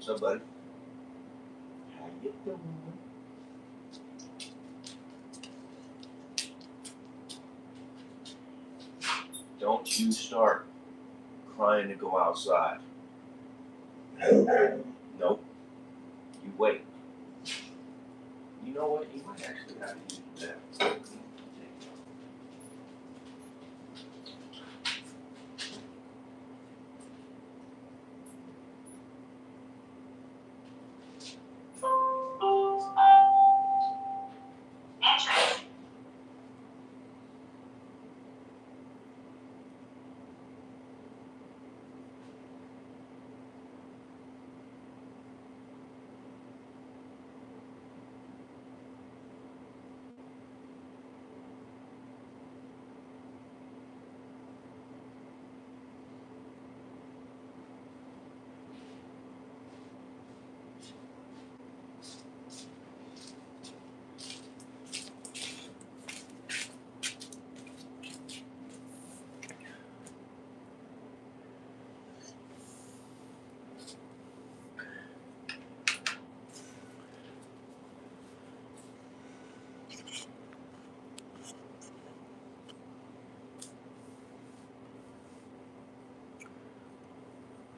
up, buddy? How you doing? Don't you start crying to go outside. Nope. You wait. You know what? You might actually have to use that.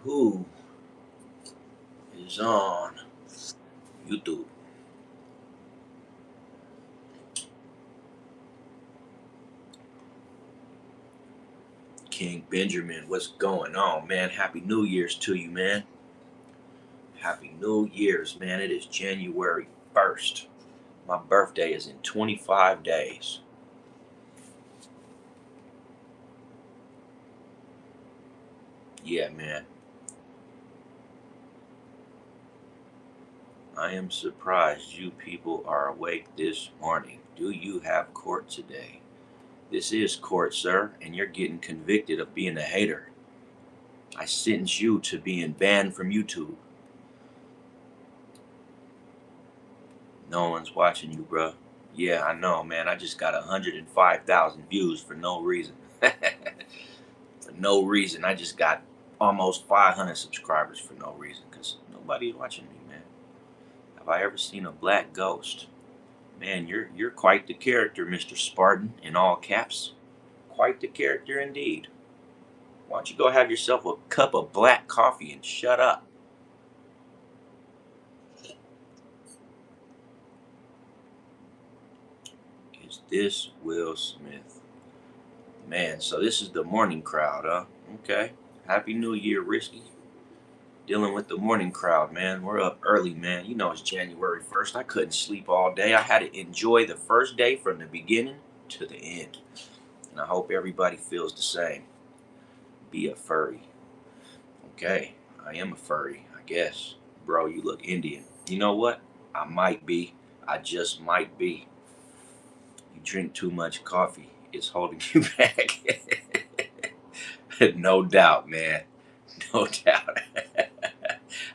Who is on YouTube? King Benjamin, what's going on, man? Happy New Year's to you, man. Happy New Year's, man. It is January 1st. My birthday is in 25 days. Yeah, man. I am surprised you people are awake this morning. Do you have court today? This is court, sir, and you're getting convicted of being a hater. I sentence you to being banned from YouTube. No one's watching you, bruh. Yeah, I know, man. I just got 105,000 views for no reason. For no reason. I just got almost 500 subscribers for no reason, because nobody's watching me, man. Have I ever seen a black ghost? Man, you're quite the character, Mr. Spartan, in all caps. Quite the character indeed. Why don't you go have yourself a cup of black coffee and shut up? Is this Will Smith? Man, so this is the morning crowd, huh? Okay. Happy New Year, Risky. Dealing with the morning crowd, man. We're up early, man. You know it's January 1st. I couldn't sleep all day. I had to enjoy the first day from the beginning to the end. And I hope everybody feels the same. Be a furry. Okay, I am a furry, I guess. Bro, you look Indian. You know what? I might be. I just might be. You drink too much coffee. It's holding you back. No doubt, man. No doubt.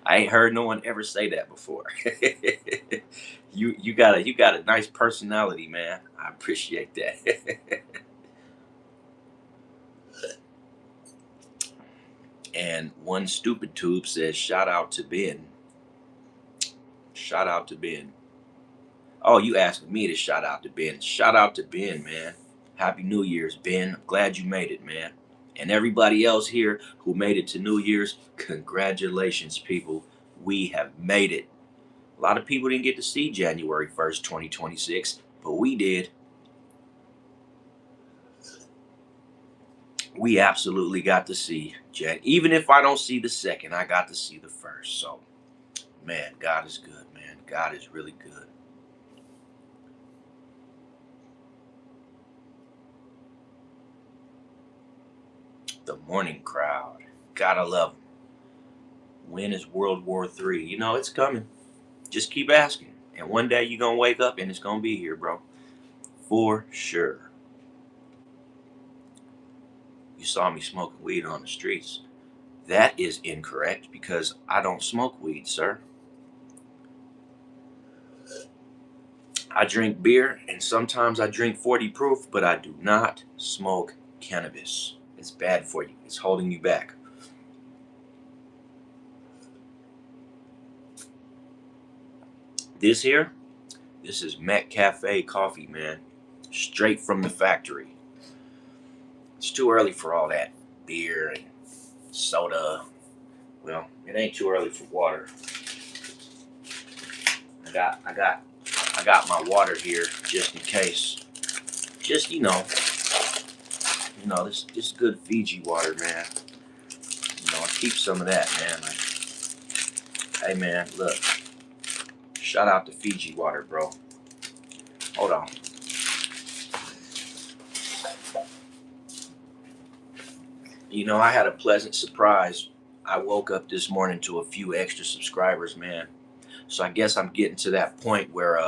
I ain't heard no one ever say that before. You got a nice personality, man. I appreciate that. And one stupid tube says, "Shout out to Ben." Shout out to Ben. Oh, you asking me to shout out to Ben? Shout out to Ben, man. Happy New Year's, Ben. I'm glad you made it, man. And everybody else here who made it to New Year's, congratulations, people. We have made it. A lot of people didn't get to see January 1st, 2026, but we did. We absolutely got to see Jan. Even if I don't see the second, I got to see the first. So, man, God is good, man. God is really good. The morning crowd. Gotta love them. When is World War III? You know, it's coming. Just keep asking. And one day you're going to wake up and it's going to be here, bro. For sure. You saw me smoking weed on the streets. That is incorrect because I don't smoke weed, sir. I drink beer and sometimes I drink 40 proof, but I do not smoke cannabis. It's bad for you. It's holding you back. This here, this is Met Cafe coffee, man. Straight from the factory. It's too early for all that beer and soda. Well, it ain't too early for water. I got I got I got my water here just in case. Just this good Fiji water, man. I keep some of that, man. Hey, man, look. Shout out to Fiji water, bro. Hold on. I had a pleasant surprise. I woke up this morning to a few extra subscribers, man. So I guess I'm getting to that point where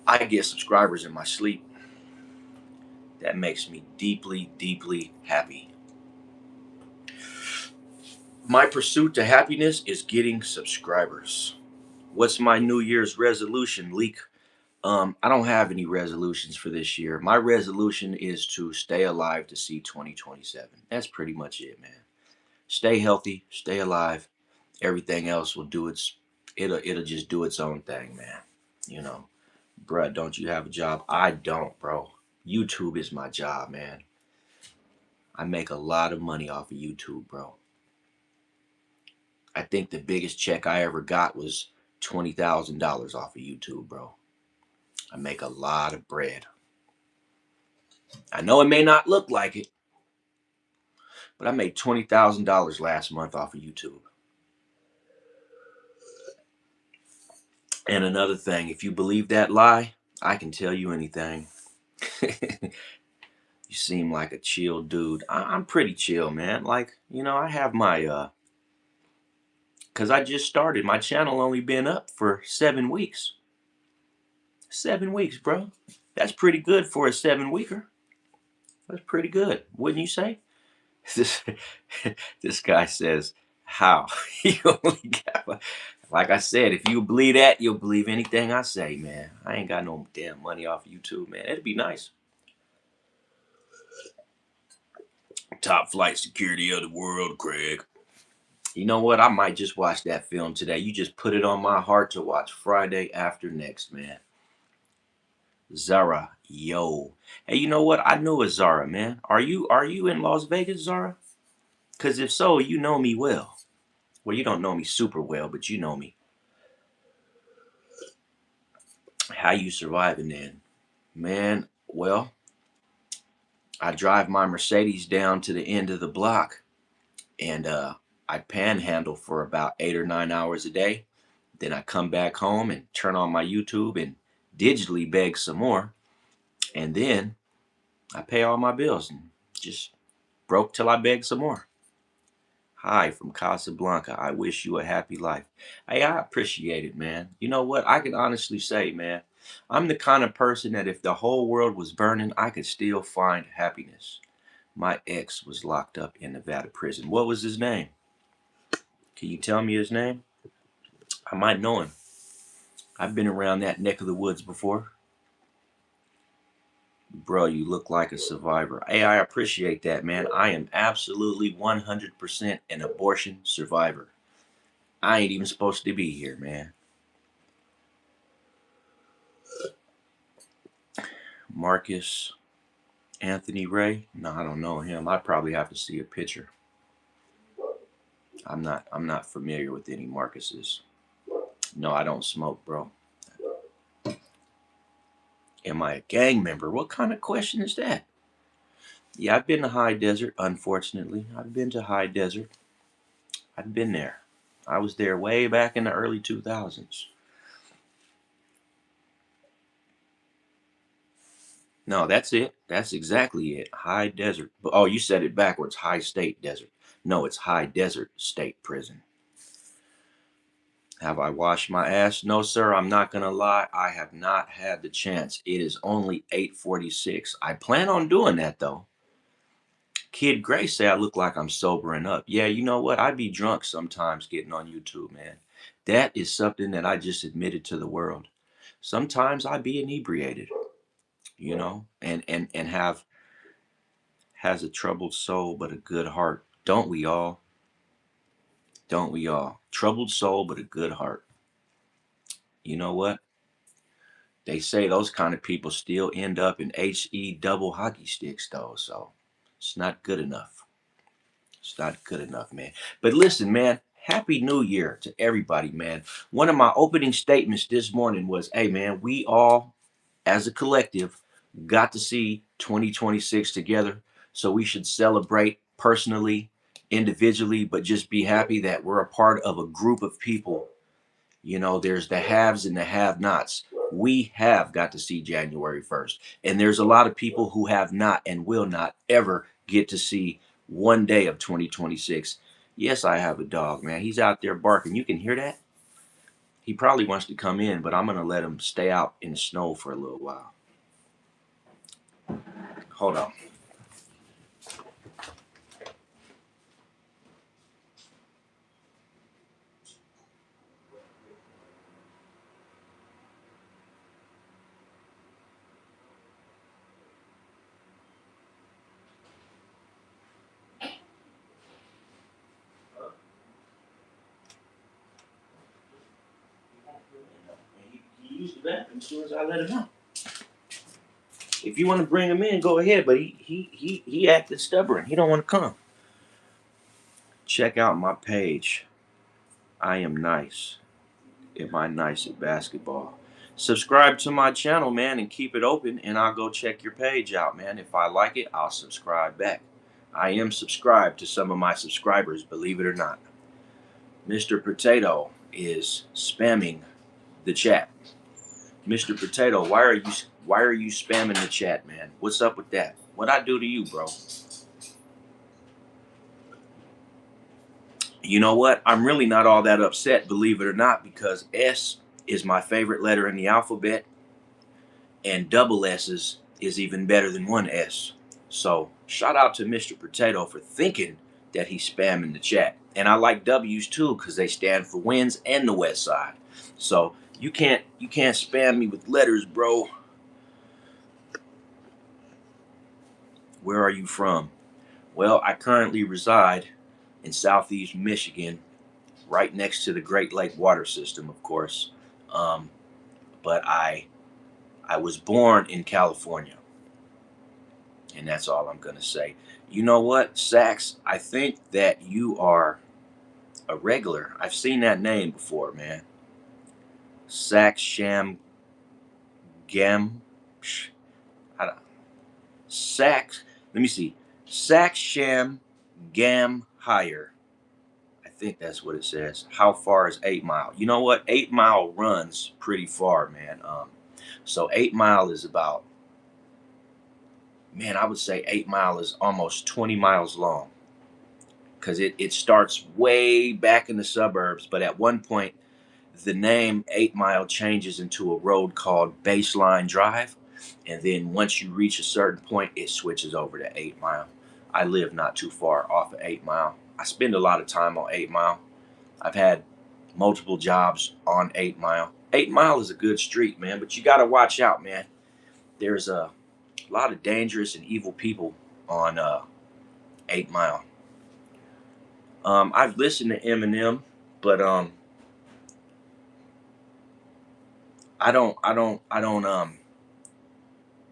I get subscribers in my sleep. That makes me deeply, deeply happy. My pursuit to happiness is getting subscribers. What's my New Year's resolution, Leak? I don't have any resolutions for this year. My resolution is to stay alive to see 2027. That's pretty much it, man. Stay healthy, stay alive. Everything else will do it'll just do its own thing, man. You know. Bruh, don't you have a job? I don't, bro. YouTube is my job, man. I make a lot of money off of YouTube, bro. I think the biggest check I ever got was $20,000 off of YouTube, bro. I make a lot of bread. I know it may not look like it, but I made $20,000 last month off of YouTube. And another thing, if you believe that lie, I can tell you anything. You seem like a chill dude. I'm pretty chill, man. Like, I have my because I just started. My channel only been up for 7 weeks. 7 weeks, bro. That's pretty good for a 7 weeker. That's pretty good, wouldn't you say? This this guy says, "How?" He only got, like I said, if you believe that, you'll believe anything I say, man. I ain't got no damn money off of YouTube, man. It'd be nice. Top flight security of the world, Craig. You know what? I might just watch that film today. You just put it on my heart to watch Friday After Next, man. Zara, yo. Hey, you know what? I knew a Zara, man. Are you in Las Vegas, Zara? Cause if so, you know me well. Well, you don't know me super well, but you know me. How you surviving then? Man, well, I drive my Mercedes down to the end of the block and I panhandle for about 8 or 9 hours a day. Then I come back home and turn on my YouTube and digitally beg some more. And then I pay all my bills and just broke till I beg some more. Hi from Casablanca. I wish you a happy life. Hey, I appreciate it, man. You know what? I can honestly say, man, I'm the kind of person that if the whole world was burning, I could still find happiness. My ex was locked up in Nevada prison. What was his name? Can you tell me his name? I might know him. I've been around that neck of the woods before. Bro, you look like a survivor. Hey, I appreciate that, man. I am absolutely 100% an abortion survivor. I ain't even supposed to be here, man. Marcus Anthony Ray? No, I don't know him. I'd probably have to see a picture. I'm not familiar with any Marcuses. No, I don't smoke, bro. Am I a gang member? What kind of question is that? Yeah, I've been to High Desert, unfortunately. I've been to High Desert. I've been there. I was there way back in the early 2000s. No, that's it. That's exactly it. High Desert. Oh, you said it backwards. High State Desert. No, it's High Desert State Prison. Have I washed my ass? No, sir. I'm not gonna lie. I have not had the chance. It is only 8:46. I plan on doing that though. Kid Gray say I look like I'm sobering up. Yeah, you know what? I be drunk sometimes getting on YouTube, man. That is something that I just admitted to the world. Sometimes I be inebriated, and has a troubled soul but a good heart. Don't we all? Don't we all? Troubled soul but a good heart. You know what? They say those kind of people still end up in HE double hockey sticks, though. So it's not good enough. It's not good enough, man. But listen, man, Happy New Year to everybody, man. One of my opening statements this morning was, hey, man, we all, as a collective, got to see 2026 together. So we should celebrate personally, individually, but just be happy that we're a part of a group of people. You know, there's the haves and the have nots. We have got to see January 1st. And there's a lot of people who have not and will not ever get to see one day of 2026. Yes, I have a dog, man. He's out there barking. You can hear that? He probably wants to come in, but I'm going to let him stay out in the snow for a little while. Hold on. He used the bathroom as soon as I let him out. If you want to bring him in, go ahead. But he acted stubborn. He don't want to come. Check out my page. I am nice. Am I nice at basketball? Subscribe to my channel, man, and keep it open, and I'll go check your page out, man. If I like it, I'll subscribe back. I am subscribed to some of my subscribers, believe it or not. Mr. Potato is spamming the chat. Mr. Potato, why are you spamming the chat, man? What's up with that? What I do to you, bro? You know what? I'm really not all that upset, believe it or not, because S is my favorite letter in the alphabet, and double S's is even better than one S. So shout out to Mr. Potato for thinking that he's spamming the chat. And I like W's too, because they stand for wins and the West Side. So you can't spam me with letters, bro. Where are you from? Well, I currently reside in Southeast Michigan, right next to the Great Lake water system, of course. Um, but I was born in California, and that's all I'm gonna say. You know what, Sax? I think that you are a regular. I've seen that name before, man. Sax Sham Gam. I don't, Sax. Let me see. Sax Sham Gam Higher. I think that's what it says. How far is 8 Mile? You know what? 8 Mile runs pretty far, man. So 8 Mile is about, man, I would say 8 Mile is almost 20 miles long, because it starts way back in the suburbs, but at one point the name 8 Mile changes into a road called Baseline Drive, and then once you reach a certain point, it switches over to 8 Mile. I live not too far off of 8 Mile. I spend a lot of time on 8 Mile. I've had multiple jobs on 8 Mile. 8 Mile is a good street, man, but you got to watch out, man. There's a lot of dangerous and evil people on 8 Mile. I've listened to Eminem, but I don't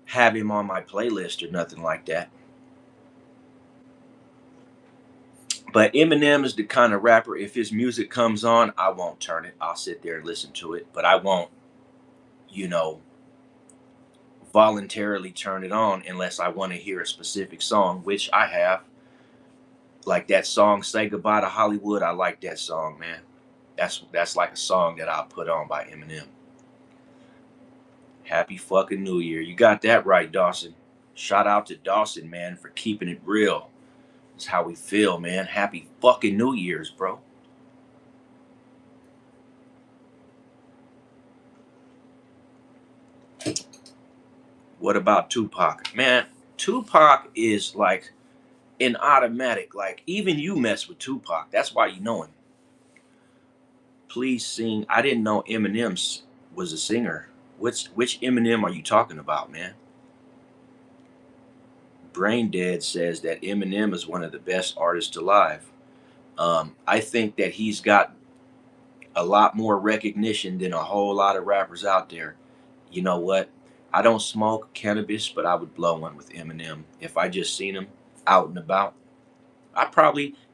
have him on my playlist or nothing like that. But Eminem is the kind of rapper, if his music comes on, I won't turn it. I'll sit there and listen to it, but I won't, you know, voluntarily turn it on unless I want to hear a specific song, which I have. Like that song "Say Goodbye to Hollywood." I like that song, man. That's like a song that I'll put on by Eminem. Happy fucking New Year. You got that right, Dawson. Shout out to Dawson, man, for keeping it real. That's how we feel, man. Happy fucking New Year's, bro. What about Tupac? Man, Tupac is like an automatic. Like, even you mess with Tupac. That's why you know him. Please sing. I didn't know Eminem was a singer. Which Eminem are you talking about, man? Brain Dead says that Eminem is one of the best artists alive. I think that he's got a lot more recognition than a whole lot of rappers out there. You know what? I don't smoke cannabis, but I would blow one with Eminem if I just seen him out and about.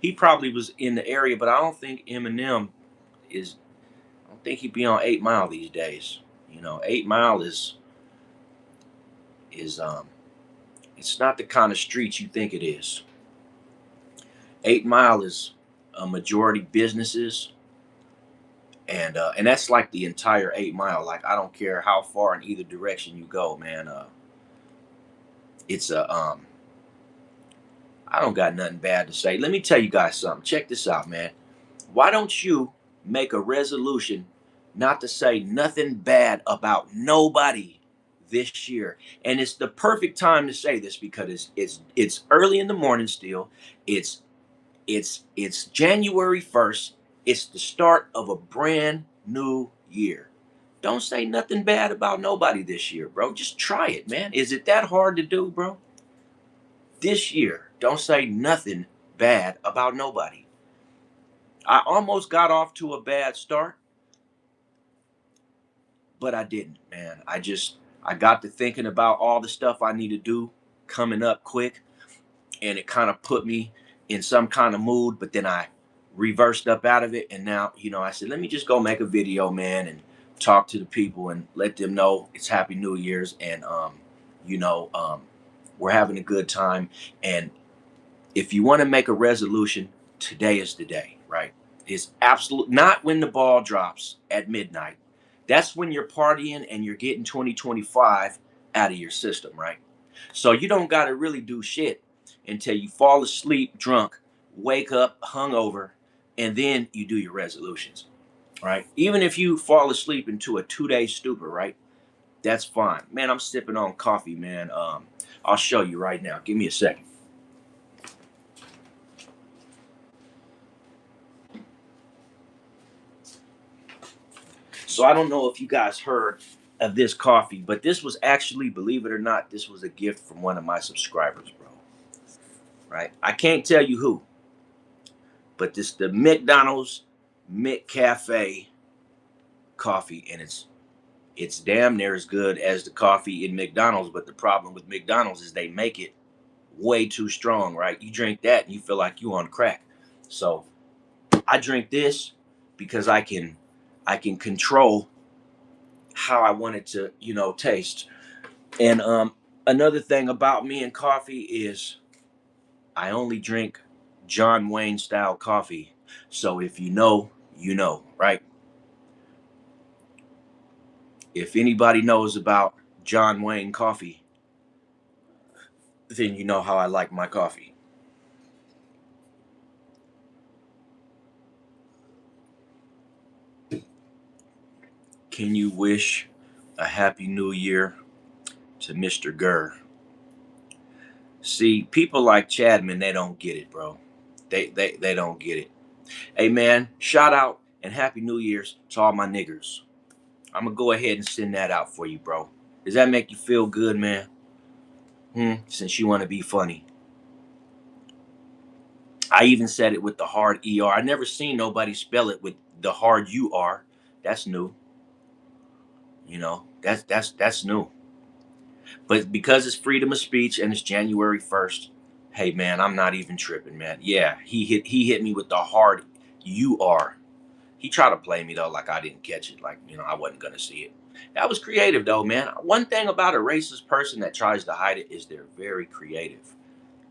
He probably was in the area, but I don't think Eminem is. I don't think he'd be on 8 Mile these days. 8 Mile is it's not the kind of streets you think it is. 8 Mile is a majority businesses, and that's like the entire 8 Mile. Like I don't care how far in either direction you go, man. It's a I don't got nothing bad to say. Let me tell you guys something. Check this out, man. Why don't you make a resolution not to say nothing bad about nobody this year? And it's the perfect time to say this because it's early in the morning still. It's it's January 1st. It's the start of a brand new year. Don't say nothing bad about nobody this year, bro. Just try it, man. Is it that hard to do, bro? This year, don't say nothing bad about nobody. I almost got off to a bad start, but I didn't, man. I got to thinking about all the stuff I need to do coming up quick, and it kind of put me in some kind of mood, but then I reversed up out of it, and now, I said, let me just go make a video, man, and talk to the people and let them know it's Happy New Year's, and you know, um we're having a good time. And if you want to make a resolution, today is the day, right? It's absolute not when the ball drops at midnight. That's when you're partying and you're getting 2025 out of your system, right? So you don't got to really do shit until you fall asleep drunk, wake up hungover, and then you do your resolutions, right? Even if you fall asleep into a 2 day stupor, right? That's fine. Man, I'm sipping on coffee, man. I'll show you right now. Give me a second. So I don't know if you guys heard of this coffee, but this was actually, believe it or not, this was a gift from one of my subscribers, bro. Right? I can't tell you who, but this the McDonald's McCafe coffee, and it's damn near as good as the coffee in McDonald's. But the problem with McDonald's is they make it way too strong, right? You drink that and you feel like you on crack. So I drink this because I can control how I want it to, taste. And another thing about me and coffee is I only drink John Wayne style coffee. So if you know, you know, right? If anybody knows about John Wayne coffee, then you know how I like my coffee. Can you wish a happy new year to Mr. Gurr? See, people like Chadman, they don't get it, bro. They don't get it. Hey man, shout out and happy New Year's to all my niggers. I'm gonna go ahead and send that out for you, bro. Does that make you feel good, man? Since you want to be funny. I even said it with the hard ER. I never seen nobody spell it with the hard UR. That's new. That's new. But because it's freedom of speech and it's January 1st, hey man, I'm not even tripping, man. Yeah, he hit me with the hard UR. He tried to play me though, like I didn't catch it, like I wasn't gonna see it. That was creative though, man. One thing about a racist person that tries to hide it is they're very creative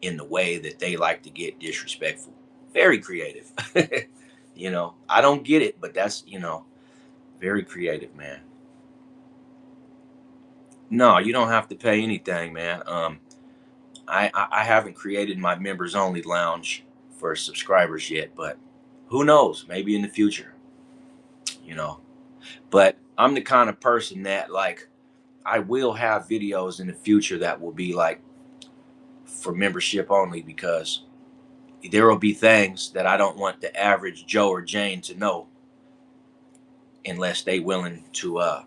in the way that they like to get disrespectful. Very creative. I don't get it, but that's very creative, man. No, you don't have to pay anything, man. I haven't created my members only lounge for subscribers yet, but who knows? Maybe in the future, you know. But I'm the kind of person that like I will have videos in the future that will be like for membership only because there will be things that I don't want the average Joe or Jane to know unless they willing to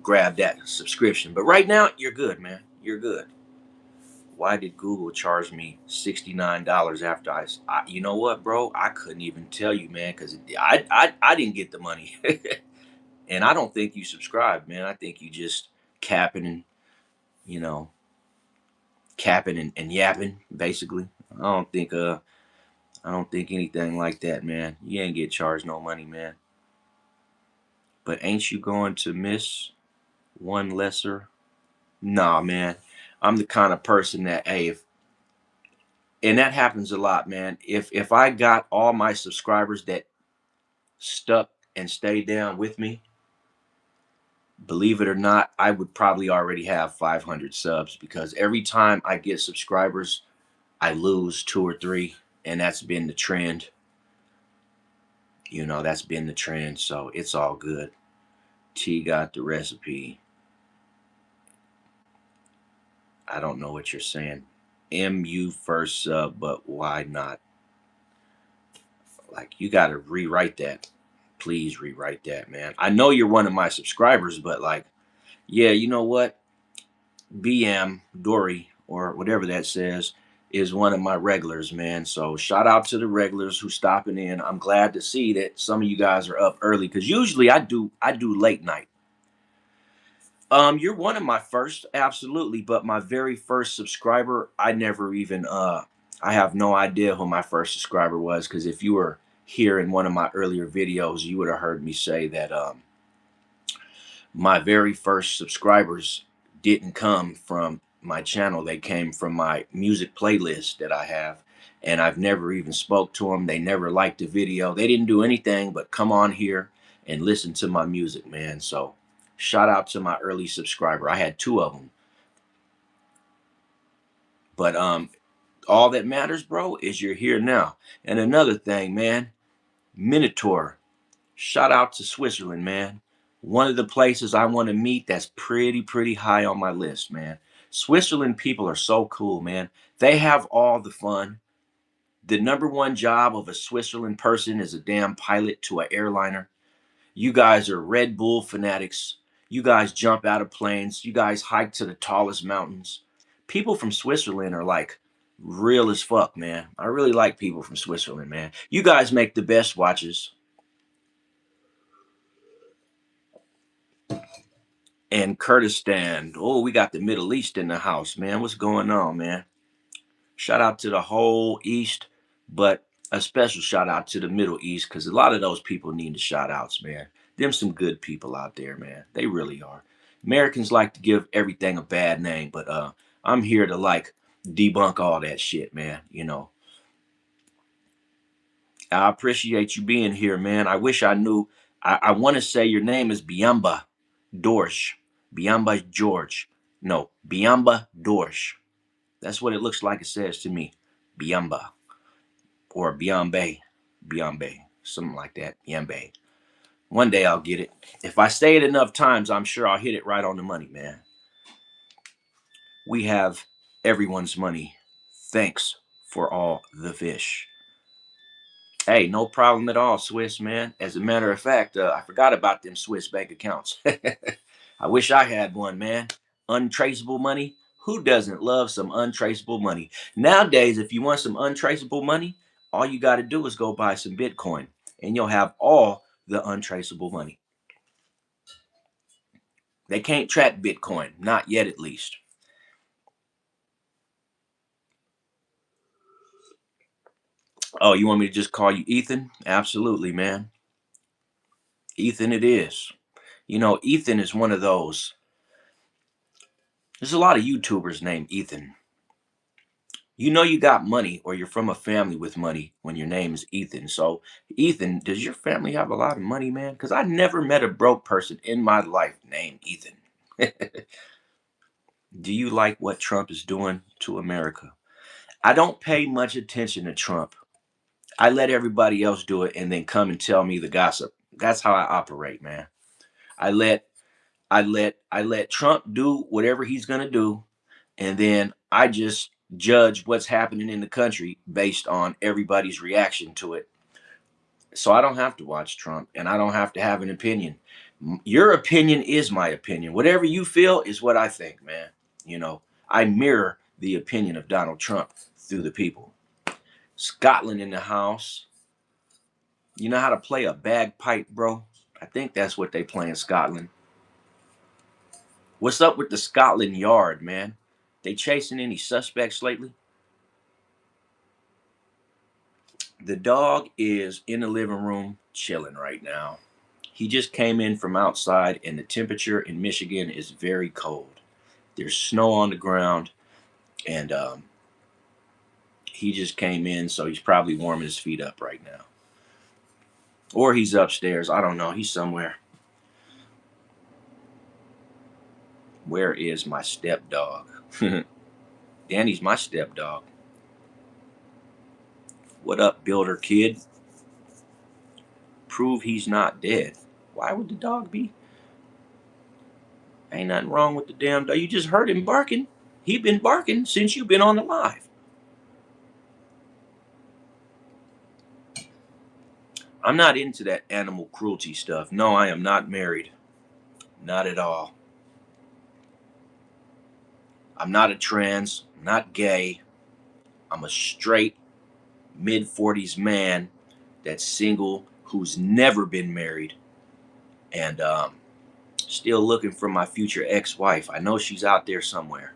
grab that subscription. But right now, you're good, man. You're good. Why did Google charge me $69 after you know what, bro? I couldn't even tell you, man, because I didn't get the money. And I don't think you subscribed, man. I think you just capping and, you know, capping and yapping, basically. I don't think I don't think anything like that, man. You ain't get charged no money, man. But ain't you going to miss one lesser? Nah, man. I'm the kind of person that, hey, if and that happens a lot, man. If I got all my subscribers that stuck and stayed down with me, believe it or not, I would probably already have 500 subs, because every time I get subscribers, I lose two or three, and that's been the trend. That's been the trend, so it's all good. T got the recipe. I don't know what you're saying. MU first sub, but why not? Like, you got to rewrite that. Please rewrite that, man. I know you're one of my subscribers, but like, yeah, you know what? BM Dory, or whatever that says, is one of my regulars, man. So shout out to the regulars who stopping in. I'm glad to see that some of you guys are up early, because usually I do late night. You're one of my first, absolutely, but my very first subscriber, I never even I have no idea who my first subscriber was, because if you were here in one of my earlier videos, you would have heard me say that my very first subscribers didn't come from my channel. They came from my music playlist that I have, and I've never even spoke to them. They never liked the video. They didn't do anything but come on here and listen to my music, man. So shout out to my early subscriber. I had two of them. But all that matters, bro, is you're here now. And another thing, man, Minotaur. Shout out to Switzerland, man. One of the places I want to meet that's pretty high on my list, man. Switzerland people are so cool, man. They have all the fun. The number one job of a Switzerland person is a damn pilot to an airliner. You guys are Red Bull fanatics. You guys jump out of planes. You guys hike to the tallest mountains. People from Switzerland are like real as fuck, man. I really like people from Switzerland, man. You guys make the best watches. And Kurdistan. Oh, we got the Middle East in the house, man. What's going on, man? Shout out to the whole East, but a special shout out to the Middle East, because a lot of those people need the shout outs, man. Them some good people out there, man. They really are. Americans like to give everything a bad name, but I'm here to like debunk all that shit, man. I appreciate you being here, man. I wish I knew. I want to say your name is Biamba Dorsch. Biamba George. No, Biamba Dorsch. That's what it looks like it says to me. Biamba. Or Biambe. Biambe. Something like that. Biambe. One day I'll get it. If I say it enough times, I'm sure I'll hit it right on the money, man. We have everyone's money. Thanks for all the fish. Hey, no problem at all, Swiss, man. As a matter of fact, I forgot about them Swiss bank accounts. I wish I had one, man. Untraceable money. Who doesn't love some untraceable money? Nowadays, if you want some untraceable money, all you got to do is go buy some Bitcoin, and you'll have all the untraceable money. They can't track Bitcoin, not yet at least. Oh, you want me to just call you Ethan? Absolutely, man. Ethan it is. Ethan is one of those. There's a lot of YouTubers named Ethan. You got money, or you're from a family with money when your name is Ethan. So, Ethan, does your family have a lot of money, man? Because I never met a broke person in my life named Ethan. Do you like what Trump is doing to America? I don't pay much attention to Trump. I let everybody else do it and then come and tell me the gossip. That's how I operate, man. I let I let Trump do whatever he's gonna do, and then I just judge what's happening in the country based on everybody's reaction to it. So I don't have to watch Trump, and I don't have to have an opinion. Your opinion is my opinion. Whatever you feel is what I think, man. I mirror the opinion of Donald Trump through the people. Scotland in the house. You know how to play a bagpipe, bro? I think that's what they play in Scotland. What's up with the Scotland Yard, man? They chasing any suspects lately? The dog is in the living room chilling right now. He just came in from outside, and the temperature in Michigan is very cold. There's snow on the ground, and he just came in, so he's probably warming his feet up right now. Or he's upstairs. I don't know. He's somewhere. Where is my stepdog? Danny's my stepdog. What up, builder kid? Prove he's not dead. Why would the dog be? Ain't nothing wrong with the damn dog. You just heard him barking. He been barking since you been on the live. I'm not into that animal cruelty stuff. No, I am not married. Not at all. I'm not a trans. I'm not gay. I'm a straight mid-40s man that's single, who's never been married, and still looking for my future ex-wife. I know she's out there somewhere.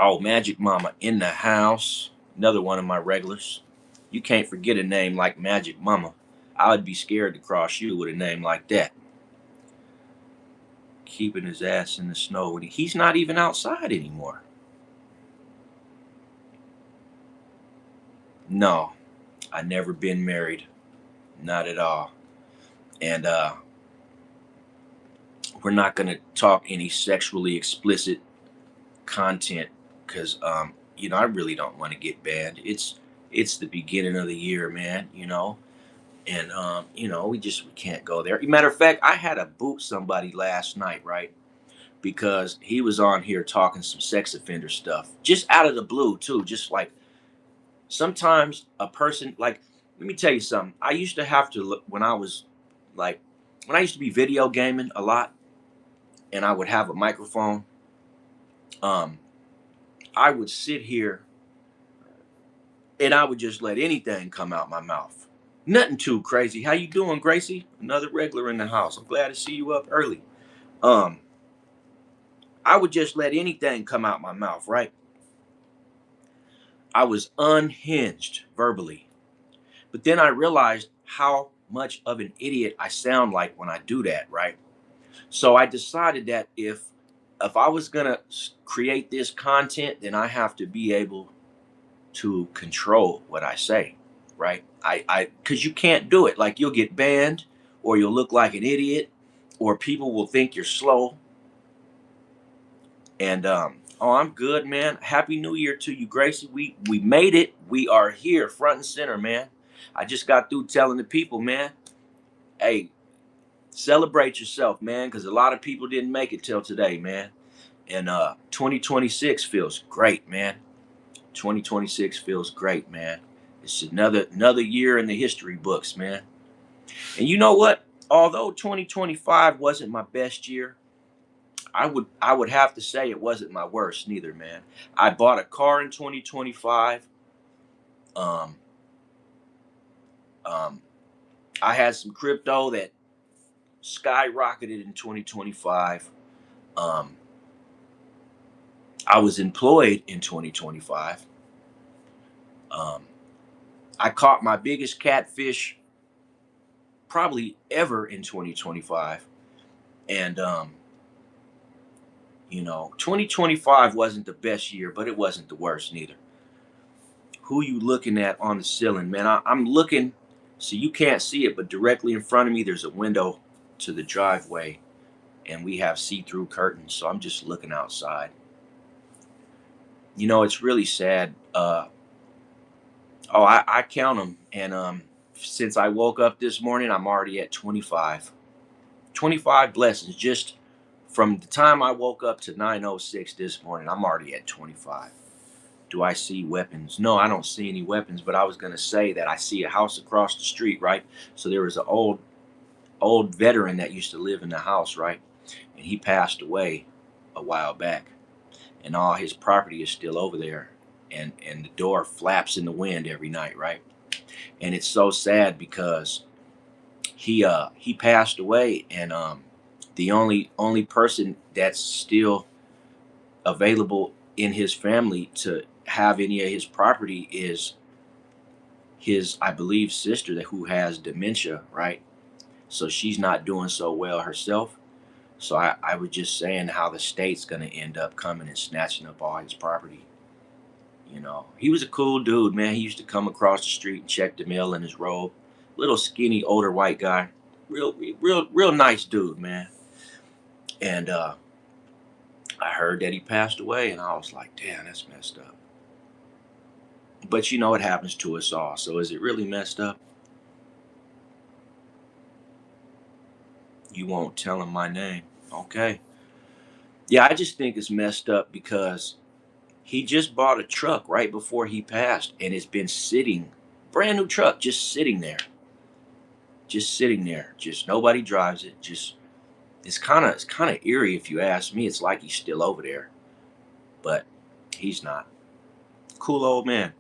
Oh, Magic Mama in the house. Another one of my regulars. You can't forget a name like Magic Mama. I would be scared to cross you with a name like that. Keeping his ass in the snow. He's not even outside anymore. No, I never been married. Not at all. And we're not going to talk any sexually explicit content because I really don't want to get banned. It's the beginning of the year, man, and we can't go there. Matter of fact, I had to boot somebody last night, right? Because he was on here talking some sex offender stuff just out of the blue too. Just like sometimes a person, like, let me tell you something. I used to have to look when I was like when I used to be video gaming a lot, and I would have a microphone. um I would sit here and I would just let anything come out my mouth. Nothing too crazy. How you doing, Gracie? Another regular in the house. I'm glad to see you up early. um I would just let anything come out my mouth, right? I was unhinged verbally. But then I realized how much of an idiot I sound like when I do that, right? So I decided that if I was going to create this content, then I have to be able to control what I say, right? I cuz you can't do it. Like, you'll get banned, or you'll look like an idiot, or people will think you're slow. And oh, I'm good, man. Happy New Year to you, Gracie. We made it. We are here, front and center, man. I just got through telling the people, man, hey, celebrate yourself, man, because a lot of people didn't make it till today, man. And 2026 feels great, man. 2026 feels great, man. It's another year in the history books, man. And you know what? Although 2025 wasn't my best year, I would have to say it wasn't my worst neither, man. I bought a car in 2025. Um, um, I had some crypto that skyrocketed in 2025. Um, I was employed in 2025. Um, I caught my biggest catfish probably ever in 2025. And 2025 wasn't the best year, but it wasn't the worst neither. Who you looking at on the ceiling, man? I'm looking, so you can't see it, but directly in front of me, there's a window to the driveway, and we have see-through curtains. So I'm just looking outside. It's really sad. Oh, I count them, and since I woke up this morning, I'm already at 25. 25 blessings just from the time I woke up to 9:06 this morning. I'm already at 25. Do I see weapons? No, I don't see any weapons, but I was going to say that I see a house across the street, right? So there was an old veteran that used to live in the house, right? And he passed away a while back. and all his property is still over there, and the door flaps in the wind every night, right? And it's so sad because he passed away, and the only person that's still available in his family to have any of his property is his, I believe, sister that who has dementia, right? So she's not doing so well herself. So I was just saying how the state's gonna end up coming and snatching up all his property. He was a cool dude, man. He used to come across the street and check the mail in his robe. Little skinny older white guy, real nice dude, man. And I heard that he passed away, and I was like, damn, that's messed up. But it happens to us all. So is it really messed up? You won't tell him my name. Okay. Yeah, I just think it's messed up because he just bought a truck right before he passed, and it's been sitting, brand new truck, just sitting there. Just sitting there. Just nobody drives it. Just it's kind of eerie if you ask me. It's like he's still over there, but he's not. Cool old man.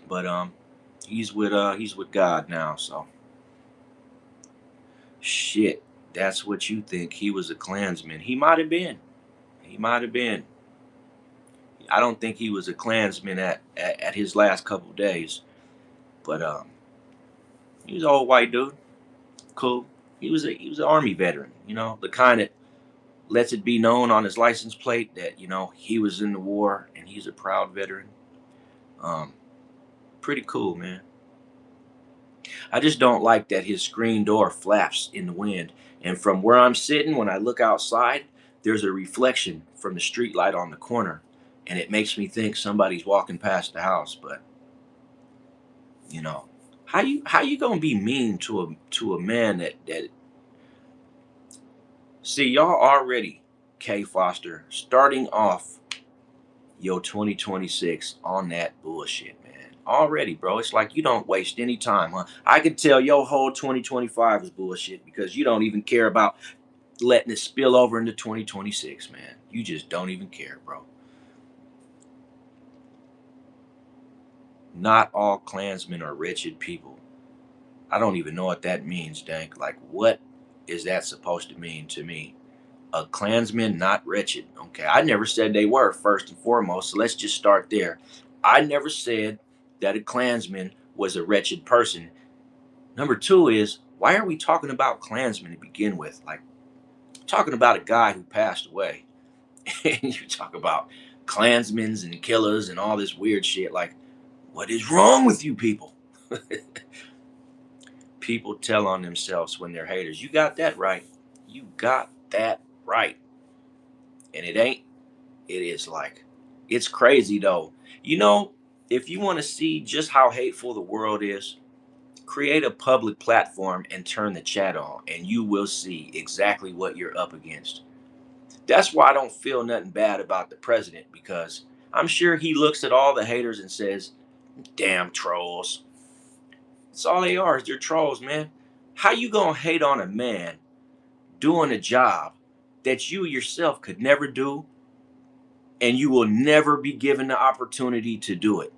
But he's with God now, so shit. That's what you think. He was a Klansman. He might have been. He might have been. I don't think he was a Klansman at his last couple days, but he was an old white dude. Cool. He was an army veteran. The kind that lets it be known on his license plate that he was in the war and he's a proud veteran. Um, Pretty cool, man. I just don't like that his screen door flaps in the wind. And from where I'm sitting, when I look outside, there's a reflection from the street light on the corner. And it makes me think somebody's walking past the house. But, you know, how you gonna be mean to a man that see y'all already, K Foster, starting off your 2026 on that bullshit, man. Already, bro. It's like you don't waste any time, huh? I could tell your whole 2025 is bullshit because you don't even care about letting it spill over into 2026, man. You just don't even care, bro. Not all Klansmen are wretched people. I don't even know what that means, Dank. Like, what is that supposed to mean to me? A Klansman not wretched. Okay, I never said they were, first and foremost. So let's just start there. I never said that a Klansman was a wretched person. Number two is, why are we talking about Klansmen to begin with? Like, talking about a guy who passed away. And you talk about Klansmen and killers and all this weird shit. Like, what is wrong with you people? People tell on themselves when they're haters. You got that right. You got that right. And it ain't. It is like, it's crazy though. You know, if you want to see just how hateful the world is, create a public platform and turn the chat on, and you will see exactly what you're up against. That's why I don't feel nothing bad about the president, because I'm sure he looks at all the haters and says, damn trolls. That's all they are, is they're trolls, man. How you gonna hate on a man doing a job that you yourself could never do, and you will never be given the opportunity to do it?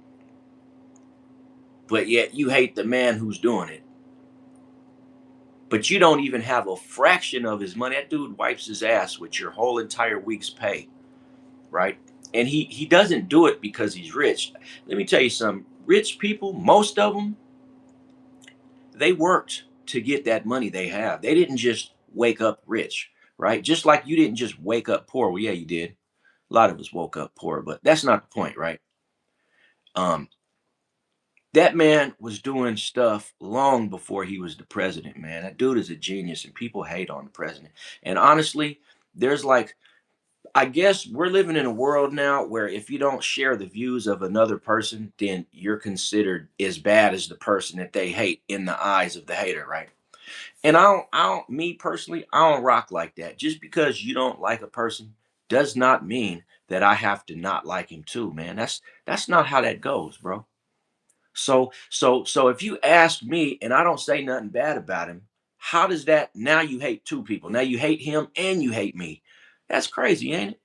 But yet you hate the man who's doing it. But you don't even have a fraction of his money. That dude wipes his ass with your whole entire week's pay, right? And he doesn't do it because he's rich. Let me tell you something. Rich people, most of them, they worked to get that money they have. They didn't just wake up rich, right? Just like you didn't just wake up poor. Well, yeah, you did. A lot of us woke up poor, but that's not the point, right? Um, that man was doing stuff long before he was the president, man. That dude is a genius, and people hate on the president. And honestly, there's like, I guess we're living in a world now where if you don't share the views of another person, then you're considered as bad as the person that they hate in the eyes of the hater, right? And me personally, I don't rock like that. Just because you don't like a person does not mean that I have to not like him too, man. That's not how that goes, bro. So if you ask me and I don't say nothing bad about him, how does that, now you hate two people? Now you hate him and you hate me. That's crazy, ain't it?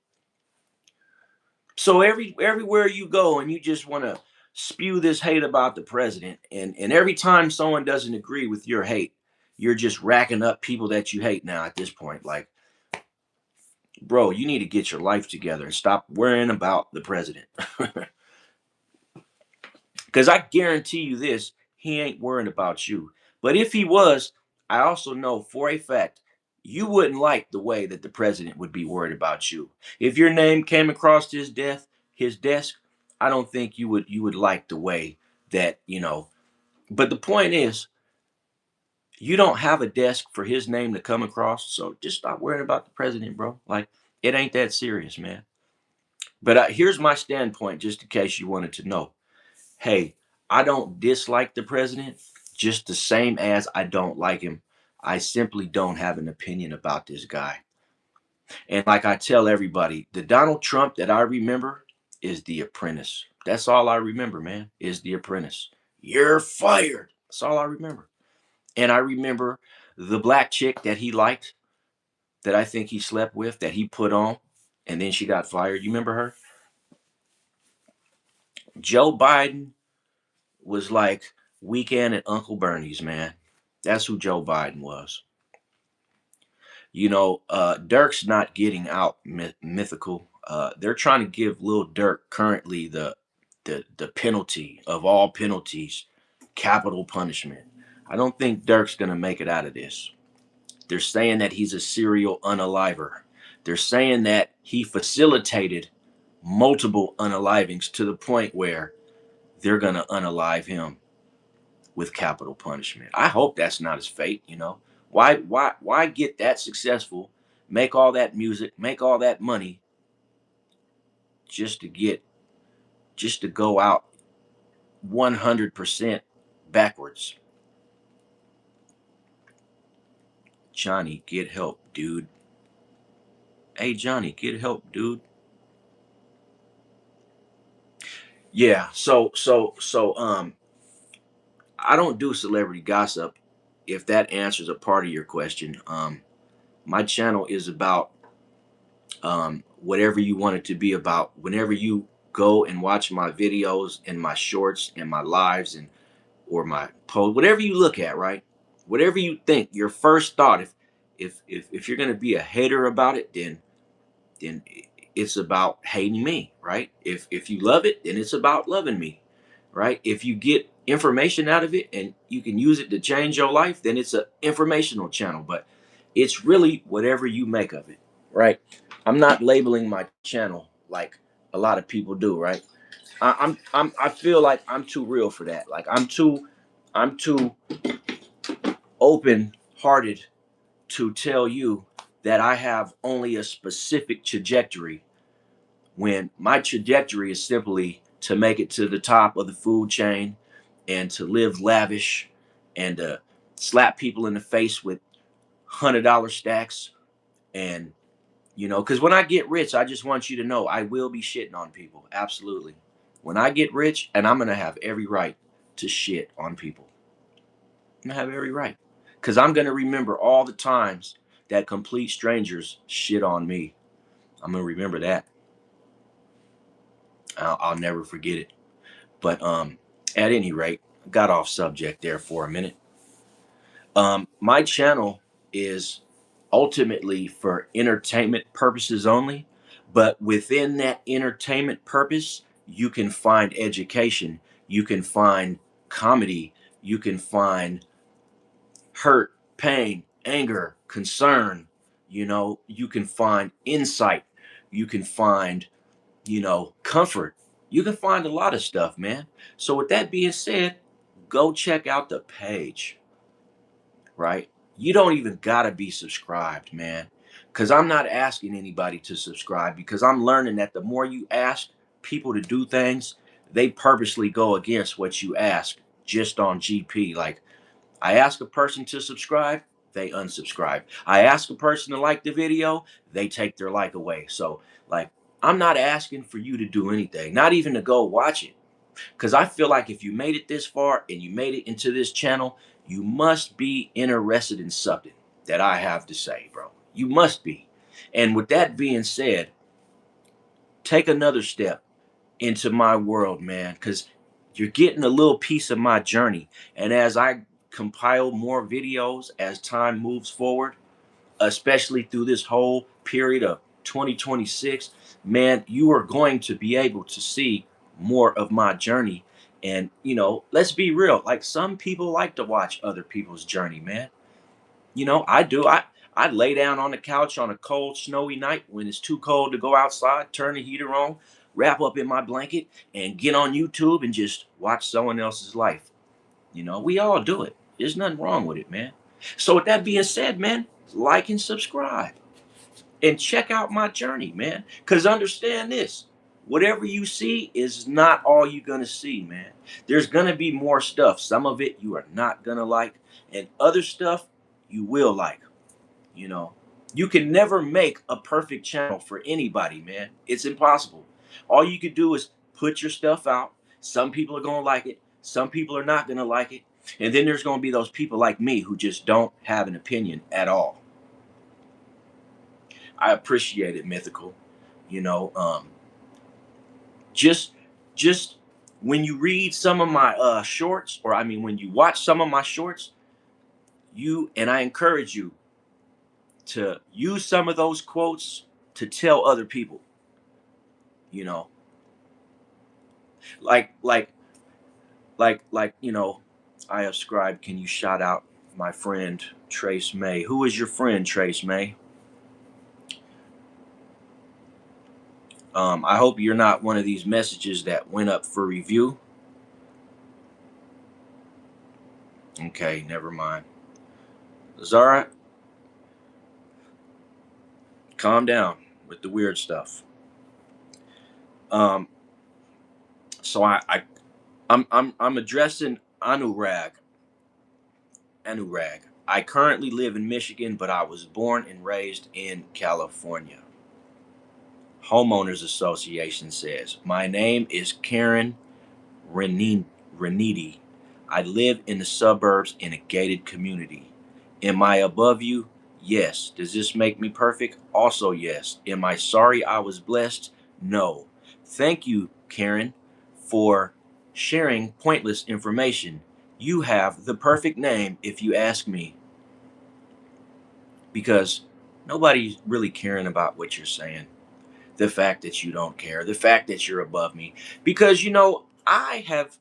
So everywhere you go and you just want to spew this hate about the president, and every time someone doesn't agree with your hate, you're just racking up people that you hate now at this point. Like, bro, you need to get your life together and stop worrying about the president. Because I guarantee you this, he ain't worrying about you. But if he was, I also know for a fact you wouldn't like the way that the president would be worried about you. If your name came across his desk, I don't think you would like the way that, you know. But the point is, you don't have a desk for his name to come across, so just stop worrying about the president, bro. Like, it ain't that serious, man. But here's my standpoint, just in case you wanted to know. Hey, I don't dislike the president just the same as I don't like him. I simply don't have an opinion about this guy. And like I tell everybody, the Donald Trump that I remember is The Apprentice. That's all I remember, man, is The Apprentice. You're fired. That's all I remember. And I remember the black chick that he liked, that I think he slept with, that he put on, and then she got fired. You remember her? Joe Biden was like Weekend at Uncle Bernie's, man. That's who Joe Biden was. Dirk's not getting out mythical. They're trying to give Lil Durk currently the penalty of all penalties, capital punishment. I don't think Dirk's gonna make it out of this. They're saying that he's a serial unaliver. They're saying that he facilitated multiple unalivings to the point where they're gonna unalive him with capital punishment. I hope that's not his fate. Why get that successful, make all that music, make all that money just to get just to go out 100% backwards? Johnny, get help, dude. Hey Johnny, get help, dude. Yeah, so I don't do celebrity gossip, if that answers a part of your question. My channel is about whatever you want it to be about. Whenever you go and watch my videos and my shorts and my lives and or my post, whatever you look at, right? Whatever you think, your first thought, if you're gonna be a hater about it, then it's about hating me, right? If you love it, then it's about loving me, right? If you get information out of it and you can use it to change your life, then it's an informational channel. But it's really whatever you make of it, right? I'm not labeling my channel like a lot of people do, right? I feel like I'm too real for that. Like I'm too open hearted to tell you that I have only a specific trajectory, when my trajectory is simply to make it to the top of the food chain and to live lavish and to slap people in the face with $100 stacks. And, because when I get rich, I just want you to know I will be shitting on people. Absolutely. When I get rich, and I'm going to have every right to shit on people. I'm going to have every right. Because I'm going to remember all the times that complete strangers shit on me. I'm going to remember that. I'll never forget it. But at any rate, got off subject there for a minute. My channel is ultimately for entertainment purposes only, but within that entertainment purpose, you can find education, you can find comedy, you can find hurt, pain, anger, concern. You can find insight, you can find comfort. You can find a lot of stuff, man. So with that being said, go check out the page, right? You don't even gotta be subscribed, man. Cause I'm not asking anybody to subscribe, because I'm learning that the more you ask people to do things, they purposely go against what you ask just on GP. Like, I ask a person to subscribe, they unsubscribe. I ask a person to like the video, they take their like away. So, like, I'm not asking for you to do anything, not even to go watch it. Because I feel like if you made it this far and you made it into this channel, you must be interested in something that I have to say, bro. You must be. And with that being said, take another step into my world, man, because you're getting a little piece of my journey. And as I compile more videos as time moves forward, especially through this whole period of 2026, man, you are going to be able to see more of my journey. And, let's be real. Like, some people like to watch other people's journey, man. I do. I lay down on the couch on a cold, snowy night when it's too cold to go outside, turn the heater on, wrap up in my blanket, and get on YouTube and just watch someone else's life. We all do it. There's nothing wrong with it, man. So with that being said, man, like and subscribe and check out my journey, man. Because understand this, whatever you see is not all you're going to see, man. There's going to be more stuff. Some of it you are not going to like, and other stuff you will like. You know, you can never make a perfect channel for anybody, man. It's impossible. All you could do is put your stuff out. Some people are going to like it, some people are not going to like it. And then there's going to be those people like me who just don't have an opinion at all. I appreciate it, Mythical. You know, just just when you read some of my shorts, or I mean when you watch some of my shorts, I encourage you to use some of those quotes to tell other people, you know, like like I ascribe. Can you shout out my friend Trace May? Who is your friend, Trace May? I hope you're not one of these messages that went up for review. Okay, never mind. Zara, calm down with the weird stuff. Um, so I'm addressing Anurag. Anurag. I currently live in Michigan, but I was born and raised in California. Homeowners Association says, my name is Karen Reniti. I live in the suburbs in a gated community. Am I above you? Yes. Does this make me perfect? Also, yes. Am I sorry I was blessed? No. Thank you, Karen, for sharing pointless information. You have the perfect name, if you ask me, because nobody's really caring about what you're saying. The fact that you don't care, the fact that you're above me, because I have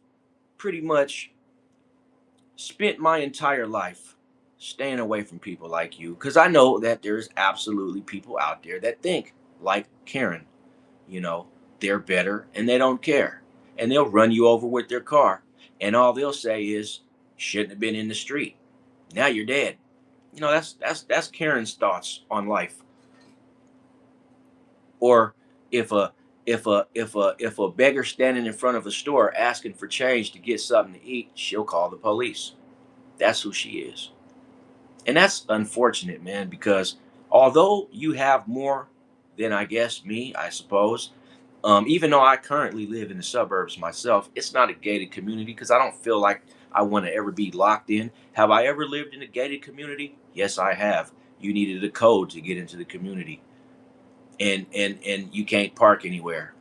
pretty much spent my entire life staying away from people like you, because I know that there's absolutely people out there that think like Karen. you know they're better and they don't care, and they'll run you over with their car, and all they'll say is, shouldn't have been in the street, now you're dead. That's Karen's thoughts on life. Or if a beggar standing in front of a store asking for change to get something to eat, she'll call the police. That's who she is. And that's unfortunate, man, because although you have more than, I guess, me, I suppose, even though I currently live in the suburbs myself, it's not a gated community because I don't feel like I want to ever be locked in. Have I ever lived in a gated community? Yes, I have. You needed a code to get into the community, and you can't park anywhere.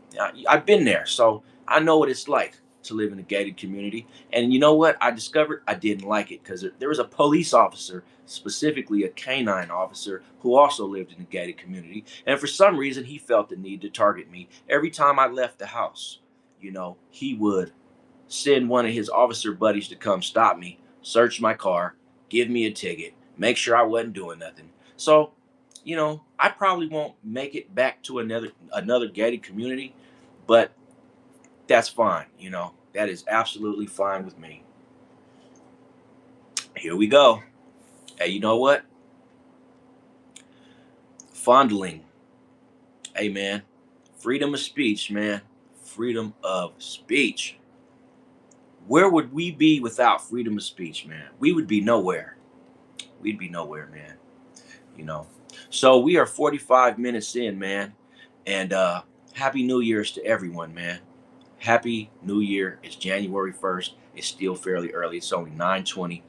I've been there, so I know what it's like to live in a gated community. And you know what? I discovered I didn't like it because there was a police officer, specifically a canine officer, who also lived in a gated community. And for some reason, he felt the need to target me every time I left the house. He would send one of his officer buddies to come stop me, search my car, give me a ticket, make sure I wasn't doing nothing. So, I probably won't make it back to another gated community, but that's fine. That is absolutely fine with me. Here we go. Hey, you know what? Fondling. Hey, man. Freedom of speech, man. Freedom of speech. Where would we be without freedom of speech, man? We would be nowhere. We'd be nowhere, man. You know. So we are 45 minutes in, man. And happy New Year's to everyone, man. Happy New Year. It's January 1st. It's still fairly early. It's only 9:20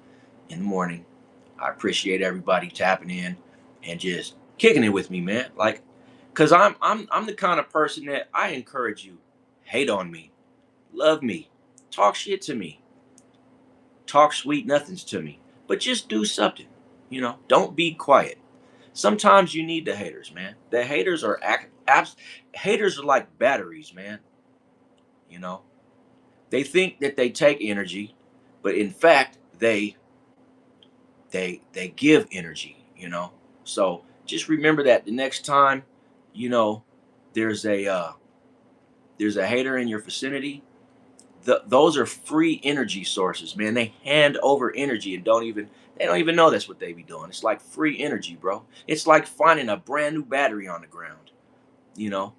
in the morning. I appreciate everybody tapping in and just kicking it with me, man. Like, Cause I'm the kind of person that I encourage you. Hate on me, love me, talk shit to me, talk sweet nothings to me, but just do something. Don't be quiet. Sometimes you need the haters, man. The haters are haters are like batteries, man. You know, they think that they take energy, but in fact, they give energy. So just remember that the next time, you know, there's a hater in your vicinity. Those are free energy sources, man. They hand over energy and they don't even know that's what they be doing. It's like free energy, bro. It's like finding a brand new battery on the ground, you know.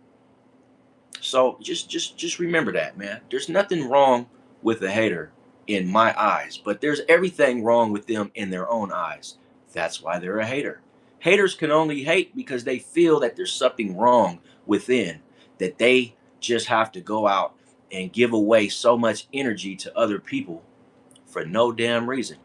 So just remember that, man. There's nothing wrong with a hater in my eyes, but there's everything wrong with them in their own eyes. That's why they're a hater. Haters can only hate because they feel that there's something wrong within, that they just have to go out and give away so much energy to other people for no damn reason,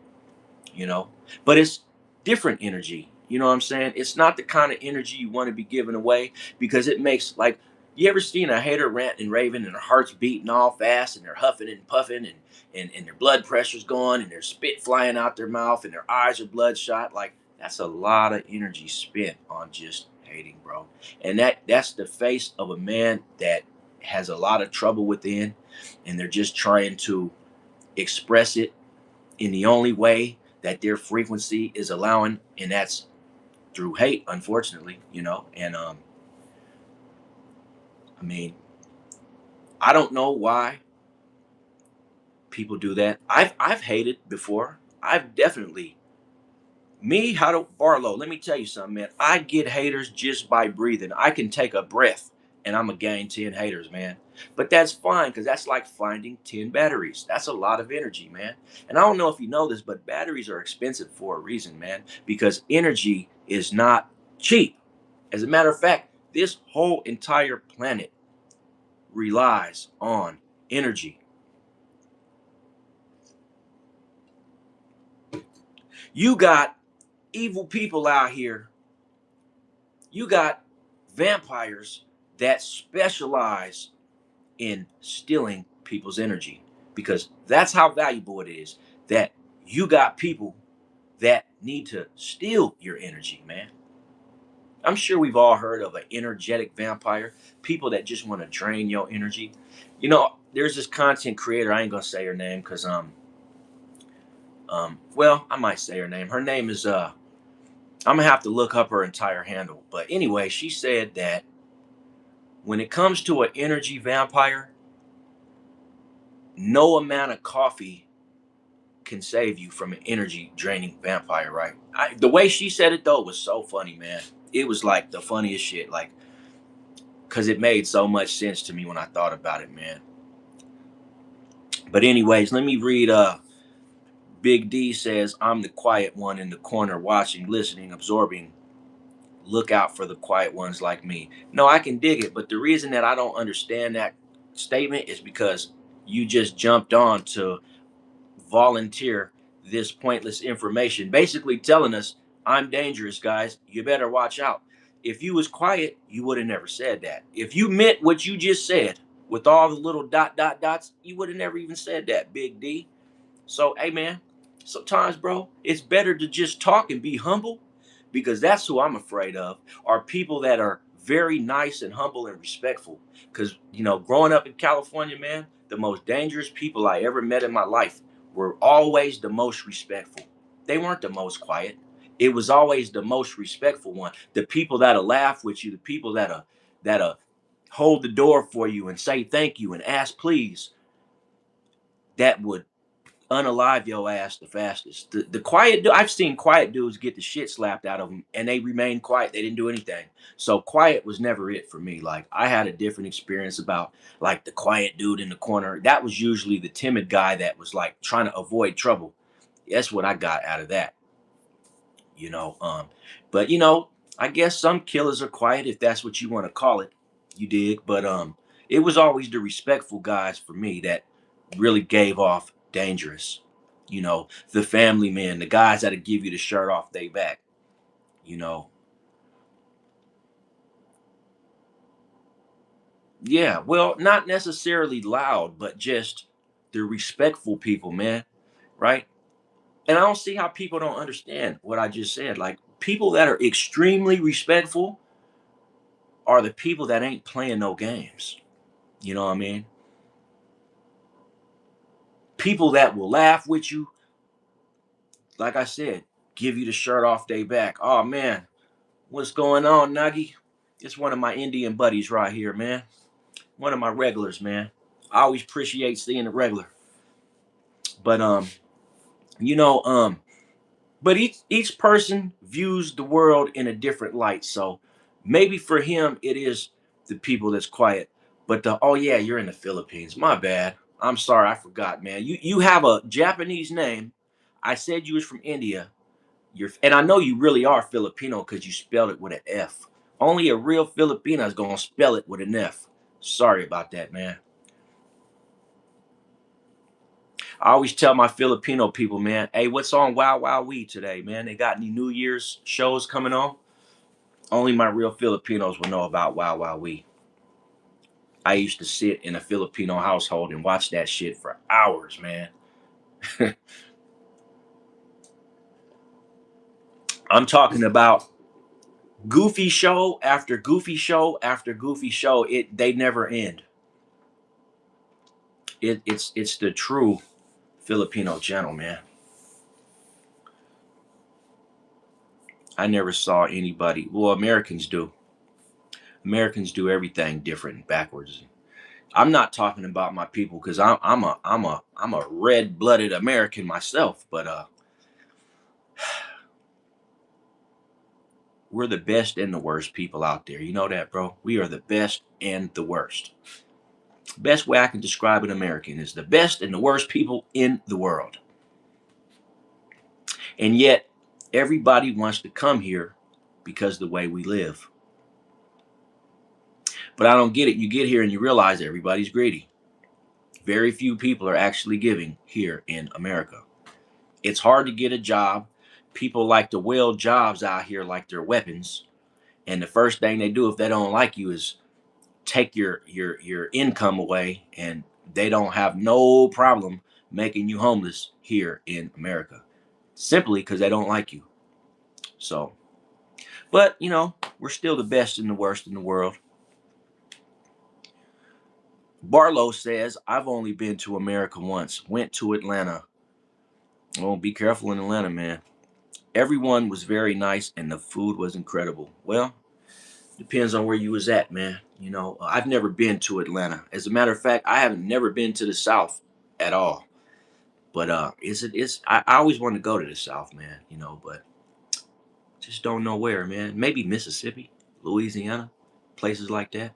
you know. But it's different energy. You know what I'm saying? It's not the kind of energy you want to be giving away, because it makes, like, you ever seen a hater rant and raving and their heart's beating all fast and they're huffing and puffing and their blood pressure's going and their spit flying out their mouth and their eyes are bloodshot? Like, that's a lot of energy spent on just hating, bro. And that's the face of a man that has a lot of trouble within, and they're just trying to express it in the only way that their frequency is allowing, and that's through hate, unfortunately. And I mean, I don't know why people do that. I've hated before. I've definitely Me, how to Barlow, let me tell you something, man. I get haters just by breathing. I can take a breath and I'm going to gain 10 haters, man. But that's fine, because that's like finding 10 batteries. That's a lot of energy, man. And I don't know if you know this, but batteries are expensive for a reason, man, because energy is not cheap. As a matter of fact, this whole entire planet relies on energy. You got evil people out here. You got vampires that specialize in stealing people's energy, because that's how valuable it is, that you got people that need to steal your energy, man. I'm sure we've all heard of an energetic vampire, people that just want to drain your energy. There's this content creator, I ain't gonna say her name because well, I might say her name. Her name is I'm gonna have to look up her entire handle. But anyway, she said that when it comes to an energy vampire, no amount of coffee can save you from an energy draining vampire, right? The way she said it though was so funny, man. It was like the funniest shit, like, because it made so much sense to me when I thought about it, man. But anyways, let me read. Big D says, "I'm the quiet one in the corner, watching, listening, absorbing. Look out for the quiet ones like me." No, I can dig it, but the reason that I don't understand that statement is because you just jumped on to volunteer this pointless information, basically telling us, I'm dangerous, guys. You better watch out. If you was quiet, you would have never said that. If you meant what you just said with all the little dot dot dots, you would have never even said that, Big D. So, hey, man, sometimes, bro, it's better to just talk and be humble, because that's who I'm afraid of, are people that are very nice and humble and respectful. Because, growing up in California, man, the most dangerous people I ever met in my life were always the most respectful. They weren't the most quiet. It was always the most respectful one. The people that'll laugh with you, the people that'll hold the door for you and say thank you and ask please, that would unalive your ass the fastest. The quiet, I've seen quiet dudes get the shit slapped out of them and they remained quiet. They didn't do anything. So quiet was never it for me. Like, I had a different experience about, like, the quiet dude in the corner. That was usually the timid guy that was like trying to avoid trouble. That's what I got out of that. You know, but I guess some killers are quiet, if that's what you want to call it. You dig? But it was always the respectful guys for me that really gave off dangerous. The family men, the guys that'll give you the shirt off their back. You know, Yeah, well, not necessarily loud, but just the respectful people, man. Right? And I don't see how people don't understand what I just said. Like people that are extremely respectful are the people that ain't playing no games. You know what I mean? People that will laugh with you, like I said, give you the shirt off their back. Oh man, what's going on, Nuggy? It's one of my Indian buddies right here, man. One of my regulars, man. I always appreciate seeing the regular. But you know, but each person views the world in a different light. So maybe for him it is the people that's quiet. But the oh yeah, you're in the Philippines. My bad. I'm sorry, I forgot, man. You have a Japanese name. I said you was from India. And I know you really are Filipino because you spelled it with an F. Only a real Filipino is gonna spell it with an F. Sorry about that, man. I always tell my Filipino people, man, hey, what's on Wow Wow Wee today, man? They got any New Year's shows coming on? Only my real Filipinos will know about Wow Wow Wee. I used to sit in a Filipino household and watch that shit for hours, man. I'm talking about goofy show after goofy show after goofy show. They never end. It's the true Filipino gentleman. I never saw anybody. Well, Americans do. Americans do everything different and backwards. I'm not talking about my people because I'm a red-blooded American myself, but we're the best and the worst people out there. You know that, bro? We are the best and the worst. Best way I can describe an American is the best and the worst people in the world. And yet, everybody wants to come here because of the way we live. But I don't get it. You get here and you realize everybody's greedy. Very few people are actually giving here in America. It's hard to get a job. People like to wield jobs out here like they're weapons. And the first thing they do if they don't like you is take your income away, and they don't have no problem making you homeless here in America simply because they don't like you. So, but we're still the best and the worst in the world. Barlow says, I've only been to America once, went to Atlanta. Oh, be careful in Atlanta, man. Everyone was very nice and the food was incredible. Well, depends on where you was at, man. I've never been to Atlanta. As a matter of fact, I haven't never been to the South at all. But I always want to go to the South, man, but just don't know where, man. Maybe Mississippi, Louisiana, places like that.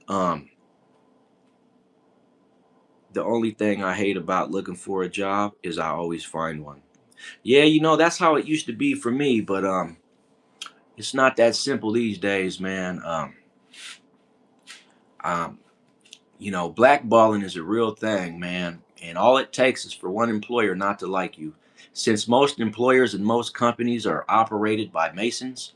Um, the only thing I hate about looking for a job is I always find one. Yeah, that's how it used to be for me, but it's not that simple these days, man. Um, blackballing is a real thing, man. And all it takes is for one employer not to like you. Since most employers and most companies are operated by Masons,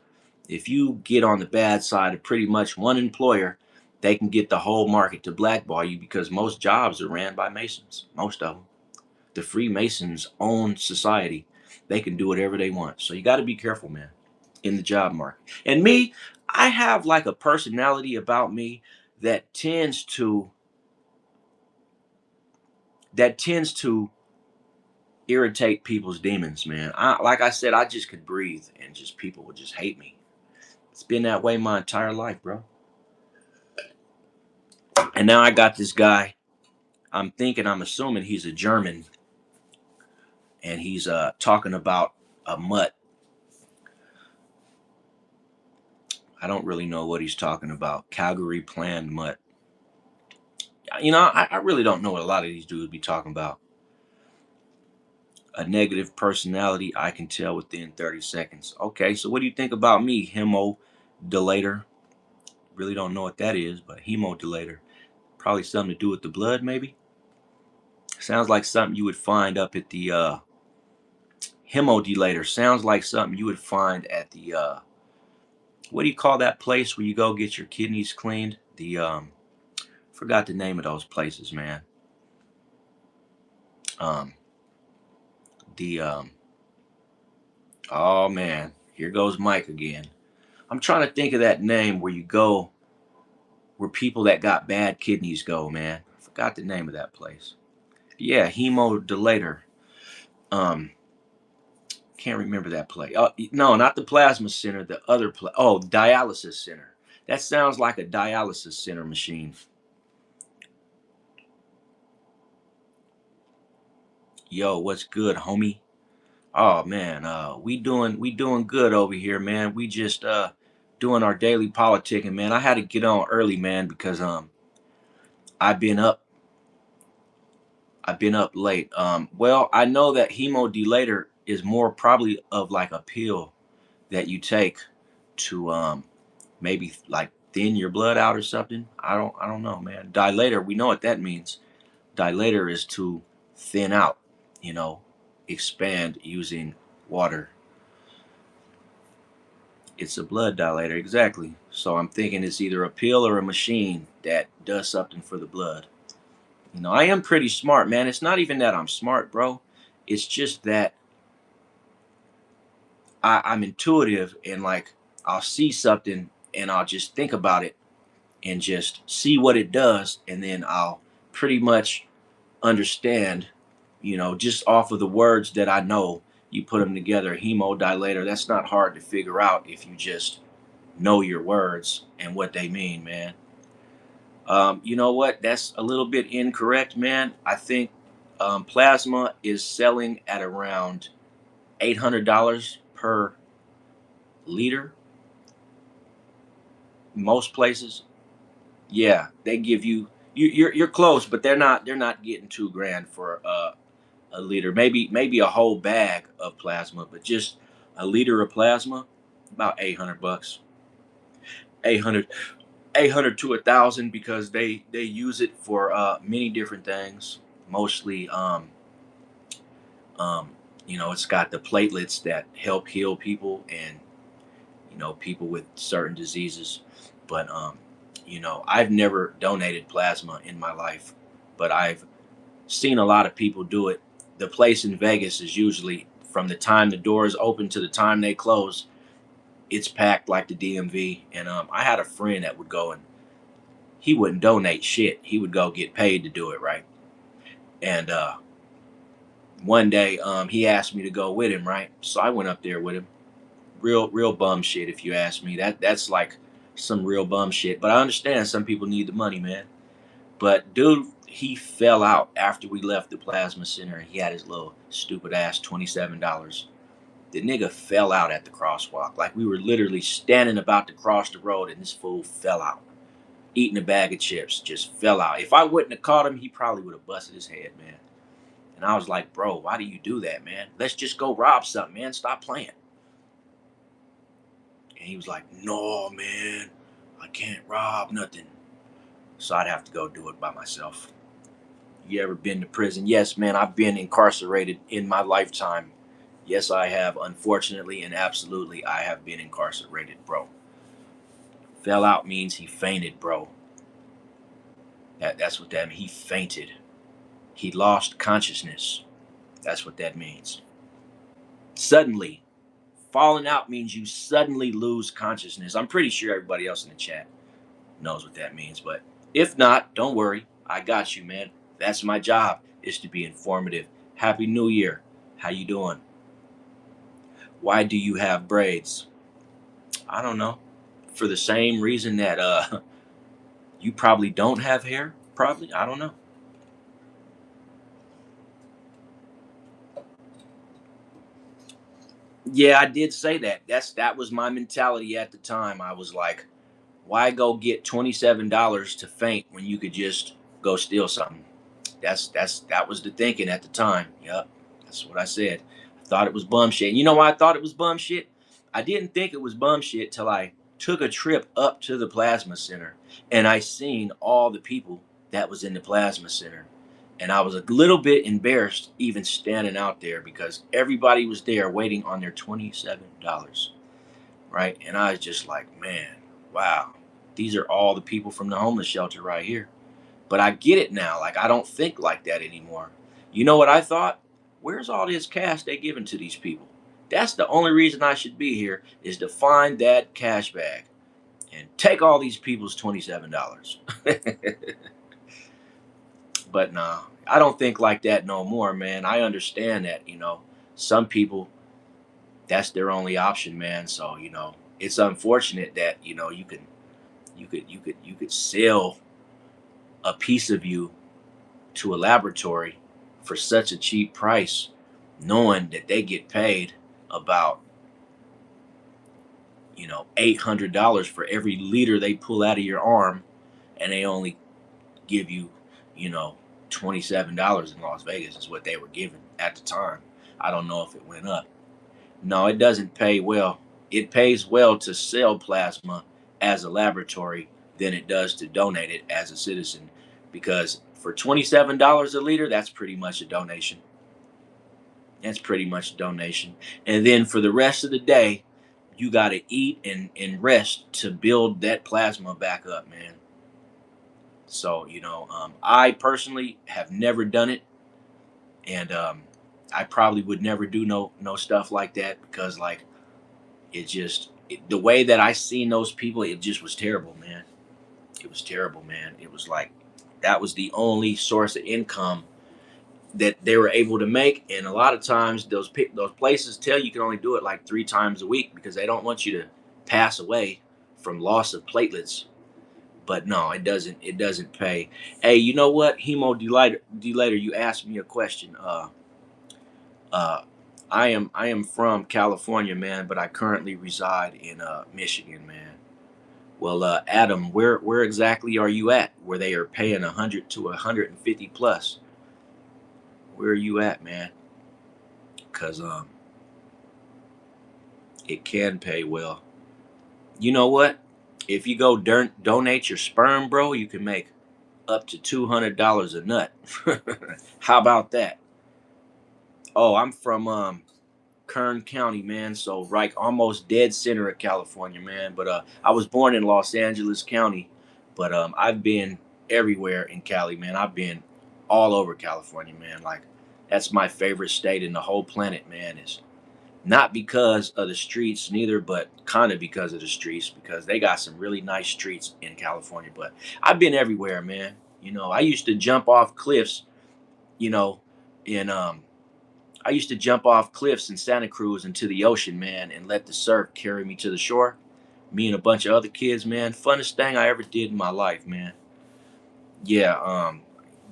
if you get on the bad side of pretty much one employer, they can get the whole market to blackball you because most jobs are ran by Masons. Most of them. The Freemasons own society. They can do whatever they want. So you got to be careful, man, in the job market. And me, I have like a personality about me that tends to irritate people's demons, man. Like I said, I just could breathe and just people would just hate me. It's been that way my entire life, bro. And now I got this guy. I'm assuming he's a German, and he's talking about a mutt. I don't really know what he's talking about. Calgary planned mutt. I really don't know what a lot of these dudes be talking about. A negative personality, I can tell within 30 seconds. Okay, so what do you think about me, hemodelator? Really don't know what that is, but hemodelator. Probably something to do with the blood, maybe? Sounds like something you would find up at the hemodelator. Sounds like something you would find at the what do you call that place where you go get your kidneys cleaned? The forgot the name of those places, man. Um, the oh man, here goes Mike again. I'm trying to think of that name where you go, where people that got bad kidneys go, man. I forgot the name of that place. Yeah, hemodilator. Um, can't remember that place. No, not the plasma center. The other place. Oh, dialysis center. That sounds like a dialysis center machine. Yo, what's good, homie? Oh man, we doing good over here, man. We just doing our daily politicking, man. I had to get on early, man, because I've been up I've been up late. Well, I know that hemodilator is more probably of like a pill that you take to maybe like thin your blood out or something. I don't know, man. Dilator, we know what that means. Dilator is to thin out, you know, expand using water. It's a blood dilator, exactly. So I'm thinking it's either a pill or a machine that does something for the blood. I am pretty smart, man. It's not even that I'm smart, bro. It's just that I'm intuitive and like I'll see something and I'll just think about it and just see what it does, and then I'll pretty much understand, just off of the words that I know. You put them together, hemodilator. That's not hard to figure out if you just know your words and what they mean, man. You know what? That's a little bit incorrect, man. I think plasma is selling at around $800 per liter. Most places, yeah, they give you're close, but they're not getting 2 grand for a liter. Maybe a whole bag of plasma, but just a liter of plasma, about $800. 800 800 to 1,000, because they use it for many different things. Mostly, um, it's got the platelets that help heal people, and people with certain diseases. But I've never donated plasma in my life, but I've seen a lot of people do it. The place in Vegas is usually, from the time the doors open to the time they close, it's packed like the DMV. And I had a friend that would go, and he wouldn't donate shit. He would go get paid to do it, right? And one day, he asked me to go with him, right? So I went up there with him. Real bum shit, if you ask me. That's like some real bum shit. But I understand some people need the money, man. But dude, he fell out after we left the plasma center. He had his little stupid ass $27. The nigga fell out at the crosswalk. Like, we were literally standing about to cross the road, and this fool fell out. Eating a bag of chips, just fell out. If I wouldn't have caught him, he probably would have busted his head, man. And I was like, bro, why do you do that, man? Let's just go rob something, man. Stop playing. And he was like, no, man, I can't rob nothing. So I'd have to go do it by myself. You ever been to prison? Yes, man, I've been incarcerated in my lifetime. Yes, I have. Unfortunately and absolutely, I have been incarcerated, bro. Fell out means he fainted, bro. That's what that means. He fainted. He lost consciousness. That's what that means. Suddenly. Falling out means you suddenly lose consciousness. I'm pretty sure everybody else in the chat knows what that means, but if not, don't worry. I got you, man. That's my job, is to be informative. Happy New Year. How you doing? Why do you have braids? I don't know. For the same reason that you probably don't have hair. Probably. I don't know. Yeah, I did say that. That was my mentality at the time. I was like, why go get $27 to faint when you could just go steal something? That was the thinking at the time. Yep, that's what I said. I thought it was bum shit. And you know why I thought it was bum shit? I didn't think it was bum shit till I took a trip up to the plasma center and I seen all the people that was in the plasma center. And I was a little bit embarrassed even standing out there because everybody was there waiting on their $27, right? And I was just like, man, wow, these are all the people from the homeless shelter right here. But I get it now. Like, I don't think like that anymore. You know what I thought? Where's all this cash they giving to these people? That's the only reason I should be here, is to find that cash bag and take all these people's $27. But nah, I don't think like that no more, man. I understand that, some people, that's their only option, man. So, it's unfortunate that, you could sell a piece of you to a laboratory for such a cheap price, knowing that they get paid about, $800 for every liter they pull out of your arm, and they only give you, you know, $27 in Las Vegas is what they were given at the time. I don't know if it went up. No, it doesn't pay well. It pays well to sell plasma as a laboratory than it does to donate it as a citizen, because for $27 a liter, that's pretty much a donation. That's pretty much a donation. And then for the rest of the day, you got to eat and rest to build that plasma back up, man. So, I personally have never done it. And I probably would never do no stuff like that, because like the way that I seen those people, it just was terrible, man. It was terrible, man. It was like that was the only source of income that they were able to make. And a lot of times those places tell you can only do it like 3 times a week, because they don't want you to pass away from loss of platelets. But no, it doesn't pay. Hey, you know what? Delator, you asked me a question. Uh I am from California, man, but I currently reside in Michigan, man. Well, Adam, where exactly are you at? Where they are paying 100 to 150 plus? Where are you at, man? Cause it can pay well. You know what? If you go donate your sperm, bro, you can make up to $200 a nut. How about that? Oh, I'm from Kern County, man. So right, almost dead center of California, man. But I was born in Los Angeles County, but I've been everywhere in Cali, man. I've been all over California, man. Like, that's my favorite state in the whole planet, man. Is not because of the streets neither, but kind of because of the streets, because they got some really nice streets in California. But I've been everywhere, man. I used to jump off cliffs, you know, in I used to jump off cliffs in Santa Cruz into the ocean, man, and let the surf carry me to the shore. Me and a bunch of other kids, man. Funnest thing I ever did in my life, man. Yeah,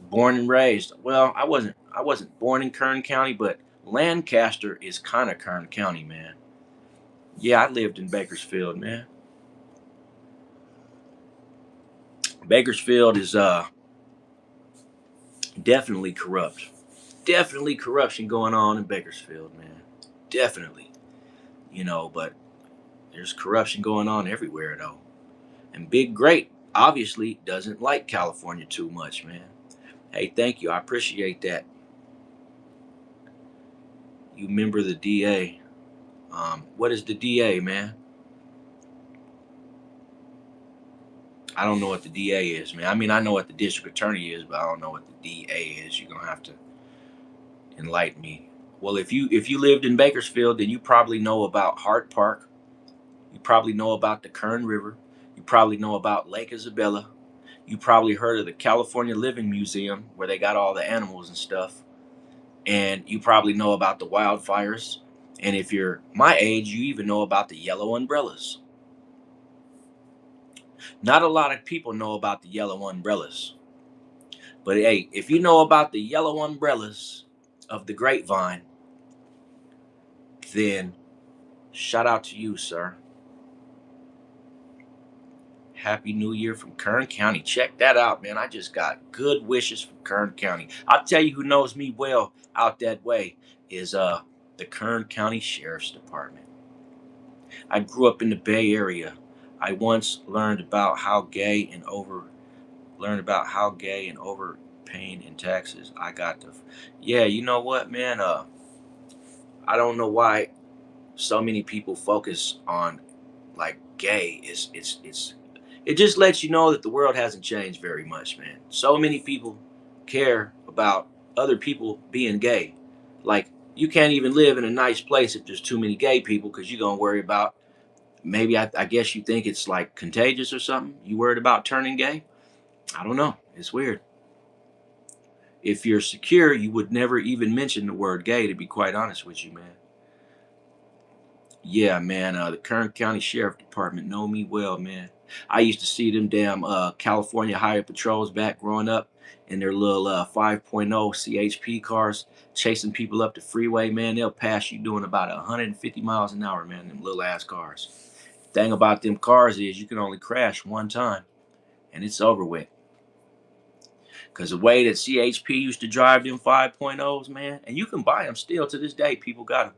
born and raised. Well, I wasn't born in Kern County, but Lancaster is kind of Kern County, man. Yeah, I lived in Bakersfield, man. Bakersfield is definitely corrupt. Definitely corruption going on in Bakersfield, man. Definitely. But there's corruption going on everywhere though. And Big Great obviously doesn't like California too much, man. Hey, thank you. I appreciate that. You remember the DA. What is the DA, man? I don't know what the DA is, man. I mean, I know what the district attorney is, but I don't know what the DA is. You're gonna have to enlighten me. Well, if you lived in Bakersfield, then you probably know about Hart Park. You probably know about the Kern River. You probably know about Lake Isabella. You probably heard of the California Living Museum, where they got all the animals and stuff. And you probably know about the wildfires. And if you're my age, you even know about the yellow umbrellas. Not a lot of people know about the yellow umbrellas. But hey, if you know about the yellow umbrellas of the grapevine, then shout out to you, sir. Happy New Year from Kern County. Check that out, man. I just got good wishes from Kern County. I'll tell you who knows me well out that way is the Kern County Sheriff's Department. I grew up in the Bay Area. I once learned about how gay and overpaying in taxes. Yeah, you know what, man? I don't know why so many people focus on like gay is it just lets you know that the world hasn't changed very much, man. So many people care about other people being gay. Like you can't even live in a nice place if there's too many gay people because you're gonna worry about maybe I guess you think it's like contagious or something. You worried about turning gay? I don't know. It's weird. If you're secure, you would never even mention the word gay, to be quite honest with you, man. Yeah, man. The Kern County Sheriff Department know me well, man. I used to see them damn California Highway Patrols back growing up in their little 5.0 CHP cars chasing people up the freeway, man. They'll pass you doing about 150 miles an hour, man. Them little ass cars. Thing about them cars is you can only crash one time and it's over with. Because the way that CHP used to drive them 5.0s, man, and you can buy them still to this day. People got them.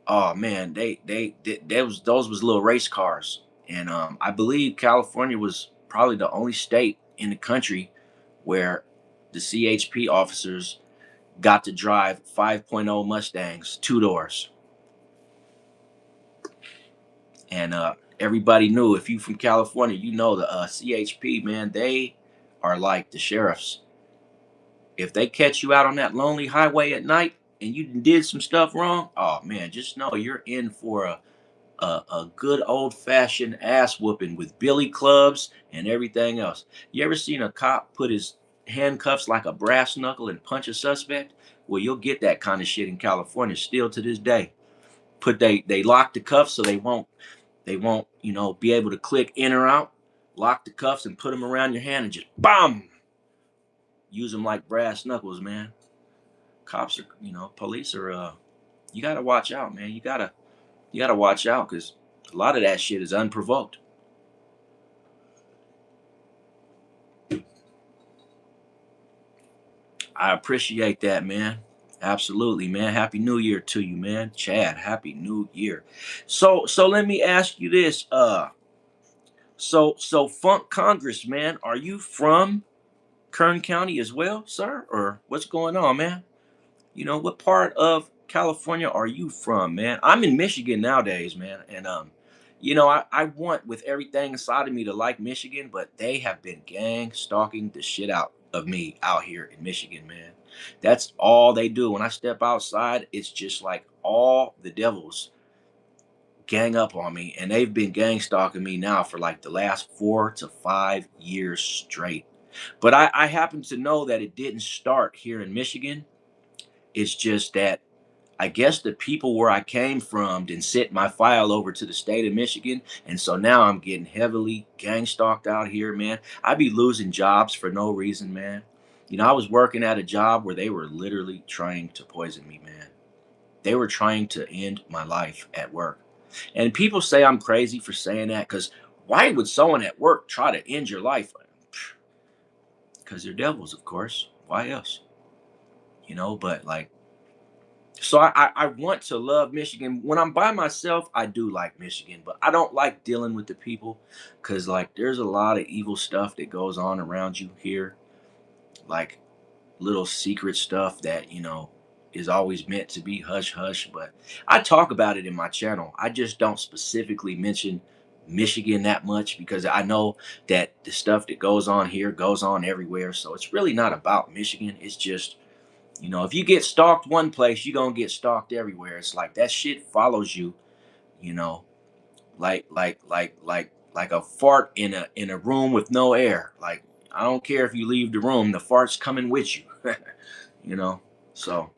Oh man, they was those was little race cars, and I believe California was probably the only state in the country where the CHP officers got to drive 5.0 Mustangs, two doors, and everybody knew if you from California, you know the CHP man, they are like the sheriffs. If they catch you out on that lonely highway at night and you did some stuff wrong, oh man, just know you're in for a good old fashioned ass whooping with billy clubs and everything else. You ever seen a cop put his handcuffs like a brass knuckle and punch a suspect? Well, you'll get that kind of shit in California still to this day. They lock the cuffs so they won't be able to click in or out. Lock the cuffs and put them around your hand and just bam, use them like brass knuckles, man. Cops are, police are. You gotta watch out, man. You gotta watch out because a lot of that shit is unprovoked. I appreciate that, man. Absolutely, man. Happy New Year to you, man. Chad, Happy New Year. So let me ask you this. So Funk Congress, man, are you from Kern County as well, sir? Or what's going on, man? What part of California are you from, man? I'm in Michigan nowadays, man. And I want with everything inside of me to like Michigan, but they have been gang stalking the shit out of me out here in Michigan, man. That's all they do. When I step outside, it's just like all the devils gang up on me, and they've been gang stalking me now for like the last 4 to 5 years straight. But I happen to know that it didn't start here in Michigan. It's just that I guess the people where I came from didn't sent my file over to the state of Michigan. And so now I'm getting heavily gang stalked out here, man. I be losing jobs for no reason, man. I was working at a job where they were literally trying to poison me, man. They were trying to end my life at work. And people say I'm crazy for saying that because why would someone at work try to end your life? Because they're devils, of course. Why else? But like, so I want to love Michigan. When I'm by myself, I do like Michigan, but I don't like dealing with the people because like there's a lot of evil stuff that goes on around you here, like little secret stuff that is always meant to be hush hush. But I talk about it in my channel. I just don't specifically mention Michigan that much because I know that the stuff that goes on here goes on everywhere. So it's really not about Michigan. It's just if you get stalked one place, you're gonna get stalked everywhere. It's like that shit follows you, you know, like a fart in a room with no air. Like I don't care if you leave the room, the fart's coming with you. you know. So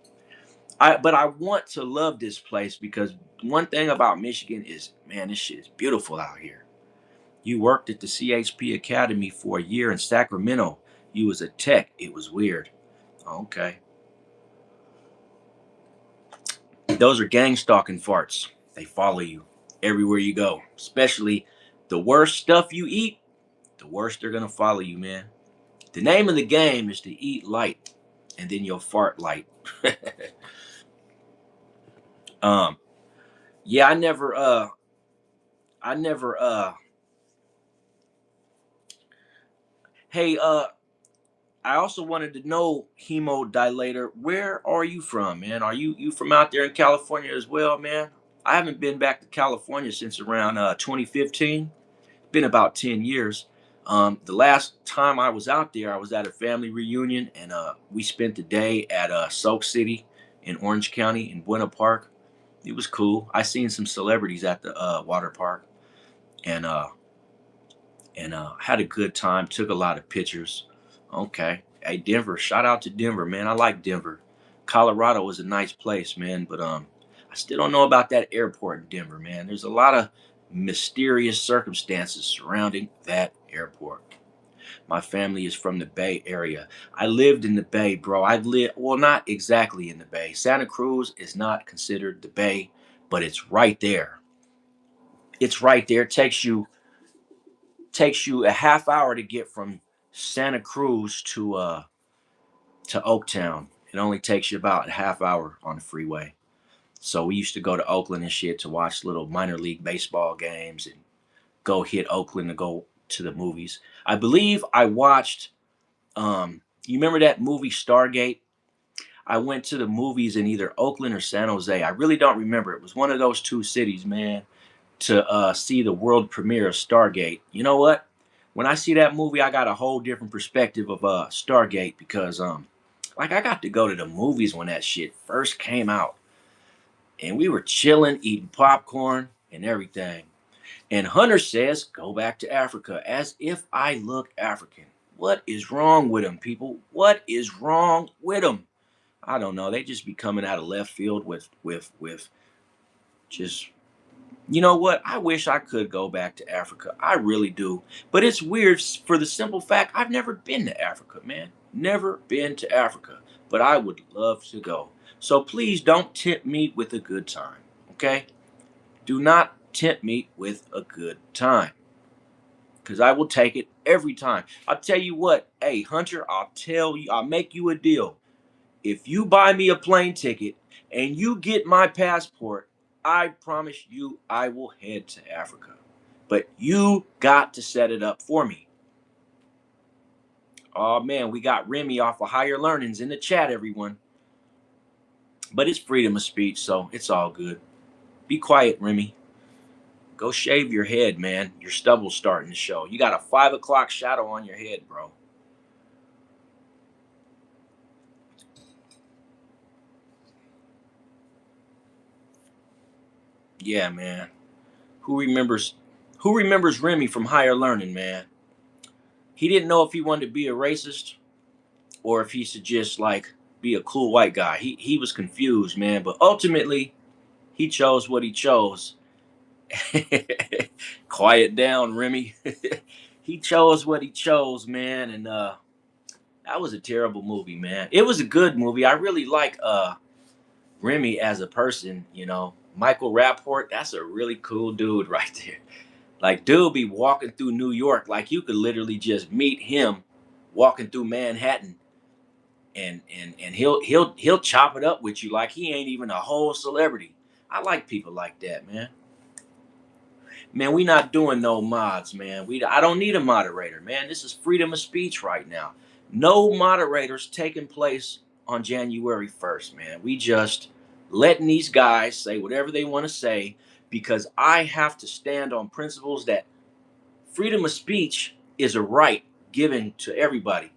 but I want to love this place because one thing about Michigan is, man, this shit is beautiful out here. You worked at the CHP Academy for a year in Sacramento. You was a tech. It was weird. Okay. Those are gang stalking farts. They follow you everywhere you go. Especially the worse stuff you eat, the worse they're gonna follow you, man. The name of the game is to eat light, and then you'll fart light. um, yeah, I never. Hey, I also wanted to know, hemodilator, where are you from, man? Are you from out there in California as well, man? I haven't been back to California since around 2015. Been about 10 years. The last time I was out there, I was at a family reunion, and we spent the day at Soak City in Orange County in Buena Park. It was cool. I seen some celebrities at the water park, and had a good time. Took a lot of pictures. Okay, hey Denver, shout out to Denver, man. I like Denver. Colorado was a nice place, man, but I still don't know about that airport in Denver, man. There's a lot of mysterious circumstances surrounding that airport. My family is from the Bay Area. I lived in the Bay, bro. I lived, well, not exactly in the Bay. Santa Cruz is not considered the Bay, but it's right there. It's right there. Takes you a half hour to get from Santa Cruz to Oaktown. It only takes you about a half hour on the freeway. So we used to go to Oakland and shit to watch little minor league baseball games and go hit Oakland to go to the movies. I believe I watched you remember that movie Stargate? I went to the movies in either Oakland or San Jose. I really don't remember. It was one of those two cities, man, to see the world premiere of Stargate. You know what? When I see that movie, I got a whole different perspective of Stargate because like I got to go to the movies when that shit first came out, and we were chilling, eating popcorn and everything. And Hunter says, "Go back to Africa," as if I look African. What is wrong with them, people? What is wrong with them? I don't know. They just be coming out of left field with just, you know what? I wish I could go back to Africa. I really do. But it's weird for the simple fact I've never been to Africa, man. Never been to Africa. But I would love to go. So please don't tempt me with a good time. Okay? Do not tempt me with a good time. Because I will take it every time. I'll tell you what, hey, Hunter, I'll make you a deal. If you buy me a plane ticket and you get my passport, I promise you I will head to Africa. But you got to set it up for me. Oh man, we got Remy off of Higher Learnings in the chat, everyone. But it's freedom of speech, so it's all good. Be quiet, Remy. Go shave your head, man. Your stubble's starting to show. You got a 5 o'clock shadow on your head, bro. Yeah, man. Who remembers who remembers Remy from Higher Learning, man? He didn't know if he wanted to be a racist or if he should just like be a cool white guy. He was confused, man. But ultimately, he chose what he chose. Quiet down, Remy. He chose what he chose, man, and that was a terrible movie, man. It was a good movie. I really like Remy as a person, you know. Michael Rapport, that's a really cool dude right there. Like, dude be walking through New York like you could literally just meet him walking through Manhattan, and he'll chop it up with you like he ain't even a whole celebrity. I like people like that, man. Man, we not doing no mods, man. I don't need a moderator, man. This is freedom of speech right now. No moderators taking place on January 1st, man. We just letting these guys say whatever they want to say because I have to stand on principles that freedom of speech is a right given to everybody.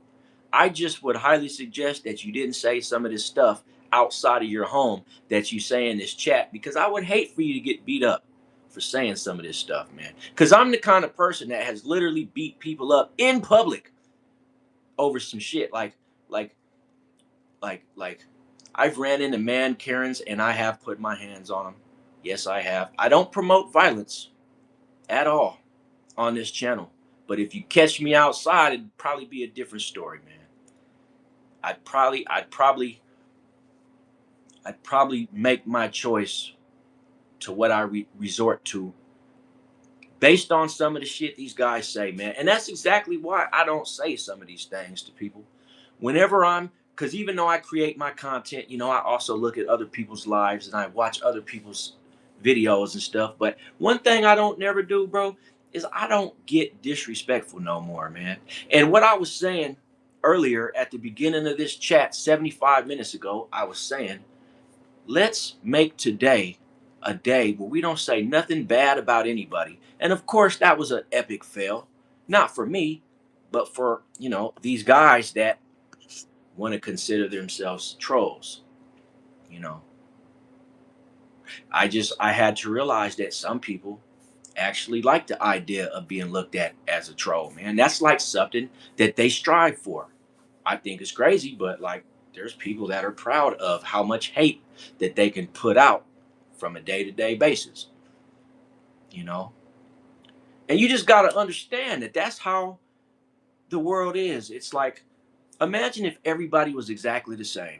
I just would highly suggest that you didn't say some of this stuff outside of your home that you say in this chat because I would hate for you to get beat up for saying some of this stuff, man. Because I'm the kind of person that has literally beat people up in public over some shit. Like, like, I've ran into man Karens and I have put my hands on them. Yes, I have. I don't promote violence at all on this channel. But if you catch me outside, it'd probably be a different story, man. I'd probably make my choice to what I resort to based on some of the shit these guys say, man. And that's exactly why I don't say some of these things to people. Because even though I create my content, you know, I also look at other people's lives and I watch other people's videos and stuff. But one thing I don't never do, bro, is I don't get disrespectful no more, man. And what I was saying earlier at the beginning of this chat 75 minutes ago, I was saying, let's make today a day where we don't say nothing bad about anybody. And of course, that was an epic fail, not for me, but for these guys that want to consider themselves trolls. You know, I had to realize that some people actually like the idea of being looked at as a troll, man. That's like something that they strive for. I think it's crazy, but like there's people that are proud of how much hate that they can put out from a day-to-day basis, you know. And you just got to understand that that's how the world is. It's like imagine if everybody was exactly the same.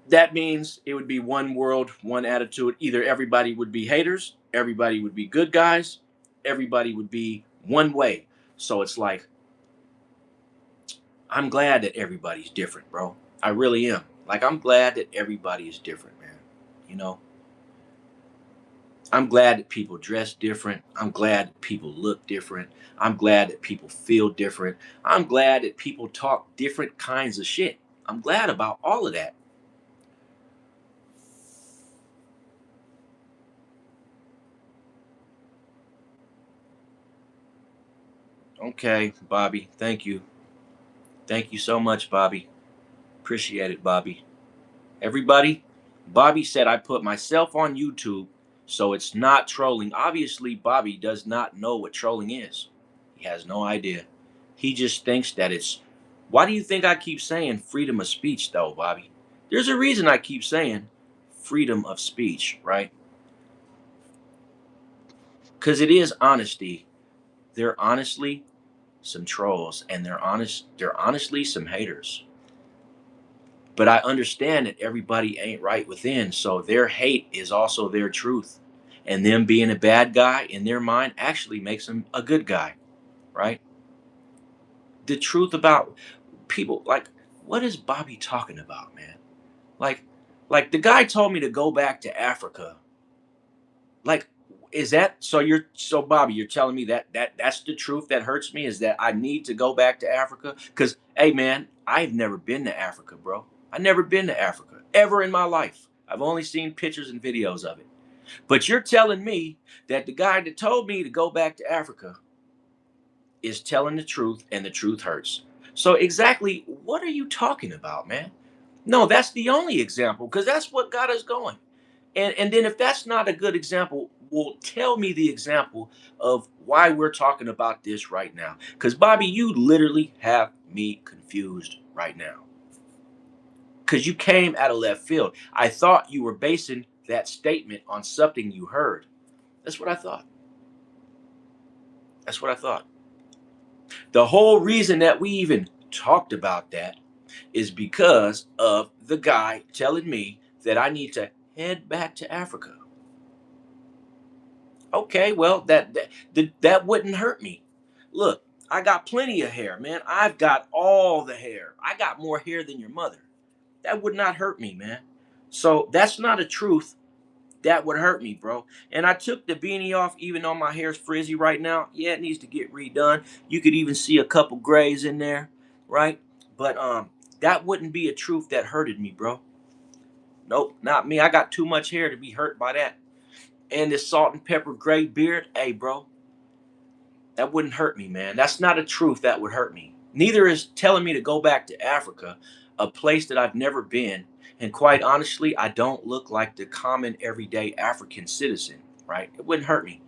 That means it would be one world, one attitude. Either everybody would be haters, everybody would be good guys, everybody would be one way. So it's like, I'm glad that everybody's different, bro. I really am. Like, I'm glad that everybody is different, man. You know, I'm glad that people dress different. I'm glad that people look different. I'm glad that people feel different. I'm glad that people talk different kinds of shit. I'm glad about all of that. Okay, Bobby. Thank you. Thank you so much, Bobby. Appreciate it, Bobby. Everybody, Bobby said I put myself on YouTube, so it's not trolling. Obviously, Bobby does not know what trolling is. He has no idea. He just thinks that it's. Why do you think I keep saying freedom of speech, though, Bobby? There's a reason I keep saying freedom of speech, right? Because it is honesty. They're honestly some trolls, and they're honest. They're honestly some haters. But I understand that everybody ain't right within, so their hate is also their truth. And them being a bad guy in their mind actually makes them a good guy, right? The truth about people, like, what is Bobby talking about, man? Like, like the guy told me to go back to Africa. Like, is that so? Bobby, you're telling me that that's the truth that hurts me is that I need to go back to Africa? Because hey, man, I've never been to Africa, bro. I've never been to Africa ever in my life. I've only seen pictures and videos of it. But you're telling me that the guy that told me to go back to Africa is telling the truth, and the truth hurts. So exactly what are you talking about, man? No, that's the only example because that's what got us going. And then if that's not a good example, well, tell me the example of why we're talking about this right now. Because Bobby, you literally have me confused right now. Because you came out of left field. I thought you were basing that statement on something you heard. That's what I thought. That's what I thought. The whole reason that we even talked about that is because of the guy telling me that I need to head back to Africa. Okay, well, that wouldn't hurt me. Look, I got plenty of hair, man. I've got all the hair. I got more hair than your mother. That would not hurt me, man. So that's not a truth that would hurt me, bro. And I took the beanie off, even though my hair's frizzy right now. Yeah, it needs to get redone. You could even see a couple grays in there, right? But that wouldn't be a truth that hurted me, bro. Nope, not me. I got too much hair to be hurt by that. And this salt and pepper gray beard, hey, bro, that wouldn't hurt me, man. That's not a truth that would hurt me. Neither is telling me to go back to Africa, a place that I've never been. And quite honestly, I don't look like the common everyday African citizen, right? It wouldn't hurt me.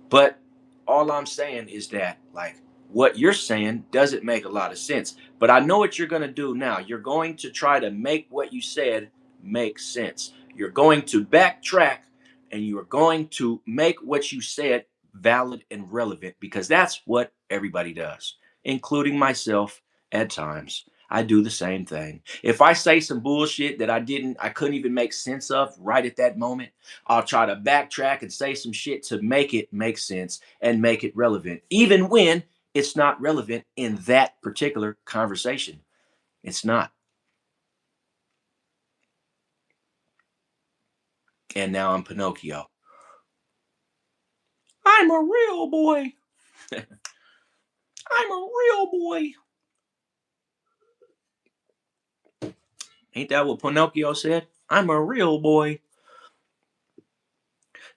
But all I'm saying is that, like, what you're saying doesn't make a lot of sense. But I know what you're going to do now. You're going to try to make what you said make sense. You're going to backtrack and you are going to make what you said valid and relevant because that's what everybody does, including myself at times. I do the same thing. If I say some bullshit that I couldn't even make sense of right at that moment, I'll try to backtrack and say some shit to make it make sense and make it relevant, even when it's not relevant in that particular conversation. It's not. And now I'm Pinocchio. I'm a real boy. I'm a real boy. Ain't that what Pinocchio said? I'm a real boy.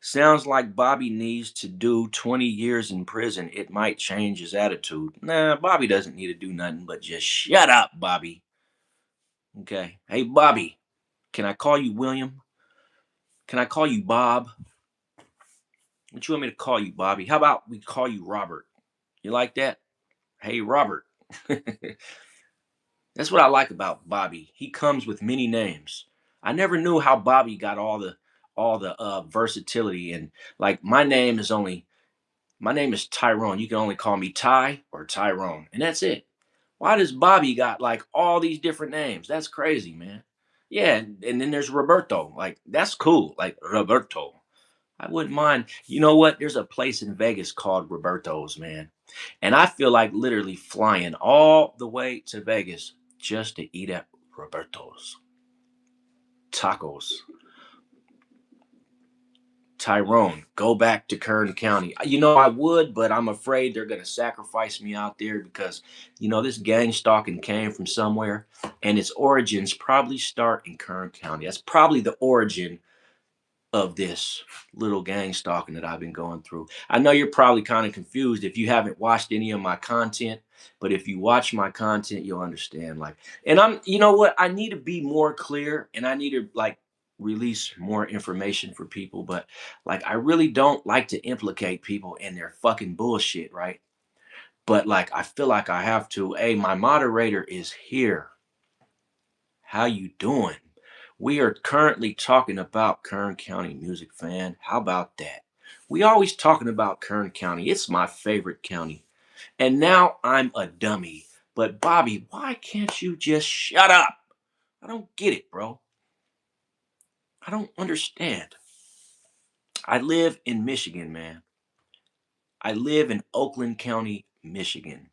Sounds like Bobby needs to do 20 years in prison. It might change his attitude. Nah, Bobby doesn't need to do nothing but just shut up, Bobby. Okay. Hey, Bobby, can I call you William? Can I call you Bob? What you want me to call you, Bobby? How about we call you Robert? You like that? Hey, Robert. That's what I like about Bobby. He comes with many names. I never knew how Bobby got all the versatility, and like my name is Tyrone. You can only call me Ty or Tyrone, and that's it. Why does Bobby got like all these different names? That's crazy, man. Yeah, and then there's Roberto. Like that's cool. Like Roberto. I wouldn't mind. You know what? There's a place in Vegas called Roberto's, man. And I feel like literally flying all the way to Vegas just to eat at Roberto's. Tacos. Tyrone, go back to Kern County. You know, I would, but I'm afraid they're going to sacrifice me out there because, this gang stalking came from somewhere and its origins probably start in Kern County. That's probably the origin of this little gang stalking that I've been going through. I know you're probably kind of confused if you haven't watched any of my content, but if you watch my content, you'll understand. Like, and you know what? I need to be more clear and I need to like release more information for people, but like, I really don't like to implicate people in their fucking bullshit, right? But like, I feel like I have to. Hey, my moderator is here. How you doing? We are currently talking about Kern County music, fan. How about that? We always talking about Kern County. It's my favorite county. And now I'm a dummy. But Bobby, why can't you just shut up? I don't get it, bro. I don't understand. I live in Michigan, man. I live in Oakland County, Michigan.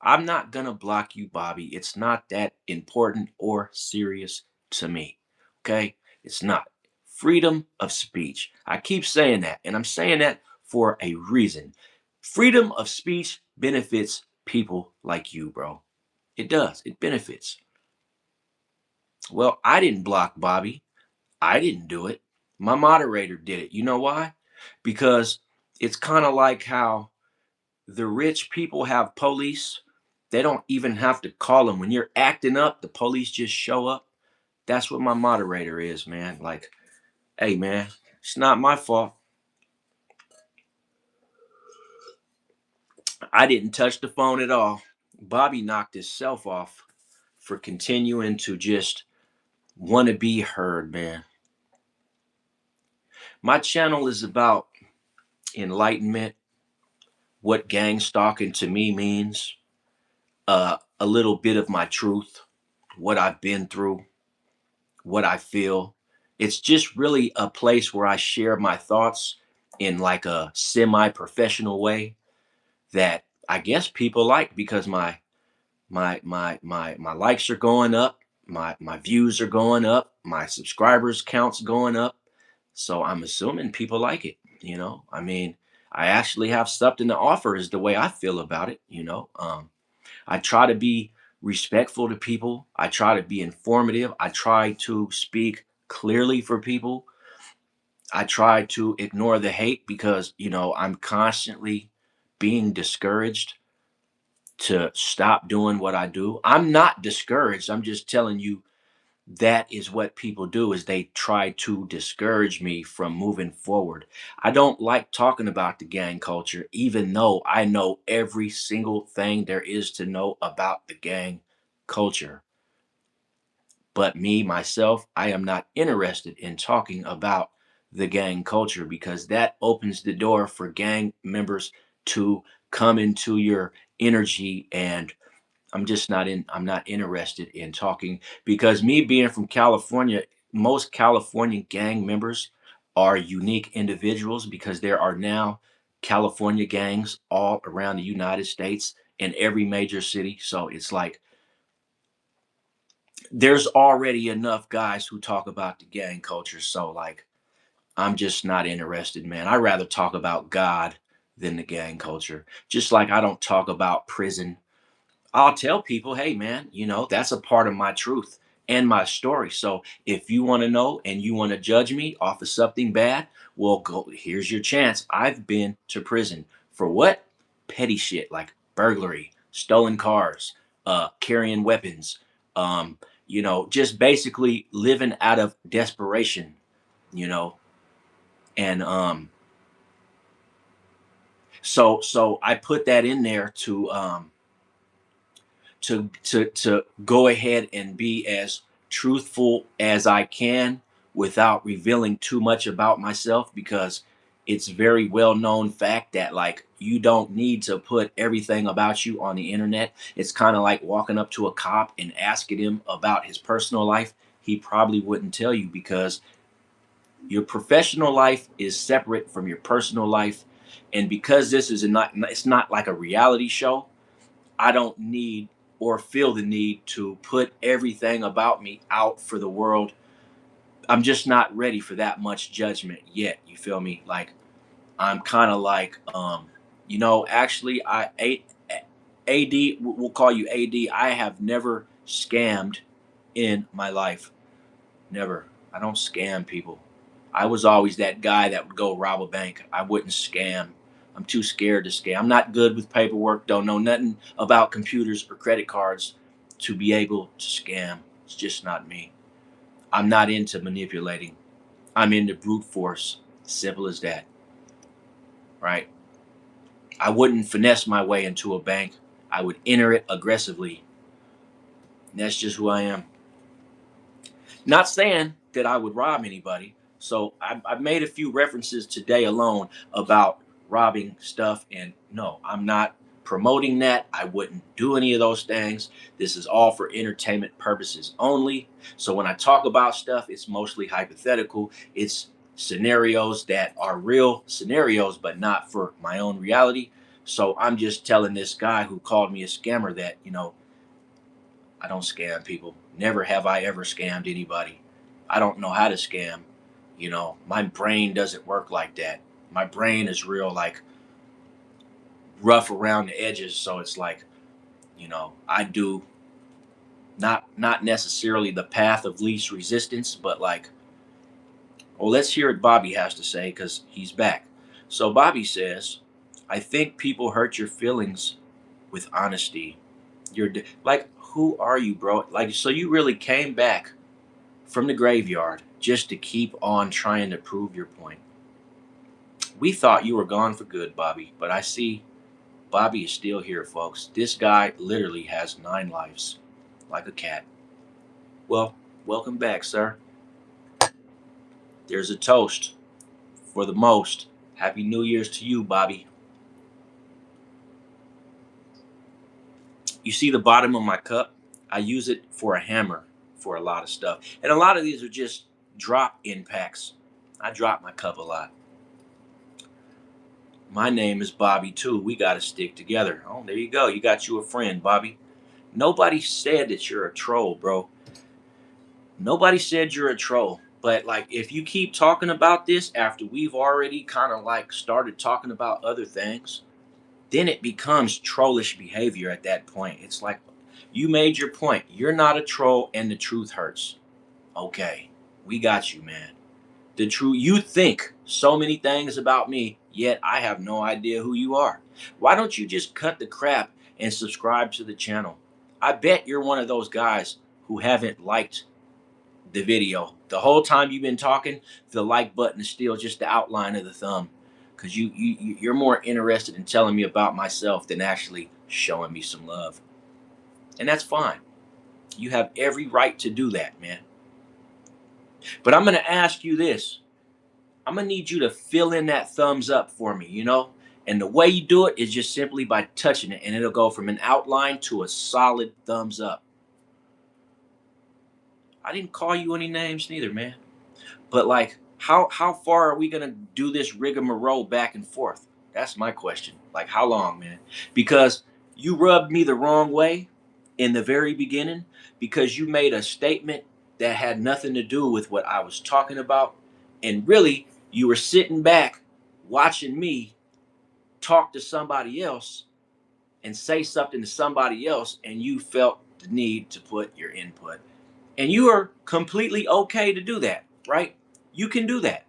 I'm not gonna block you, Bobby. It's not that important or serious to me. Okay? It's not. Freedom of speech. I keep saying that, and I'm saying that for a reason. Freedom of speech benefits people like you, bro. It does. It benefits. Well, I didn't block Bobby. I didn't do it. My moderator did it. You know why? Because it's kind of like how the rich people have police. They don't even have to call them. When you're acting up, the police just show up. That's what my moderator is, man. Like, hey, man, it's not my fault. I didn't touch the phone at all. Bobby knocked himself off for continuing to just want to be heard, man. My channel is about enlightenment, what gang stalking to me means, a little bit of my truth, what I've been through, what I feel. It's just really a place where I share my thoughts in like a semi-professional way that I guess people like because my likes are going up, my views are going up, my subscribers counts going up. So I'm assuming people like it, I mean, I actually have something to offer is the way I feel about it. I try to be respectful to people. I try to be informative. I try to speak clearly for people. I try to ignore the hate because, I'm constantly being discouraged to stop doing what I do. I'm not discouraged. I'm just telling you that is what people do is they try to discourage me from moving forward. I don't like talking about the gang culture even though I know every single thing there is to know about the gang culture. But me myself, I am not interested in talking about the gang culture because that opens the door for gang members to come into your energy, and I'm not interested in talking because me being from California, most California gang members are unique individuals because there are now California gangs all around the United States in every major city. So it's like there's already enough guys who talk about the gang culture. So like I'm just not interested, man. I rather talk about God than the gang culture. Just like I don't talk about prison. I'll tell people, hey, man, that's a part of my truth. and my story. So if you want to know and you want to judge me off of something bad, well, go. Here's your chance. I've been to prison for what? Petty shit like burglary, stolen cars, carrying weapons, just basically living out of desperation, you know. And so I put that in there to go ahead and be as truthful as I can without revealing too much about myself, because it's very well known fact that like you don't need to put everything about you on the internet. It's kind of like walking up to a cop and asking him about his personal life. He probably wouldn't tell you, because your professional life is separate from your personal life. And because this is not, it's not like a reality show, I don't need or feel the need to put everything about me out for the world. I'm just not ready for that much judgment yet. You feel me? Like I'm kind of like, actually, AD. We'll call you AD. I have never scammed in my life. Never. I don't scam people. I was always that guy that would go rob a bank. I wouldn't scam. I'm too scared to scam. I'm not good with paperwork. Don't know nothing about computers or credit cards to be able to scam. It's just not me. I'm not into manipulating. I'm into brute force. Simple as that. Right? I wouldn't finesse my way into a bank. I would enter it aggressively. And that's just who I am. Not saying that I would rob anybody. So I've made a few references today alone about robbing stuff. And no, I'm not promoting that. I wouldn't do any of those things. This is all for entertainment purposes only. So when I talk about stuff, it's mostly hypothetical. It's scenarios that are real scenarios, but not for my own reality. So I'm just telling this guy who called me a scammer that, I don't scam people. Never have I ever scammed anybody. I don't know how to scam. My brain doesn't work like that. My brain is real like rough around the edges. So it's like, I do not necessarily the path of least resistance, but like, well, let's hear what Bobby has to say because he's back. So Bobby says, I think people hurt your feelings with honesty. Like, who are you, bro? Like, so you really came back from the graveyard just to keep on trying to prove your point. We thought you were gone for good, Bobby, but I see Bobby is still here, folks. This guy literally has 9 lives, like a cat. Well, welcome back, sir. There's a toast for the most. Happy New Year's to you, Bobby. You see the bottom of my cup? I use it for a hammer for a lot of stuff. And a lot of these are just drop impacts. I drop my cup a lot. My name is Bobby too. We got to stick together. Oh, there you go. You got you a friend, Bobby. Nobody said that you're a troll, bro. Nobody said you're a troll. But like if you keep talking about this after we've already kind of like started talking about other things, then it becomes trollish behavior at that point. It's like you made your point. You're not a troll and the truth hurts. Okay. We got you, man. The truth, you think so many things about me, yet I have no idea who you are. Why don't you just cut the crap and subscribe to the channel? I bet you're one of those guys who haven't liked the video. The whole time you've been talking, the like button is still just the outline of the thumb. Because you're more interested in telling me about myself than actually showing me some love. And that's fine. You have every right to do that, man. But I'm going to ask you this. I'm gonna need you to fill in that thumbs up for me. And the way you do it is just simply by touching it, and it'll go from an outline to a solid thumbs up. I didn't call you any names neither, man. But like, how far are we gonna do this rigmarole back and forth? That's my question. Like, how long, man? Because you rubbed me the wrong way in the very beginning because you made a statement that had nothing to do with what I was talking about, and really, you were sitting back watching me talk to somebody else and say something to somebody else, and you felt the need to put your input. And you are completely okay to do that, right? You can do that.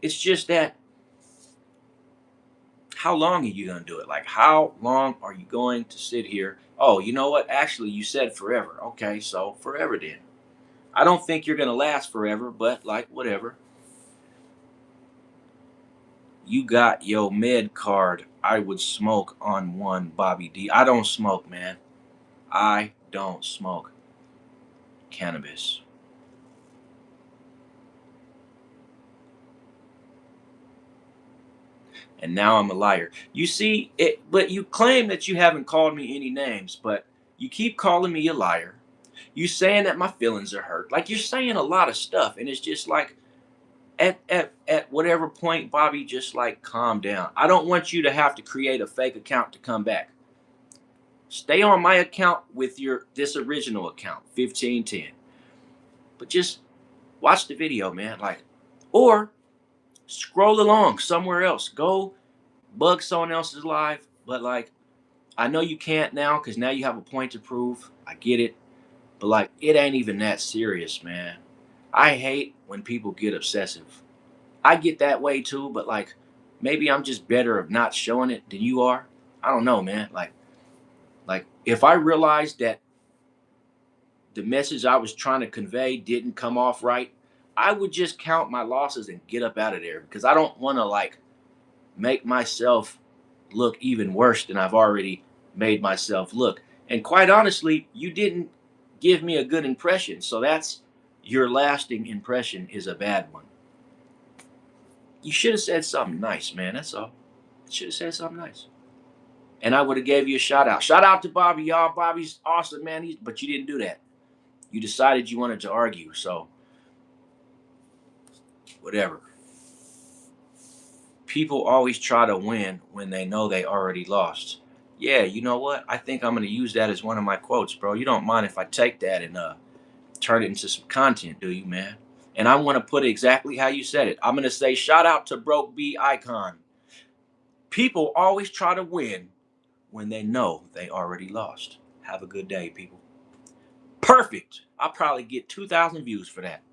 It's just that, how long are you going to do it? Like, how long are you going to sit here? Oh, you know what? Actually, you said forever. Okay, so forever then. I don't think you're going to last forever, but like, whatever. You got your med card. I would smoke on one, Bobby D. I don't smoke, man. I don't smoke cannabis. And now I'm a liar. You see it, but you claim that you haven't called me any names, but you keep calling me a liar. You saying that my feelings are hurt. Like, you're saying a lot of stuff, and it's just like, at whatever point, Bobby, just like calm down. I don't want you to have to create a fake account to come back. Stay on my account with your this original account, 1510. But just watch the video, man. Like, or scroll along somewhere else. Go bug someone else's live. But like, I know you can't now because now you have a point to prove. I get it. But like, it ain't even that serious, man. I hate when people get obsessive. I get that way too, but like, maybe I'm just better of not showing it than you are. I don't know, man. Like if I realized that the message I was trying to convey didn't come off right, I would just count my losses and get up out of there because I don't want to like make myself look even worse than I've already made myself look. And quite honestly, you didn't give me a good impression. So that's your lasting impression is a bad one. You should have said something nice, man. That's all. Should have said something nice. And I would have gave you a shout out. Shout out to Bobby, y'all. Bobby's awesome, man. But you didn't do that. You decided you wanted to argue. So whatever. People always try to win when they know they already lost. Yeah, you know what? I think I'm going to use that as one of my quotes, bro. You don't mind if I take that and turn it into some content, do you, man? And I want to put it exactly how you said it. I'm going to say, shout out to Broke B Icon. People always try to win when they know they already lost. Have a good day, people. Perfect. I'll probably get 2,000 views for that.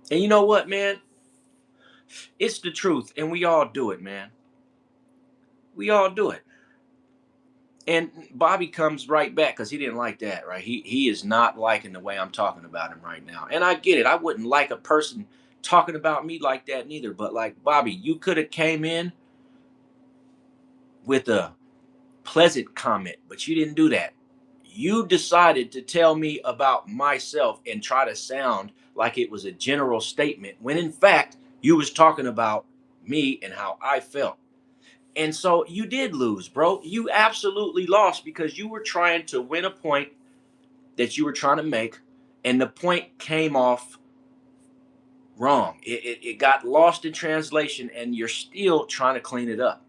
And you know what, man? It's the truth, and we all do it, man. We all do it. And Bobby comes right back because he didn't like that, right? He is not liking the way I'm talking about him right now. And I get it. I wouldn't like a person talking about me like that neither. But like, Bobby, you could have came in with a pleasant comment, but you didn't do that. You decided to tell me about myself and try to sound like it was a general statement when in fact you was talking about me and how I felt. And so you did lose, bro. You absolutely lost because you were trying to win a point that you were trying to make, and the point came off wrong. It got lost in translation, and you're still trying to clean it up.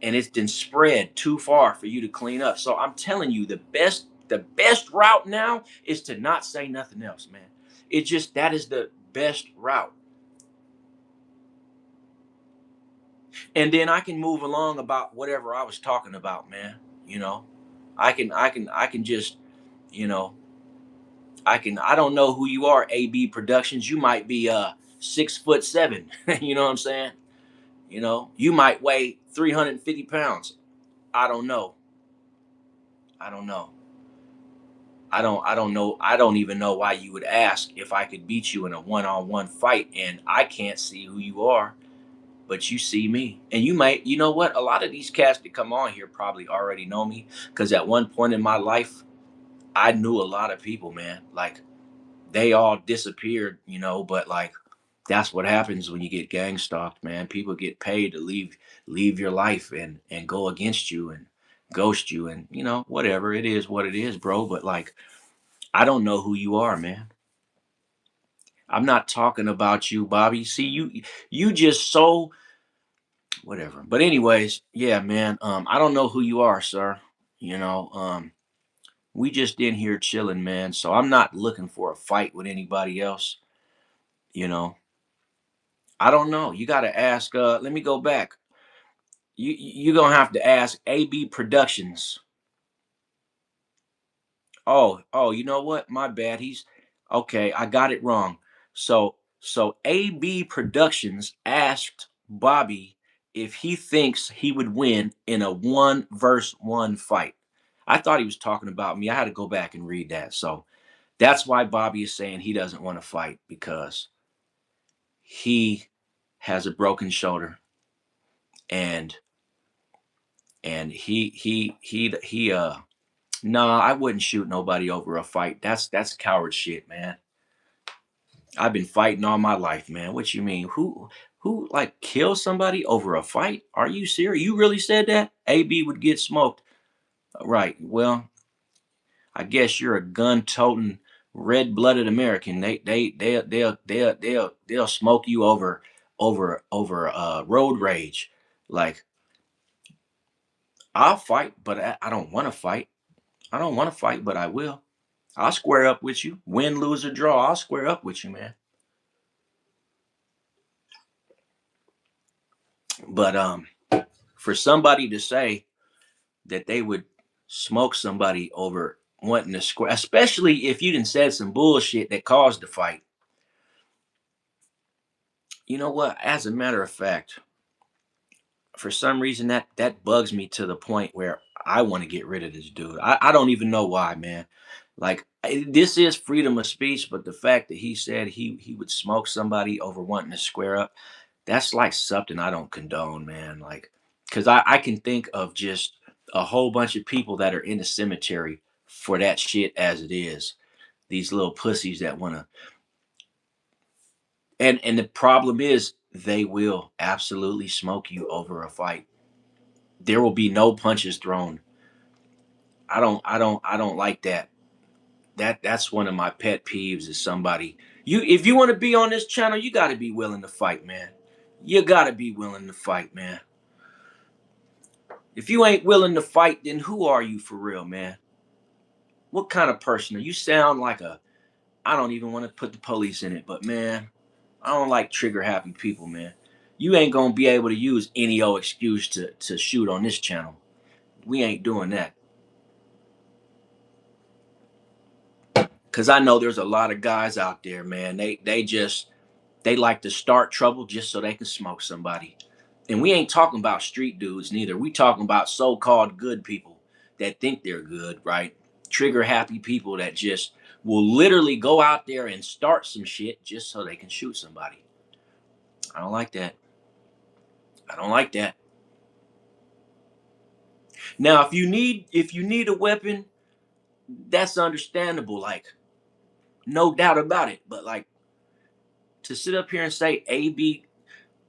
And it's been spread too far for you to clean up. So I'm telling you, the best route now is to not say nothing else, man. It just that is the best route. And then I can move along about whatever I was talking about, man. You know, I can just, you know, I don't know who you are, AB Productions. You might be 6'7". You know what I'm saying? You know, you might weigh 350 pounds. I don't know. I don't know. I don't know. I don't even know why you would ask if I could beat you in a one-on-one fight and I can't see who you are, but you see me. And you might, you know what? A lot of these cats that come on here probably already know me because at one point in my life, I knew a lot of people, man. Like, they all disappeared, but like, that's what happens when you get gang stalked, man. People get paid to leave your life and go against you and ghost you and whatever. It is what it is, bro. But like, I don't know who you are, man. I'm not talking about you, Bobby. See, you just so whatever. But anyways, yeah, man. I don't know who you are, sir. You know, we just in here chilling, man. So I'm not looking for a fight with anybody else. You know, I don't know. You got to ask. Let me go back. You gonna have to ask AB Productions. Oh, you know what? My bad. He's okay. I got it wrong. So AB Productions asked Bobby if he thinks he would win in a 1-versus-1 fight. I thought he was talking about me. I had to go back and read that. So that's why Bobby is saying he doesn't want to fight because he has a broken shoulder and he no, I wouldn't shoot nobody over a fight. That's coward shit, man. I've been fighting all my life, man. What you mean? Who like kill somebody over a fight? Are you serious? You really said that? AB would get smoked. Right. Well, I guess you're a gun-toting, red-blooded American. They'll smoke you over road rage. Like I'll fight, but I don't want to fight. I don't want to fight, but I will. I'll square up with you. Win, lose, or draw. I'll square up with you, man. But for somebody to say that they would smoke somebody over wanting to square, especially if you didn't said some bullshit that caused the fight. You know what? As a matter of fact, for some reason that bugs me to the point where I want to get rid of this dude. I don't even know why, man. Like this is freedom of speech, but the fact that he said he would smoke somebody over wanting to square up, that's like something I don't condone, man. Like, cause I can think of just a whole bunch of people that are in the cemetery for that shit as it is. These little pussies that wanna and the problem is they will absolutely smoke you over a fight. There will be no punches thrown. I don't like that. That's one of my pet peeves is somebody you if you want to be on this channel, you gotta be willing to fight, man. You gotta be willing to fight, man. If you ain't willing to fight, then who are you for real, man? What kind of person are you? Sound like a I don't even want to put the police in it, but man, I don't like trigger happy people, man. You ain't gonna be able to use any old excuse to shoot on this channel. We ain't doing that. Cause I know there's a lot of guys out there, man. They like to start trouble just so they can smoke somebody. And we ain't talking about street dudes neither. We talking about so-called good people that think they're good, right? Trigger happy people that just will literally go out there and start some shit just so they can shoot somebody. I don't like that. I don't like that. Now, if you need a weapon, that's understandable, like no doubt about it. But like to sit up here and say AB.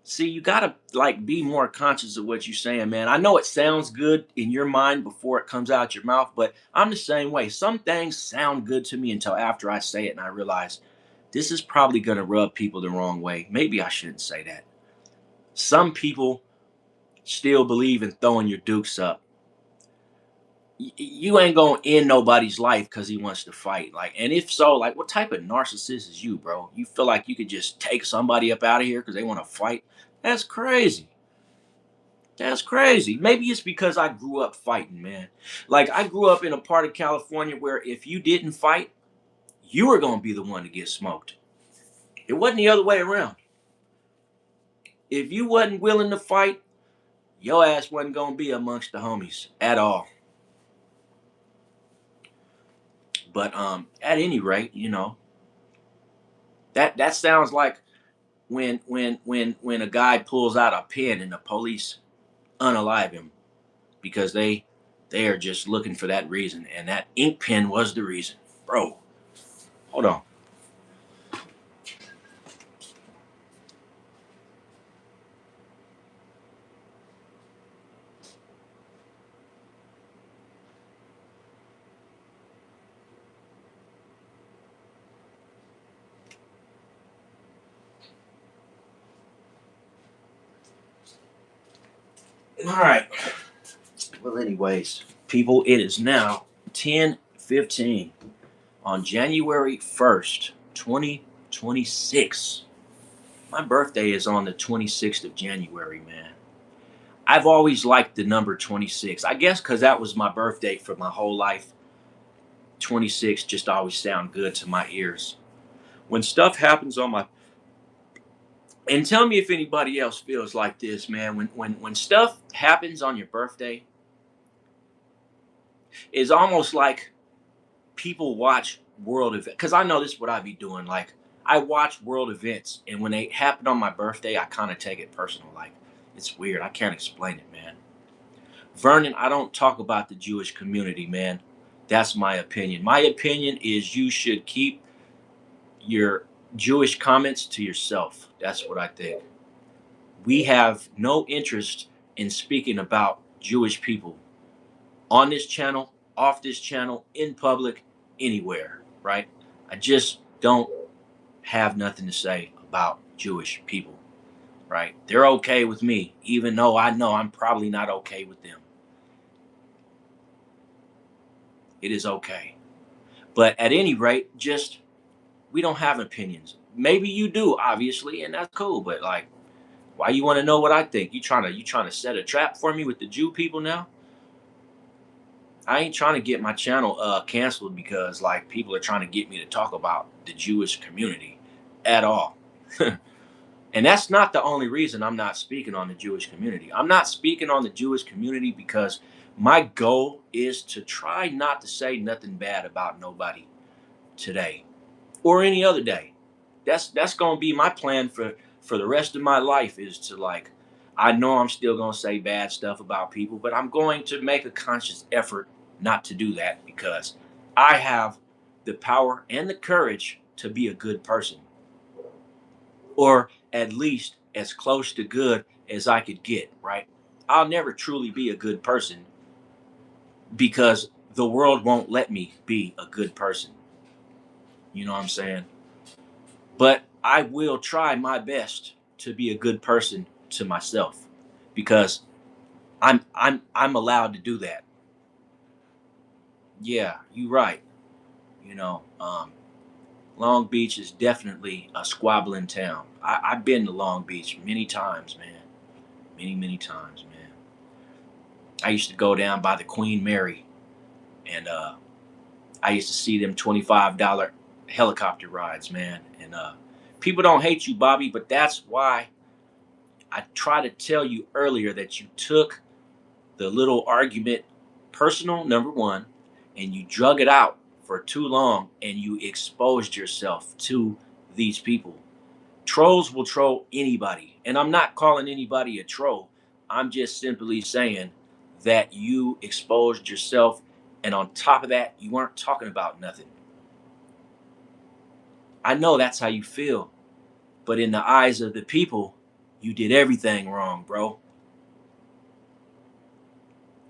See, you gotta like be more conscious of what you're saying, man. I know it sounds good in your mind before it comes out your mouth, but I'm the same way. Some things sound good to me until after I say it and I realize this is probably gonna rub people the wrong way. Maybe I shouldn't say that. Some people still believe in throwing your dukes up. You ain't gonna end nobody's life because he wants to fight. Like, and if so, like, what type of narcissist is you, bro? You feel like you could just take somebody up out of here because they want to fight? That's crazy. That's crazy. Maybe it's because I grew up fighting, man. Like I grew up in a part of California where if you didn't fight, you were gonna be the one to get smoked. It wasn't the other way around. If you wasn't willing to fight, your ass wasn't gonna be amongst the homies at all. But at any rate, that sounds like when a guy pulls out a pen and the police unalive him because they are just looking for that reason, and that ink pen was the reason, bro. Hold on. All right. Well, anyways, people, it is now 10:15 on January 1st, 2026. My birthday is on the 26th of January, man. I've always liked the number 26. I guess because that was my birthday for my whole life. 26 just always sound good to my ears. When stuff happens on my, and tell me if anybody else feels like this, man. When stuff happens on your birthday, it's almost like people watch world events. Because I know this is what I be doing. Like I watch world events, and when they happen on my birthday, I kind of take it personal. Like it's weird. I can't explain it, man. Vernon, I don't talk about the Jewish community, man. That's my opinion. My opinion is you should keep your Jewish comments to yourself. That's what I think. We have no interest in speaking about Jewish people on this channel, off this channel, in public, anywhere, right? I just don't have nothing to say about Jewish people, right? They're okay with me, even though I know I'm probably not okay with them. It is okay. But at any rate, just we don't have opinions. Maybe you do, obviously, and that's cool. But like, why you want to know what I think? You trying to set a trap for me with the Jew people now? I ain't trying to get my channel canceled because like people are trying to get me to talk about the Jewish community at all. And that's not the only reason I'm not speaking on the Jewish community. I'm not speaking on the Jewish community because my goal is to try not to say nothing bad about nobody today or any other day. That's going to be my plan for the rest of my life is to like I know I'm still going to say bad stuff about people, but I'm going to make a conscious effort not to do that because I have the power and the courage to be a good person, or at least as close to good as I could get, right? I'll never truly be a good person because the world won't let me be a good person. You know what I'm saying? But I will try my best to be a good person to myself because I'm allowed to do that. Yeah, you're right. You know, Long Beach is definitely a squabbling town. I've been to Long Beach many times, man. Many times, man. I used to go down by the Queen Mary, and I used to see them $25 helicopter rides, man. And people don't hate you, Bobby, but that's why I tried to tell you earlier that you took the little argument personal, number one, and you drug it out for too long and you exposed yourself to these people. Trolls will troll anybody. And I'm not calling anybody a troll. I'm just simply saying that you exposed yourself. And on top of that, you weren't talking about nothing. I know that's how you feel. But in the eyes of the people, you did everything wrong, bro.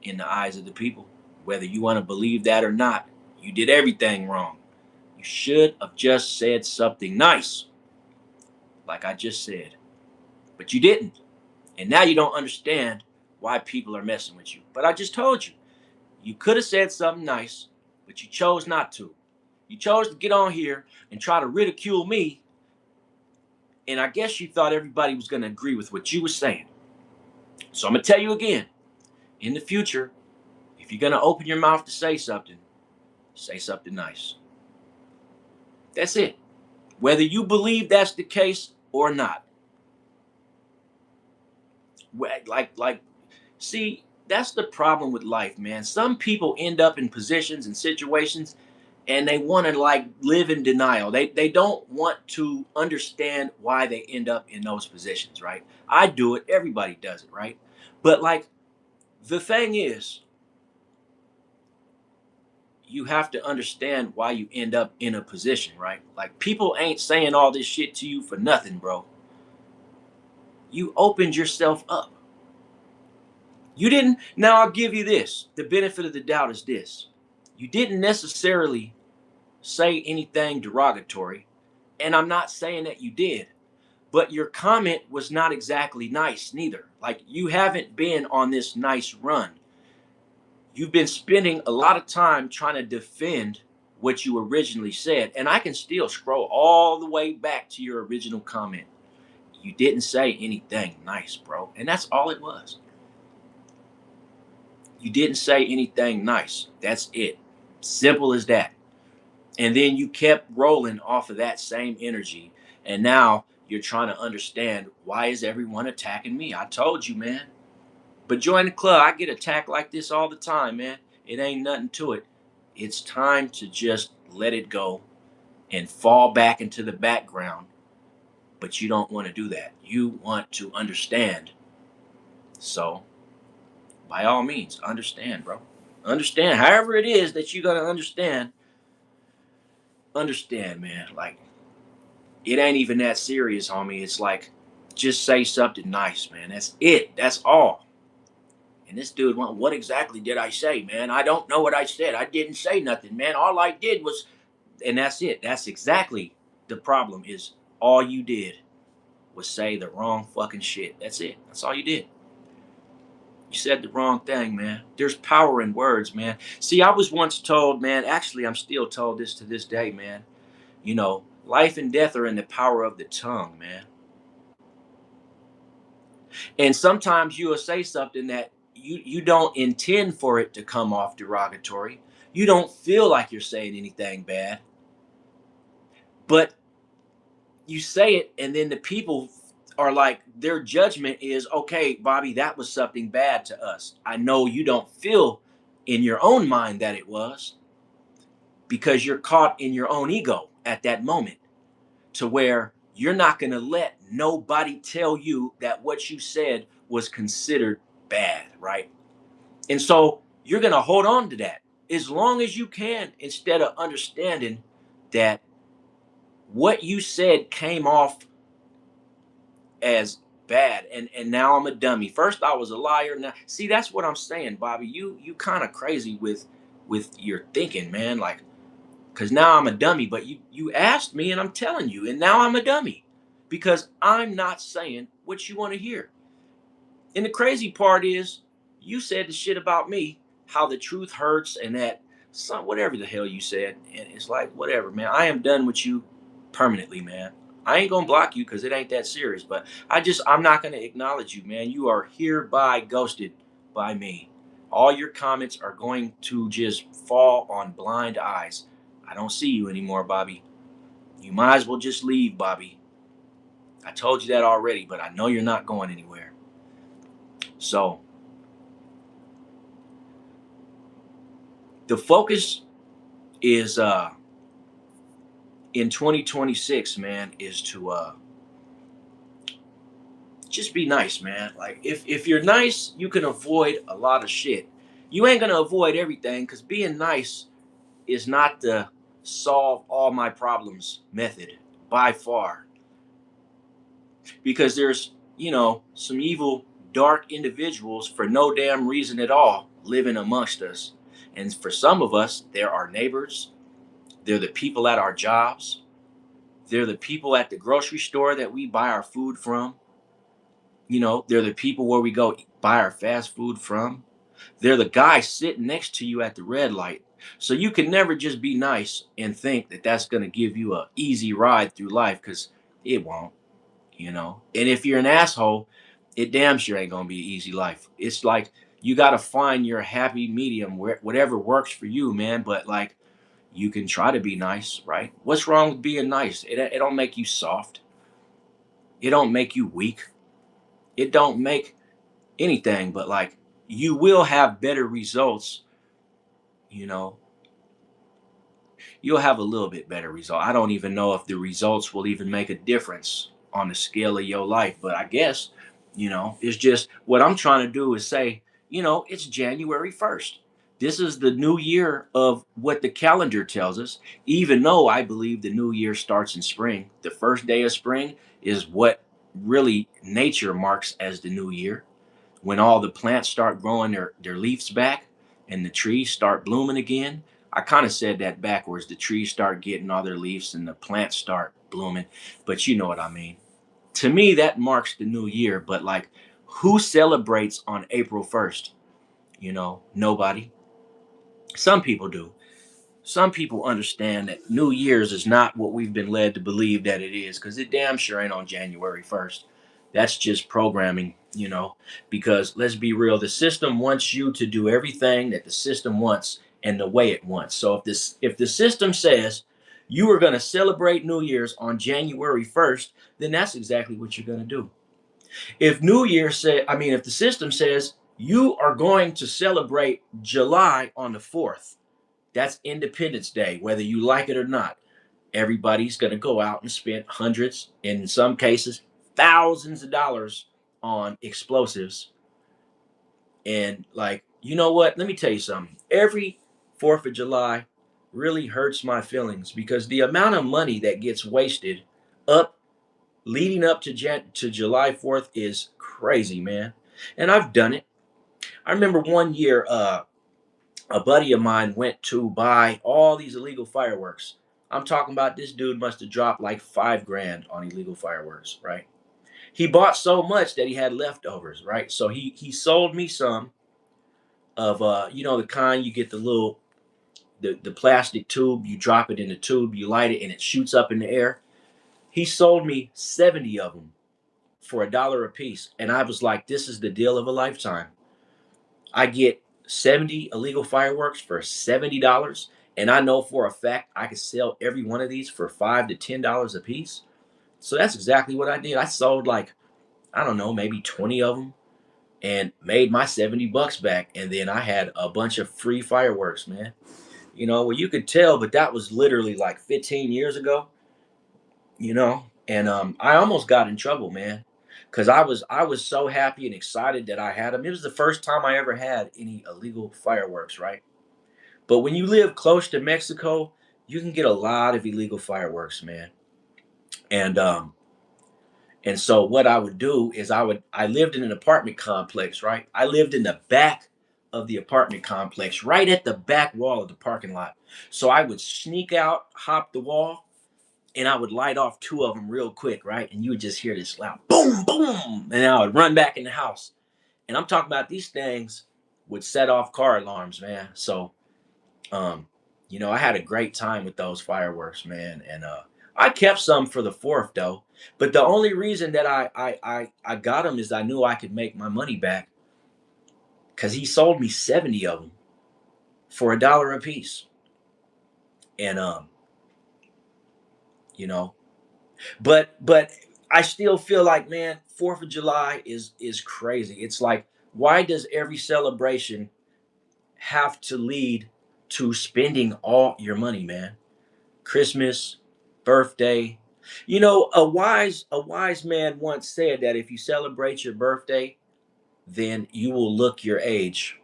In the eyes of the people, whether you want to believe that or not, you did everything wrong. You should have just said something nice, like I just said. But you didn't. And now you don't understand why people are messing with you. But I just told you, you could have said something nice, but you chose not to. You chose to get on here and try to ridicule me. And I guess you thought everybody was going to agree with what you were saying. So I'm going to tell you again, in the future, if you're going to open your mouth to say something nice. That's it. Whether you believe that's the case or not. Like, see, that's the problem with life, man. Some people end up in positions and situations and they want to like live in denial. They don't want to understand why they end up in those positions, right? I do it, everybody does it, right? But like the thing is, you have to understand why you end up in a position, right? Like people ain't saying all this shit to you for nothing, bro. You opened yourself up. You didn't. Now I'll give you this. The benefit of the doubt is this. You didn't necessarily say anything derogatory, and I'm not saying that you did, but your comment was not exactly nice neither. Like you haven't been on this nice run. You've been spending a lot of time trying to defend what you originally said, and I can still scroll all the way back to your original comment. You didn't say anything nice, bro, and that's all it was. You didn't say anything nice. That's it. Simple as that. And then you kept rolling off of that same energy. And now you're trying to understand, why is everyone attacking me? I told you, man. But join the club. I get attacked like this all the time, man. It ain't nothing to it. It's time to just let it go and fall back into the background. But you don't want to do that. You want to understand. So, by all means, understand, bro. Understand. However it is that you're going to understand, man. Like, it ain't even that serious, homie. It's like, just say something nice, man. That's it. That's all. And this dude went, what exactly did I say, man? I don't know what I said. I didn't say nothing, man. All I did was, and that's it. That's exactly the problem, is all you did was say the wrong fucking shit. That's it. That's all you did. You said the wrong thing, man. There's power in words, man. See, I was once told, man, actually, I'm still told this to this day, man. Life and death are in the power of the tongue, man. And sometimes you will say something that you don't intend for it to come off derogatory. You don't feel like you're saying anything bad, but you say it, and then the people are like, their judgment is, okay, Bobby, that was something bad to us. I know you don't feel in your own mind that it was, because you're caught in your own ego at that moment, to where you're not going to let nobody tell you that what you said was considered bad, right? And so you're going to hold on to that as long as you can, instead of understanding that what you said came off as bad. And now I'm a dummy. First I was a liar. Now see, that's what I'm saying, Bobby. You kind of crazy with your thinking, man. Like, because now I'm a dummy, but you asked me and I'm telling you, and now I'm a dummy because I'm not saying what you want to hear. And the crazy part is, you said the shit about me, how the truth hurts, and that some whatever the hell you said, and it's like, whatever, man. I am done with you permanently, man. I ain't gonna block you because it ain't that serious, but I'm not gonna acknowledge you, man. You are hereby ghosted by me. All your comments are going to just fall on blind eyes. I don't see you anymore, Bobby. You might as well just leave, Bobby. I told you that already, but I know you're not going anywhere. So the focus is in 2026, man, is to just be nice, man. Like, if you're nice, you can avoid a lot of shit. You ain't gonna avoid everything, because being nice is not the solve all my problems method by far. Because there's, some evil, dark individuals for no damn reason at all living amongst us. And for some of us, they're our neighbors, they're the people at our jobs, they're the people at the grocery store that we buy our food from. They're the people where we go buy our fast food from. They're the guy sitting next to you at the red light. So you can never just be nice and think that that's going to give you a easy ride through life, because it won't. And if you're an asshole, it damn sure ain't going to be an easy life. It's like, you got to find your happy medium, where whatever works for you, man. But like, you can try to be nice, right? What's wrong with being nice? It don't make you soft. It don't make you weak. It don't make anything, but like, you will have better results. you know you'll have a little bit better result. I don't even know if the results will even make a difference on the scale of your life, but I guess, it's just, what I'm trying to do is say, it's January 1st. This is the new year of what the calendar tells us. Even though I believe the new year starts in spring, the first day of spring is what really nature marks as the new year, when all the plants start growing their leaves back and the trees start blooming again. I kind of said that backwards. The trees start getting all their leaves and the plants start blooming, but you know what I mean. To me, that marks the new year. But like, who celebrates on April 1st? Nobody. Some people do. Some people understand that New Year's is not what we've been led to believe that it is, because it damn sure ain't on January 1st. That's just programming, you know, because let's be real, the system wants you to do everything that the system wants and the way it wants. So if the system says you are going to celebrate New Year's on January 1st, then that's exactly what you're going to do. If New Year say, I mean, if the system says you are going to celebrate July on the 4th, that's Independence Day, whether you like it or not. Everybody's going to go out and spend hundreds, in some cases, thousands of dollars on explosives. And, like, you know what? Let me tell you something. Every 4th of July really hurts my feelings because the amount of money that gets wasted up leading up to July 4th is crazy, man. And I've done it. I remember one year, a buddy of mine went to buy all these illegal fireworks. I'm talking about this dude must have dropped like 5 grand on illegal fireworks, right? He bought so much that he had leftovers, right? So he sold me some of you know, the kind you get the little the plastic tube, you drop it in the tube, you light it and it shoots up in the air. He sold me 70 of them for $1 a piece. And I was like, this is the deal of a lifetime. I get 70 illegal fireworks for $70. And I know for a fact I could sell every one of these for $5 to $10 a piece. So that's exactly what I did. I sold like, I don't know, maybe 20 of them and made my $70 back. And then I had a bunch of free fireworks, man. You know, well, you could tell, but that was literally like 15 years ago, you know, and I almost got in trouble, man, because I was so happy and excited that I had them. It was the first time I ever had any illegal fireworks, right? But when you live close to Mexico, you can get a lot of illegal fireworks, man. And so what I would do is I lived in an apartment complex, right? I lived in the back of the apartment complex, right at the back wall of the parking lot. So I would sneak out, hop the wall, and I would light off 2 of them real quick, right? And you would just hear this loud boom, boom, and I would run back in the house. And I'm talking about these things would set off car alarms, man. So, um, you know, I had a great time with those fireworks, man. And I kept some for the 4th though. But the only reason that I got them is I knew I could make my money back because he sold me 70 of them for $1 a piece. And you know, but I still feel like, man, 4th of July is crazy. It's like, why does every celebration have to lead to spending all your money, man? Christmas, birthday. You know, a wise man once said that if you celebrate your birthday, then you will look your age.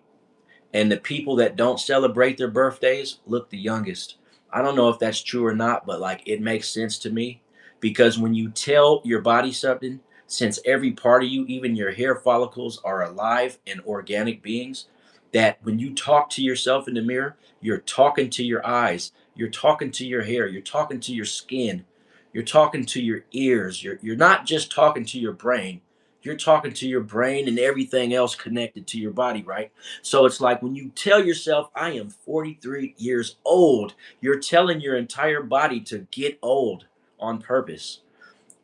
And the people that don't celebrate their birthdays look the youngest. I don't know if that's true or not, but like it makes sense to me because when you tell your body something, since every part of you, even your hair follicles, are alive and organic beings, that when you talk to yourself in the mirror, you're talking to your eyes, you're talking to your hair, you're talking to your skin, you're talking to your ears, you're not just talking to your brain, you're talking to your brain and everything else connected to your body, right? So it's like when you tell yourself, I am 43 years old, you're telling your entire body to get old on purpose.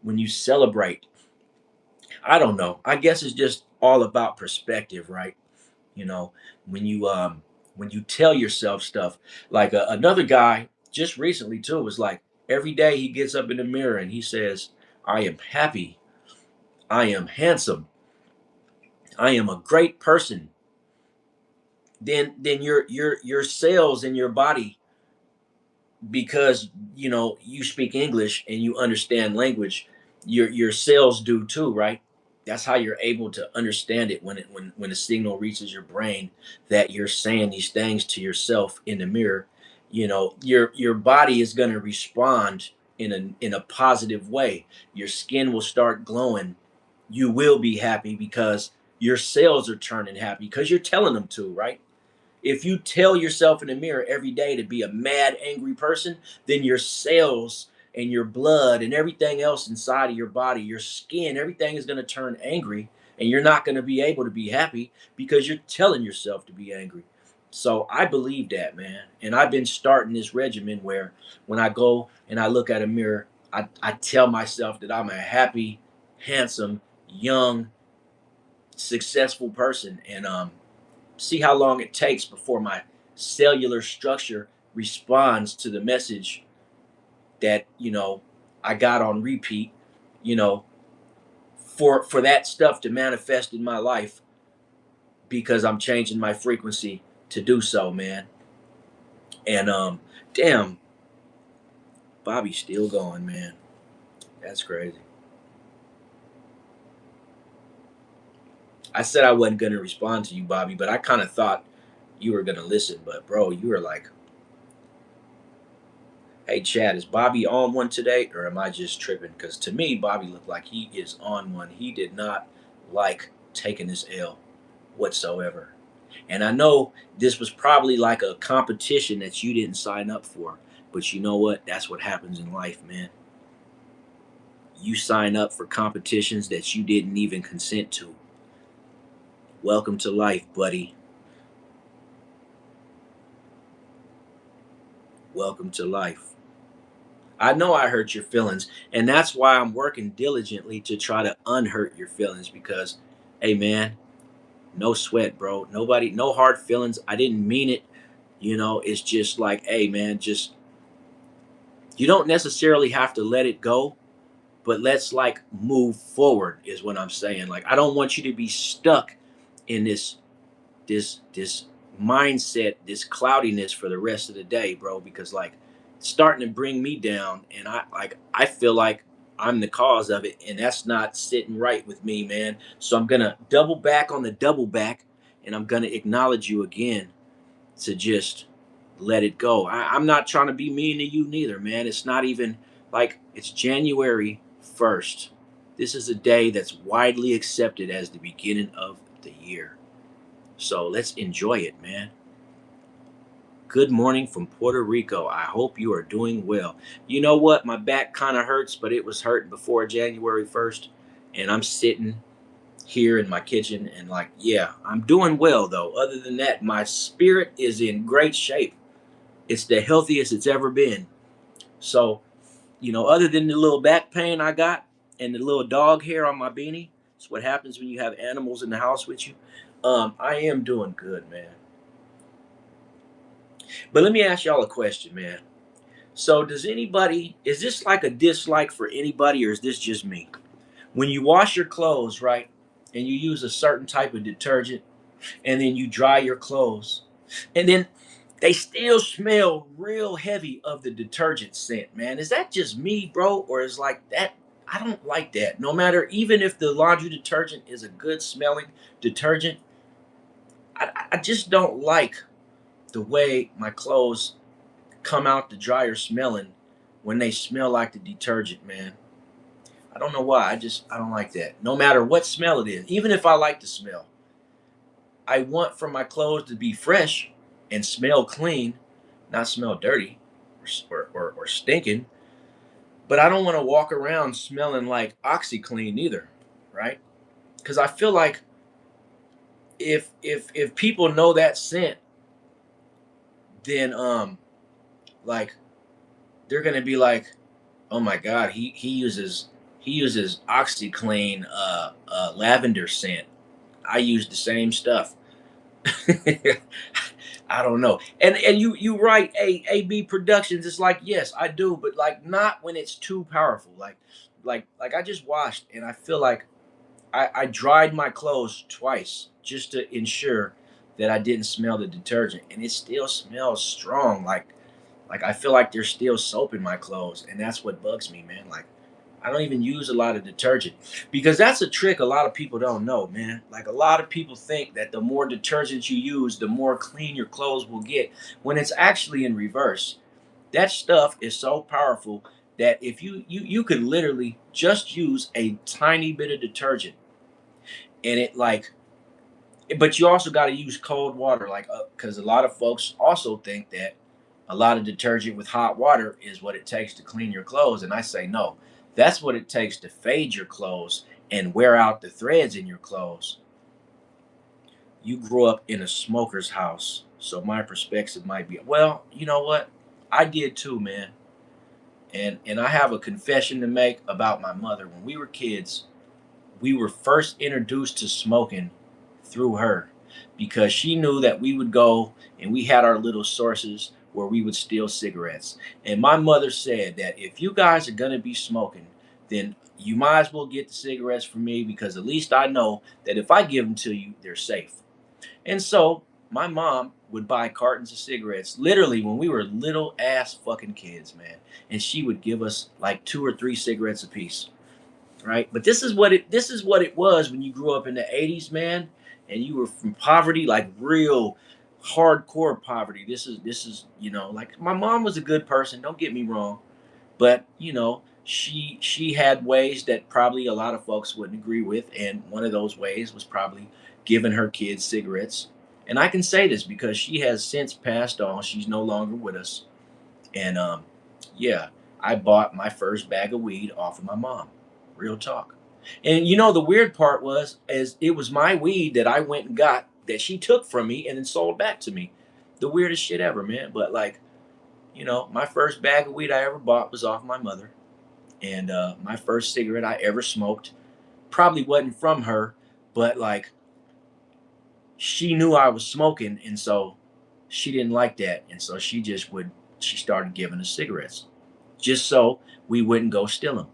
When you celebrate, I don't know. I guess it's just all about perspective, right? You know, when you tell yourself stuff, like another guy just recently too was like every day he gets up in the mirror and he says, I am happy, I am handsome, I am a great person. Then your cells in your body, because you know you speak English and you understand language, your cells do too, right? That's how you're able to understand it when a signal reaches your brain that you're saying these things to yourself in the mirror. You know, your body is going to respond in a positive way. Your skin will start glowing. You will be happy because your cells are turning happy because you're telling them to, right? If you tell yourself in the mirror every day to be a mad, angry person, then your cells and your blood and everything else inside of your body, your skin, everything is going to turn angry, and you're not going to be able to be happy because you're telling yourself to be angry. So I believe that, man. And I've been starting this regimen where when I go and I look at a mirror, I tell myself that I'm a happy, handsome, young, successful person, and see how long it takes before my cellular structure responds to the message that I got on repeat, you know, for that stuff to manifest in my life because I'm changing my frequency to do so, man. And damn, Bobby's still going, man. That's crazy. I said I wasn't gonna respond to you, Bobby, but I kind of thought you were gonna listen. But bro, you were like, "Hey, Chad, is Bobby on one today, or am I just tripping?" Because to me, Bobby looked like he is on one. He did not like taking this L whatsoever. And I know this was probably like a competition that you didn't sign up for. But you know what? That's what happens in life, man. You sign up for competitions that you didn't even consent to. Welcome to life, buddy. Welcome to life. I know I hurt your feelings, and that's why I'm working diligently to try to unhurt your feelings because, hey, man, no sweat, bro. Nobody, no hard feelings. I didn't mean it. It's just like, hey, man, just you don't necessarily have to let it go, but let's like move forward, is what I'm saying. Like, I don't want you to be stuck in this mindset, this cloudiness for the rest of the day, bro, because like it's starting to bring me down and I feel like I'm the cause of it and that's not sitting right with me, man. So I'm going to double back on the double back and I'm going to acknowledge you again to just let it go. I'm not trying to be mean to you neither, man. It's not even like it's January 1st. This is a day that's widely accepted as the beginning of the year. So let's enjoy it, man. Good morning from Puerto Rico. I hope you are doing well. You know what? My back kind of hurts, but it was hurting before January 1st. And I'm sitting here in my kitchen and, like, yeah, I'm doing well, though. Other than that, my spirit is in great shape. It's the healthiest it's ever been. So, other than the little back pain I got and the little dog hair on my beanie, it's what happens when you have animals in the house with you. I am doing good, man. But let me ask y'all a question, man. So, is this like a dislike for anybody, or is this just me? When you wash your clothes, right, and you use a certain type of detergent, and then you dry your clothes, and then they still smell real heavy of the detergent scent, man. Is that just me, bro? Or is like that? I don't like that. No matter, even if the laundry detergent is a good smelling detergent, I just don't like the way my clothes come out the dryer smelling when they smell like the detergent, man. I don't know why. I don't like that. No matter what smell it is, even if I like the smell, I want for my clothes to be fresh and smell clean, not smell dirty or stinking. But I don't want to walk around smelling like OxyClean either, right? Because I feel like if people know that scent, then like they're gonna be like, oh my god, he uses OxyClean lavender scent. I use the same stuff. I don't know. And you write AB Productions. It's like, yes, I do, but like not when it's too powerful. Like I just washed and I feel like I dried my clothes twice just to ensure that I didn't smell the detergent, and it still smells strong. Like I feel like there's still soap in my clothes, and that's what bugs me, man. Like I don't even use a lot of detergent because that's a trick a lot of people don't know, man. Like a lot of people think that the more detergent you use, the more clean your clothes will get, when it's actually in reverse. That stuff is so powerful that if you could literally just use a tiny bit of detergent and it like but you also got to use cold water like because a lot of folks also think that a lot of detergent with hot water is what it takes to clean your clothes, and I say no. That's what it takes to fade your clothes and wear out the threads in your clothes. You grew up in a smoker's house, so my perspective might be, well, you know what, I did too, man. And I have a confession to make about my mother. When we were kids, we were first introduced to smoking through her, because she knew that we would go and we had our little sources where we would steal cigarettes. And my mother said that if you guys are going to be smoking, then you might as well get the cigarettes from me, because at least I know that if I give them to you, they're safe. And so my mom would buy cartons of cigarettes literally when we were little ass fucking kids, man. And she would give us like 2 or 3 cigarettes a piece, right? But this is what it was when you grew up in the 80s, man, and you were from poverty, like real hardcore poverty. This is, like, my mom was a good person, don't get me wrong, but she had ways that probably a lot of folks wouldn't agree with, and one of those ways was probably giving her kids cigarettes. And I can say this because she has since passed on. She's no longer with us. And yeah, I bought my first bag of weed off of my mom. Real talk. And the weird part was, is it was my weed that I went and got, that she took from me and then sold back to me. The weirdest shit ever, man. But like, my first bag of weed I ever bought was off my mother. And my first cigarette I ever smoked probably wasn't from her, but like, she knew I was smoking, and so she didn't like that, and so she started giving us cigarettes, just so we wouldn't go steal them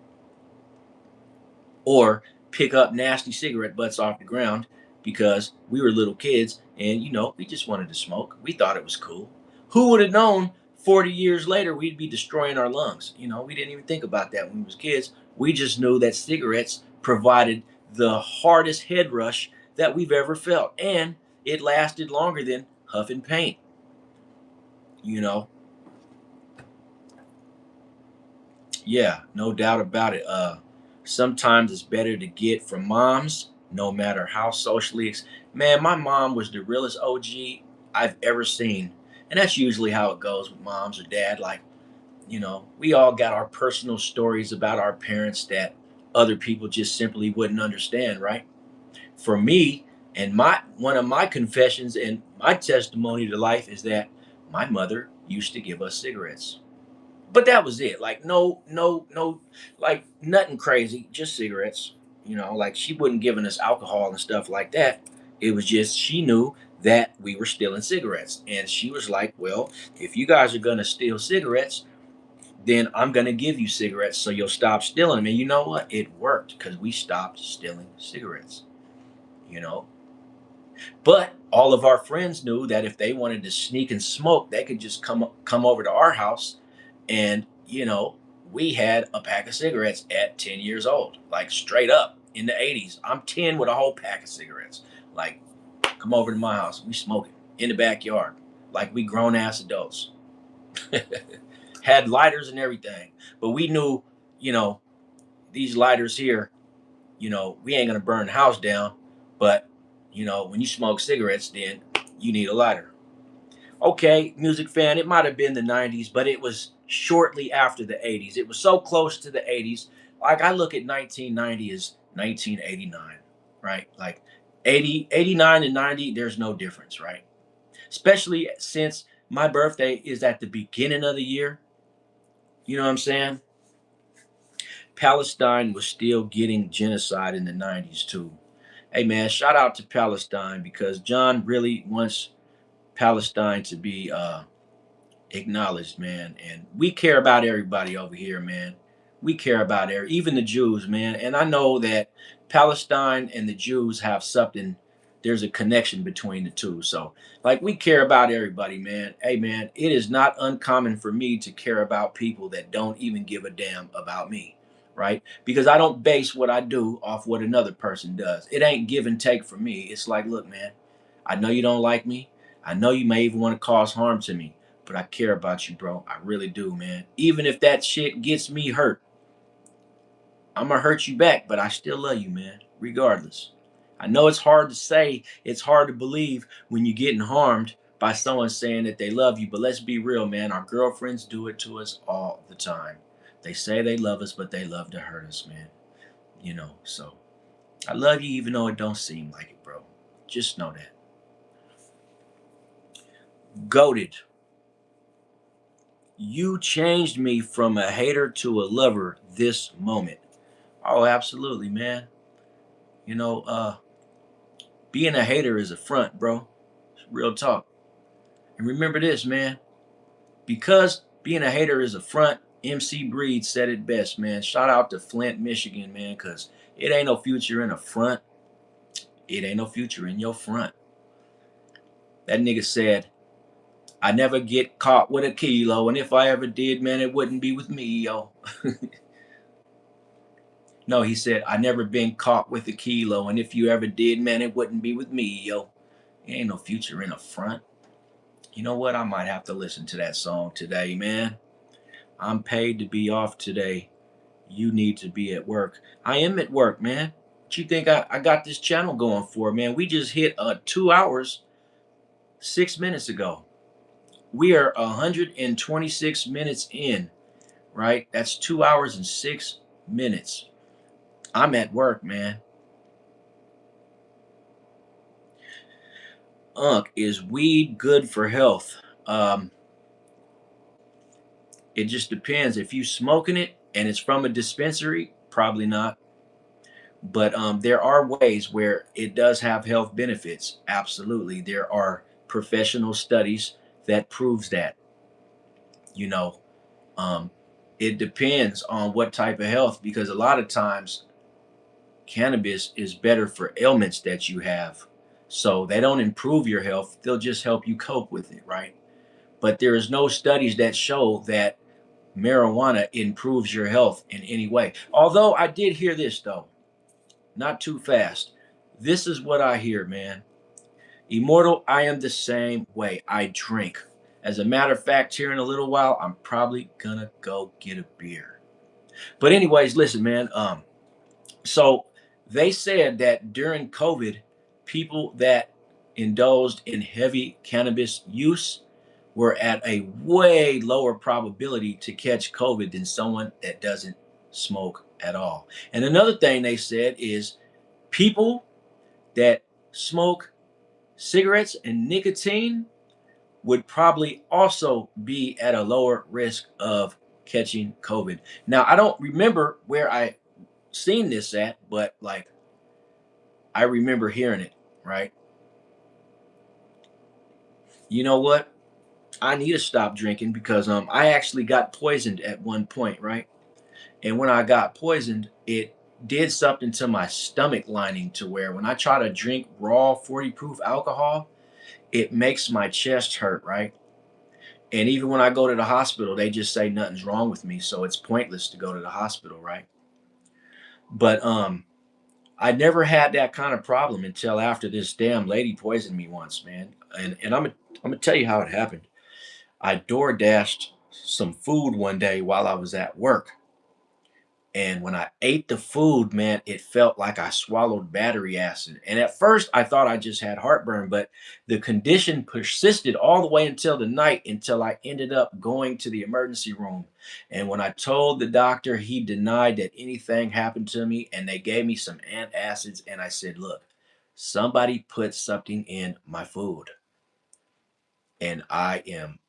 or pick up nasty cigarette butts off the ground, because we were little kids and we just wanted to smoke. We thought it was cool. Who would have known 40 years later we'd be destroying our lungs? We didn't even think about that when we was kids. We just knew that cigarettes provided the hardest head rush that we've ever felt, and it lasted longer than huffing paint. You know, yeah, no doubt about it. Sometimes it's better to get from moms, no matter how socially. Man, my mom was the realest OG I've ever seen, and that's usually how it goes with moms or dad. Like, we all got our personal stories about our parents that other people just simply wouldn't understand, right? For me, and my one of my confessions and my testimony to life is that my mother used to give us cigarettes. But that was it. Like, no, no, no, like nothing crazy, just cigarettes. Like, she wasn't giving us alcohol and stuff like that. It was just she knew that we were stealing cigarettes. And she was like, well, if you guys are gonna steal cigarettes, then I'm gonna give you cigarettes so you'll stop stealing them. And you know what? It worked, because we stopped stealing cigarettes, you know. But all of our friends knew that if they wanted to sneak and smoke, they could just come over to our house, and we had a pack of cigarettes at 10 years old, like straight up in the 80s. I'm 10 with a whole pack of cigarettes. Like, come over to my house, we smoking in the backyard, like we grown ass adults. Had lighters and everything, but we knew, you know, these lighters here, we ain't gonna burn the house down, but when you smoke cigarettes, then you need a lighter. Okay, music fan, it might have been the 90s, but it was shortly after the 80s. It was so close to the 80s. Like, I look at 1990 as 1989, right? Like 80, 89 and 90, there's no difference, right? Especially since my birthday is at the beginning of the year. You know what I'm saying? Palestine was still getting genocide in the 90s too. Hey man, shout out to Palestine, because John really wants Palestine to be acknowledged, man. And we care about everybody over here, man. We care about even the Jews, man. And I know that Palestine and the Jews have something. There's a connection between the two. So, like, we care about everybody, man. Hey, man, it is not uncommon for me to care about people that don't even give a damn about me, right? Because I don't base what I do off what another person does. It ain't give and take for me. It's like, look, man, I know you don't like me. I know you may even want to cause harm to me, but I care about you, bro. I really do, man. Even if that shit gets me hurt, I'm gonna hurt you back, but I still love you, man, regardless. I know it's hard to say, it's hard to believe when you're getting harmed by someone saying that they love you, but let's be real, man. Our girlfriends do it to us all the time. They say they love us, but they love to hurt us, man. So I love you even though it don't seem like it, bro. Just know that. Goaded. You changed me from a hater to a lover this moment. Oh, absolutely, man. You know, being a hater is a front, bro. Real talk. And remember this, man. Because being a hater is a front, MC Breed said it best, man. Shout out to Flint, Michigan, man, because it ain't no future in a front. It ain't no future in your front. That nigga said, I never get caught with a kilo, and if I ever did, man, it wouldn't be with me, yo. No, he said, I never been caught with a kilo, and if you ever did, man, it wouldn't be with me, yo. It ain't no future in a front. You know what? I might have to listen to that song today, man. I'm paid to be off today. You need to be at work. I am at work, man. What you think I got this channel going for, man? We just hit 2 hours, 6 minutes ago. We are 126 minutes in, right? That's 2 hours and 6 minutes. I'm at work, man. Is weed good for health? It just depends. If you smoking it and it's from a dispensary, probably not. But there are ways where it does have health benefits. Absolutely, there are professional studies that proves that. You know, um, it depends on what type of health, because a lot of times cannabis is better for ailments that you have. So they don't improve your health; they'll just help you cope with it, right? But there is no studies that show that marijuana improves your health in any way. Although I did hear this though. Not too fast. This is what I hear, man. Immortal, I am the same way. I drink. As a matter of fact, here in a little while, I'm probably gonna go get a beer. But anyways, listen, man. So they said that during COVID, people that indulged in heavy cannabis use were at a way lower probability to catch COVID than someone that doesn't smoke at all. And another thing they said is people that smoke cigarettes and nicotine would probably also be at a lower risk of catching COVID. Now, I don't remember where I seen this at, but like I remember hearing it, right? You know what? I need to stop drinking because I actually got poisoned at one point, right? And when I got poisoned, it did something to my stomach lining to where when I try to drink raw 40 proof alcohol, it makes my chest hurt, right? And even when I go to the hospital, they just say nothing's wrong with me, so it's pointless to go to the hospital, right? But I never had that kind of problem until after this damn lady poisoned me once, man. And I'm gonna tell you how it happened. I door dashed some food one day while I was at work. And when I ate the food, man, it felt like I swallowed battery acid. And at first, I thought I just had heartburn, but the condition persisted all the way until the night, until I ended up going to the emergency room. And when I told the doctor, he denied that anything happened to me. And they gave me some antacids. And I said, look, somebody put something in my food. And I am.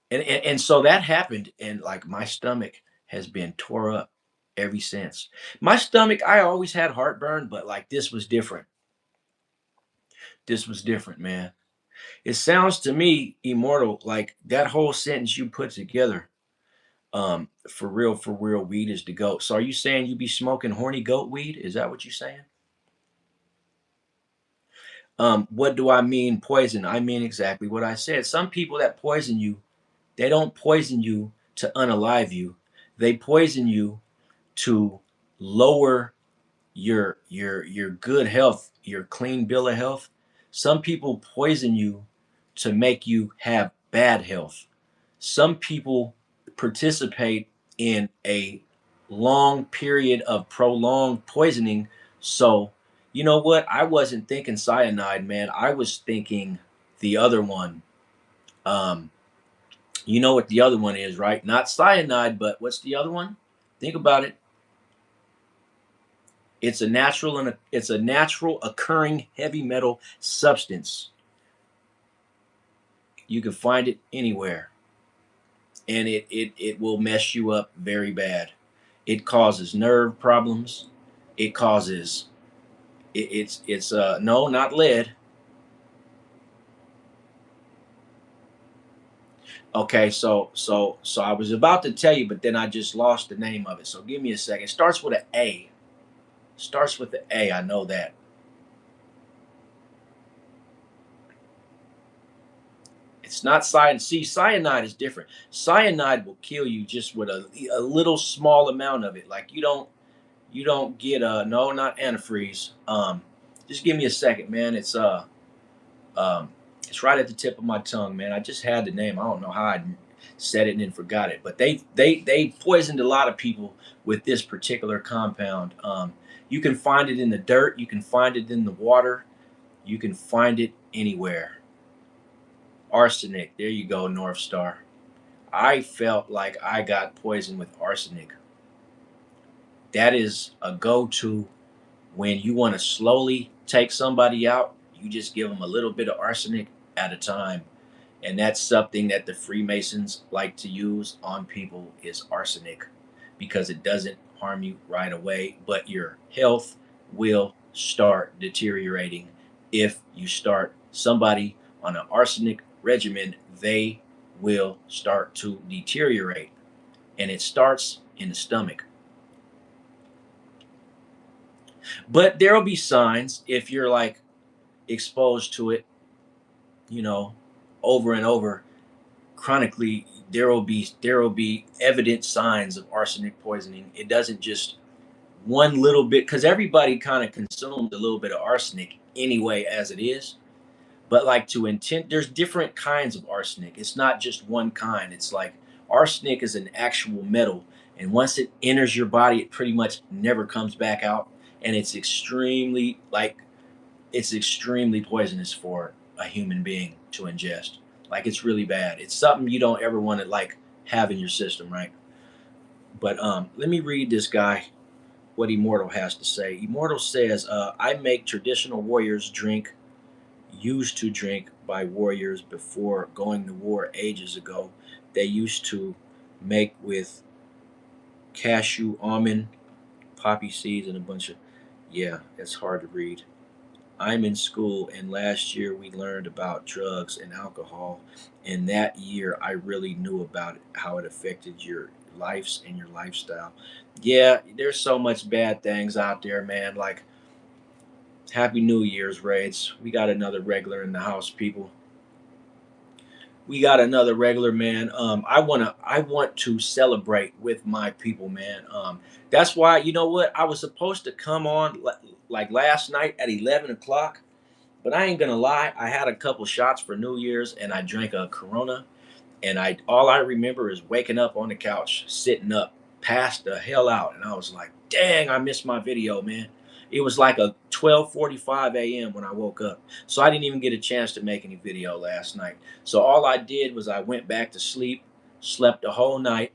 And so that happened. And like my stomach has been tore up ever since. My stomach, I always had heartburn, but like this was different. This was different, man. It sounds to me, Immortal, like that whole sentence you put together, for real, weed is the goat. So are you saying you be smoking horny goat weed? Is that what you're saying? What do I mean poison? I mean exactly what I said. Some people that poison you, they don't poison you to unalive you. They poison you to lower your good health, your clean bill of health. Some people poison you to make you have bad health. Some people participate in a long period of prolonged poisoning. So, you know what? I wasn't thinking cyanide, man. I was thinking the other one. Um, you know what the other one is, right? Not cyanide, but what's the other one? Think about it. It's a natural occurring heavy metal substance. You can find it anywhere, and it will mess you up very bad. It causes nerve problems. It causes It's no, not lead. Okay, so I was about to tell you, but then I just lost the name of it. So give me a second. It starts with an A. Starts with the A. I know that. It's not cyanide. See, cyanide is different. Cyanide will kill you just with a little small amount of it. Like you don't get no, not antifreeze. Just give me a second, man. Um it's right at the tip of my tongue, man. I just had the name. I don't know how I said it and then forgot it. But they poisoned a lot of people with this particular compound. You can find it in the dirt, you can find it in the water, you can find it anywhere. Arsenic. There you go, North Star. I felt like I got poisoned with arsenic. That is a go-to when you want to slowly take somebody out. You just give them a little bit of arsenic at a time. And that's something that the Freemasons like to use on people is arsenic because it doesn't harm you right away, but your health will start deteriorating if you start somebody on an arsenic regimen. They will start to deteriorate, and it starts in the stomach. But there'll be signs if you're like exposed to it, you know, over and over chronically. There will be evident signs of arsenic poisoning. It doesn't just one little bit, because everybody kind of consumes a little bit of arsenic anyway as it is. But like to intent, there's different kinds of arsenic. It's not just one kind. It's like arsenic is an actual metal, and once it enters your body, it pretty much never comes back out, and it's extremely poisonous for a human being to ingest. Like it's really bad. It's something you don't ever want to like have in your system, right? But let me read this guy what Immortal has to say. Immortal says, "I make traditional warriors drink used to drink by warriors before going to war ages ago. They used to make with cashew, almond, poppy seeds, and a bunch of yeah. It's hard to read." I'm in school, and last year we learned about drugs and alcohol. And that year, I really knew about it, how it affected your lives and your lifestyle. Yeah, there's so much bad things out there, man. Like Happy New Year's, Raids. We got another regular in the house, people. We got another regular, man. I want to celebrate with my people, man. That's why you know what I was supposed to come on like last night at 11 o'clock. But I ain't gonna lie, I had a couple shots for New Year's and I drank a Corona, and I all I remember is waking up on the couch, sitting up, passed the hell out, and I was like, "Dang, I missed my video, man." It was like a 12:45 a.m. when I woke up, so I didn't even get a chance to make any video last night. So all I did was I went back to sleep, slept the whole night,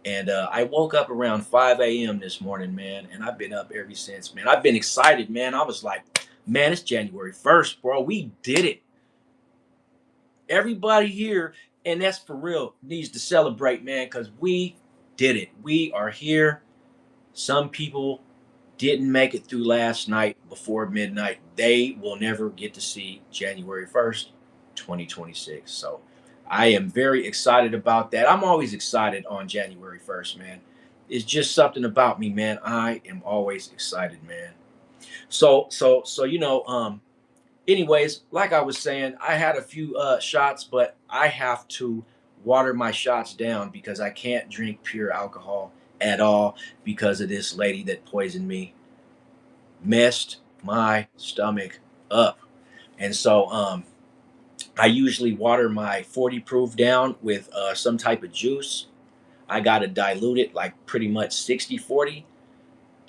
and I woke up around 5 a.m. this morning, man, and I've been up ever since, man. I've been excited, man. I was like, man, it's January 1st, bro. We did it. Everybody here, and that's for real, needs to celebrate, man, because we did it. We are here. Some people didn't make it through last night before midnight. They will never get to see January 1st, 2026. So I am very excited about that. I'm always excited on January 1st, man. It's just something about me, man. I am always excited, man. So anyways, like I was saying, I had a few shots, but I have to water my shots down because I can't drink pure alcohol at all because of this lady that poisoned me, messed my stomach up. And so I usually water my 40 proof down with some type of juice. I got to dilute it like pretty much 60/40,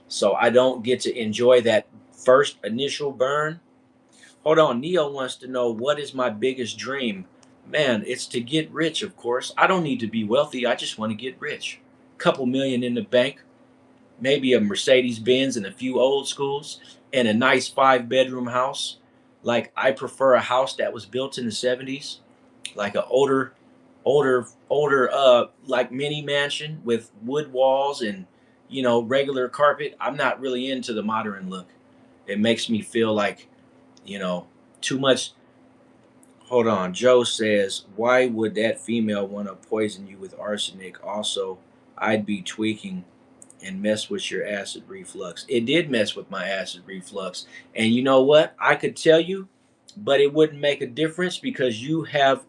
so I don't get to enjoy that first initial burn. Hold on, Neo wants to know what is my biggest dream. Man, it's to get rich, of course. I don't need to be wealthy. I just want to get rich. Couple million in the bank, maybe a Mercedes Benz and a few old schools, and a nice 5 bedroom house. Like I prefer a house that was built in the 70s, like a older like mini mansion with wood walls and regular carpet. I'm not really into the modern look. It makes me feel like, you know, too much. Hold on. Joe says, why would that female want to poison you with arsenic? Also, I'd be tweaking and mess with your acid reflux. It did mess with my acid reflux. And you know what? I could tell you, but it wouldn't make a difference because you have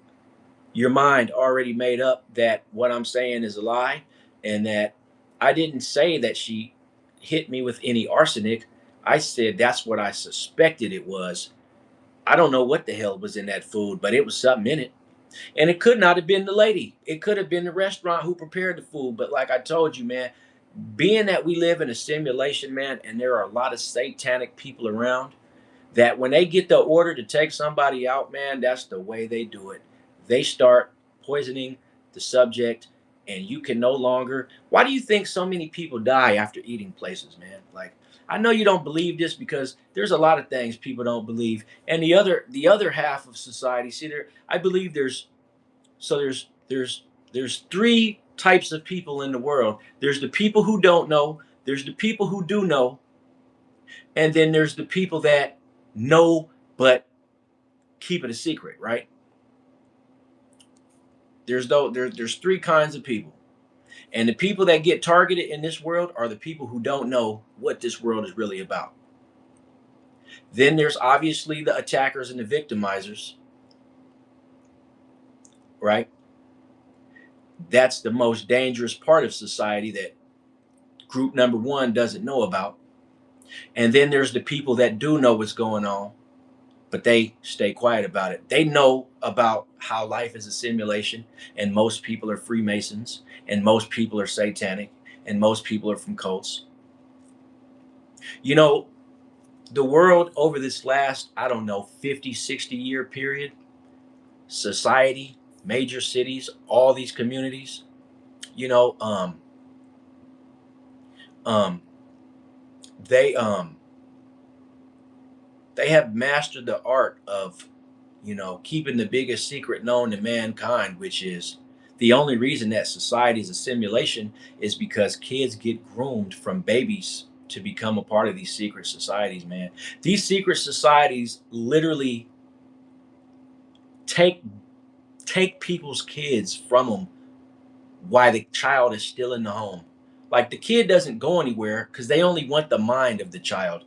your mind already made up that what I'm saying is a lie and that I didn't say that she hit me with any arsenic. I said that's what I suspected it was. I don't know what the hell was in that food, but it was something in it. And it could not have been the lady. It could have been the restaurant who prepared the food. But like I told you, man, being that we live in a simulation, man, and there are a lot of satanic people around, that when they get the order to take somebody out, man, that's the way they do it. They start poisoning the subject, and you can no longer. Why do you think so many people die after eating places, man? Like, I know you don't believe this because there's a lot of things people don't believe, and the other half of society, see there, I believe there's three types of people in the world. There's the people who don't know. There's the people who do know, and then there's the people that know but keep it a secret, right? There's three kinds of people. And the people that get targeted in this world are the people who don't know what this world is really about. Then there's obviously the attackers and the victimizers, right? That's the most dangerous part of society that group number one doesn't know about. And then there's the people that do know what's going on, but they stay quiet about it. They know about how life is a simulation, and most people are Freemasons, and most people are satanic, and most people are from cults. You know, the world over this last, I don't know, 50, 60-year period, society, major cities, all these communities, you know, um, they um they have mastered the art of, keeping the biggest secret known to mankind, which is the only reason that society is a simulation is because kids get groomed from babies to become a part of these secret societies, man. These secret societies literally take take people's kids from them while the child is still in the home. Like the kid doesn't go anywhere because they only want the mind of the child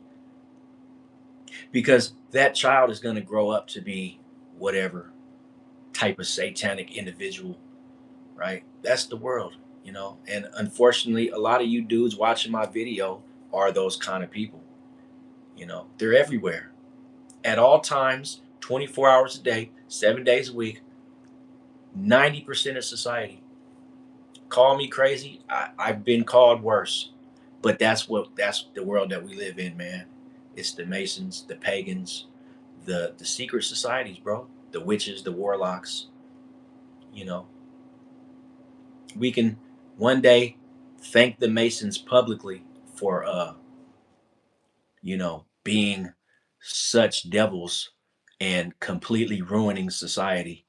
because that child is going to grow up to be whatever type of satanic individual, right? That's the world. And unfortunately, a lot of you dudes watching my video are those kind of people. They're everywhere at all times, 24 hours a day, 7 days a week, 90% of society. Call me crazy. I've been called worse, but that's the world that we live in, man. It's the Masons, the pagans, the secret societies, bro. The witches, the warlocks. You know, we can one day thank the Masons publicly for being such devils and completely ruining society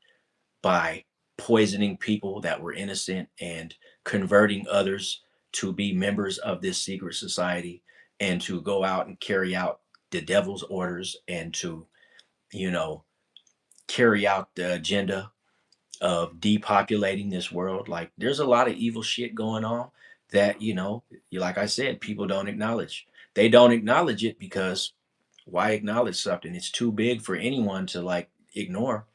by poisoning people that were innocent and converting others to be members of this secret society and to go out and carry out the devil's orders and to, you know, carry out the agenda of depopulating this world. Like there's a lot of evil shit going on that, like I said, people don't acknowledge. They don't acknowledge it because why acknowledge something? It's too big for anyone to like ignore,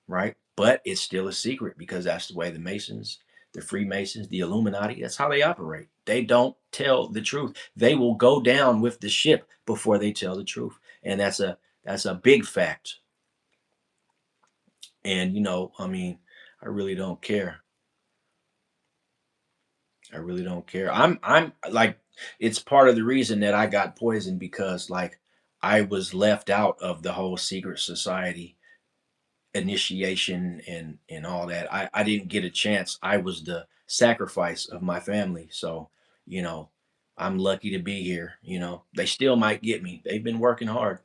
right? But it's still a secret because that's the way the Masons, the Freemasons, the Illuminati, that's how they operate. They don't tell the truth. They will go down with the ship before they tell the truth. And that's a big fact. And I mean, I really don't care. I really don't care. I'm like it's part of the reason that I got poisoned because like I was left out of the whole secret society initiation and all that. I didn't get a chance. I was the sacrifice of my family. So, you know, I'm lucky to be here. They still might get me. They've been working hard.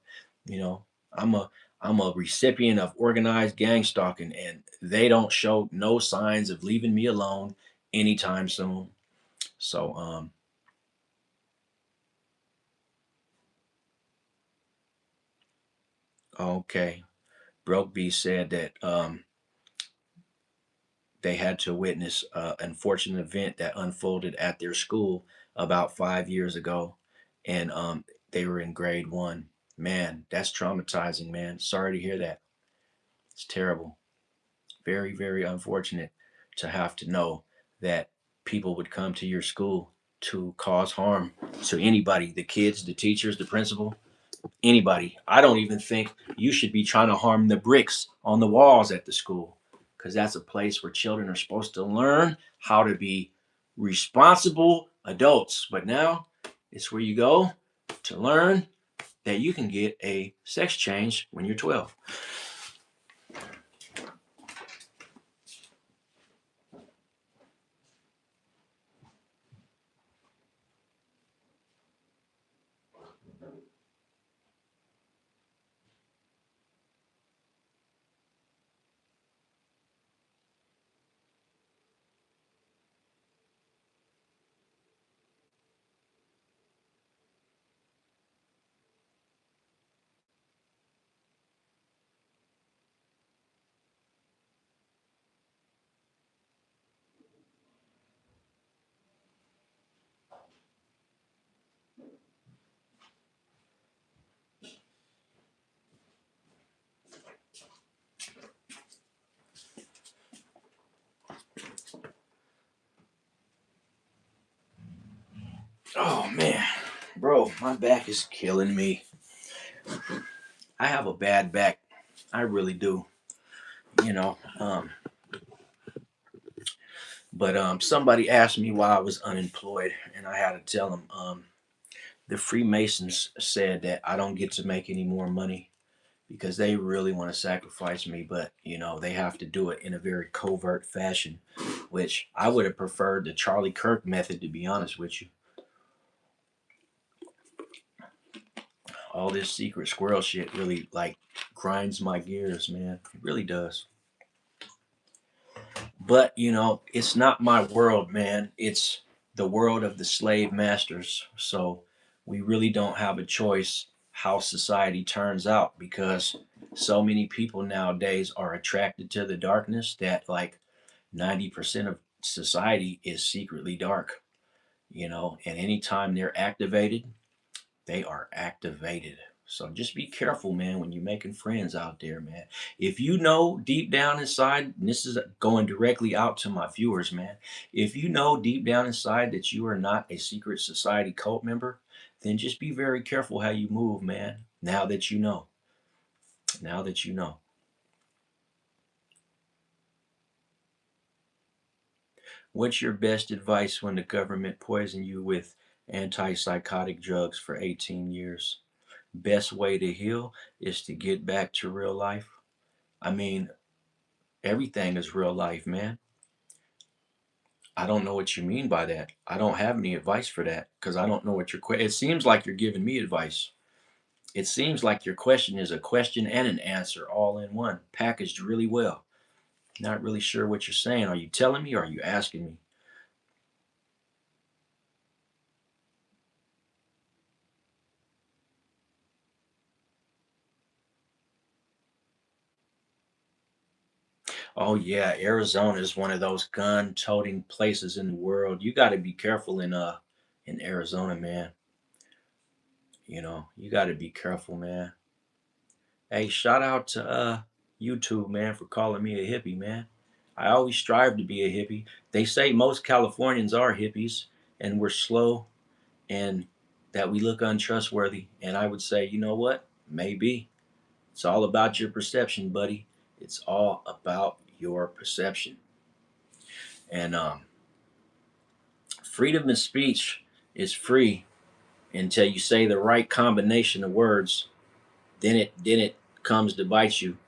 You know, I'm a I'm a recipient of organized gang stalking and they don't show no signs of leaving me alone anytime soon. So Okay. Broke B said that they had to witness an unfortunate event that unfolded at their school about 5 years ago, and they were in grade one. Man, that's traumatizing, man. Sorry to hear that. It's terrible. Very, very unfortunate to have to know that people would come to your school to cause harm to anybody, the kids, the teachers, the principal, anybody. I don't even think you should be trying to harm the bricks on the walls at the school, because that's a place where children are supposed to learn how to be responsible adults. But now it's where you go to learn that you can get a sex change when you're 12. Oh man, bro, my back is killing me. I have a bad back. I really do. You know, but somebody asked me why I was unemployed, and I had to tell them the Freemasons said that I don't get to make any more money because they really want to sacrifice me, but they have to do it in a very covert fashion, which I would have preferred the Charlie Kirk method, to be honest with you. All this secret squirrel shit really like grinds my gears, man. It really does. But it's not my world, man. It's the world of the slave masters. So we really don't have a choice how society turns out, because so many people nowadays are attracted to the darkness that like 90% of society is secretly dark, and anytime they're activated, they are activated. So just be careful, man, when you're making friends out there, man. If you know deep down inside, and this is going directly out to my viewers, man. If you know deep down inside that you are not a secret society cult member, then just be very careful how you move, man. Now that you know. Now that you know. What's your best advice when the government poisoned you with antipsychotic drugs for 18 years? Best way to heal is to get back to real life. I mean, everything is real life, man. I don't know what you mean by that. I don't have any advice for that because I don't know what it seems like you're giving me advice. It seems like your question is a question and an answer all in one, packaged really well. Not really sure what you're saying. Are you telling me or are you asking me? Oh yeah, Arizona is one of those gun-toting places in the world. You got to be careful in Arizona, man. You got to be careful, man. Hey, shout out to YouTube, man, for calling me a hippie, man. I always strive to be a hippie. They say most Californians are hippies and we're slow and that we look untrustworthy. And I would say, you know what? Maybe. It's all about your perception, buddy. It's all about your perception. And freedom of speech is free until you say the right combination of words. Then it comes to bite you,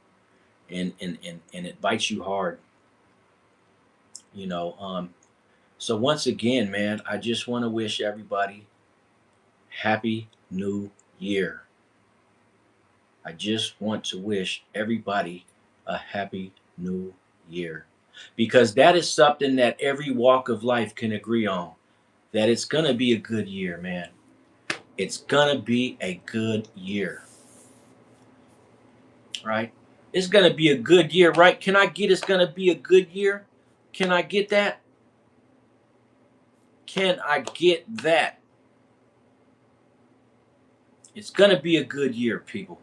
and it bites you hard. You know. So once again, man, I just want to wish everybody happy new year. I just want to wish everybody a happy new year, because that is something that every walk of life can agree on. That it's gonna be a good year, man. It's gonna be a good year. right? It's going to be a good year, right? Can I get it's going to be a good year? Can I get that? Can I get that? It's going to be a good year, people.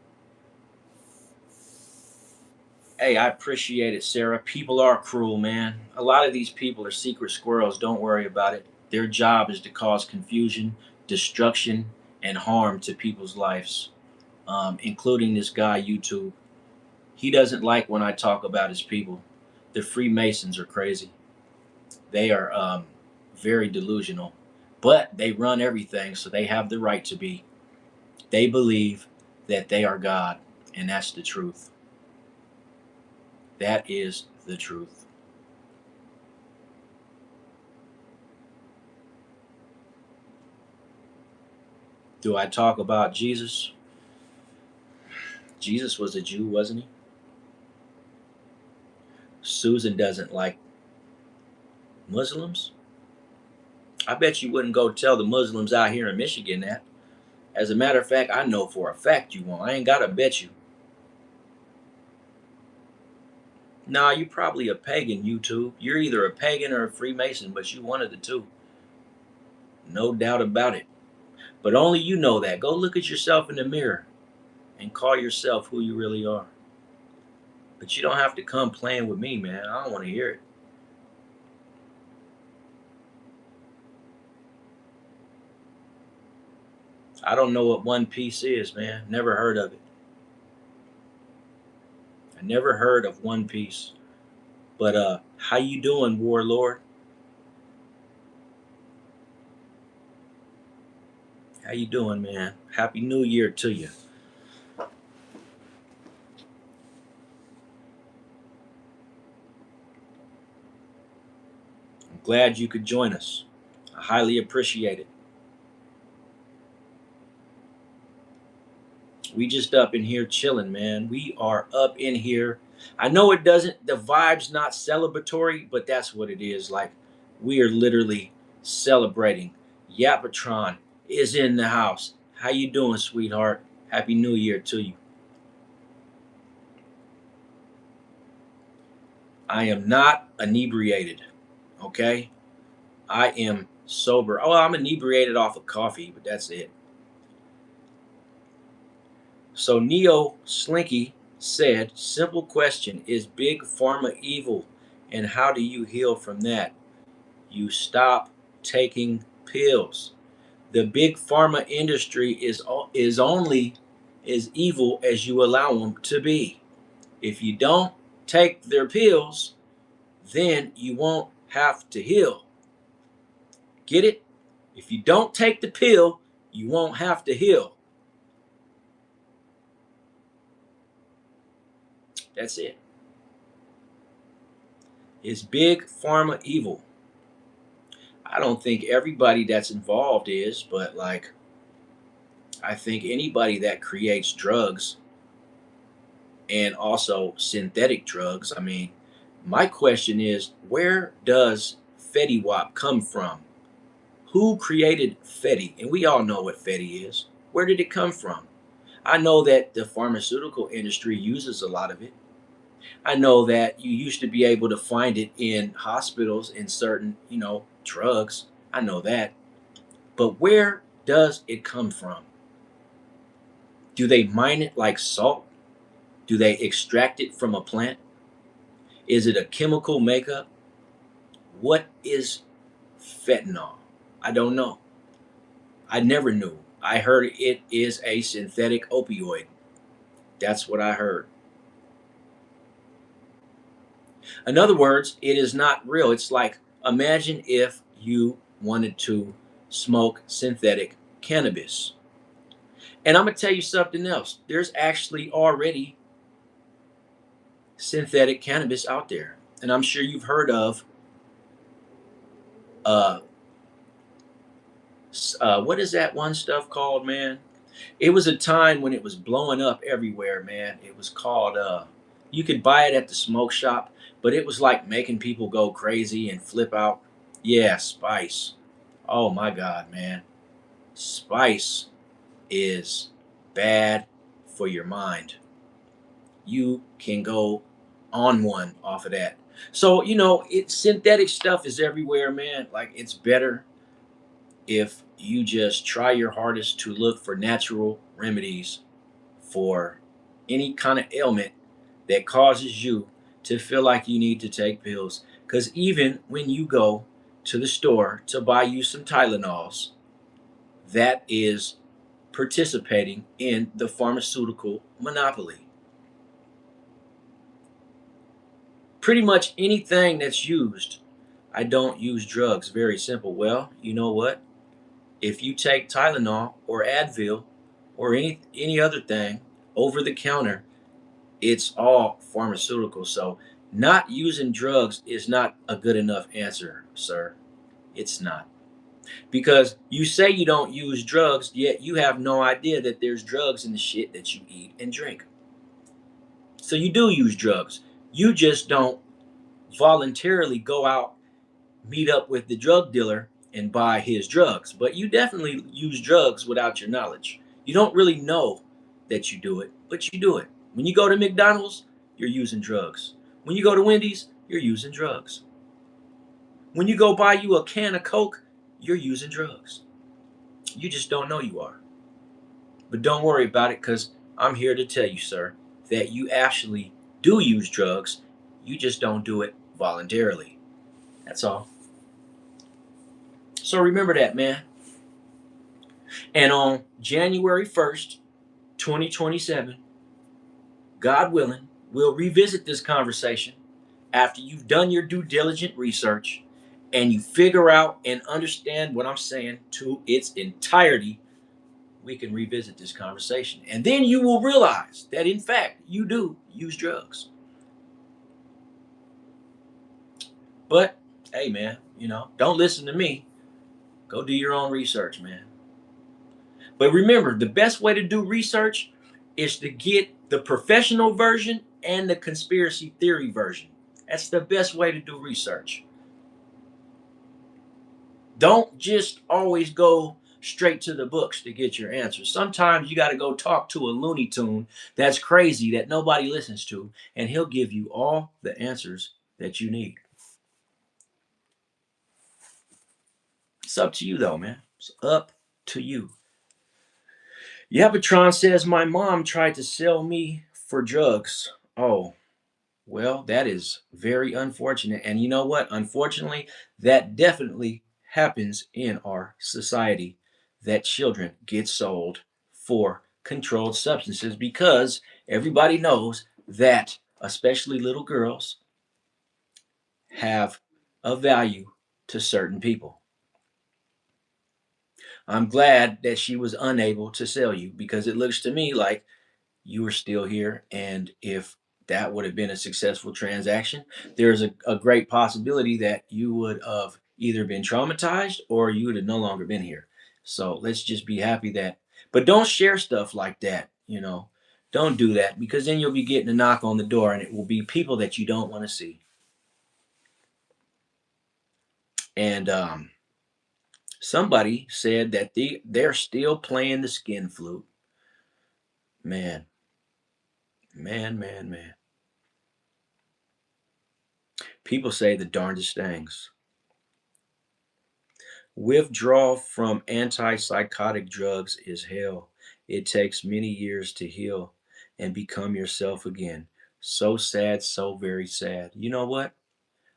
Hey, I appreciate it, Sarah. People are cruel, man. A lot of these people are secret squirrels. Don't worry about it. Their job is to cause confusion, destruction, and harm to people's lives, including this guy, YouTube. He doesn't like when I talk about his people. The Freemasons are crazy. They are very delusional, but they run everything, so they have the right to be. They believe that they are God, and that's the truth. That is the truth. Do I talk about Jesus? Jesus was a Jew, wasn't he? Susan doesn't like Muslims. I bet you wouldn't go tell the Muslims out here in Michigan that. As a matter of fact, I know for a fact you won't. I ain't got to bet you. Nah, you probably a pagan, YouTube. You're either a pagan or a Freemason, but you one of the two. No doubt about it. But only you know that. Go look at yourself in the mirror and call yourself who you really are. But you don't have to come playing with me, man. I don't want to hear it. I don't know what One Piece is, man. Never heard of it. I never heard of One Piece. But how you doing, Warlord? How you doing, man? Happy New Year to you. I'm glad you could join us. I highly appreciate it. We just up in here chilling, man. We are up in here. I know it doesn't, the vibe's not celebratory, but that's what it is. Like, we are literally celebrating. Yapatron is in the house. How you doing, sweetheart? Happy New Year to you. I am not inebriated, okay? I am sober. Oh, I'm inebriated off of coffee, but that's it. So Neo Slinky said, simple question, is big pharma evil? And how do you heal from that? You stop taking pills. The big pharma industry is only as evil as you allow them to be. If you don't take their pills, then you won't have to heal. Get it? If you don't take the pill, you won't have to heal. That's it. Is big pharma evil? I don't think everybody that's involved is, but like, I think anybody that creates drugs and also synthetic drugs. I mean, my question is, where does Fetty Wap come from? Who created Fetty? And we all know what Fetty is. Where did it come from? I know that the pharmaceutical industry uses a lot of it. I know that you used to be able to find it in hospitals in certain, drugs. I know that. But where does it come from? Do they mine it like salt? Do they extract it from a plant? Is it a chemical makeup? What is fentanyl? I don't know. I never knew. I heard it is a synthetic opioid. That's what I heard. In other words, it is not real. It's like, imagine if you wanted to smoke synthetic cannabis. And I'm going to tell you something else. There's actually already synthetic cannabis out there. And I'm sure you've heard of uh, what is that one stuff called, man? It was a time when it was blowing up everywhere, man. It was called you could buy it at the smoke shop, but it was like making people go crazy and flip out. Yeah, spice. Oh my god, man. Spice is bad for your mind. you can go on one off of that. So, synthetic stuff is everywhere, man. Like, it's better if you just try your hardest to look for natural remedies for any kind of ailment that causes you to feel like you need to take pills. Because even when you go to the store to buy you some Tylenols, that is participating in the pharmaceutical monopoly. Pretty much anything that's used, I don't use drugs. Very simple. Well, you know what? If you take Tylenol or Advil or any other thing over the counter, it's all pharmaceutical. So not using drugs is not a good enough answer, sir. It's not. Because you say you don't use drugs, yet you have no idea that there's drugs in the shit that you eat and drink. So you do use drugs. You just don't voluntarily go out, meet up with the drug dealer, and buy his drugs. But you definitely use drugs without your knowledge. You don't really know that you do it, but you do it. When you go to McDonald's, you're using drugs. When you go to Wendy's, you're using drugs. When you go buy you a can of Coke, you're using drugs. You just don't know you are. But don't worry about it because I'm here to tell you, sir, that you actually do use drugs. You just don't do it voluntarily. That's all. So remember that, man. And on January 1st, 2027, God willing, we'll revisit this conversation after you've done your due diligent research and you figure out and understand what I'm saying to its entirety. We can revisit this conversation. And then you will realize that, in fact, you do use drugs. But, hey, man, don't listen to me. Go do your own research, man. But remember, the best way to do research is to get the professional version and the conspiracy theory version. That's the best way to do research. Don't just always go straight to the books to get your answers. Sometimes you got to go talk to a Looney Tune that's crazy that nobody listens to, and he'll give you all the answers that you need. It's up to you, though, man. It's up to you. Yapatron says, my mom tried to sell me for drugs. Oh, well, that is very unfortunate. And you know what? Unfortunately, that definitely happens in our society that children get sold for controlled substances because everybody knows that, especially little girls, have a value to certain people. I'm glad that she was unable to sell you because it looks to me like you were still here. And if that would have been a successful transaction, there's a great possibility that you would have either been traumatized or you would have no longer been here. So let's just be happy that, but don't share stuff like that. Don't do that because then you'll be getting a knock on the door and it will be people that you don't want to see. And somebody said that they're still playing the skin flute. Man, man, man, man. People say the darndest things. Withdrawal from antipsychotic drugs is hell. It takes many years to heal and become yourself again. So sad, so very sad. You know what?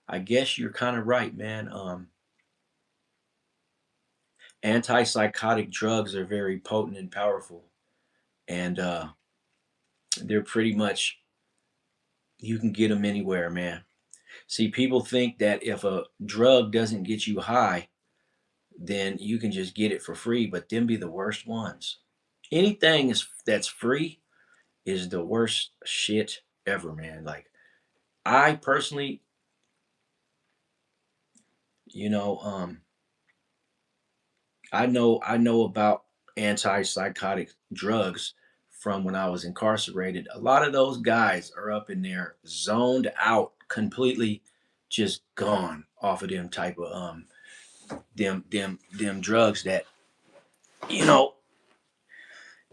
I guess you're kind of right, man. Antipsychotic drugs are very potent and powerful, and they're pretty much you can get them anywhere, man. See, people think that if a drug doesn't get you high, then you can just get it for free, but them be the worst ones. Anything that's free is the worst shit ever, man. Like I personally, you know, I know about antipsychotic drugs from when I was incarcerated. A lot of those guys are up in there zoned out, completely just gone off of them type of them drugs that you know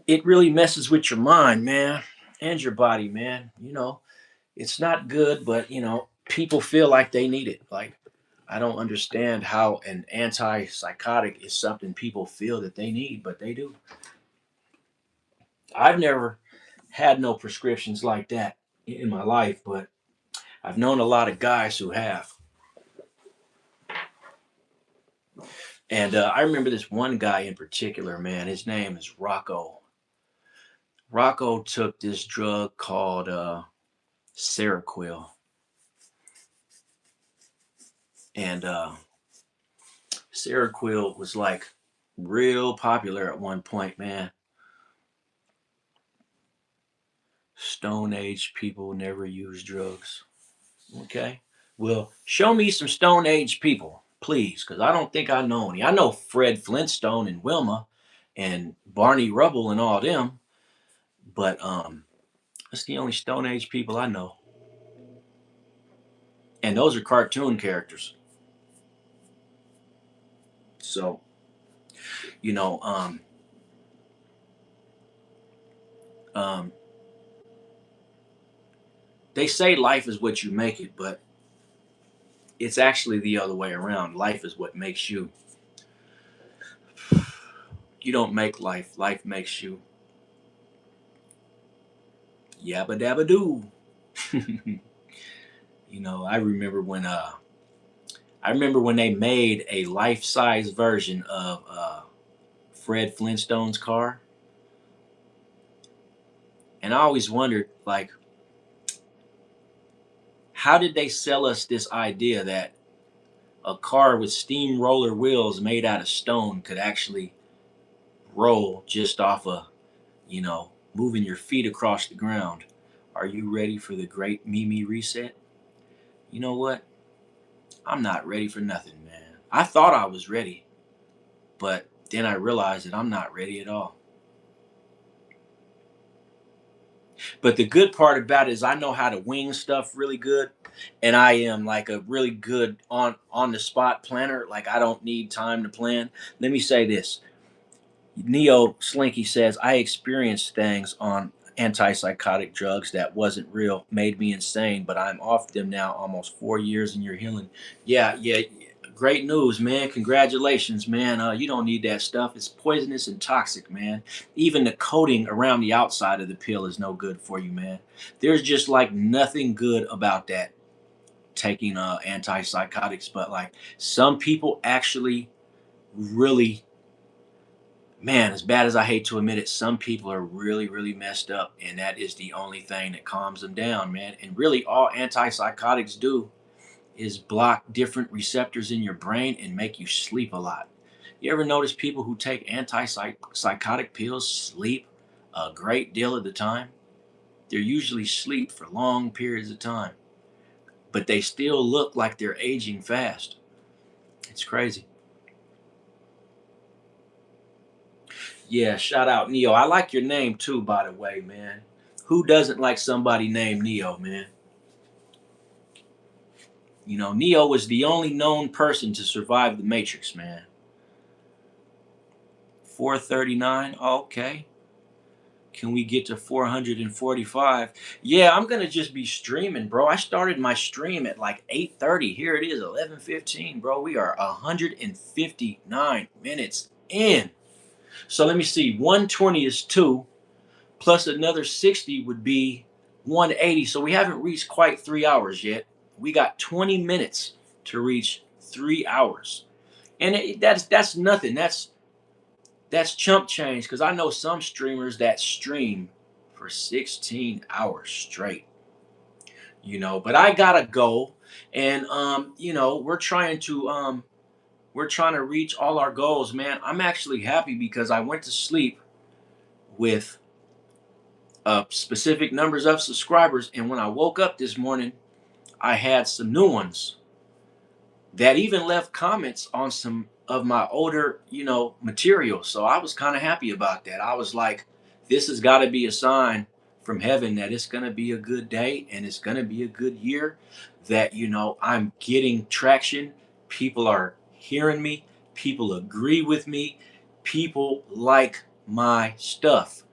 it really messes with your mind, man. and your body, man. It's not good, but people feel like they need it. Like, I don't understand how an antipsychotic is something people feel that they need, but they do. I've never had no prescriptions like that in my life, but I've known a lot of guys who have. And I remember this one guy in particular, man. His name is Rocco. Rocco took this drug called Seroquel, and Seroquel was like real popular at one point, man. Stone Age people never use drugs. Okay. Well, show me some Stone Age people, please, because I don't think I know any. I know Fred Flintstone and Wilma and Barney Rubble and all them, but that's the only Stone Age people I know. And those are cartoon characters. So, you know, um, um, they say life is what you make it, but it's actually the other way around. Life is what makes you. You don't make life, life makes you. Yabba dabba doo. I remember when they made a life-size version of Fred Flintstone's car, and I always wondered, like, how did they sell us this idea that a car with steamroller wheels made out of stone could actually roll just off of, moving your feet across the ground? Are you ready for the great Mimi reset? You know what? I'm not ready for nothing, man. I thought I was ready, but then I realized that I'm not ready at all. But the good part about it is I know how to wing stuff really good, and I am like a really good on the spot planner. Like, I don't need time to plan. Let me say this. Neo Slinky says, I experienced things on antipsychotic drugs that wasn't real, made me insane, but I'm off them now almost 4 years and you're healing. Yeah, yeah. Great news, man. Congratulations, man. You don't need that stuff. It's poisonous and toxic, man. Even the coating around the outside of the pill is no good for you, man. There's just like nothing good about that, taking antipsychotics, but like some people actually really, man, as bad as I hate to admit it, some people are really, really messed up, and that is the only thing that calms them down, man. And really, all antipsychotics do is block different receptors in your brain and make you sleep a lot. You ever notice people who take antipsychotic pills sleep a great deal of the time? They're usually sleep for long periods of time, but they still look like they're aging fast. It's crazy. Yeah, shout out Neo. I like your name too, by the way, man. Who doesn't like somebody named Neo, man? Neo was the only known person to survive the Matrix, man. 439. Okay. Can we get to 445? Yeah, I'm gonna just be streaming, bro. I started my stream at like 8:30. Here it is, 11:15, bro. We are 159 minutes in. So let me see. 120 is 2, plus another 60 would be 180. So we haven't reached quite 3 hours yet. We got 20 minutes to reach 3 hours, and that's nothing. That's chump change, because I know some streamers that stream for 16 hours straight. But I gotta go, and we're trying to reach all our goals, man. I'm actually happy because I went to sleep with specific numbers of subscribers, and when I woke up this morning, I had some new ones that even left comments on some of my older, material. So I was kind of happy about that. I was like, this has got to be a sign from heaven that it's going to be a good day and it's going to be a good year, that, I'm getting traction. People are hearing me. People agree with me. People like my stuff.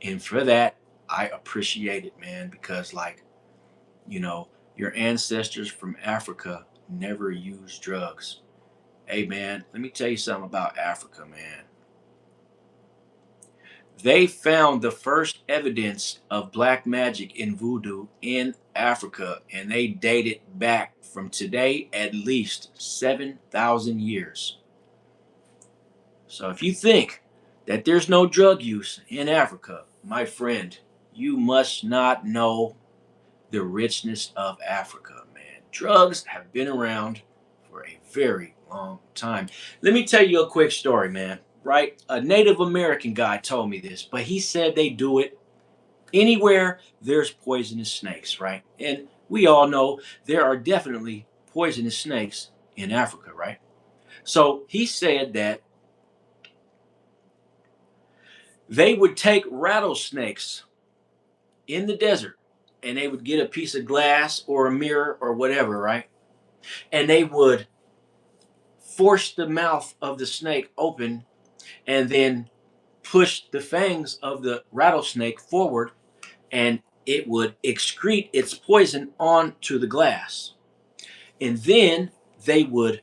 And for that, I appreciate it, man, because like, you know, your ancestors from Africa never used drugs. Hey man, let me tell you something about Africa, man. They found the first evidence of black magic in voodoo in Africa, and they date it back from today at least 7,000 years. So if you think that there's no drug use in Africa, my friend, you must not know the richness of Africa, man. Drugs have been around for a very long time. Let me tell you a quick story, man. Right? A Native American guy told me this, but he said they do it anywhere there's poisonous snakes, right? And we all know there are definitely poisonous snakes in Africa, right? So he said that they would take rattlesnakes in the desert and they would get a piece of glass or a mirror or whatever, right? And they would force the mouth of the snake open and then push the fangs of the rattlesnake forward, and it would excrete its poison onto the glass. And then they would,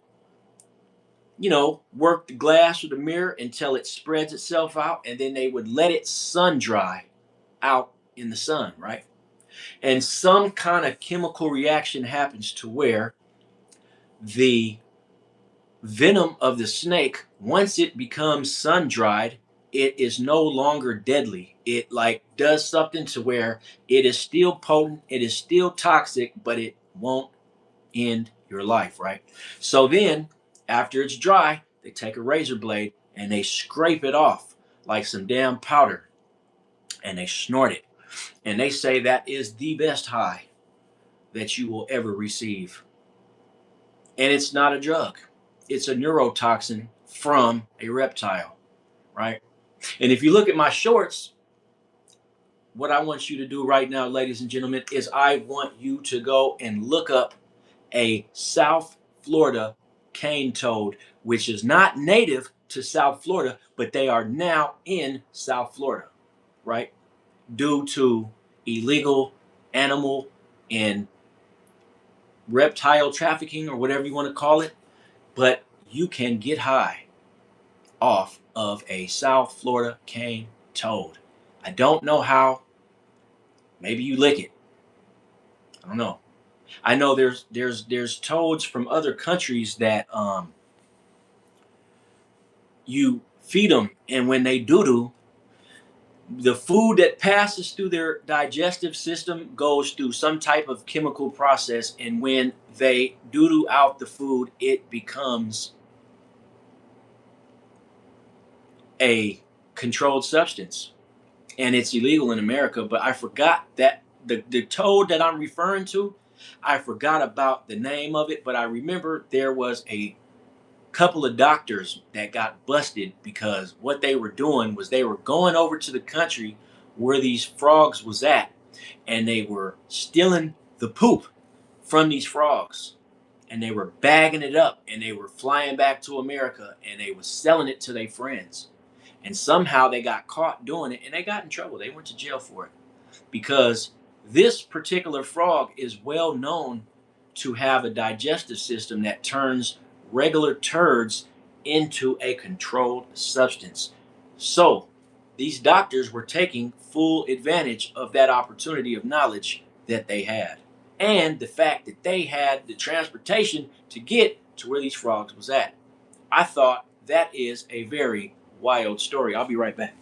work the glass or the mirror until it spreads itself out, and then they would let it sun dry out in the sun, right? And some kind of chemical reaction happens to where the venom of the snake, once it becomes sun dried, it is no longer deadly. It like does something to where it is still potent, it is still toxic, but it won't end your life, right? So then after it's dry, they take a razor blade and they scrape it off like some damn powder, and they snort it. And they say that is the best high that you will ever receive. And it's not a drug. It's a neurotoxin from a reptile, right? And if you look at my shorts, what I want you to do right now, ladies and gentlemen, is I want you to go and look up a South Florida cane toad, which is not native to South Florida, but they are now in South Florida, right? Due to illegal animal and reptile trafficking or whatever you want to call it. But you can get high off of a South Florida cane toad. I don't know how. Maybe you lick it. I don't know. I know there's toads from other countries that you feed them, and when they doo doo, the food that passes through their digestive system goes through some type of chemical process, and when they doo doo out the food, it becomes a controlled substance, and it's illegal in America. But I forgot that the toad that I'm referring to, I forgot about the name of it, but I remember there was a couple of doctors that got busted because what they were doing was they were going over to the country where these frogs was at, and they were stealing the poop from these frogs, and they were bagging it up, and they were flying back to America, and they was selling it to their friends. And somehow they got caught doing it, and they got in trouble. They went to jail for it because this particular frog is well known to have a digestive system that turns regular turds into a controlled substance. So these doctors were taking full advantage of that opportunity of knowledge that they had, and the fact that they had the transportation to get to where these frogs was at. I thought that is a very wild story. I'll be right back.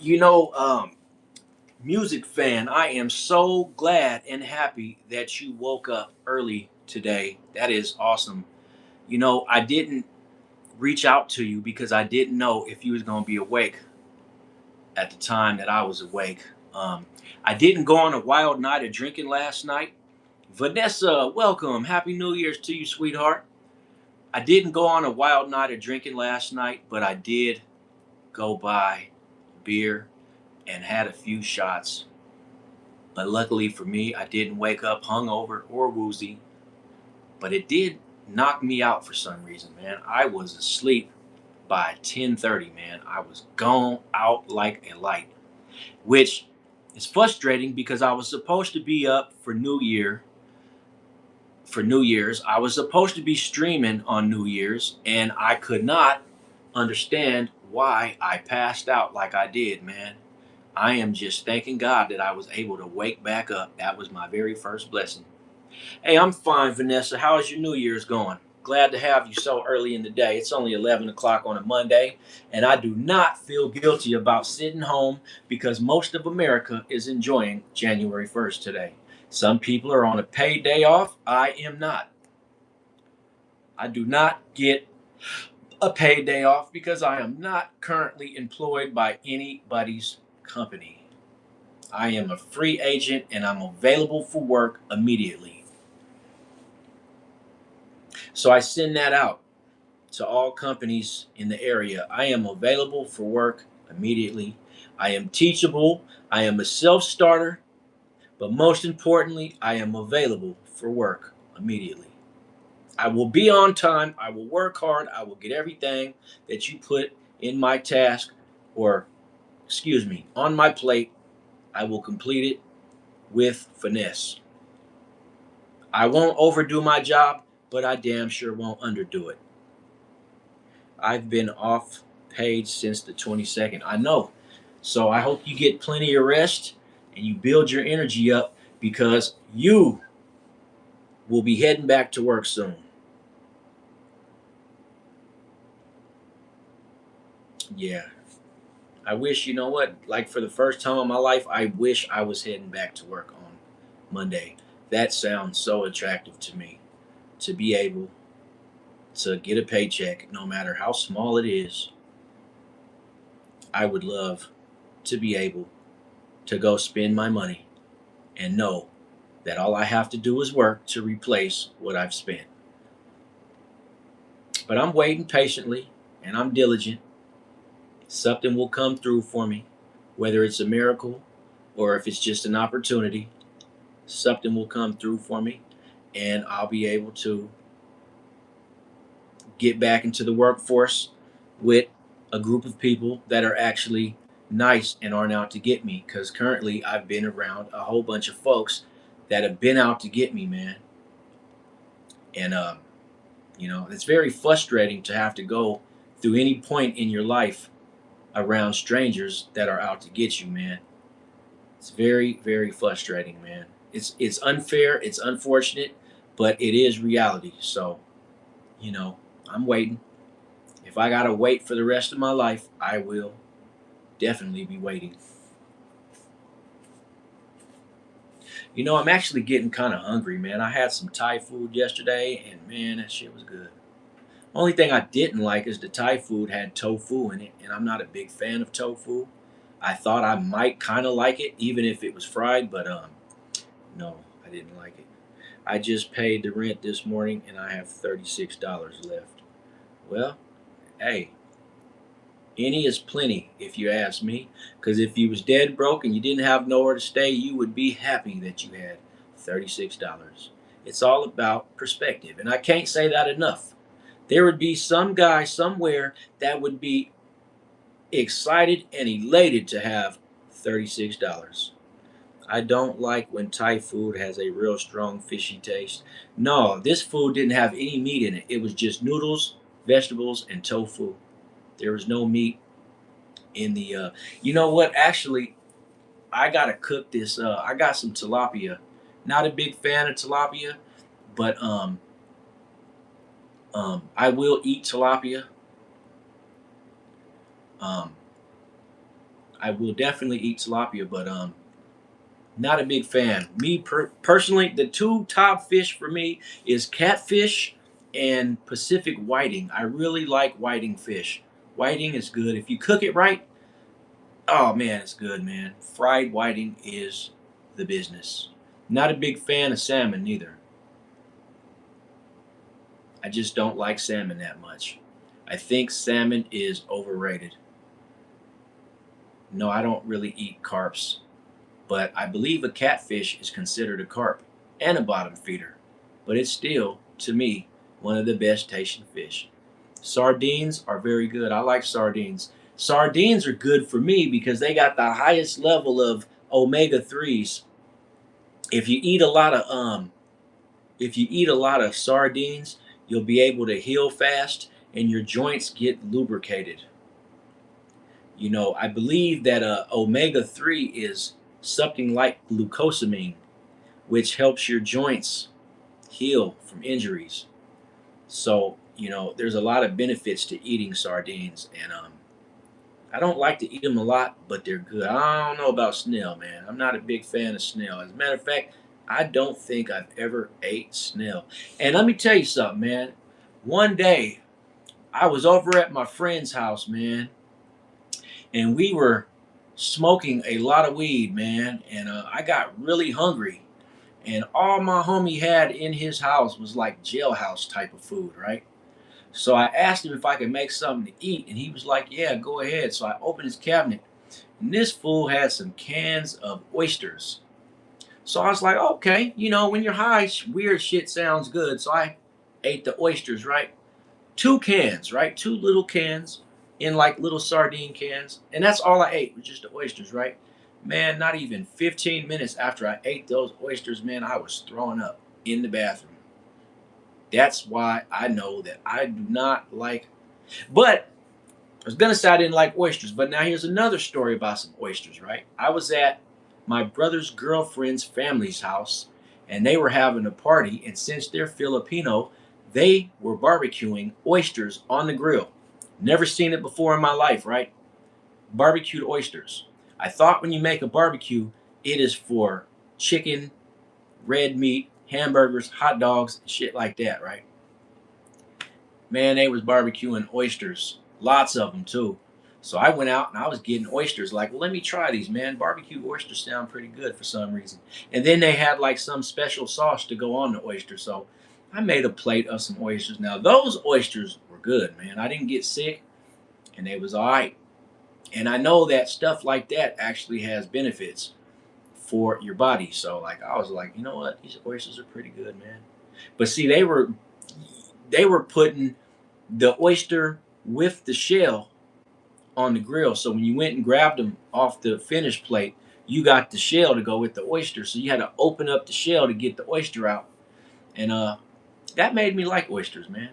You know, music fan, I am so glad and happy that you woke up early today. That is awesome. You know, I didn't reach out to you because I didn't know if you was gonna be awake at the time that I was awake. Um, I didn't go on a wild night of drinking last night. Vanessa, welcome. Happy New Year's to you, sweetheart. I didn't go on a wild night of drinking last night, but I did go buy beer and had a few shots. But luckily for me, I didn't wake up hungover or woozy. But it did knock me out for some reason, man. I was asleep by 10:30, man. I was gone out like a light, which is frustrating because I was supposed to be up for New Year's. I was supposed to be streaming on New Year's, and I could not understand why I passed out like I did, man. I am just thanking God that I was able to wake back up. That was my very first blessing. Hey, I'm fine, Vanessa. How is your New Year's going? Glad to have you so early in the day. It's only 11 o'clock on a Monday, and I do not feel guilty about sitting home because most of America is enjoying January 1st today. Some people are on a paid day off. I am not. I do not get a paid day off because I am not currently employed by anybody's company. I am a free agent and I'm available for work immediately. So I send that out to all companies in the area. I am available for work immediately. I am teachable. I am a self starter. But most importantly, I am available for work immediately. I will be on time. I will work hard. I will get everything that you put in my task, or excuse me, on my plate. I will complete it with finesse. I won't overdo my job, but I damn sure won't underdo it. I've been off page since the 22nd. I know. So I hope you get plenty of rest and you build your energy up because you will be heading back to work soon. Yeah. I wish, you know what, like for the first time in my life, I wish I was heading back to work on Monday. That sounds so attractive to me to be able to get a paycheck, no matter how small it is. I would love to be able to go spend my money and know that all I have to do is work to replace what I've spent. But I'm waiting patiently and I'm diligent. Something will come through for me, whether it's a miracle or if it's just an opportunity. Something will come through for me and I'll be able to get back into the workforce with a group of people that are actually nice and aren't out to get me. Because currently I've been around a whole bunch of folks that have been out to get me, man. And it's very frustrating to have to go through any point in your life around strangers that are out to get you, man. It's very, very frustrating, man. It's unfair, it's unfortunate, but it is reality. So, you know, I'm waiting. If I gotta wait for the rest of my life, I will definitely be waiting. I'm actually getting kind of hungry, man. I had some Thai food yesterday, and man, that shit was good. Only thing I didn't like is the Thai food had tofu in it, and I'm not a big fan of tofu. I thought I might kind of like it, even if it was fried, but no, I didn't like it. I just paid the rent this morning, and I have $36 left. Well, hey, any is plenty, if you ask me. Because if you was dead broke and you didn't have nowhere to stay, you would be happy that you had $36. It's all about perspective, and I can't say that enough. There would be some guy somewhere that would be excited and elated to have $36. I don't like when Thai food has a real strong fishy taste. No, this food didn't have any meat in it. It was just noodles, vegetables, and tofu. There was no meat in the. You know what? Actually, I gotta cook this. I got some tilapia. Not a big fan of tilapia, but I will eat tilapia. Um, I will definitely eat tilapia, but not a big fan. Me personally, the two top fish for me is catfish and Pacific whiting. I really like whiting fish. Whiting is good if you cook it right. Oh man, it's good, man. Fried whiting is the business. Not a big fan of salmon neither. I just don't like salmon that much. I think salmon is overrated. No, I don't really eat carps, but I believe a catfish is considered a carp and a bottom feeder. But it's still, to me, one of the best tasting fish. Sardines are very good. I like sardines. Sardines are good for me because they got the highest level of omega 3s. If you eat a lot of if you eat a lot of sardines, you'll be able to heal fast and your joints get lubricated. You know, I believe that omega 3 is something like glucosamine, which helps your joints heal from injuries. So, you know, there's a lot of benefits to eating sardines, and I don't like to eat them a lot, but they're good. I don't know about snail, man. I'm not a big fan of snail. As a matter of fact, I don't think I've ever ate snail. And let me tell you something, man. One day, I was over at my friend's house, man, and we were smoking a lot of weed, man. And I got really hungry, and all my homie had in his house was like jailhouse type of food, right? So I asked him if I could make something to eat, and he was like, "Yeah, go ahead." So I opened his cabinet, and this fool had some cans of oysters. So I was like, "Okay, you know, when you're high, weird shit sounds good." So I ate the oysters, right? Two cans, right? Two little cans in like little sardine cans, and that's all I ate was just the oysters, right? Man, not even 15 minutes after I ate those oysters, man, I was throwing up in the bathroom. That's why I know that I do not like. But I was gonna say I didn't like oysters, but now here's another story about some oysters, right? I was at my brother's girlfriend's family's house, and they were having a party, and since they're Filipino, they were barbecuing oysters on the grill. Never seen it before in my life, right? Barbecued oysters. I thought when you make a barbecue, it is for chicken, red meat, hamburgers, hot dogs, shit like that, right? Man, they was barbecuing oysters, lots of them too. So I went out and I was getting oysters. Like, well, let me try these, man. Barbecue oysters sound pretty good for some reason. And then they had like some special sauce to go on the oyster. So I made a plate of some oysters. Now those oysters were good, man. I didn't get sick, and they was all right. And I know that stuff like that actually has benefits for your body. So like I was like, you know what? These oysters are pretty good, man. But see, they were putting the oyster with the shell on the grill. So when you went and grabbed them off the finished plate, you got the shell to go with the oyster. So you had to open up the shell to get the oyster out. And that made me like oysters, man.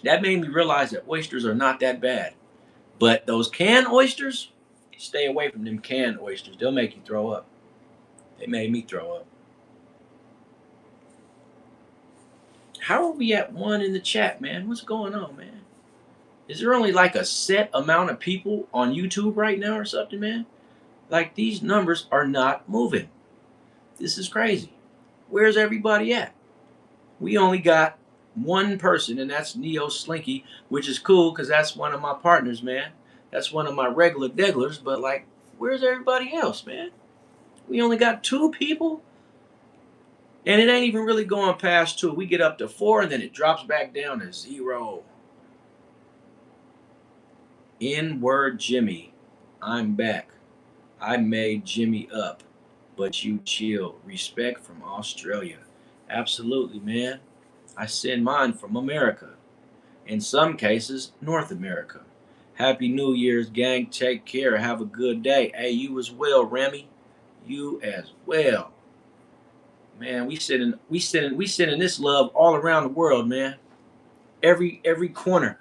That made me realize that oysters are not that bad. But those canned oysters, stay away from them canned oysters. They'll make you throw up. They made me throw up. How are we at one in the chat, man? What's going on, man? Is there only like a set amount of people on YouTube right now or something, man? Like these numbers are not moving. This is crazy. Where's everybody at? We only got one person, and that's Neo Slinky, which is cool because that's one of my partners, man. That's one of my regular degglers. But like, where's everybody else, man? We only got two people, and it ain't even really going past two. We get up to four, and then it drops back down to zero. N-word Jimmy, I'm back. I made Jimmy up, but you chill. Respect from Australia. Absolutely, man. I send mine from America. In some cases, North America. Happy New Year's, gang. Take care. Have a good day. Hey, you as well, Remy. You as well. Man, we sending this love all around the world, man. Every corner.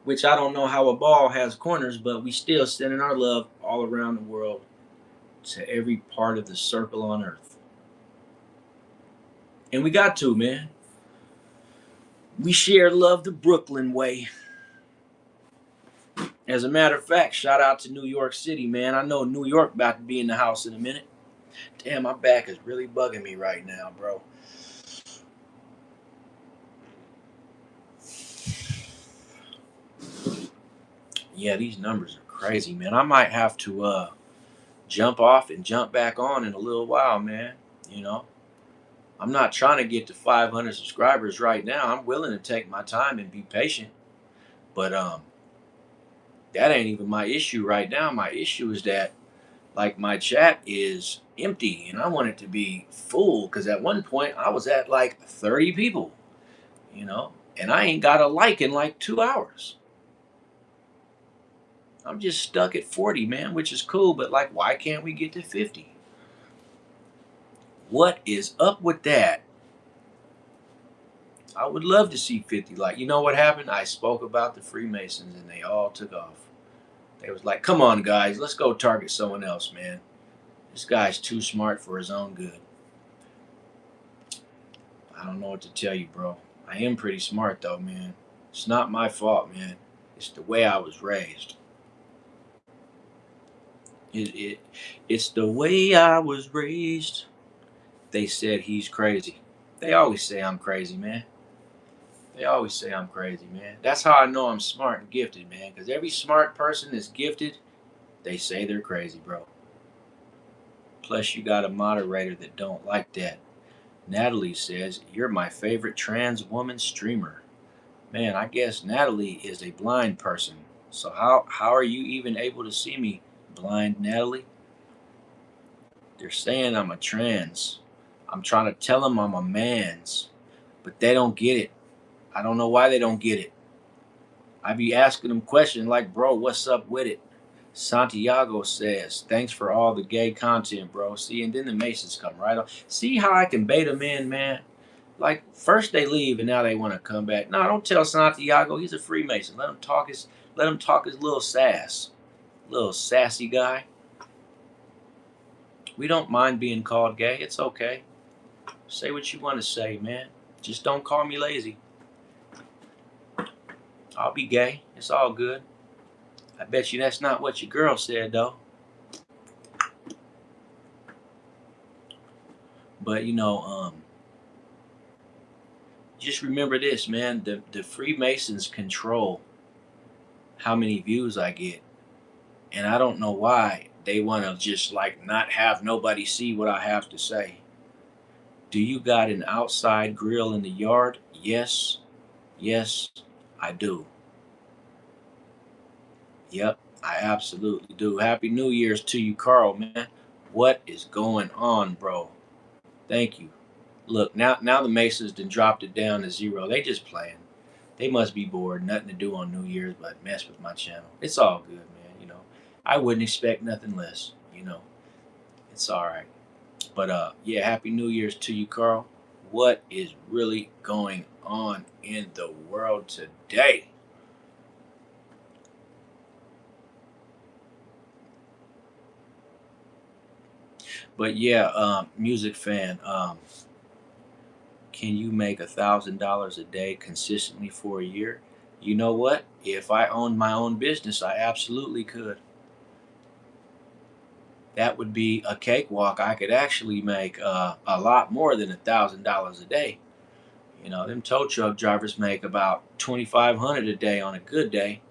Which I don't know how a ball has corners, but we still sending our love all around the world to every part of the circle on earth. And we got to, man. We share love the Brooklyn way. And As a matter of fact, shout out to New York City, man. I know New York about to be in the house in a minute. Damn, my back is really bugging me right now, bro. Yeah, these numbers are crazy, man. I might have to jump off and jump back on in a little while, man. You know, I'm not trying to get to 500 subscribers right now. I'm willing to take my time and be patient, but that ain't even my issue right now. My issue is that like my chat is empty and I want it to be full because at one point I was at like 30 people, you know, and I ain't got a like in like 2 hours. I'm just stuck at 40, man, which is cool, but like, why can't we get to 50? What is up with that? I would love to see 50. Like, you know what happened? I spoke about the Freemasons and they all took off. They was like, come on, guys, let's go target someone else, man. This guy's too smart for his own good. I don't know what to tell you, bro. I am pretty smart, though, man. It's not my fault, man. It's the way I was raised. It's the way I was raised. They said he's crazy. They always say I'm crazy, man. They always say I'm crazy, man. That's how I know I'm smart and gifted, man. Because every smart person is gifted, they say they're crazy, bro. Plus, you got a moderator that don't like that. Natalie says, you're my favorite trans woman streamer. Man, I guess Natalie is a blind person. So how are you even able to see me, blind Natalie? They're saying I'm a trans. I'm trying to tell them I'm a man's, but they don't get it. I don't know why they don't get it. I be asking them questions like, bro, what's up with it? Santiago says, thanks for all the gay content, bro. See, and then the Masons come right on. See how I can bait them in, man? Like, first they leave and now they want to come back. No, don't tell Santiago. He's a Freemason. Let him talk his little sass. Little sassy guy. We don't mind being called gay. It's okay. Say what you want to say, man. Just don't call me lazy. I'll be gay. It's all good. I bet you that's not what your girl said, though. But, just remember this, man. The Freemasons control how many views I get. And I don't know why they want to just, like, not have nobody see what I have to say. Do you got an outside grill in the yard? Yes. Yes, I do. Yep, I absolutely do. Happy New Year's to you, Carl, man. What is going on, bro? Thank you. Look, now the Masons done dropped it down to 0. They just playing. They must be bored. Nothing to do on New Year's but mess with my channel. It's all good, man. I wouldn't expect nothing less. It's all right. But yeah, Happy New Year's to you, Carl. What is really going on in the world today? But yeah, music fan. Can you make $1,000 a day consistently for a year? You know what? If I owned my own business, I absolutely could. That would be a cakewalk. I could actually make a lot more than $1,000 a day. Them tow truck drivers make about 2,500 a day on a good day.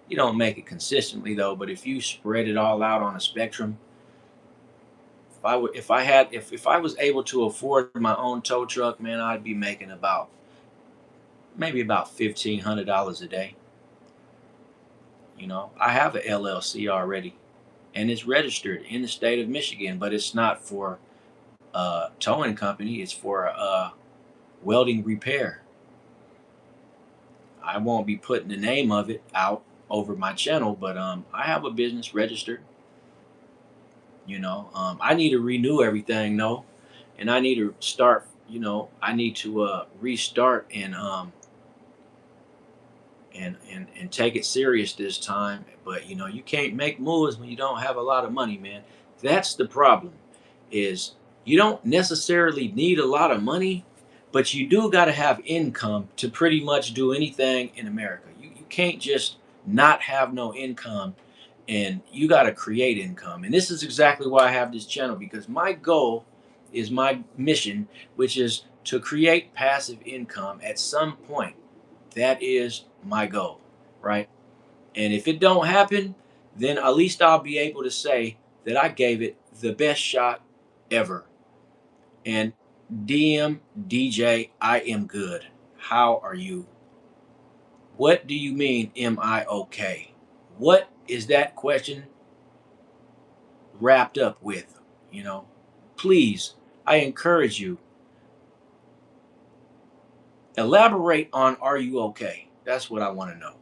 You don't make it consistently though, but if you spread it all out on a spectrum, if I was able to afford my own tow truck, man, I'd be making maybe about $1,500 a day. I have a LLC already, and it's registered in the state of Michigan, but it's not for a towing company. It's for welding repair. I won't be putting the name of it out over my channel, but I have a business registered. I need to renew everything though, and I need to start. I need to restart and take it serious this time. But you can't make moves when you don't have a lot of money, man. That's the problem. Is you don't necessarily need a lot of money, but you do got to have income to pretty much do anything in America. You can't just not have no income, and you got to create income. And this is exactly why I have this channel, because my goal is my mission, which is to create passive income at some point. That is my goal, right? And if it don't happen, then at least I'll be able to say that I gave it the best shot ever. And DJ, I am good. How are you? What do you mean, am I okay? What is that question wrapped up with? You know, please, I encourage you, elaborate on are you okay? That's what I want to know.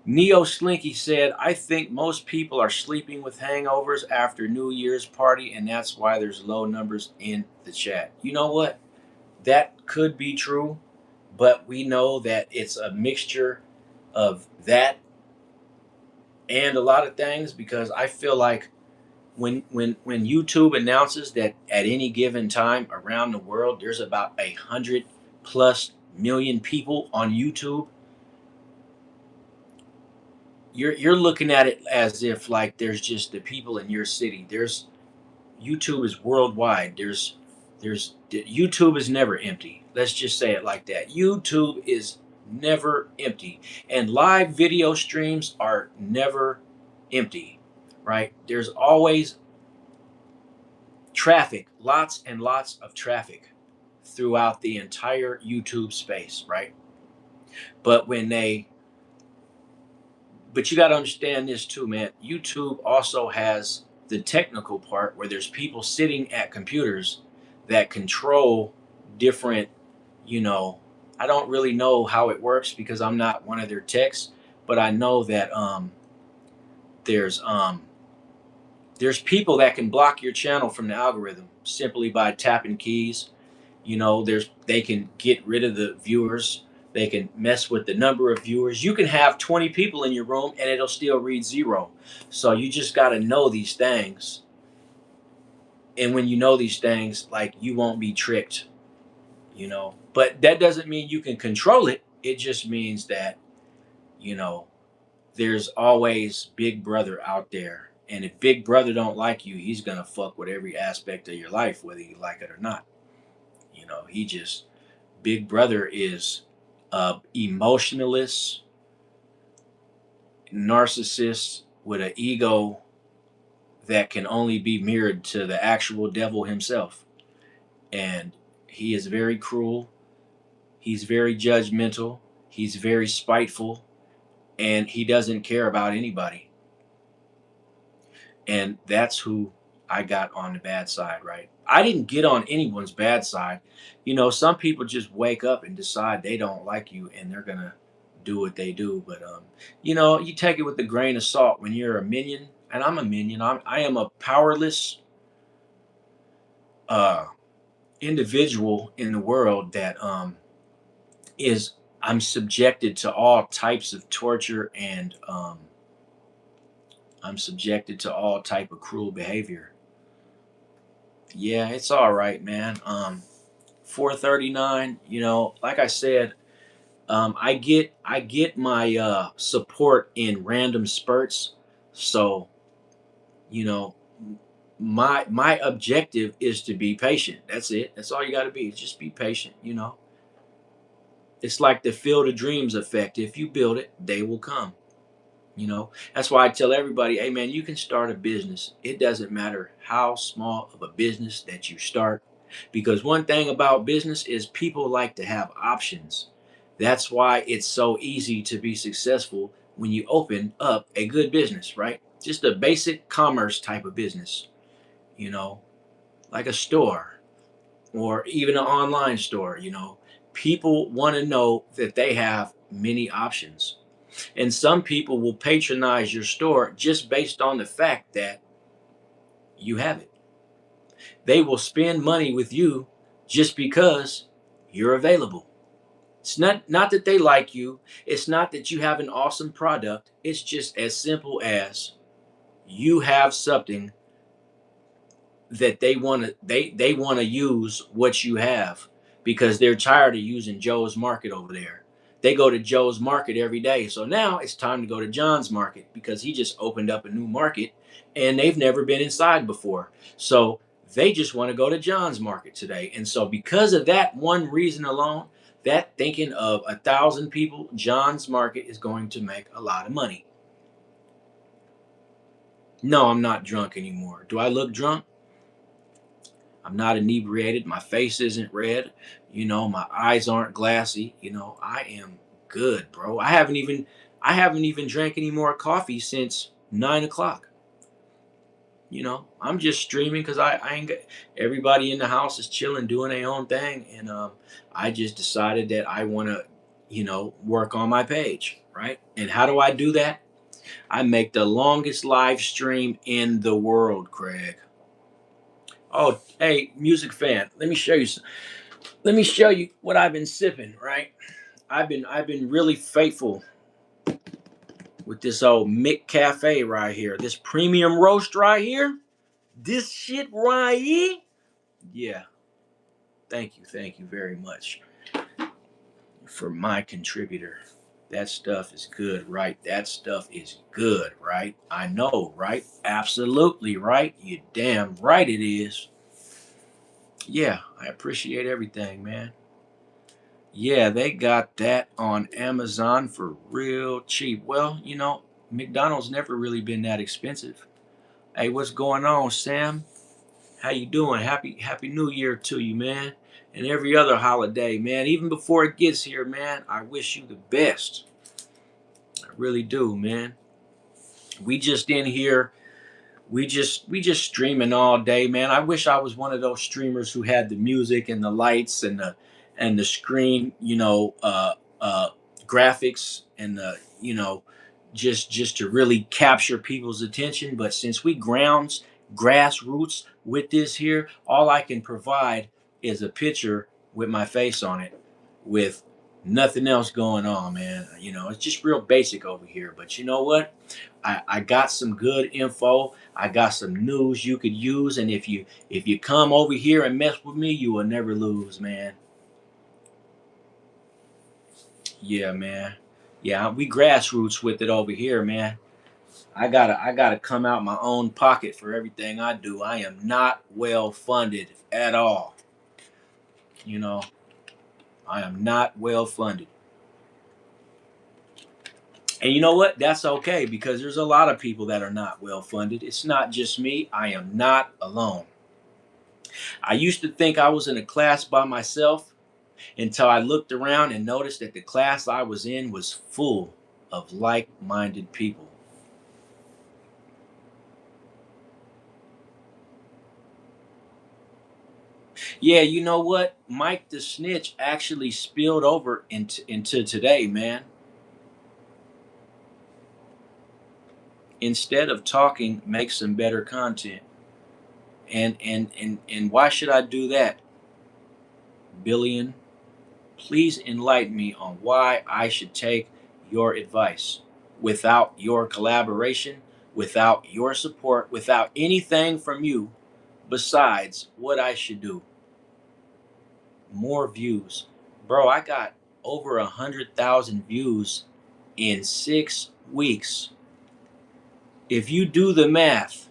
Neo Slinky said, I think most people are sleeping with hangovers after New Year's party, and that's why there's low numbers in the chat. You know what? That could be true, but we know that it's a mixture of that and a lot of things, because I feel like when YouTube announces that at any given time around the world there's about 100+ million people on YouTube, you're looking at it as if like there's just the people in your city. There's YouTube is worldwide. There's YouTube is never empty. Let's just say it like that. YouTube is never empty, and live video streams are never empty, right? There's always traffic, lots and lots of traffic throughout the entire YouTube space, right? But when they but you got to understand this too, man. YouTube also has the technical part where there's people sitting at computers that control different, you know, I don't really know how it works because I'm not one of their techs, but I know that there's um there's people that can block your channel from the algorithm simply by tapping keys. You know, they can get rid of the viewers. They can mess with the number of viewers. You can have 20 people in your room and it'll still read 0. So you just got to know these things. And when you know these things, like, you won't be tricked, you know. But that doesn't mean you can control it. It just means that, you know, there's always Big Brother out there. And if Big Brother don't like you, he's going to fuck with every aspect of your life, whether you like it or not. You know, Big Brother is emotionalist, narcissist with an ego that can only be mirrored to the actual devil himself. And he is very cruel. He's very judgmental. He's very spiteful. And he doesn't care about anybody. And that's who I got on the bad side, right? I didn't get on anyone's bad side. You know, some people just wake up and decide they don't like you and they're going to do what they do. But, you know, you take it with a grain of salt when you're a minion. And I'm a minion. I am a powerless uh, individual in the world that I'm subjected to all types of torture, and I'm subjected to all type of cruel behavior. Yeah, it's all right, man. 439, you know, like I said, I get my support in random spurts. So, you know, my objective is to be patient. That's it. That's all you got to be. Just be patient, you know. It's like the Field of Dreams effect. If you build it, they will come. You know, that's why I tell everybody, hey man, you can start a business. It doesn't matter how small of a business that you start, because one thing about business is people like to have options. That's why it's so easy to be successful when you open up a good business, right? Just a basic commerce type of business, you know, like a store or even an online store, you know. People want to know that they have many options. And some people will patronize your store just based on the fact that you have it. They will spend money with you just because you're available. It's not that they like you. It's not that you have an awesome product. It's just as simple as you have something that they want to use what you have, because they're tired of using Joe's Market over there. they go to Joe's Market every day. So now it's time to go to John's Market because he just opened up a new market and they've never been inside before. So they just want to go to John's Market today. And so because of that one reason alone, that thinking of 1,000 people, John's Market is going to make a lot of money. No, I'm not drunk anymore. Do I look drunk? I'm not inebriated. My face isn't red. My eyes aren't glassy. I am good, bro. I haven't even drank any more coffee since 9 o'clock. I'm just streaming because I ain't got everybody in the house is chilling, doing their own thing, and I just decided that I want to, work on my page, right? And how do I do that? I make the longest live stream in the world, Craig. Oh, hey, music fan, let me show you. Let me show you what I've been sipping. Right, I've been really faithful with this old Mick Cafe right here. This premium roast right here. This shit right here. Yeah, thank you very much for my contributor. That stuff is good, right? That stuff is good, right? I know, right? Absolutely, right? You damn right it is. Yeah, I appreciate everything, man. Yeah, they got that on Amazon for real cheap. Well, McDonald's never really been that expensive. Hey, what's going on, Sam? How you doing? Happy New Year to you, man. And every other holiday, man. Even before it gets here, man, I wish you the best. I really do, man. We just in here. We just streaming all day, man. I wish I was one of those streamers who had the music and the lights and the screen, graphics and the just to really capture people's attention. But since we grassroots with this here, all I can provide is a picture with my face on it, with nothing else going on, man. It's just real basic over here. But you know what? I got some good info. I got some news you could use, and if you come over here and mess with me, you will never lose, man. Yeah, man. Yeah, we grassroots with it over here, man. I gotta come out my own pocket for everything I do. I am not well funded at all. You know, I am not well funded. And you know what? That's okay because there's a lot of people that are not well funded. It's not just me. I am not alone. I used to think I was in a class by myself until I looked around and noticed that the class I was in was full of like minded people. Yeah, you know what? Mike the Snitch actually spilled over into today, man. Instead of talking, make some better content. And why should I do that? Billion, please enlighten me on why I should take your advice. Without your collaboration, without your support, without anything from you besides what I should do. More views. Bro, I got over 100,000 views in 6 weeks. If you do the math,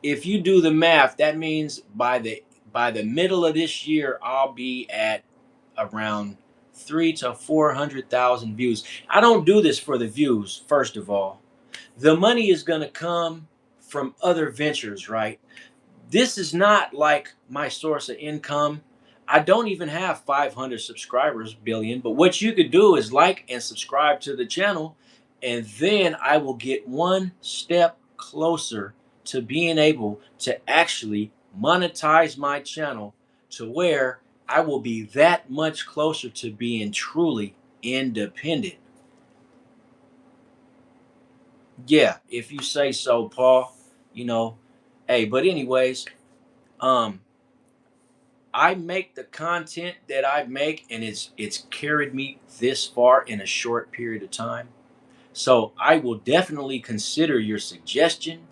that means by the middle of this year, I'll be at around 300,000 to 400,000 views. I don't do this for the views, first of all. The money is going to come from other ventures, right? This is not like my source of income. I don't even have 500 subscribers, billion. But what you could do is like and subscribe to the channel, and then I will get one step closer to being able to actually monetize my channel to where I will be that much closer to being truly independent. Yeah, if you say so, Paul. You know, hey, but anyways, um, I make the content that I make, and it's carried me this far in a short period of time. So I will definitely consider your suggestion,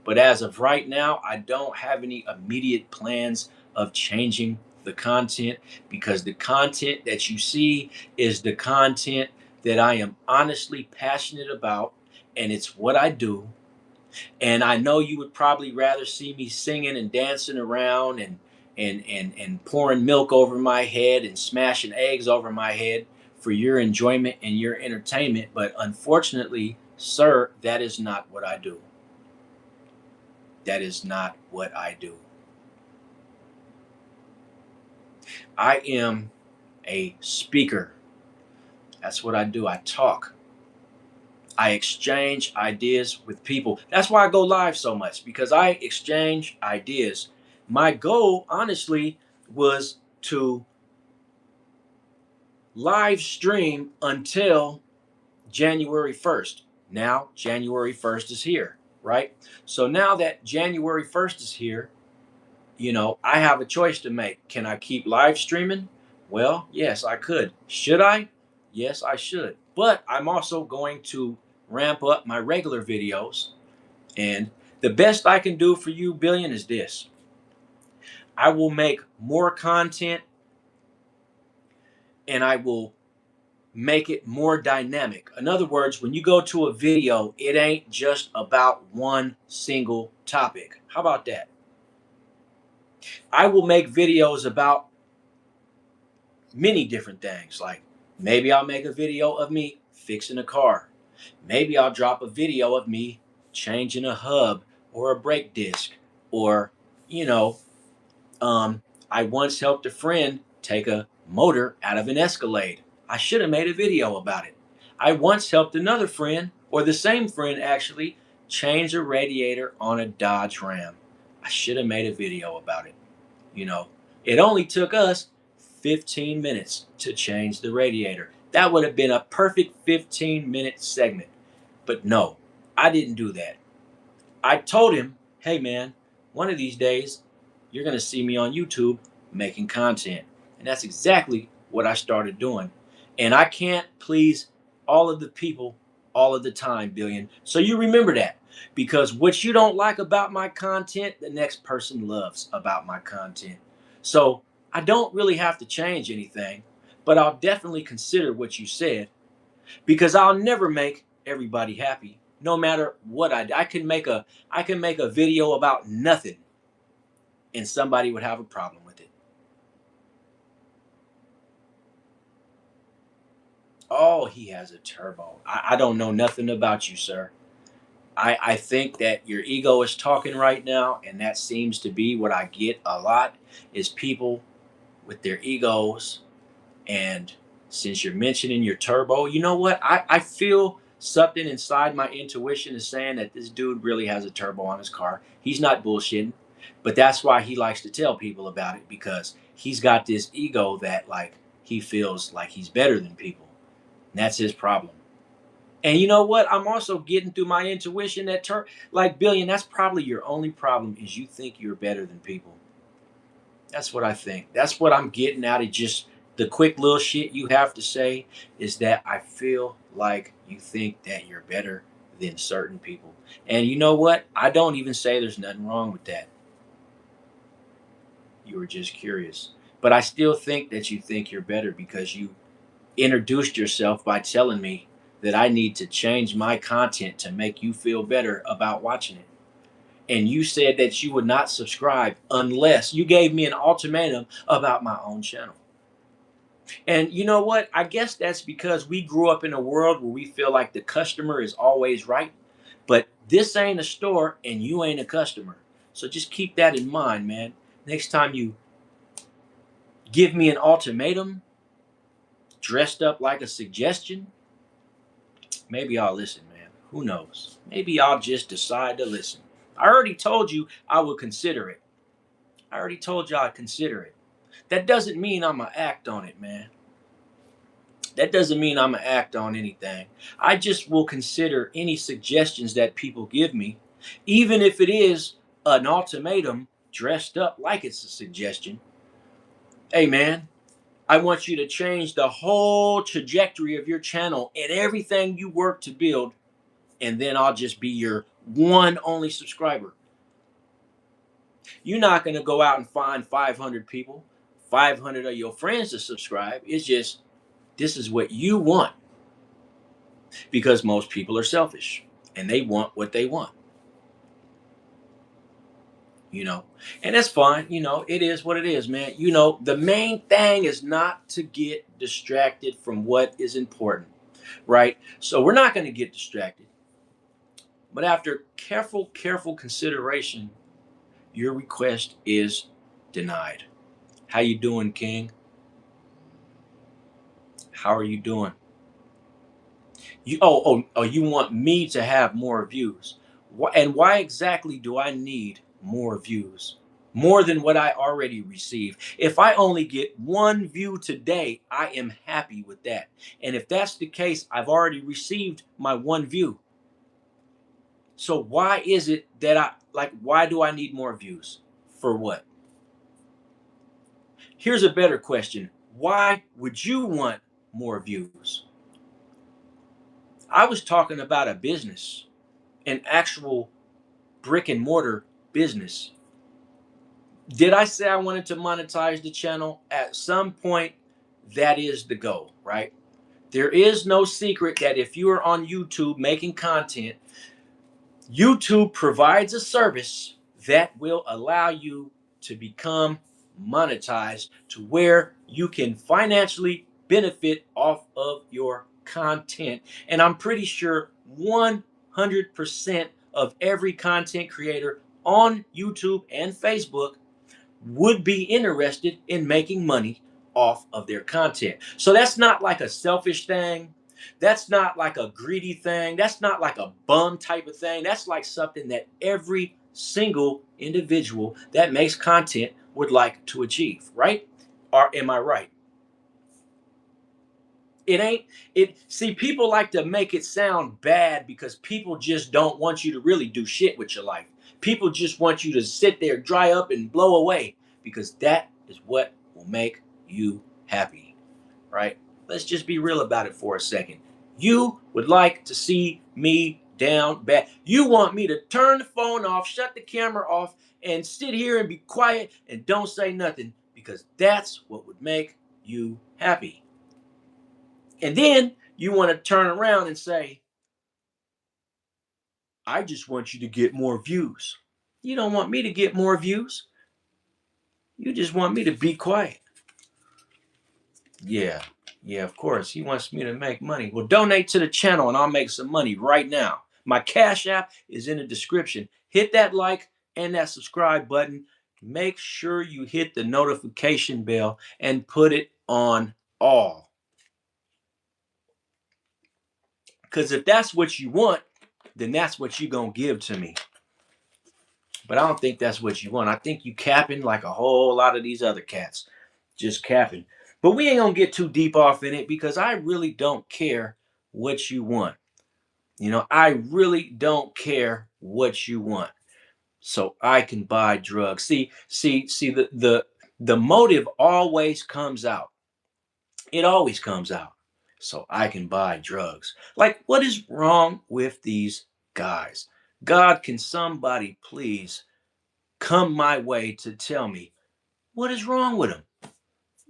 but as of right now, I don't have any immediate plans of changing the content, because the content that you see is the content that I am honestly passionate about, and it's what I do. And I know you would probably rather see me singing and dancing around and pouring milk over my head and smashing eggs over my head for your enjoyment and your entertainment. But unfortunately, sir, that is not what I do. That is not what I do. I am a speaker. That's what I do. I talk. I exchange ideas with people. That's why I go live so much, because I exchange ideas. My goal, honestly, was to live stream until January 1st. Now, January 1st is here, right? So now that January 1st is here, I have a choice to make. Can I keep live streaming? Well, yes, I could. Should I? Yes, I should. But I'm also going to ramp up my regular videos. And the best I can do for you, Billion, is this: I will make more content, and I will make it more dynamic. In other words, when you go to a video, it ain't just about one single topic. How about that? I will make videos about many different things. Like, maybe I'll make a video of me fixing a car. Maybe I'll drop a video of me changing a hub or a brake disc. Or, you know, um, I once helped a friend take a motor out of an Escalade. I should have made a video about it. I once helped another friend, or the same friend actually, change a radiator on a Dodge Ram. I should have made a video about it. You know, it only took us 15 minutes to change the radiator. That would have been a perfect 15-minute segment. But no, I didn't do that. I told him, hey man, one of these days, you're going to see me on YouTube making content. And that's exactly what I started doing. And I can't please all of the people all of the time, Billion. So you remember that. Because what you don't like about my content, the next person loves about my content. So I don't really have to change anything, but I'll definitely consider what you said, because I'll never make everybody happy, no matter what I do. I can make a video about nothing, and somebody would have a problem with it. Oh, he has a turbo. I don't know nothing about you, sir. I think that your ego is talking right now, and that seems to be what I get a lot, is people with their egos. And since you're mentioning your turbo, you know what? I feel something inside my intuition is saying that this dude really has a turbo on his car. He's not bullshitting, but that's why he likes to tell people about it, because he's got this ego that, like, he feels like he's better than people. And that's his problem. And you know what? I'm also getting through my intuition that like, Billion, that's probably your only problem, is you think you're better than people. That's what I think. That's what I'm getting out of just the quick little shit you have to say, is that I feel like you think that you're better than certain people. And you know what? I don't even say there's nothing wrong with that. You were just curious. But I still think that you think you're better, because you introduced yourself by telling me that I need to change my content to make you feel better about watching it. And you said that you would not subscribe unless you gave me an ultimatum about my own channel. And you know what? I guess that's because we grew up in a world where we feel like the customer is always right. But this ain't a store, and you ain't a customer. So just keep that in mind, man. Next time you give me an ultimatum dressed up like a suggestion, maybe I'll listen, man. Who knows? Maybe I'll just decide to listen. I already told you I would consider it. I already told you I'd consider it. That doesn't mean I'm going to act on it, man. That doesn't mean I'm going to act on anything. I just will consider any suggestions that people give me, even if it is an ultimatum dressed up like it's a suggestion. Hey, man, I want you to change the whole trajectory of your channel and everything you work to build, and then I'll just be your one only subscriber. You're not going to go out and find 500 people. 500 of your friends to subscribe. It's just this is what you want, because most people are selfish and they want what they want, you know, and that's fine. It is what it is, man. The main thing is not to get distracted from what is important, right? So we're not going to get distracted. But after careful consideration, your request is denied. How you doing, King? How are you doing? You want me to have more views. And why exactly do I need more views? More than what I already receive. If I only get one view today, I am happy with that. And if that's the case, I've already received my one view. So why is it that why do I need more views? For what? Here's a better question. Why would you want more views? I was talking about a business, an actual brick and mortar business. Did I say I wanted to monetize the channel? At some point, that is the goal, right? There is no secret that if you are on YouTube making content, YouTube provides a service that will allow you to become monetized to where you can financially benefit off of your content. And I'm pretty sure 100% of every content creator on YouTube and Facebook would be interested in making money off of their content. So that's not like a selfish thing. That's not like a greedy thing. That's not like a bum type of thing. That's like something that every single individual that makes content would like to achieve, right? Or am I right? It ain't it. See, people like to make it sound bad because people just don't want you to really do shit with your life. People just want you to sit there, dry up, and blow away because that is what will make you happy, right? Let's just be real about it for a second. You would like to see me down bad. You want me to turn the phone off, shut the camera off, and sit here and be quiet and don't say nothing because that's what would make you happy. And then you want to turn around and say, I just want you to get more views. You don't want me to get more views. You just want me to be quiet. Yeah, yeah, of course. He wants me to make money. Well, donate to the channel and I'll make some money right now. My Cash App is in the description. Hit that like and that subscribe button. Make sure you hit the notification bell and put it on all. Because if that's what you want, then that's what you're going to give to me. But I don't think that's what you want. I think you capping like a whole lot of these other cats. Just capping. But we ain't going to get too deep off in it because I really don't care what you want. I really don't care what you want. So I can buy drugs. See, the motive always comes out. It always comes out. So I can buy drugs. Like, what is wrong with these guys? God, can somebody please come my way to tell me what is wrong with them?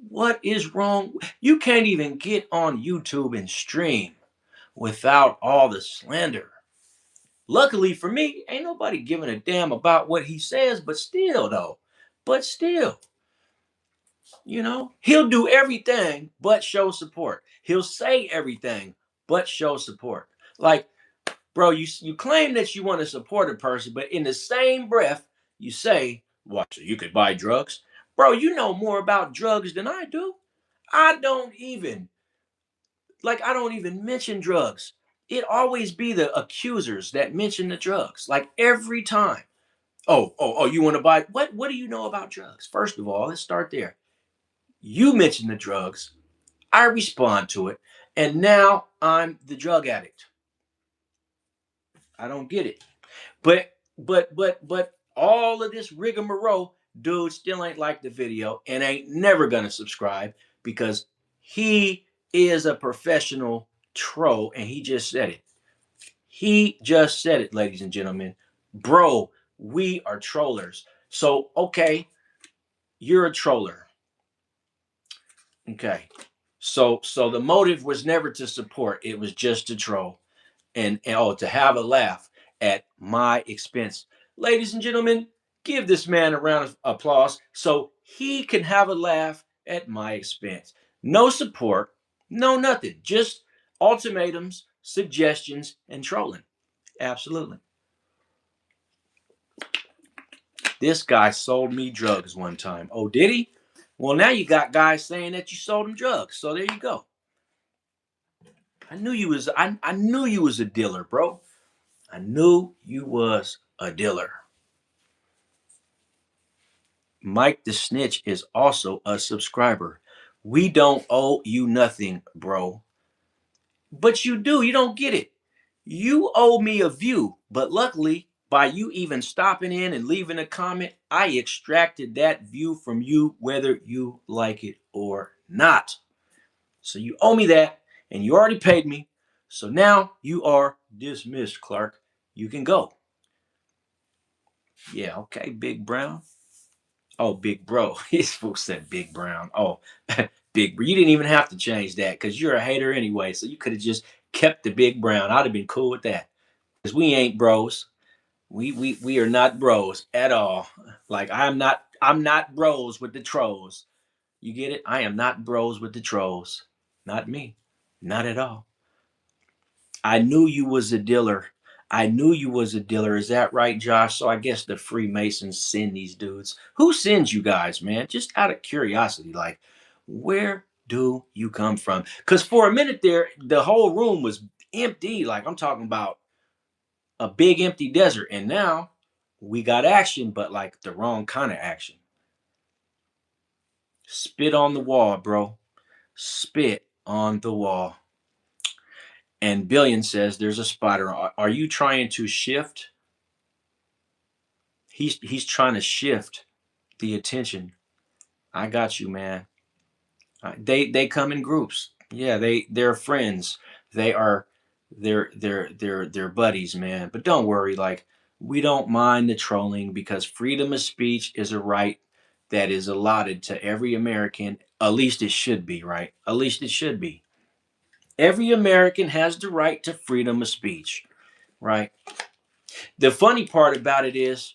What is wrong? You can't even get on YouTube and stream without all the slander. Luckily for me, ain't nobody giving a damn about what he says, but still, though, he'll do everything but show support. He'll say everything but show support. Like, bro, you claim that you want to support a person, but in the same breath, you say, what, so you could buy drugs? Bro, you know more about drugs than I do. I don't even mention drugs. It always be the accusers that mention the drugs, like every time. Oh, you want to buy what do you know about drugs? First of all, let's start there. You mention the drugs, I respond to it, and now I'm the drug addict. I don't get it. But all of this rigmarole, dude still ain't like the video and ain't never gonna subscribe because he is a professional troll and he just said it. He just said it, ladies and gentlemen. Bro, we are trollers. So, okay, you're a troller. Okay. So the motive was never to support, it was just to troll and oh, to have a laugh at my expense. Ladies and gentlemen, give this man a round of applause so he can have a laugh at my expense. No support, no nothing, just ultimatums, suggestions, and trolling. Absolutely. This guy sold me drugs one time. Oh, did he? Well, now you got guys saying that you sold him drugs. So there you go. I knew you was a dealer, bro. I knew you was a dealer. Mike the Snitch is also a subscriber. We don't owe you nothing, bro. But you do. You don't get it. You owe me a view. But luckily, by you even stopping in and leaving a comment, I extracted that view from you, whether you like it or not. So you owe me that, and you already paid me. So now you are dismissed, Clark. You can go. Yeah, okay, Big Brown. Oh, Big Bro. His folks said Big Brown. Oh, Big Bro. You didn't even have to change that because you're a hater anyway. So you could have just kept the Big Brown. I'd have been cool with that. Because we ain't bros. We are not bros at all. Like I'm not bros with the trolls. You get it? I am not bros with the trolls. Not me. Not at all. I knew you was a dealer. I knew you was a dealer. Is that right, Josh? So I guess the Freemasons send these dudes. Who sends you guys, man? Just out of curiosity, like, where do you come from? Because for a minute there, the whole room was empty. Like I'm talking about a big empty desert. And now we got action, but like the wrong kind of action. Spit on the wall, bro. Spit on the wall. And Billion says there's a spider. Are you trying to shift? He's trying to shift the attention. I got you, man. They come in groups. Yeah, they're friends. They are they're buddies, man. But don't worry, like we don't mind the trolling because freedom of speech is a right that is allotted to every American. At least it should be, right? At least it should be. Every American has the right to freedom of speech, right? The funny part about it is,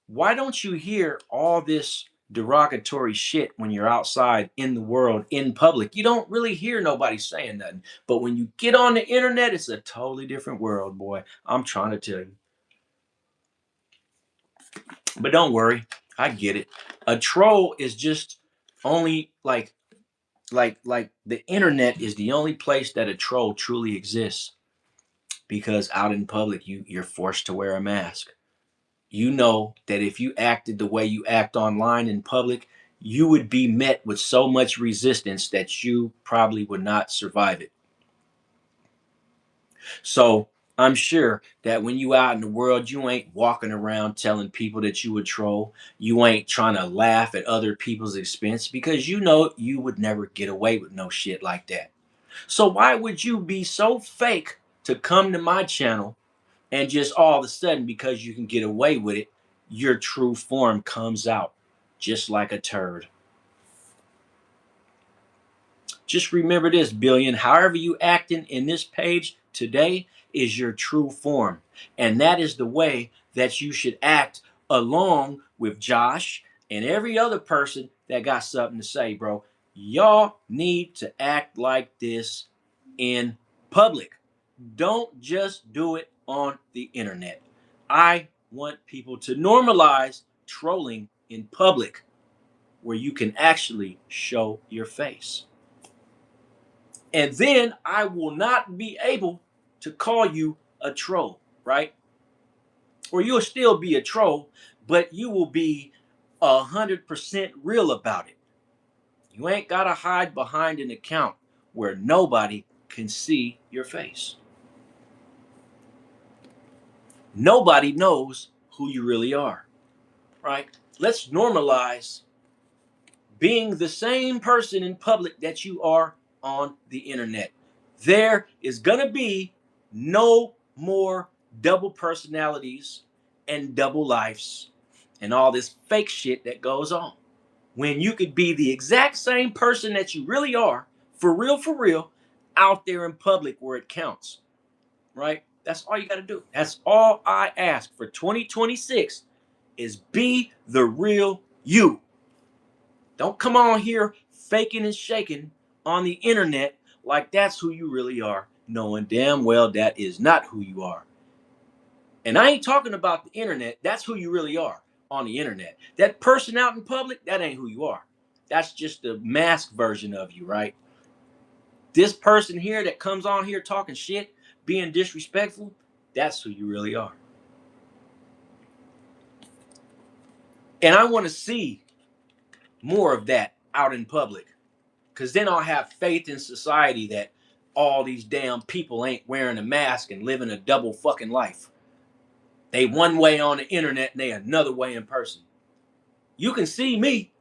why don't you hear all this derogatory shit when you're outside in the world in public? You don't really hear nobody saying nothing. But when you get on the internet, it's a totally different world, boy. I'm trying to tell you. But don't worry, I get it. A troll is just only like the internet is the only place that a troll truly exists because out in public you're forced to wear a mask. You know that if you acted the way you act online in public, you would be met with so much resistance that you probably would not survive it. So I'm sure that when you out in the world, you ain't walking around telling people that you a troll. You ain't trying to laugh at other people's expense because you know you would never get away with no shit like that. So why would you be so fake to come to my channel and just all of a sudden, because you can get away with it, your true form comes out just like a turd? Just remember this, Billion. However you acting in this page today is your true form. And that is the way that you should act along with Josh and every other person that got something to say, bro. Y'all need to act like this in public. Don't just do it on the internet. I want people to normalize trolling in public where you can actually show your face. And then I will not be able to call you a troll, right? Or you'll still be a troll, but you will be 100% real about it. You ain't got to hide behind an account where nobody can see your face. Nobody knows who you really are, right? Let's normalize being the same person in public that you are on the internet. There is going to be no more double personalities and double lives and all this fake shit that goes on. when you could be the exact same person that you really are, for real, out there in public where it counts, right? That's all you got to do. That's all I ask for 2026 is be the real you. Don't come on here faking and shaking on the internet like that's who you really are, knowing damn well that is not who you are. And I ain't talking about the internet. That's who you really are on the internet. That person out in public, that ain't who you are. That's just the masked version of you, right? This person here that comes on here talking shit, being disrespectful, that's who you really are. And I want to see more of that out in public. Because then I'll have faith in society that all these damn people ain't wearing a mask and living a double fucking life. They one way on the internet and they another way in person. You can see me.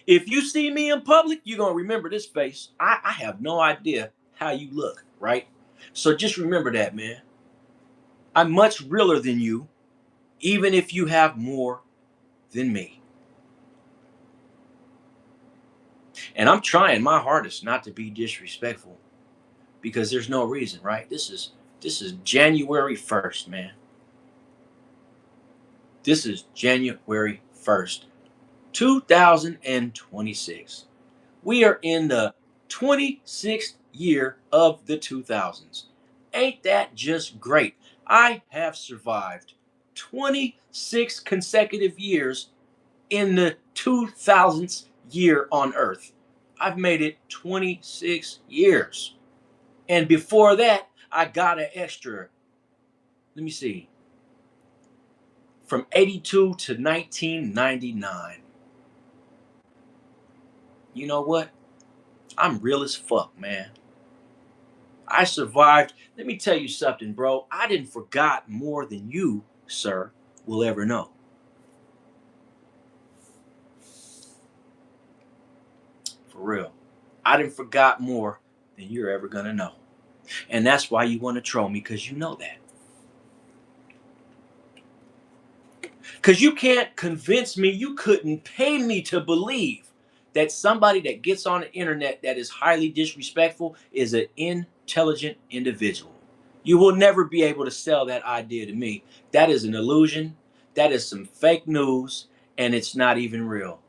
If you see me in public, you're going to remember this face. I have no idea how you look, right? So just remember that, man. I'm much realer than you, even if you have more than me. And I'm trying my hardest not to be disrespectful because there's no reason, right? This is January 1st, man. This is January 1st, 2026. We are in the 26th year of the 2000s. Ain't that just great? I have survived 26 consecutive years in the 2000th year on Earth. I've made it 26 years. And before that, I got an extra, let me see, from 82 to 1999. You know what? I'm real as fuck, man. I survived. Let me tell you something, bro. I didn't forgot more than you, sir, will ever know. For real. I didn't forgot more than you're ever gonna know. And that's why you want to troll me, because you know that. Because you can't convince me, you couldn't pay me to believe that somebody that gets on the internet that is highly disrespectful is an intelligent individual. You will never be able to sell that idea to me. That is an illusion. That is some fake news, and it's not even real,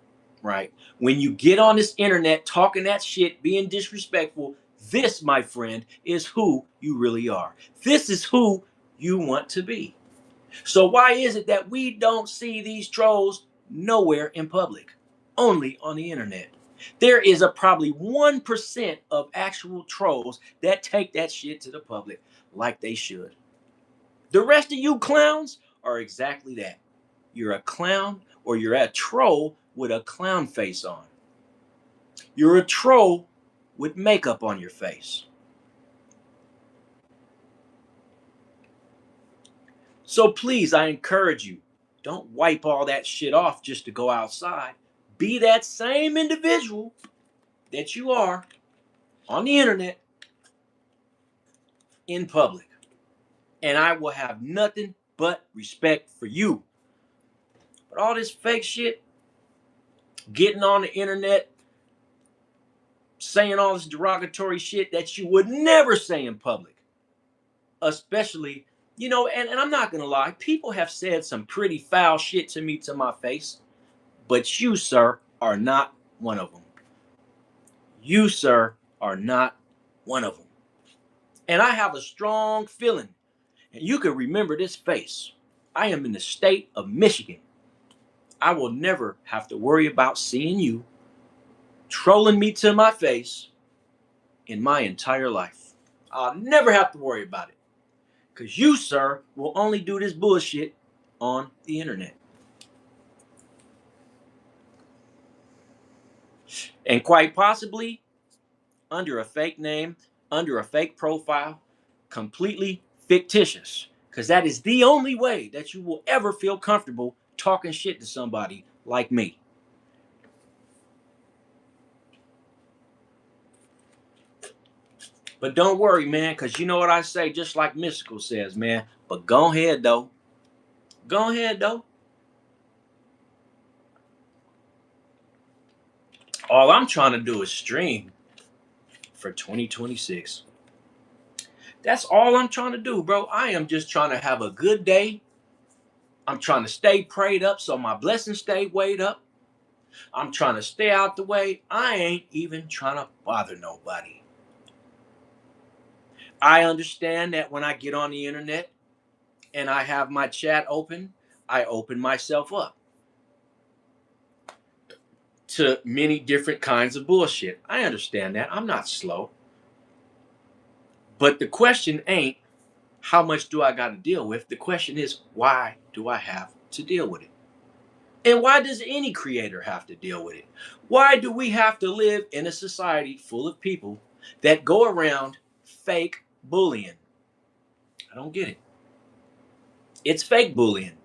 right? When you get on this internet talking that shit, being disrespectful, this, my friend, is who you really are. This is who you want to be. So why is it that we don't see these trolls nowhere in public, only on the internet? There is a probably 1% of actual trolls that take that shit to the public like they should. The rest of you clowns are exactly that. You're a clown or you're a troll with a clown face on. You're a troll with makeup on your face. So please, I encourage you, don't wipe all that shit off just to go outside. Be that same individual that you are on the internet in public. And I will have nothing but respect for you. But all this fake shit, getting on the internet, saying all this derogatory shit that you would never say in public, especially, and I'm not going to lie, people have said some pretty foul shit to me to my face, but you, sir, are not one of them. You, sir, are not one of them. And I have a strong feeling, and you can remember this face. I am in the state of Michigan. I will never have to worry about seeing you trolling me to my face in my entire life. I'll never have to worry about it. Because you, sir, will only do this bullshit on the internet. And quite possibly under a fake name, under a fake profile, completely fictitious. Because that is the only way that you will ever feel comfortable talking shit to somebody like me. But don't worry, man, because you know what I say, just like Mystical says, man. But go ahead, though. Go ahead, though. All I'm trying to do is stream for 2026. That's all I'm trying to do, bro. I am just trying to have a good day. I'm trying to stay prayed up so my blessings stay weighed up. I'm trying to stay out the way. I ain't even trying to bother nobody. I understand that when I get on the internet and I have my chat open, I open myself up to many different kinds of bullshit. I understand that. I'm not slow. But the question ain't how much do I got to deal with? The question is, why do I have to deal with it? And why does any creator have to deal with it? Why do we have to live in a society full of people that go around fake bullying? I don't get it. It's fake bullying.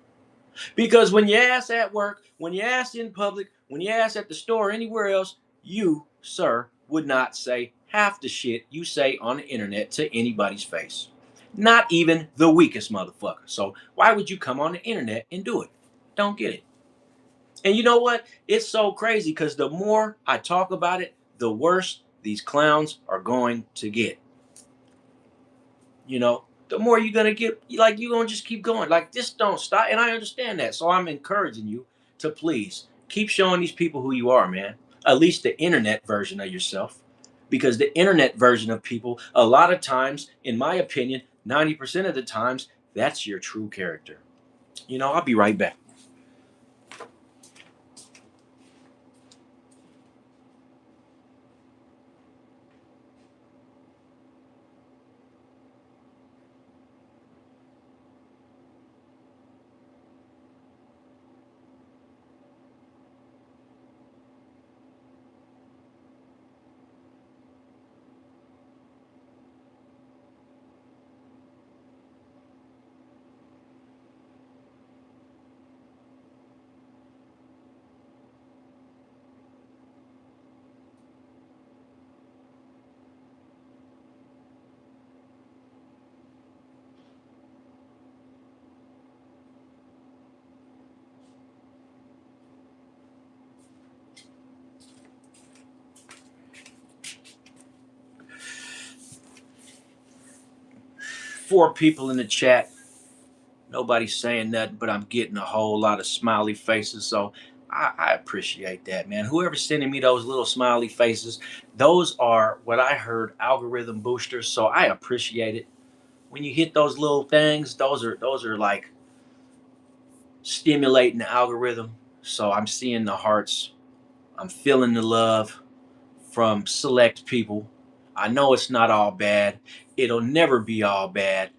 Because when you ask at work, when you ask in public, when you ask at the store, anywhere else, you, sir, would not say half the shit you say on the internet to anybody's face. Not even the weakest motherfucker. So why would you come on the internet and do it? Don't get it. And you know what? It's so crazy because the more I talk about it, the worse these clowns are going to get. You know, the more you're gonna get, like you're gonna just keep going. Like this don't stop. And I understand that. So I'm encouraging you to please keep showing these people who you are, man. At least the internet version of yourself. Because the internet version of people, a lot of times, in my opinion, 90% of the times, that's your true character. I'll be right back. Four people in the chat. Nobody's saying nothing, but I'm getting a whole lot of smiley faces. So I appreciate that, man. Whoever's sending me those little smiley faces, those are what I heard algorithm boosters. So I appreciate it. When you hit those little things, those are like stimulating the algorithm. So I'm seeing the hearts. I'm feeling the love from select people. I know it's not all bad. It'll never be all bad.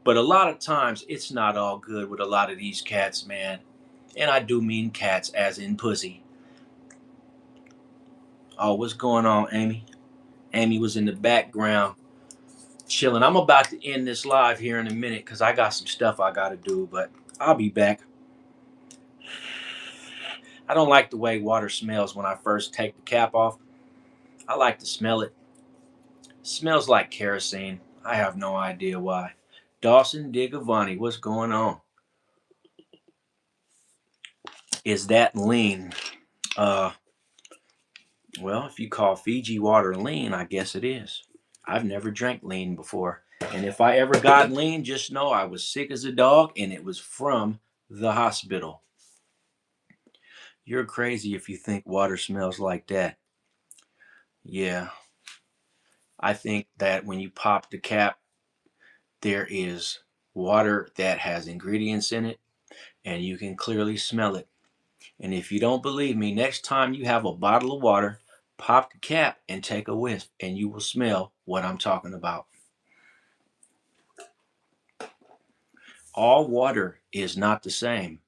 But a lot of times it's not all good with a lot of these cats, man. And I do mean cats as in pussy. Oh, what's going on, Amy? Amy was in the background chilling. I'm about to end this live here in a minute because I got some stuff I got to do, but I'll be back. I don't like the way water smells when I first take the cap off. I like to smell it. Smells like kerosene. I have no idea why. Dawson Digavani, what's going on? Is that lean? Uh, well, if you call Fiji water lean, I guess it is. I've never drank lean before. And if I ever got lean, just know I was sick as a dog and it was from the hospital. You're crazy if you think water smells like that. Yeah, I think that when you pop the cap, there is water that has ingredients in it and you can clearly smell it. And if you don't believe me, next time you have a bottle of water, pop the cap and take a whiff, and you will smell what I'm talking about. All water is not the same,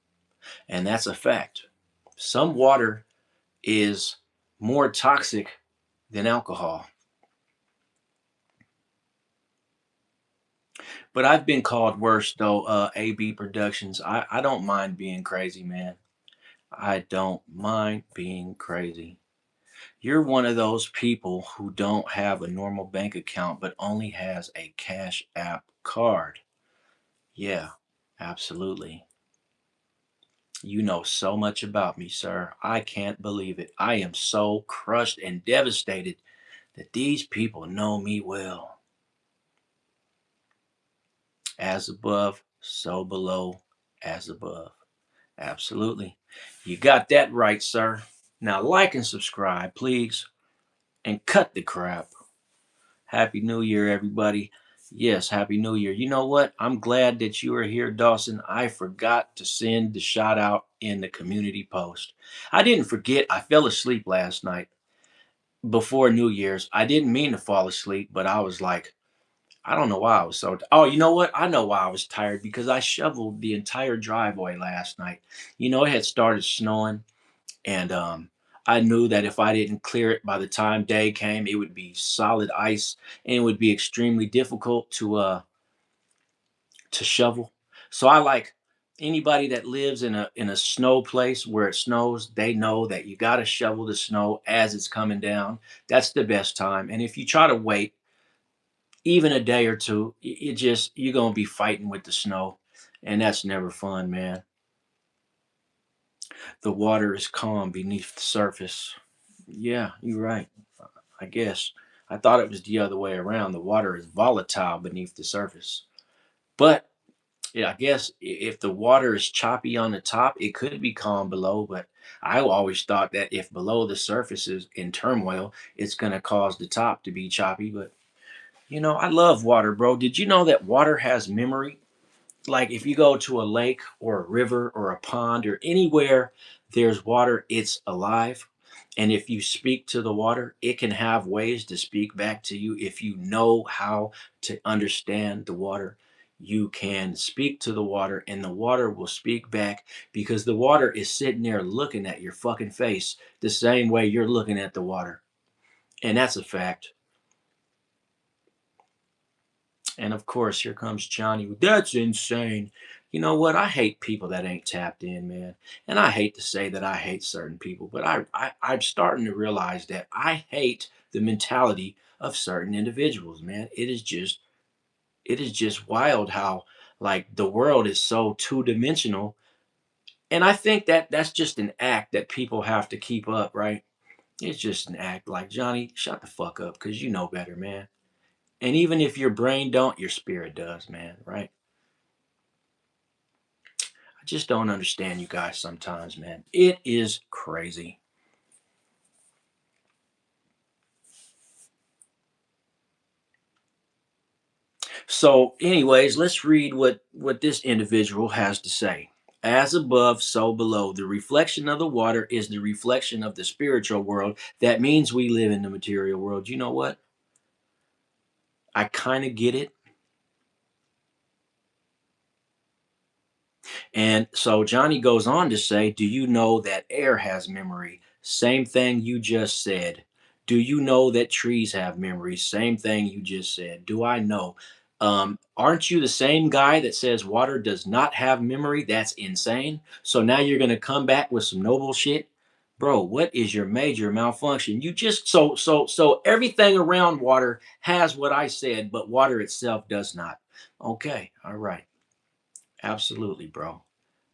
and that's a fact. Some water is more toxic than alcohol. But I've been called worse, though, AB Productions. I don't mind being crazy, man. I don't mind being crazy. You're one of those people who don't have a normal bank account but only has a Cash App card. Yeah, absolutely. You know so much about me, sir. I can't believe it. I am so crushed and devastated that these people know me well. As above, so below, as above. Absolutely. You got that right, sir. Now, like and subscribe, please, and cut the crap. Happy New Year, everybody. Yes, Happy New Year. You know what? I'm glad that you are here, Dawson. I forgot to send the shout out in the community post. I didn't forget. I fell asleep last night before New Year's. I didn't mean to fall asleep, but I was like, I don't know why I was so. Oh, you know what? I know why I was tired because I shoveled the entire driveway last night. You know, it had started snowing, and I knew that if I didn't clear it by the time day came, it would be solid ice, and it would be extremely difficult to shovel. So I like anybody that lives in a snow place where it snows, they know that you got to shovel the snow as it's coming down. That's the best time. And if you try to wait even a day or two, it just you're gonna be fighting with the snow, and that's never fun, man. The water is calm beneath the surface. Yeah, you're right. I guess I thought it was the other way around. The water is volatile beneath the surface, but yeah, I guess if the water is choppy on the top, it could be calm below. But I always thought that if below the surface is in turmoil, it's gonna cause the top to be choppy. But you know, I love water, bro. Did you know that water has memory? Like if you go to a lake or a river or a pond or anywhere there's water, it's alive. And if you speak to the water, it can have ways to speak back to you. If you know how to understand the water, you can speak to the water and the water will speak back because the water is sitting there looking at your fucking face the same way you're looking at the water. And that's a fact. And of course, here comes Johnny. That's insane. You know what? I hate people that ain't tapped in, man. And I hate to say that I hate certain people, but I'm starting to realize that I hate the mentality of certain individuals, man. It is just wild how like the world is so two dimensional. And I think that that's just an act that people have to keep up, right? It's just an act. Like Johnny, shut the fuck up, because you know better, man. And even if your brain don't, your spirit does, man, right? I just don't understand you guys sometimes, man. It is crazy. So, anyways, let's read what this individual has to say. As above, so below. The reflection of the water is the reflection of the spiritual world. That means we live in the material world. You know what? I kind of get it. And so Johnny goes on to say, do you know that air has memory? Same thing you just said. Do you know that trees have memory? Same thing you just said. Do I know? Aren't you the same guy that says water does not have memory? That's insane. So now you're going to come back with some noble shit? Bro, what is your major malfunction? You just so everything around water has what I said, but water itself does not. Okay, all right. Absolutely, bro.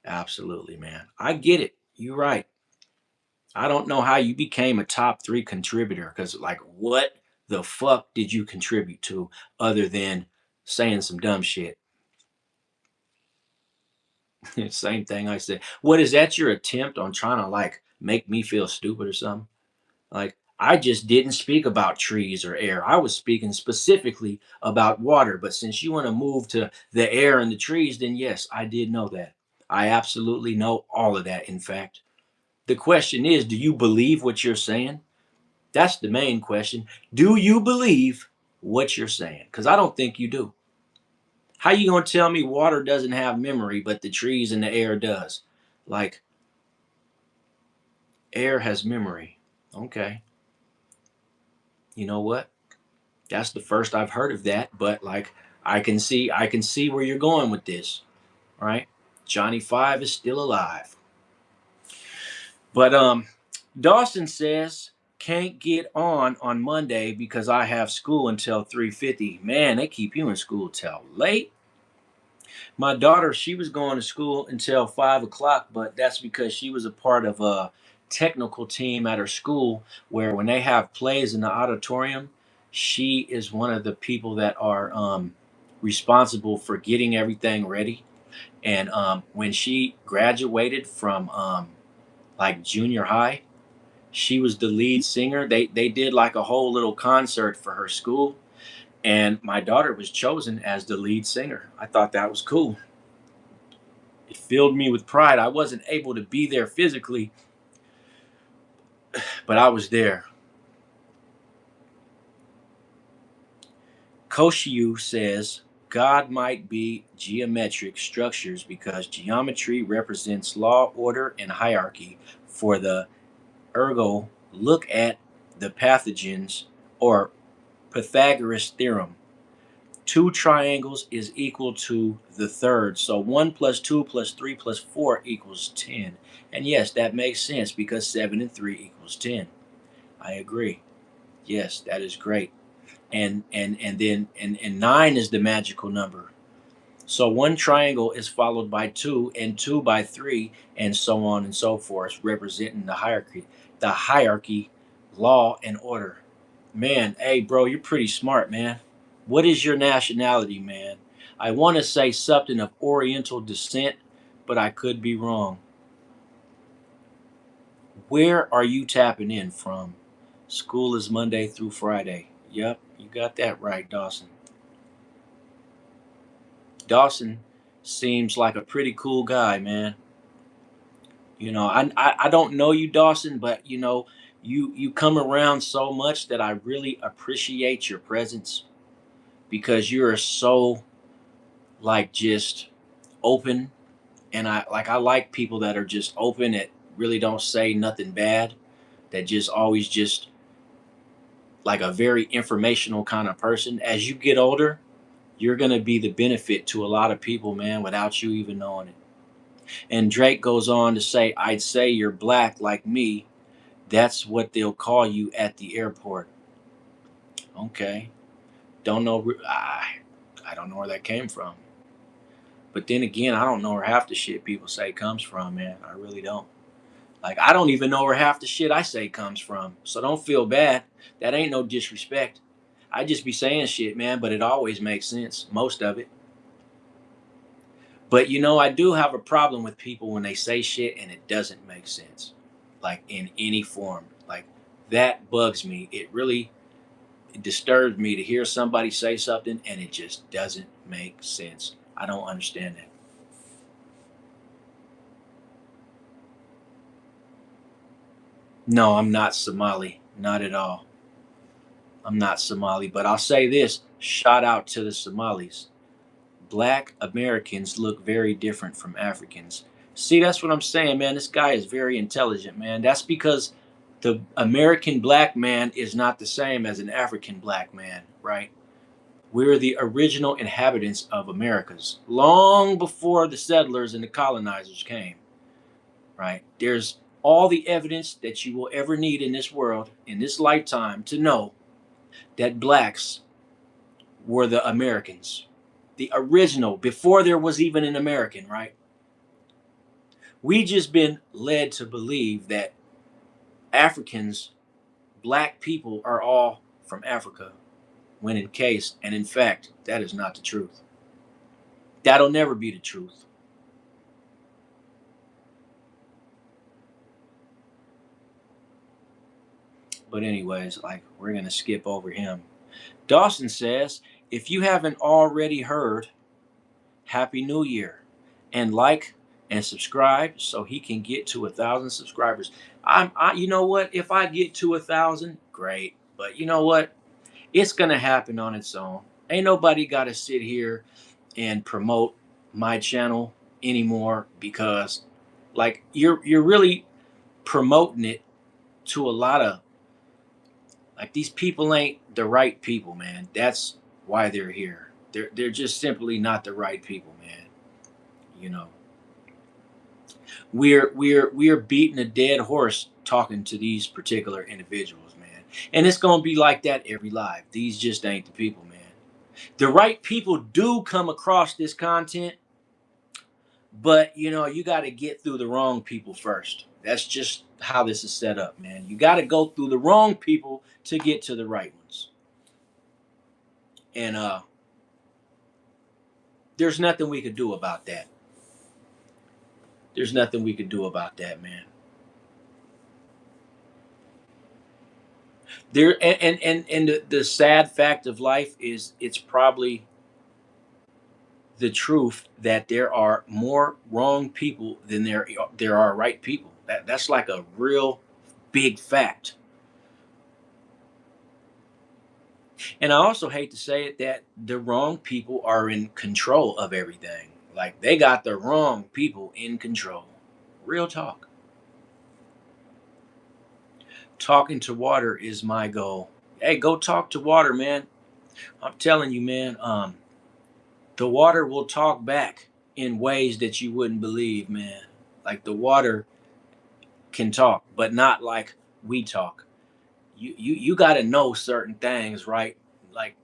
Absolutely, man. I get it. You're right. I don't know how you became a top three contributor because, like, what the fuck did you contribute to other than saying some dumb shit? Same thing I said. What is that your attempt on trying to, like, make me feel stupid or something? Like, I just didn't speak about trees or air. I was speaking specifically about water. But since you want to move to the air and the trees, then yes, I did know that. I absolutely know all of that, in fact. The question is, do you believe what you're saying? That's the main question. Do you believe what you're saying? Because I don't think you do. How you gonna tell me water doesn't have memory, but the trees and the air does? Like air has memory. Okay. You know what? That's the first I've heard of that, but like I can see where you're going with this, right? Johnny Five is still alive. But Dawson says can't get on Monday because I have school until 3:50. Man, they keep you in school till late. My daughter, she was going to school until 5 o'clock, but that's because she was a part of a technical team at her school where when they have plays in the auditorium, she is one of the people that are responsible for getting everything ready. And when she graduated from like junior high, she was the lead singer. They did like a whole little concert for her school, and my daughter was chosen as the lead singer. I thought that was cool. It filled me with pride. I wasn't able to be there physically, but I was there. Koshiu says God might be geometric structures because geometry represents law, order, and hierarchy. For the ergo, look at the pathogens or Pythagoras theorem. Two triangles is equal to the third. So 1 plus 2 plus 3 plus 4 equals 10. And yes, that makes sense because 7 and 3 equals 10. I agree. Yes, that is great. And 9 is the magical number. So one triangle is followed by two, and two by three, and so on and so forth, representing the hierarchy, law, and order. Man, hey, bro, you're pretty smart, man. What is your nationality, man? I want to say something of Oriental descent, but I could be wrong. Where are you tapping in from? School is Monday through Friday. Yep, you got that right, Dawson. Dawson seems like a pretty cool guy, man. You know, I don't know you, Dawson, but you know, you come around so much that I really appreciate your presence because you're so like just open, and I like people that are just open, that really don't say nothing bad, that just always just like a very informational kind of person. As you get older, you're going to be the benefit to a lot of people, man, without you even knowing it. And Drake goes on to say, I'd say you're black like me. That's what they'll call you at the airport. Okay. Don't know. I don't know where that came from. But then again, I don't know where half the shit people say comes from, man. I really don't. Like, I don't even know where half the shit I say comes from. So don't feel bad. That ain't no disrespect. I just be saying shit, man, but it always makes sense. Most of it. But you know, I do have a problem with people when they say shit and it doesn't make sense. Like in any form. Like that bugs me. It really disturbs me to hear somebody say something and it just doesn't make sense. I don't understand that. No, I'm not Somali. Not at all. I'm not Somali. But I'll say this, shout out to the Somalis. Black Americans look very different from Africans. See, that's what I'm saying, man. This guy is very intelligent, man. That's because the American black man is not the same as an African black man, right? We're the original inhabitants of Americas long before the settlers and the colonizers came, right? There's all the evidence that you will ever need in this world, in this lifetime, to know that blacks were the Americans, the original, before there was even an American, right? We just been led to believe that Africans, black people, are all from Africa, when in case, and in fact, that is not the truth. That'll never be the truth. But anyways, like we're gonna skip over him. Dawson says, if you haven't already heard, Happy New Year, and like and subscribe so he can get to 1,000 subscribers. You know what? If I get to 1,000, great. But you know what? It's gonna happen on its own. Ain't nobody got to sit here and promote my channel anymore because, like, you're really promoting it to a lot of like these people ain't the right people, man. That's why they're here. They're just simply not the right people, man. You know, we're beating a dead horse talking to these particular individuals, man. And it's gonna be like that every live. These just ain't the people, man. The right people do come across this content, But you got to get through the wrong people first. That's just how this is set up, man. You got to go through the wrong people to get to the right ones. And there's nothing we could do about that. There's nothing we could do about that, man. The sad fact of life is it's probably the truth that there are more wrong people than there are right people. That's like a real big fact. And I also hate to say it that the wrong people are in control of everything. Like they got the wrong people in control. Real talk. Talking to water is my goal. Hey, go talk to water, man. I'm telling you, man. The water will talk back in ways that you wouldn't believe, man. Like the water can talk, but not like we talk. You got to know certain things, right? Like,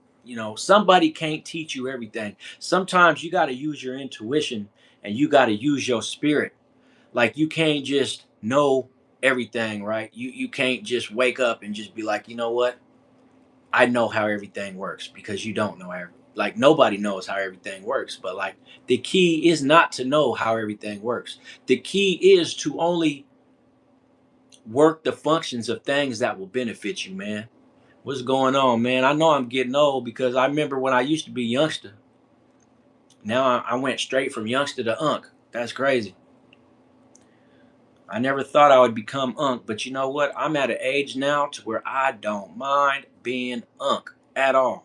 somebody can't teach you everything. Sometimes you got to use your intuition and you got to use your spirit. Like you can't just know everything, right? You can't just wake up and just be like, you know what? I know how everything works, because you don't know like nobody knows how everything works, but like the key is not to know how everything works. The key is to only work the functions of things that will benefit you, man. What's going on, man? I know I'm getting old because I remember when I used to be youngster. Now I went straight from youngster to unk. That's crazy. I never thought I would become unk, but you know what? I'm at an age now to where I don't mind being unk at all.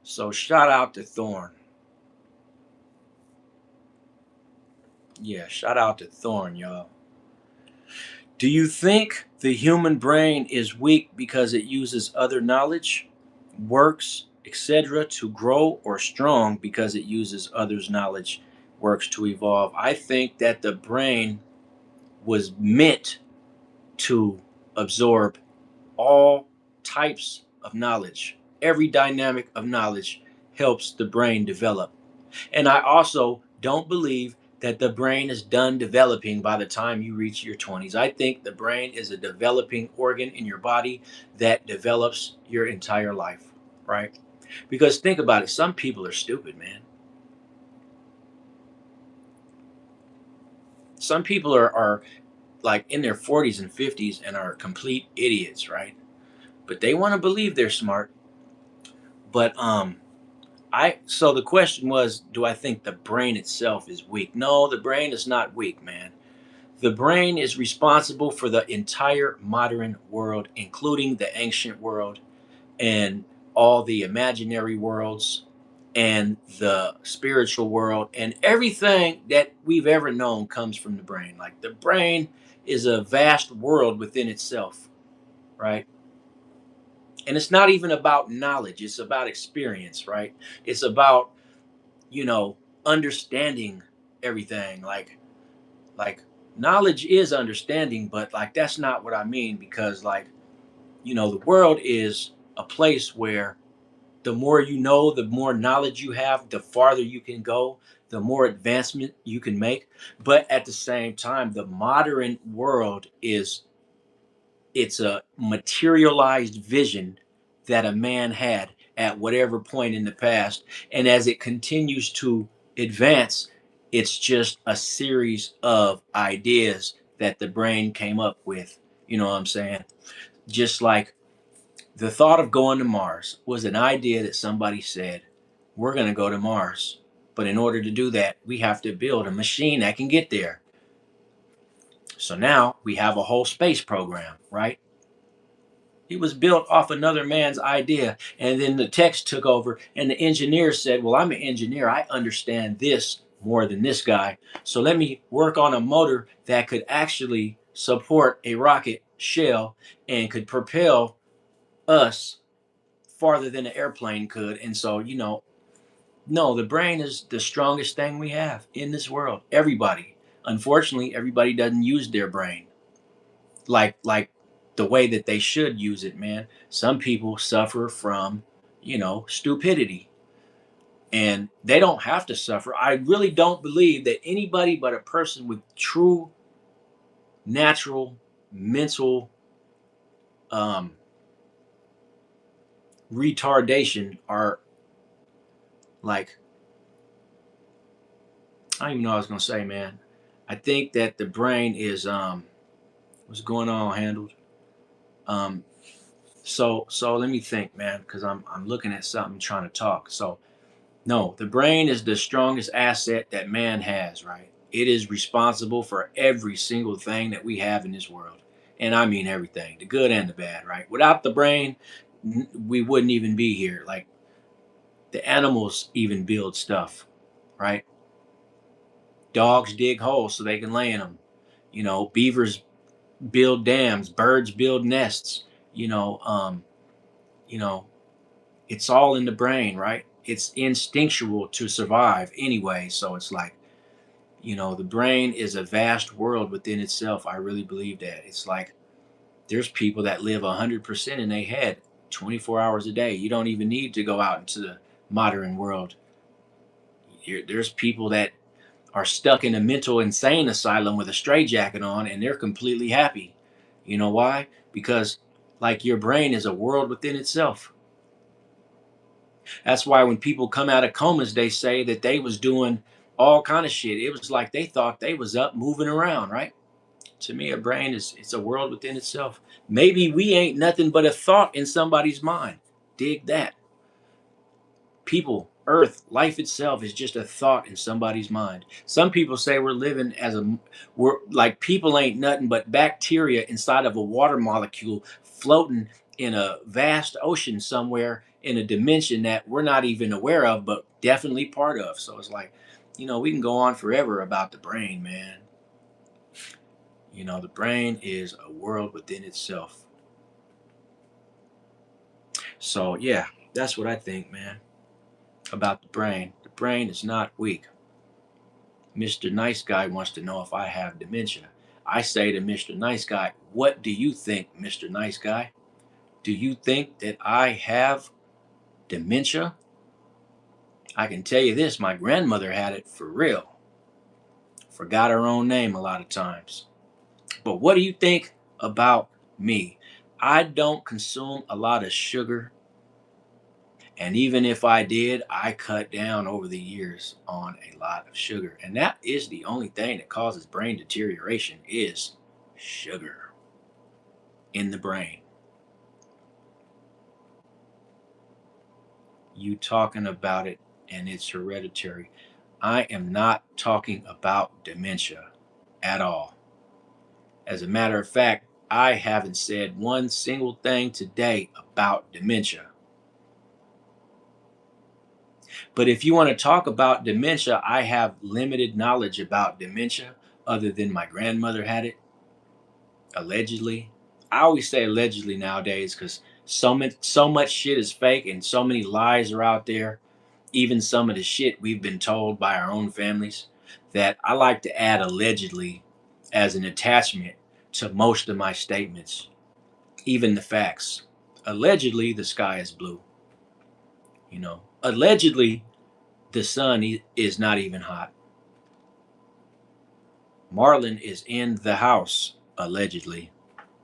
So shout out to Thorn. Yeah, shout out to Thorn, y'all. Do you think the human brain is weak because it uses other knowledge, works, etc. to grow, or strong because it uses others' knowledge, works to evolve? I think that the brain was meant to absorb all types of knowledge. Every dynamic of knowledge helps the brain develop. And I also don't believe that the brain is done developing by the time you reach your 20s. I think the brain is a developing organ in your body that develops your entire life, right? Because think about it, some people are stupid, man. Some people are like in their 40s and 50s and are complete idiots, right? But they want to believe they're smart. But I so the question was, do I think the brain itself is weak? No, the brain is not weak, man. The brain is responsible for the entire modern world, including the ancient world and all the imaginary worlds and the spiritual world, and everything that we've ever known comes from the brain. Like the brain is a vast world within itself, right? And it's not even about knowledge, it's about experience, right? It's about, you know, understanding everything. Like knowledge is understanding, but like that's not what I mean, because like, the world is a place where the more you know, the more knowledge you have, the farther you can go, the more advancement you can make. But at the same time, the modern world is it's a materialized vision that a man had at whatever point in the past, and as it continues to advance, it's just a series of ideas that the brain came up with. You know what I'm saying? Just like the thought of going to Mars was an idea that somebody said, we're going to go to Mars, but in order to do that we have to build a machine that can get there. So now we have a whole space program, right? He was built off another man's idea. And then the text took over, and the engineer said, well, I'm an engineer. I understand this more than this guy. So let me work on a motor that could actually support a rocket shell and could propel us farther than an airplane could. And so, no, the brain is the strongest thing we have in this world. Everybody. Unfortunately, everybody doesn't use their brain like the way that they should use it, man. Some people suffer from, stupidity. and they don't have to suffer. I really don't believe that anybody but a person with true natural mental um, retardation are like, I don't even know what I was gonna say, man. I think that the brain is what's going on handled. Um, so let me think, man, because I'm looking at something trying to talk. So no, the brain is the strongest asset that man has, right? It is responsible for every single thing that we have in this world. And I mean everything, the good and the bad, right? Without the brain, we wouldn't even be here. Like the animals even build stuff, right? Dogs dig holes so they can lay in them. You know, beavers build dams, birds build nests. You know, you know, it's all in the brain, right? It's instinctual to survive anyway. So it's like, the brain is a vast world within itself. I really believe that. It's like there's people that live 100% in their head 24 hours a day. You don't even need to go out into the modern world. There's people that are stuck in a mental insane asylum with a straitjacket on and they're completely happy. You know why? Because like your brain is a world within itself. That's why when people come out of comas, they say that they was doing all kind of shit. It was like they thought they was up moving around, right? To me, a brain is it's a world within itself. Maybe we ain't nothing but a thought in somebody's mind. Dig that. People, earth, life itself is just a thought in somebody's mind. Some people say we're like people ain't nothing but bacteria inside of a water molecule floating in a vast ocean somewhere in a dimension that we're not even aware of, but definitely part of. So it's like, we can go on forever about the brain, man. The brain is a world within itself. So yeah, that's what I think, man, about the brain. The brain is not weak. Mr. Nice Guy wants to know if I have dementia. I say to Mr. Nice Guy, what do you think, Mr. Nice Guy? Do you think that I have dementia? I can tell you this, my grandmother had it for real. Forgot her own name a lot of times. But what do you think about me? I don't consume a lot of sugar. And even if I did, I cut down over the years on a lot of sugar. And that is the only thing that causes brain deterioration is sugar in the brain. You talking about it and it's hereditary. I am not talking about dementia at all. As a matter of fact, I haven't said one single thing today about dementia. But if you want to talk about dementia, I have limited knowledge about dementia other than my grandmother had it, allegedly. I always say allegedly nowadays because so much shit is fake and so many lies are out there. Even some of the shit we've been told by our own families that I like to add allegedly as an attachment to most of my statements, even the facts. Allegedly, the sky is blue. Allegedly, the sun is not even hot. Marlon is in the house, allegedly.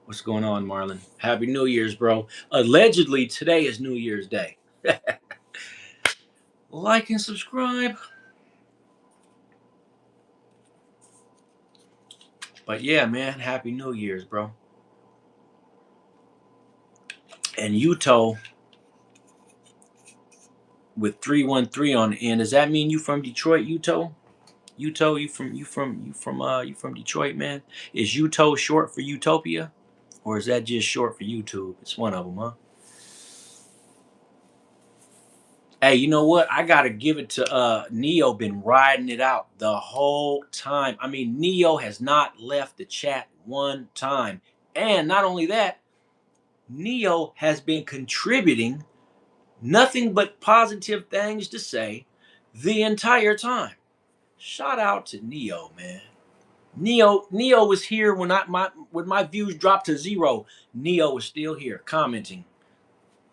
What's going on, Marlon? Happy New Year's, bro. Allegedly, today is New Year's Day. Like and subscribe. But yeah, man, Happy New Year's, bro. And Utah with 313 on the end. Does that mean you from Detroit, Utah? Utah, you from Detroit, man? Is Utah short for Utopia? Or is that just short for YouTube? It's one of them, huh? Hey, you know what? I gotta give it to Neo. Been riding it out the whole time. I mean, Neo has not left the chat one time. And not only that, Neo has been contributing nothing but positive things to say the entire time. Shout out to Neo, man. Neo was here when my views dropped to zero. Neo was still here commenting.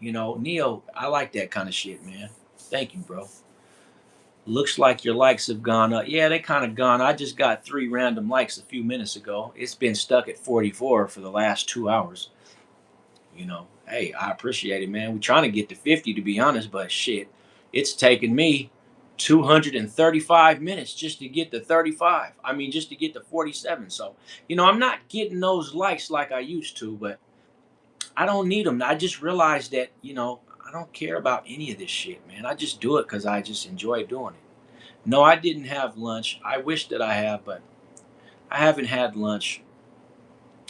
Neo, I like that kind of shit, man. Thank you, bro. Looks like your likes have gone up. Yeah, they kind of gone. I just got 3 random likes a few minutes ago. It's been stuck at 44 for the last 2 hours. Hey, I appreciate it, man. We're trying to get to 50 to be honest, but shit, it's taken me 235 minutes just to get to 35. I mean, just to get to 47. So, I'm not getting those likes like I used to, but I don't need them. I just realized that, I don't care about any of this shit, man. I just do it because I just enjoy doing it. No, I didn't have lunch. I wish that I have, but I haven't had lunch.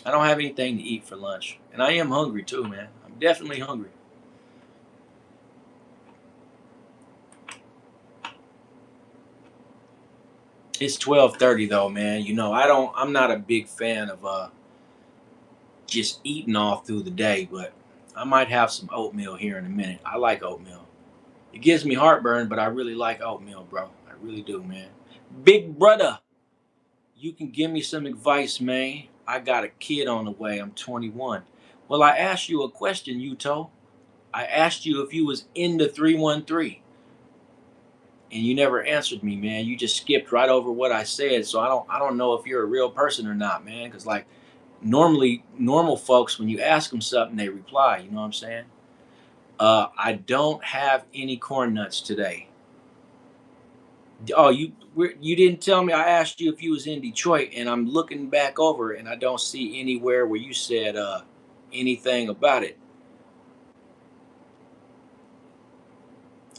I don't have anything to eat for lunch. And I am hungry too, man. I'm definitely hungry. It's 12:30 though, man. I'm not a big fan of just eating all through the day, but I might have some oatmeal here in a minute. I like oatmeal. It gives me heartburn, but I really like oatmeal, bro. I really do, man. Big brother, you can give me some advice, man. I got a kid on the way. I'm 21. Well, I asked you a question, Yuto. I asked you if you was in the 313, and you never answered me, man. You just skipped right over what I said. So I don't know if you're a real person or not, man. Because like normally normal folks, when you ask them something, they reply. You know what I'm saying? I don't have any corn nuts today. Oh, you didn't tell me. I asked you if you was in Detroit, and I'm looking back over, and I don't see anywhere where you said anything about it.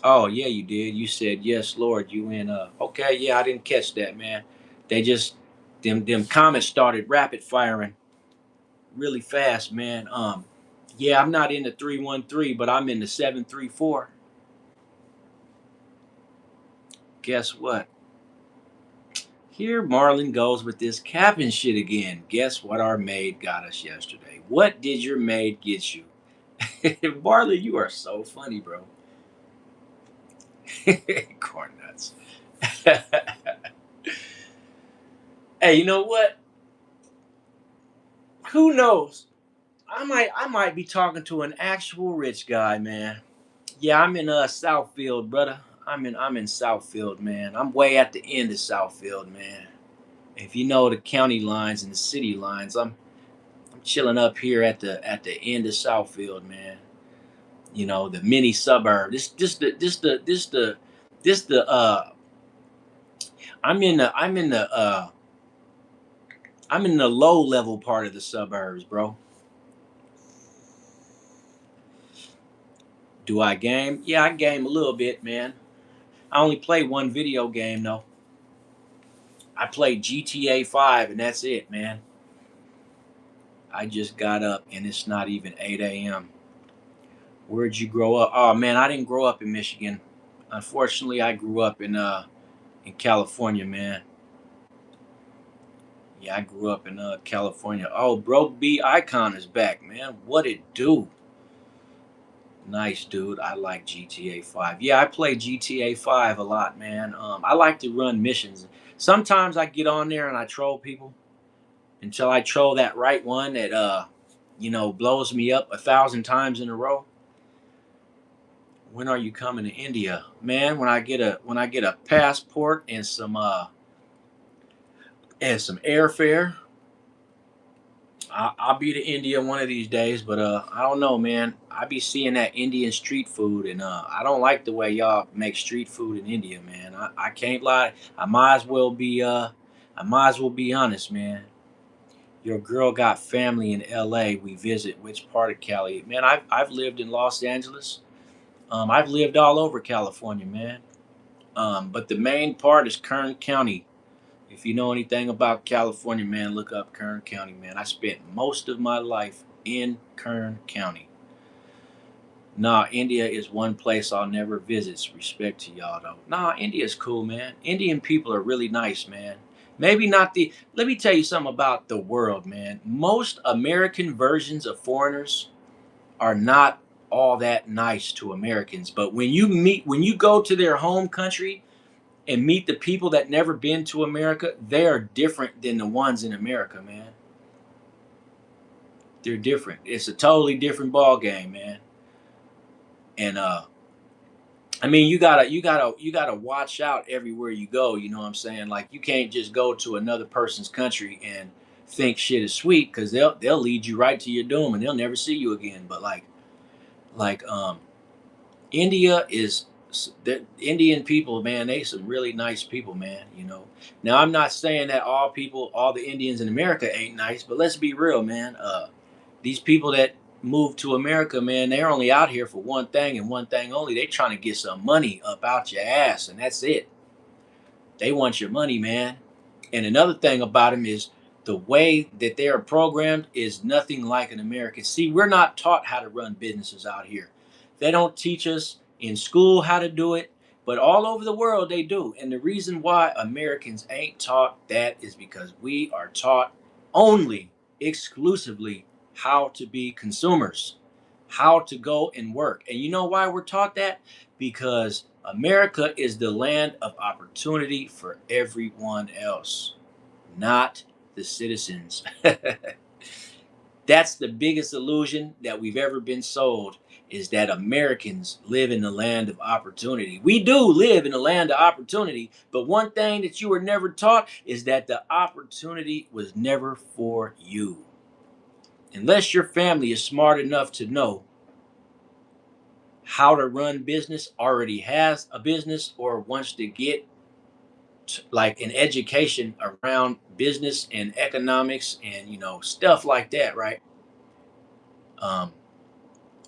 Oh yeah, you did. You said yes, Lord. You in okay, yeah, I didn't catch that, man. They just them comments started rapid firing really fast, man. Yeah, I'm not in the 313, but I'm in the 734. Guess what? Here Marlon goes with this capping shit again. Guess what our maid got us yesterday? What did your maid get you? Marlon, you are so funny, bro. Corn nuts. Hey, you know what? Who knows? I might be talking to an actual rich guy, man. Yeah, I'm in Southfield, brother. I'm in Southfield, man. I'm way at the end of Southfield, man. If you know the county lines and the city lines, I'm chilling up here at the end of Southfield, man. The mini suburb. This the I'm in the low level part of the suburbs, bro. Do I game? Yeah, I game a little bit, man. I only play one video game though. I play GTA 5 and that's it, man. I just got up and it's not even 8 a.m. Where'd you grow up? Oh man, I didn't grow up in Michigan. Unfortunately, I grew up in California, man. Yeah, I grew up in California. Oh, Broke B Icon is back, man. What it do? Nice, dude. I like GTA 5. Yeah, I play GTA 5 a lot, man. I like to run missions. Sometimes I get on there and I troll people until I troll that right one that blows me up 1,000 times in a row. When are you coming to India, man? When I get a passport and some airfare, I'll be to India one of these days. But I don't know, man. I be seeing that Indian street food, and I don't like the way y'all make street food in India, man. I can't lie. I might as well be honest, man. Your girl got family in L.A. We visit. Which part of Cali, man? I've lived in Los Angeles. I've lived all over California, man. But the main part is Kern County. If you know anything about California, man, look up Kern County, man. I spent most of my life in Kern County. Nah, India is one place I'll never visit. Respect to y'all, though. Nah, India's cool, man. Indian people are really nice, man. Maybe not the. Let me tell you something about the world, man. Most American versions of foreigners are not all that nice to Americans. But when you go to their home country and meet the people that never been to America, they are different than the ones in America, man. They're different. It's a totally different ball game, man. And I mean, you gotta watch out everywhere you go. You know what I'm saying? Like, you can't just go to another person's country and think shit is sweet, because they'll lead you right to your doom and they'll never see you again. But like India is the Indian people, man. They some really nice people, man. You know. Now, I'm not saying that all the Indians in America ain't nice, but let's be real, man. These people that move to America, man, they're only out here for one thing and one thing only. They trying to get some money up out your ass, and that's it. They want your money, man. And another thing about them is the way that they are programmed is nothing like an American. See, we're not taught how to run businesses out here. They don't teach us in school how to do it, but all over the world they do. And the reason why Americans ain't taught that is because we are taught only, exclusively, how to be consumers, how to go and work. And you know why we're taught that? Because America is the land of opportunity for everyone else, not the citizens. That's the biggest illusion that we've ever been sold, is that Americans live in the land of opportunity. We do live in the land of opportunity, but one thing that you were never taught is that the opportunity was never for you. Unless your family is smart enough to know how to run business, already has a business, or wants to get like an education around business and economics and stuff like that, right? um,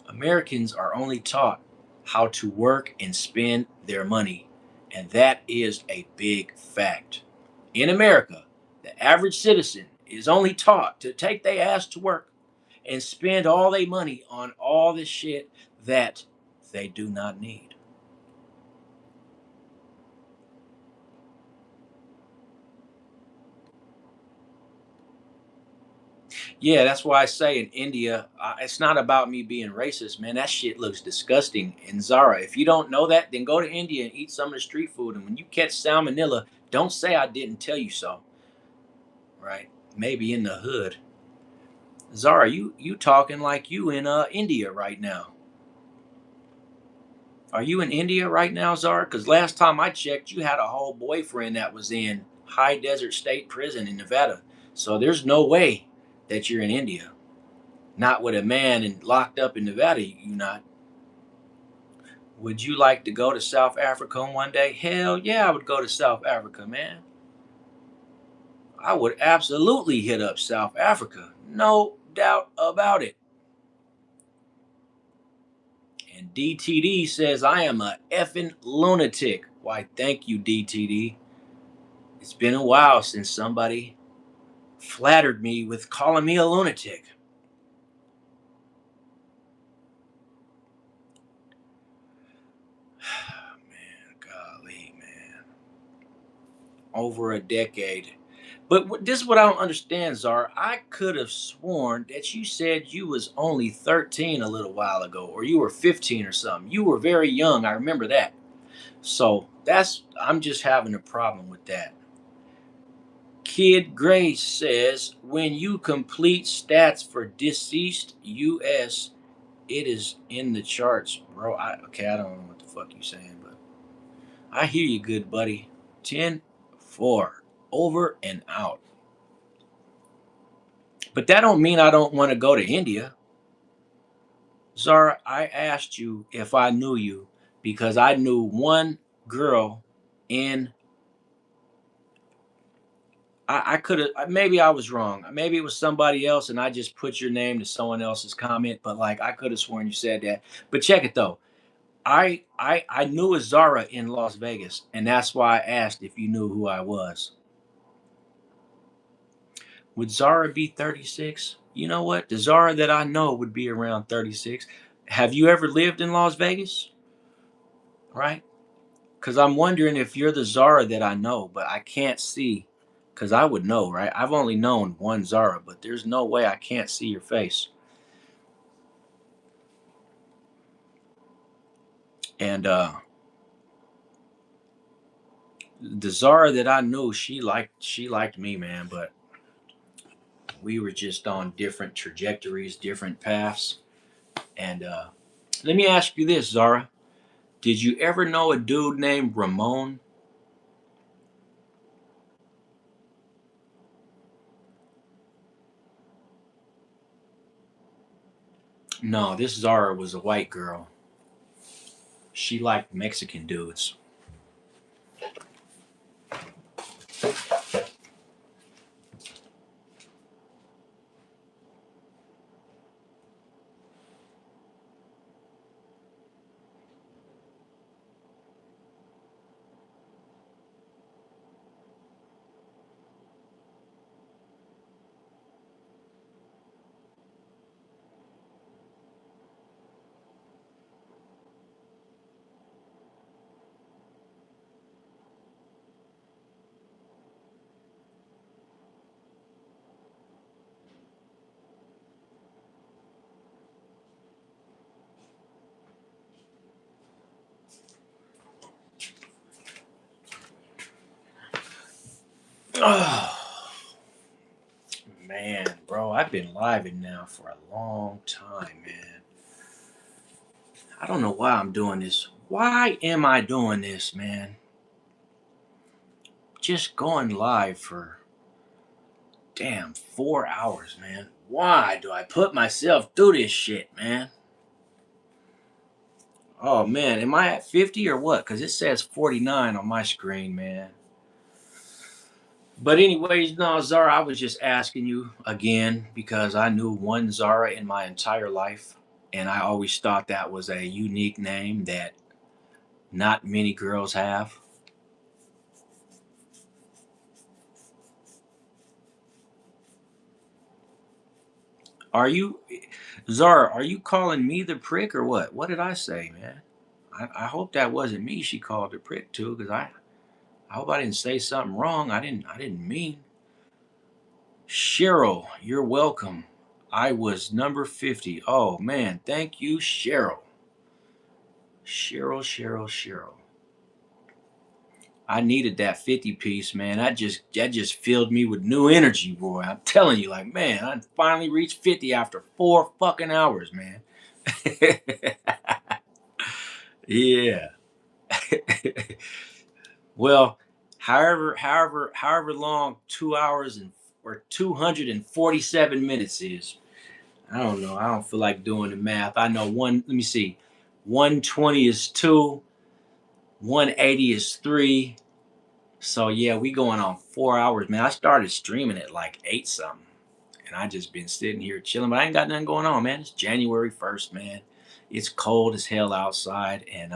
Americans are only taught how to work and spend their money, and that is a big fact. In America, the average citizen is only taught to take their ass to work and spend all their money on all this shit that they do not need. Yeah, that's why I say in India, it's not about me being racist, man. That shit looks disgusting in Zara. If you don't know that, then go to India and eat some of the street food. And when you catch salmonella, don't say I didn't tell you so, right? Maybe in the hood. Zara, you talking like you in India right now. Are you in India right now, Zara? Because last time I checked, you had a whole boyfriend that was in High Desert State Prison in Nevada. So there's no way that you're in India. Not with a man and locked up in Nevada, you not. Would you like to go to South Africa one day? Hell yeah, I would go to South Africa, man. I would absolutely hit up South Africa. No doubt about it. And DTD says I am a effing lunatic. Why, thank you, DTD. It's been a while since somebody flattered me with calling me a lunatic. Man, golly, man. Over a decade. But this is what I don't understand, Zara. I could have sworn that you said you was only 13 a little while ago, or you were 15 or something. You were very young. I remember that. So I'm just having a problem with that. Kid Grace says when you complete stats for deceased US, it is in the charts, bro. I don't know what the fuck you saying, but I hear you, good buddy. 10-4, over and out. But that don't mean I don't want to go to India. Zara, I asked you if I knew you because I knew one girl in. I could have, maybe I was wrong. Maybe it was somebody else and I just put your name to someone else's comment, but like I could have sworn you said that. But check it though. I knew a Zara in Las Vegas, and that's why I asked if you knew who I was. Would Zara be 36? You know what? The Zara that I know would be around 36. Have you ever lived in Las Vegas? Right? Because I'm wondering if you're the Zara that I know, but I can't see. Because I would know, right? I've only known one Zara, but there's no way I can't see your face. And the Zara that I knew, she liked me, man. But we were just on different trajectories, different paths. And let me ask you this, Zara. Did you ever know a dude named Ramon? No, this Zara was a white girl. She liked Mexican dudes. Oh, man, bro, I've been living now for a long time, man. I don't know why I'm doing this. Why am I doing this, man? Just going live for damn 4 hours, man. Why do I put myself through this shit, man? Oh man, am I at 50 or what? Because it says 49 on my screen, man. But anyways, no, Zara, I was just asking you again because I knew one Zara in my entire life, and I always thought that was a unique name that not many girls have. Are you, Zara? Are you calling me the prick or what? What did I say, man? I hope that wasn't me. She called the prick too, because I hope I didn't say something wrong. I didn't mean. Cheryl, you're welcome. I was number 50. Oh man, thank you, Cheryl. Cheryl, Cheryl, Cheryl. I needed that 50 piece, man. That just filled me with new energy, boy. I'm telling you, like, man, I finally reached 50 after 4 fucking hours, man. Yeah. Well, however long 2 hours and or 247 minutes is. I don't know. I don't feel like doing the math. I know one, let me see. 120 is two, 180 is three. So yeah, we going on 4 hours, man. I started streaming at like eight something. And I just been sitting here chilling, but I ain't got nothing going on, man. It's January 1st, man. It's cold as hell outside. And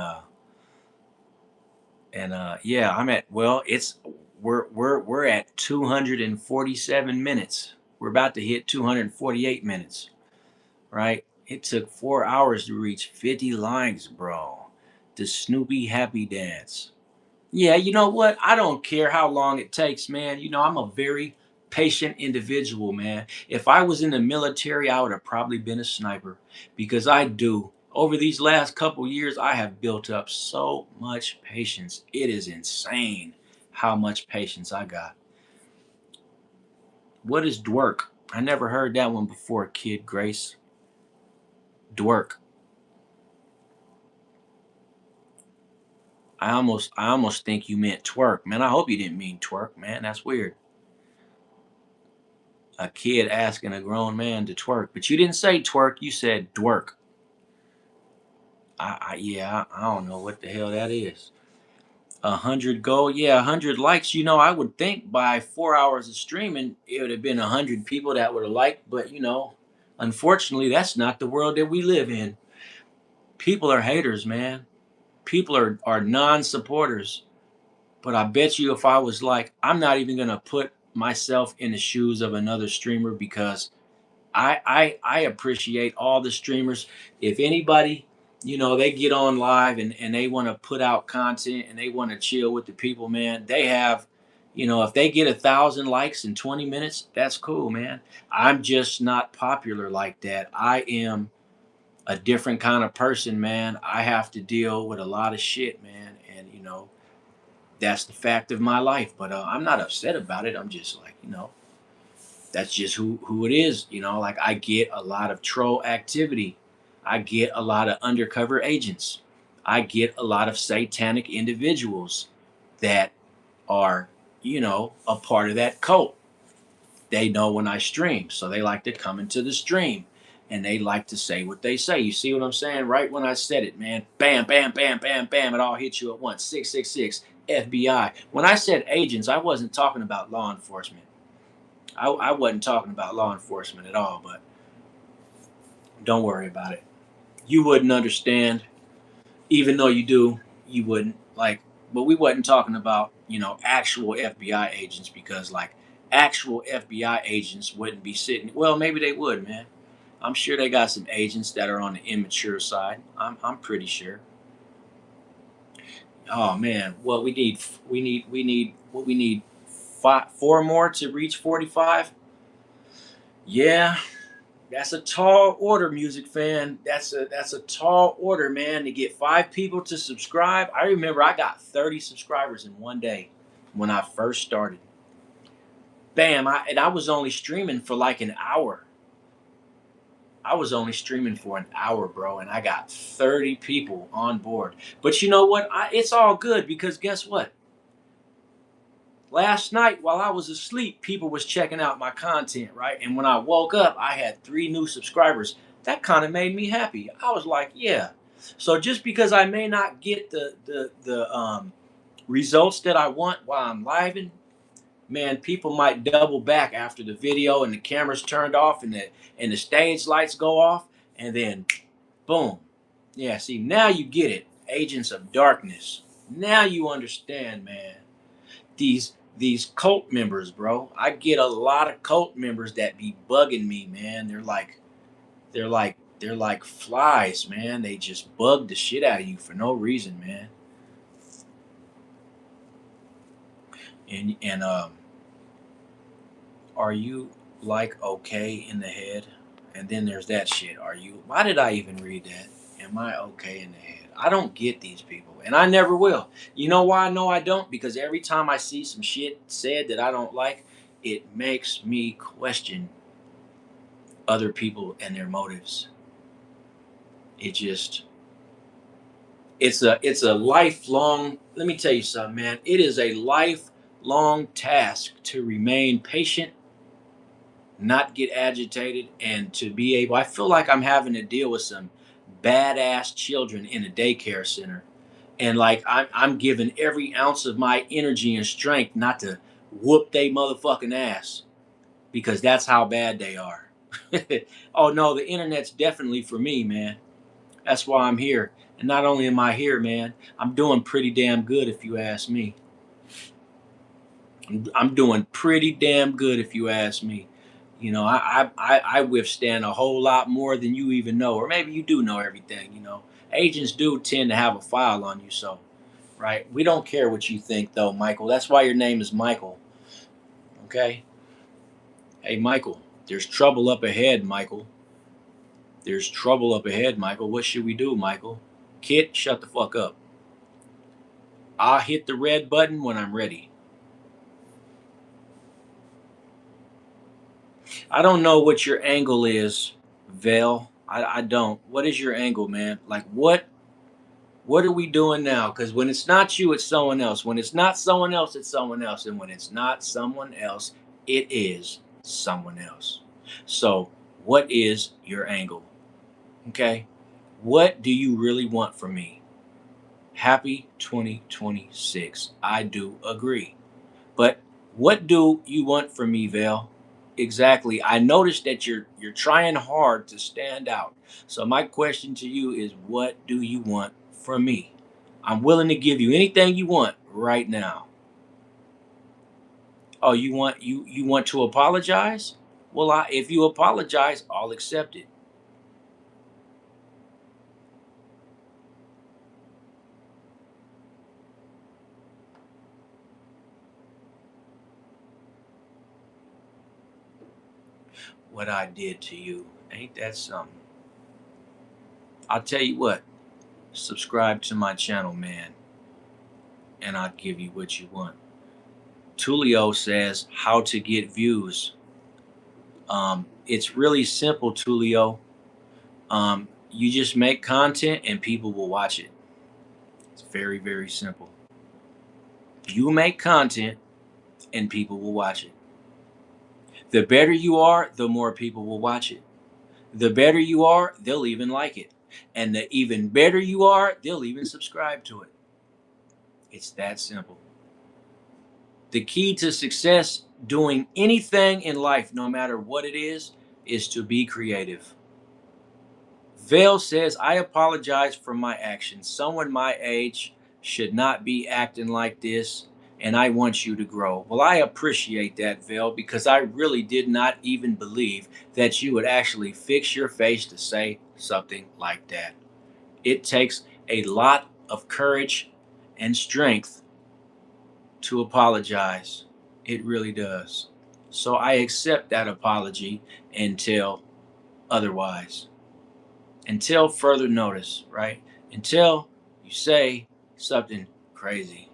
yeah, I'm at well, it's we're at 247 minutes. We're about to hit 248 minutes, right? It took 4 hours to reach 50 likes, bro. The Snoopy Happy Dance. Yeah, you know what? I don't care how long it takes, man. I'm a very patient individual, man. If I was in the military, I would have probably been a sniper because I do. Over these last couple years, I have built up so much patience. It is insane how much patience I got. What is dwerk? I never heard that one before, kid Grace. Dwerk. I almost think you meant twerk, man. I hope you didn't mean twerk, man. That's weird. A kid asking a grown man to twerk, but you didn't say twerk. You said dwerk. Yeah, I don't know what the hell that is. 100 go, yeah, 100 likes. I would think by 4 hours of streaming, it would have been 100 people that would have liked, but unfortunately, that's not the world that we live in. People are haters, man. People are non-supporters. But I bet you if I was like, I'm not even gonna put myself in the shoes of another streamer because I appreciate all the streamers. If anybody, they get on live and they want to put out content and they want to chill with the people, man, they have, if they get 1,000 likes in 20 minutes, that's cool, man. I'm just not popular like that. I am a different kind of person, man. I have to deal with a lot of shit, man. And, that's the fact of my life. But I'm not upset about it. I'm just like, that's just who it is. Like I get a lot of troll activity. I get a lot of undercover agents. I get a lot of satanic individuals that are, a part of that cult. They know when I stream, so they like to come into the stream and they like to say what they say. You see what I'm saying? Right when I said it, man, bam, bam, bam, bam, bam, it all hits you at once. 666 FBI. When I said agents, I wasn't talking about law enforcement. I wasn't talking about law enforcement at all, but don't worry about it. You wouldn't understand, even though you do, you wouldn't like. But we wasn't talking about actual FBI agents, because like actual FBI agents wouldn't be sitting. Well, maybe they would, man. I'm sure they got some agents that are on the immature side. I'm pretty sure. Oh man, what we need four more to reach 45. Yeah, that's a tall order, music fan. That's a tall order, man, to get 5 people to subscribe. I remember I got 30 subscribers in one day when I first started. Bam, and I was only streaming for like an hour. I was only streaming for an hour, bro, and I got 30 people on board. But you know what? It's all good, because guess what? Last night while I was asleep, people was checking out my content, right? And when I woke up, I had 3 new subscribers. That kind of made me happy. I was like, yeah. So just because I may not get the results that I want while I'm living, man, people might double back after the video and the camera's turned off and the stage lights go off, and then boom. Yeah, see, now you get it. Agents of Darkness. Now you understand, man. These cult members, bro. I get a lot of cult members that be bugging me, man. They're like flies, man. They just bug the shit out of you for no reason, man. And are you like okay in the head? And then there's that shit. Are you? Why did I even read that? Am I okay in the head? I don't get these people, and I never will. You know why I know I don't? Because every time I see some shit said that I don't like, it makes me question other people and their motives. It just it's a lifelong, let me tell you something, man. It is a lifelong task to remain patient, not get agitated, and to be able, I feel like I'm having to deal with some badass children in a daycare center, and like I'm giving every ounce of my energy and strength not to whoop they motherfucking ass, because that's how bad they are. Oh no, the internet's definitely for me, man. That's why I'm here. And not only am I here, man, I'm doing pretty damn good if you ask me. I'm doing pretty damn good if you ask me. I withstand a whole lot more than you even know, or maybe you do know everything. Agents do tend to have a file on you, so right. We don't care what you think, though, Michael. That's why your name is Michael. Okay. Hey, Michael. There's trouble up ahead, Michael. There's trouble up ahead, Michael. What should we do, Michael? Kid, shut the fuck up. I'll hit the red button when I'm ready. I don't know what your angle is, Vale. I don't. What is your angle, man? Like what are we doing now? Because when it's not you, it's someone else. When it's not someone else, it's someone else. And when it's not someone else, it is someone else. So what is your angle? Okay. What do you really want from me? Happy 2026. I do agree. But what do you want from me, Vale? Exactly. I noticed that you're trying hard to stand out. So my question to you is, what do you want from me? I'm willing to give you anything you want right now. Oh, you want to apologize? Well, if you apologize, I'll accept it. What I did to you, ain't that something? I'll tell you what. Subscribe to my channel, man, and I'll give you what you want. Tulio says how to get views. It's really simple, Tulio. You just make content and people will watch it. It's very, very simple. You make content and people will watch it. The better you are, the more people will watch it. The better you are, they'll even like it. And the even better you are, they'll even subscribe to it. It's that simple. The key to success doing anything in life, no matter what it is to be creative. Vale says, I apologize for my actions. Someone my age should not be acting like this, and I want you to grow. Well, I appreciate that, Vale, because I really did not even believe that you would actually fix your face to say something like that. It takes a lot of courage and strength to apologize. It really does. So I accept that apology until otherwise. Until further notice, right? Until you say something crazy,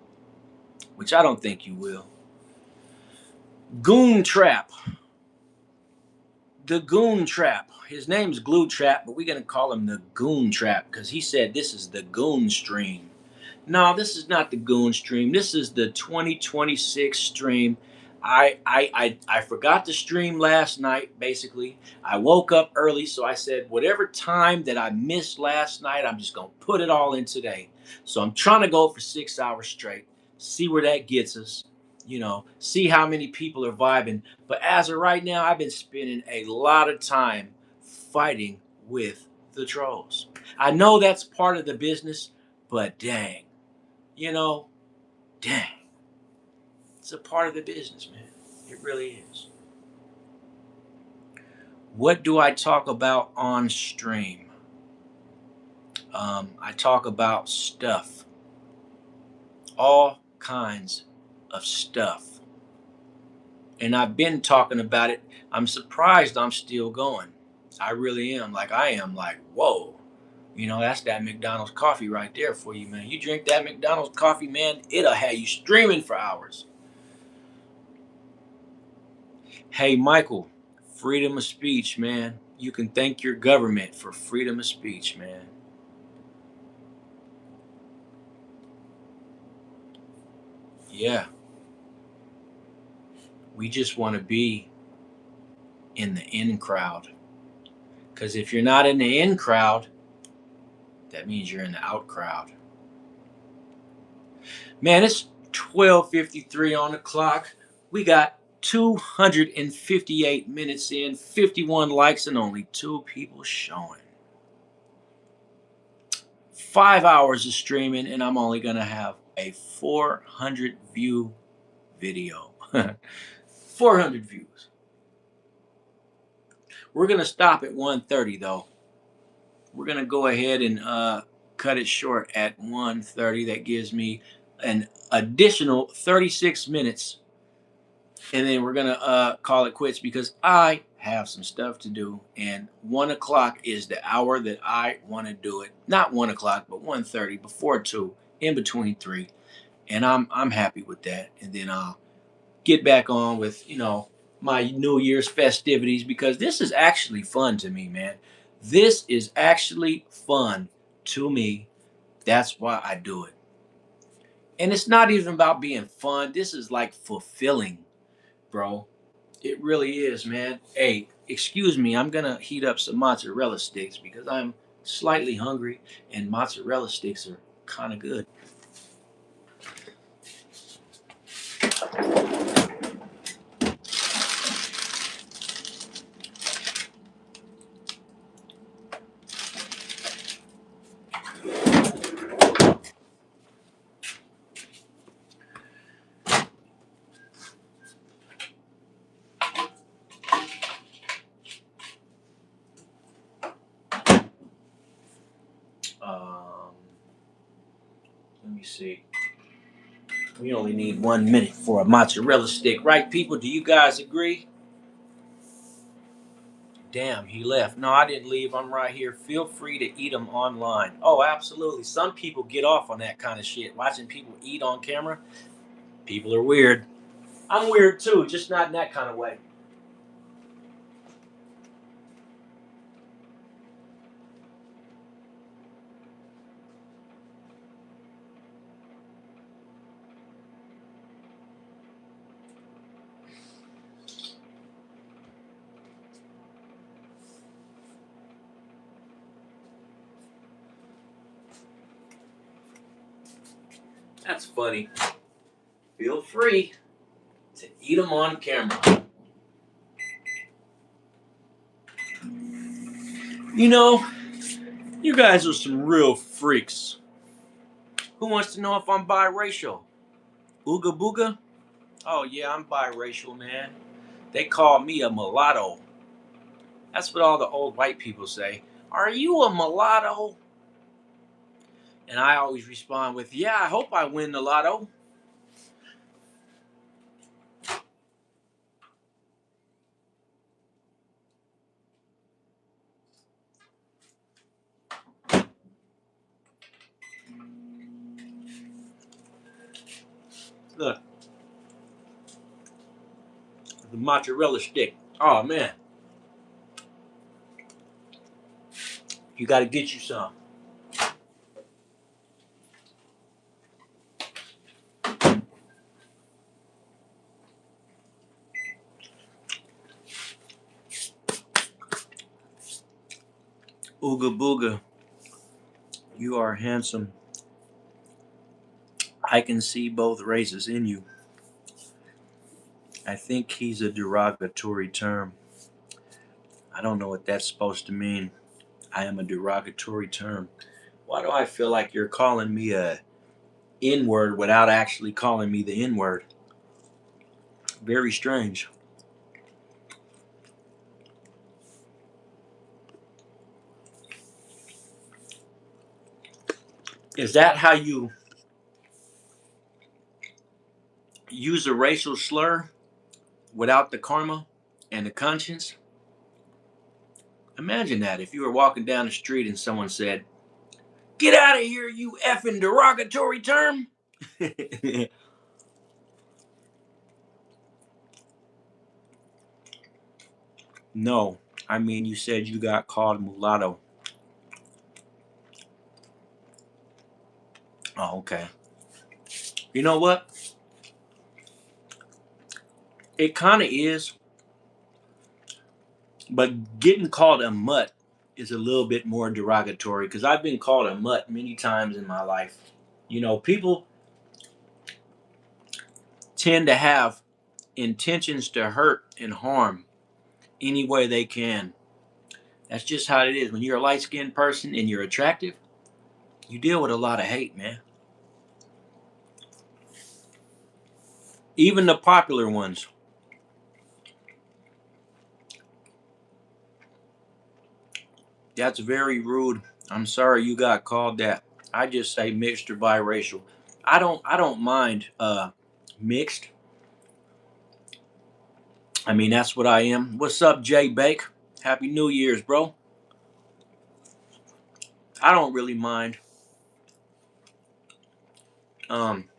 which I don't think you will. Goon Trap. The Goon Trap. His name's Glue Trap, but we're going to call him the Goon Trap because he said this is the Goon Stream. No, this is not the Goon Stream. This is the 2026 stream. I forgot to stream last night, basically. I woke up early, so I said, whatever time that I missed last night, I'm just going to put it all in today. So I'm trying to go for 6 hours straight, see where that gets us, see how many people are vibing. But as of right now, I've been spending a lot of time fighting with the trolls. I know that's part of the business, but dang. You know, dang. It's a part of the business, man. It really is. What do I talk about on stream? I talk about stuff. All kinds of stuff. And I've been talking about it. I'm surprised I'm still going. I really am. I am like, whoa. That's that McDonald's coffee right there for you, man. You drink that McDonald's coffee, man, it'll have you streaming for hours. Hey, Michael, freedom of speech, man. You can thank your government for freedom of speech, man. Yeah. We just want to be in the in crowd. Because if you're not in the in crowd, that means you're in the out crowd. Man, it's 12:53 on the clock. We got 258 minutes in, 51 likes, and only 2 people showing. 5 hours of streaming, and I'm only going to have a 400 view video. 400 views. We're going to stop at 1:30 though. We're going to go ahead and cut it short at 1:30. That gives me an additional 36 minutes. And then we're going to call it quits because I have some stuff to do. And 1 o'clock is the hour that I want to do it. Not 1 o'clock, but 1:30, before 2, in between 3. And I'm happy with that. And then I'll get back on with, my New Year's festivities because this is actually fun to me, man. This is actually fun to me. That's why I do it. And it's not even about being fun. This is like fulfilling, bro. It really is, man. Hey, excuse me. I'm going to heat up some mozzarella sticks because I'm slightly hungry and mozzarella sticks are kind of good. Let me see. We only need 1 minute for a mozzarella stick, right, people? Do you guys agree? Damn, he left. No, I didn't leave. I'm right here. Feel free to eat them online. Oh, absolutely. Some people get off on that kind of shit. Watching people eat on camera. People are weird. I'm weird too, just not in that kind of way. That's funny. Feel free to eat them on camera. You know, you guys are some real freaks. Who wants to know if I'm biracial? Ooga booga? Oh yeah, I'm biracial, man. They call me a mulatto. That's what all the old white people say. Are you a mulatto? And I always respond with, yeah, I hope I win the lotto. Look, the mozzarella stick. Oh man, you got to get you some. Ooga booga, you are handsome. I can see both races in you. I think he's a derogatory term. I don't know what that's supposed to mean. I am a derogatory term. Why do I feel like you're calling me a N word without actually calling me the N word? Very strange. Is that how you use a racial slur without the karma and the conscience? Imagine that if you were walking down the street and someone said, "Get out of here, you effing derogatory term." No, I mean, you said you got called mulatto. Oh, okay. You know what? It kind of is, but getting called a mutt is a little bit more derogatory because I've been called a mutt many times in my life. You know, people tend to have intentions to hurt and harm any way they can. That's just how it is. When you're a light skinned person and you're attractive, you deal with a lot of hate, man. Even the popular ones. That's very rude. I'm sorry you got called that. I just say mixed or biracial. I don't mind mixed. I mean that's what I am. What's up, Jay Bake? Happy New Year's, bro. I don't really mind. Um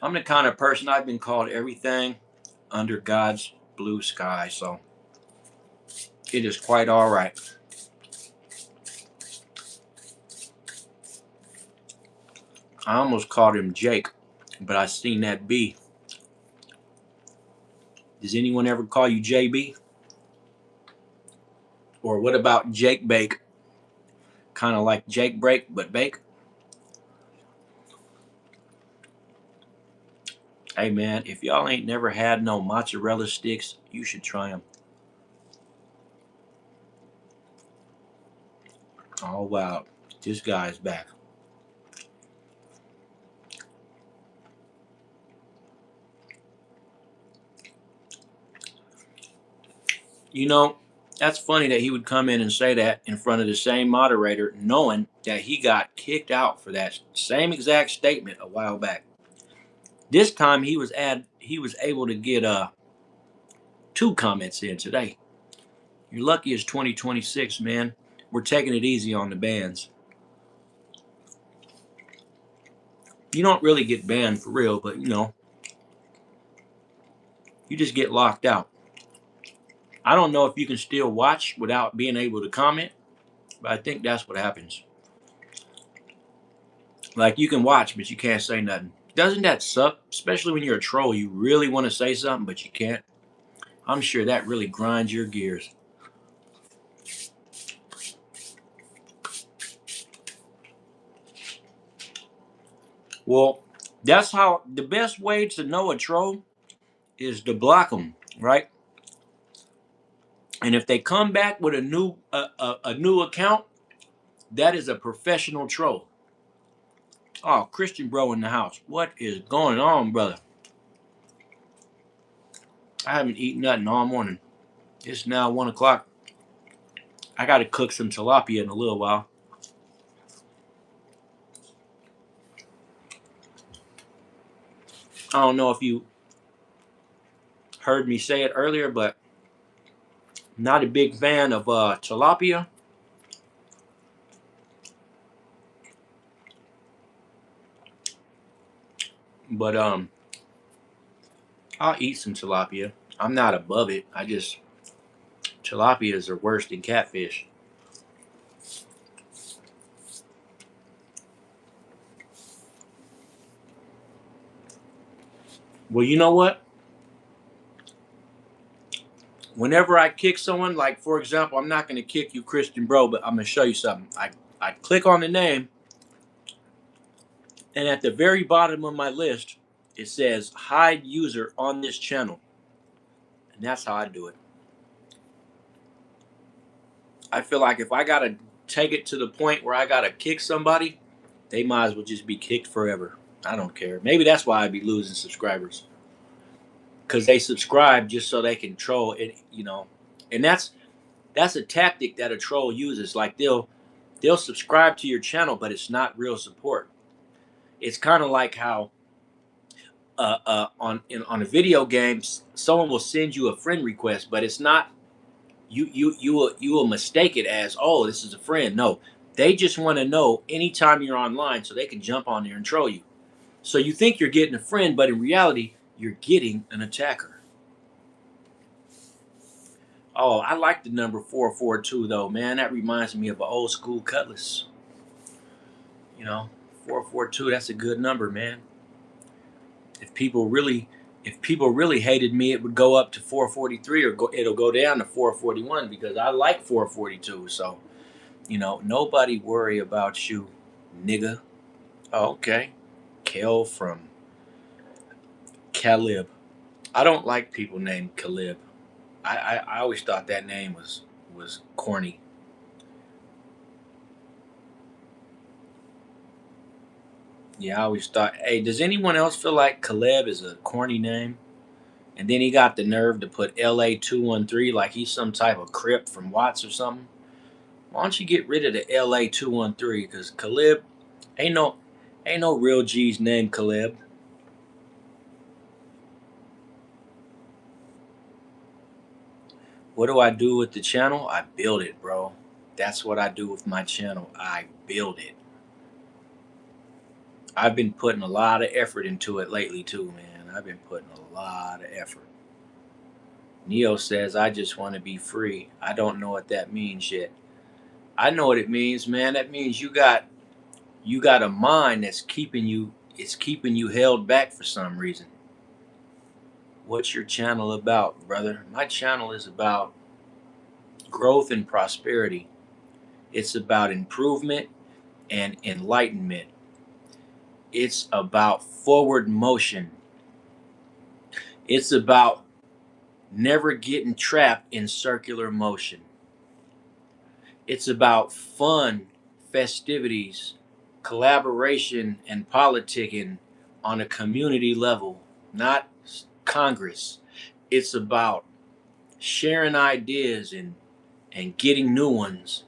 I'm the kind of person I've been called everything under God's blue sky, so it is quite all right. I almost called him Jake, but I seen that B. Does anyone ever call you JB? Or what about Jake Bake? Kind of like Jake Break, but bake? Hey man, if y'all ain't never had no mozzarella sticks, you should try them. Oh wow, this guy's back. You know, that's funny that he would come in and say that in front of the same moderator, knowing that he got kicked out for that same exact statement a while back. This time he was able to get two comments in today. You're lucky it's 2026, man. We're taking it easy on the bans. You don't really get banned for real, but you know, you just get locked out. I don't know if you can still watch without being able to comment, but I think that's what happens. Like you can watch, but you can't say nothing. Doesn't that suck? Especially when you're a troll, you really want to say something, but you can't. I'm sure that really grinds your gears. Well, that's how the best way to know a troll is to block them, right? And if they come back with a new account, that is a professional troll. Oh, Christian bro in the house. What is going on, brother? I haven't eaten nothing all morning. It's now 1 o'clock. I got to cook some tilapia in a little while. I don't know if you heard me say it earlier, but not a big fan of tilapia. But I'll eat some tilapia. I'm not above it. Tilapias are worse than catfish. Well, you know what? Whenever I kick someone, like for example, I'm not gonna kick you, Christian bro, but I'm gonna show you something. I click on the name, and at the very bottom of my list, it says hide user on this channel, and that's how I do it. I feel like if I gotta take it to the point where I gotta kick somebody, they might as well just be kicked forever. I don't care. Maybe that's why I'd be losing subscribers, because they subscribe just so they can troll it, and that's a tactic that a troll uses. Like they'll subscribe to your channel, but it's not real support. It's kind of like how on a video game, someone will send you a friend request, but it's not. You will mistake it as, oh, this is a friend. No, they just want to know anytime you're online so they can jump on there and troll you. So you think you're getting a friend, but in reality you're getting an attacker. Oh, I like the number 442 though, man. That reminds me of an old school cutlass. You know, 442. That's a good number, man. If people really, if people really hated me, it would go up to 443, or it'll go down to 441 because I like 442. So nobody worry about you, nigga. Oh, okay, Kel from Caleb. I don't like people named Caleb. I always thought that name was corny. Yeah, I always thought, hey, does anyone else feel like Caleb is a corny name? And then he got the nerve to put LA 213 like he's some type of Crip from Watts or something. Why don't you get rid of the LA 213? Because Caleb ain't no ain't no real G's named Caleb. What do I do with the channel? I build it, bro. That's what I do with my channel. I build it. I've been putting a lot of effort into it lately too, man. I've been putting a lot of effort. Neo says, I just want to be free. I don't know what that means yet. I know what it means, man. That means you got a mind that's keeping you, it's keeping you held back for some reason. What's your channel about, brother? My channel is about growth and prosperity. It's about improvement and enlightenment. It's about forward motion. It's about never getting trapped in circular motion. It's about fun, festivities, collaboration, and politicking on a community level, not Congress. It's about sharing ideas and getting new ones.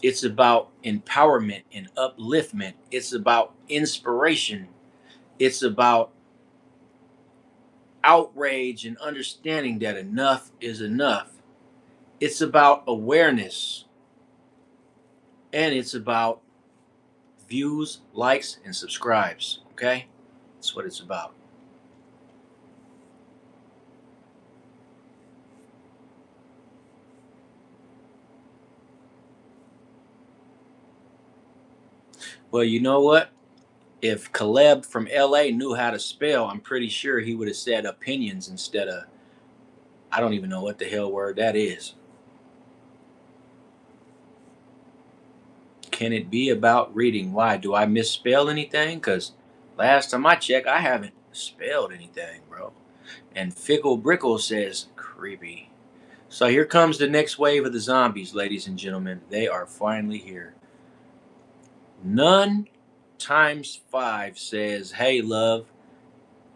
It's about empowerment and upliftment. It's about inspiration. It's about outrage and understanding that enough is enough. It's about awareness, and it's about views, likes, and subscribes. Okay? That's what it's about. Well, you know what? If Caleb from LA knew how to spell, I'm pretty sure he would have said opinions instead of, I don't even know what the hell word that is. Can it be about reading? Why? Do I misspell anything? Because last time I checked, I haven't spelled anything, bro. And Fickle Brickle says, creepy. So here comes the next wave of the zombies, ladies and gentlemen. They are finally here. None times 5 says, hey, love,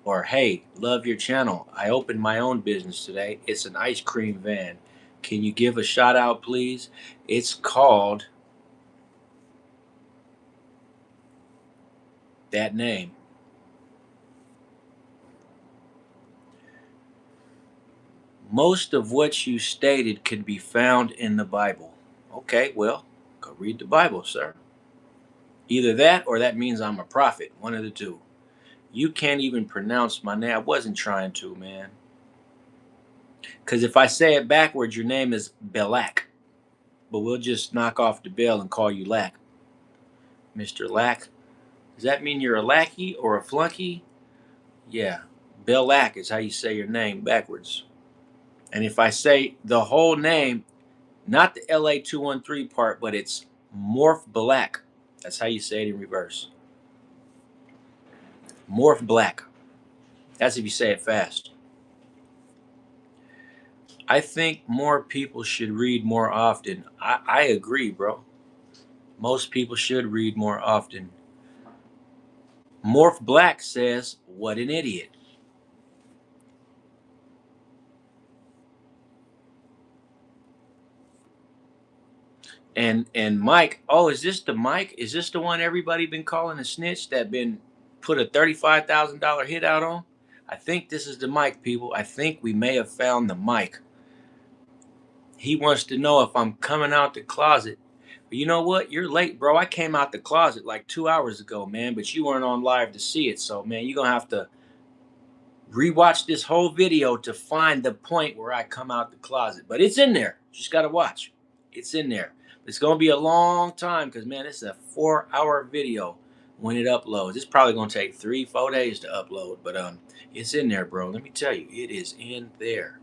or hey, love your channel. I opened my own business today. It's an ice cream van. Can you give a shout out, please? It's called that name. Most of what you stated can be found in the Bible. Okay, well, go read the Bible, sir. Either that or that means I'm a prophet. One of the two. You can't even pronounce my name. I wasn't trying to, man. Because if I say it backwards, your name is Belak. But we'll just knock off the bell and call you Lack. Mr. Lack. Does that mean you're a lackey or a flunky? Yeah. Belak is how you say your name backwards. And if I say the whole name, not the LA 213 part, but it's Morph Black. That's how you say it in reverse. Morph Black. That's if you say it fast. I think more people should read more often. I agree, bro. Most people should read more often. Morph Black says, what an idiot. And Mike, oh, is this the Mike? Is this the one everybody been calling a snitch that been put a $35,000 hit out on? I think this is the Mike, people. I think we may have found the Mike. He wants to know if I'm coming out the closet. But you know what? You're late, bro. I came out the closet like 2 hours ago, man, but you weren't on live to see it. So, man, you're going to have to rewatch this whole video to find the point where I come out the closet. But it's in there. Just got to watch. It's in there. It's going to be a long time because, man, it's a 4-hour video when it uploads. It's probably going to take 3-4 days to upload, but it's in there, bro. Let me tell you, it is in there.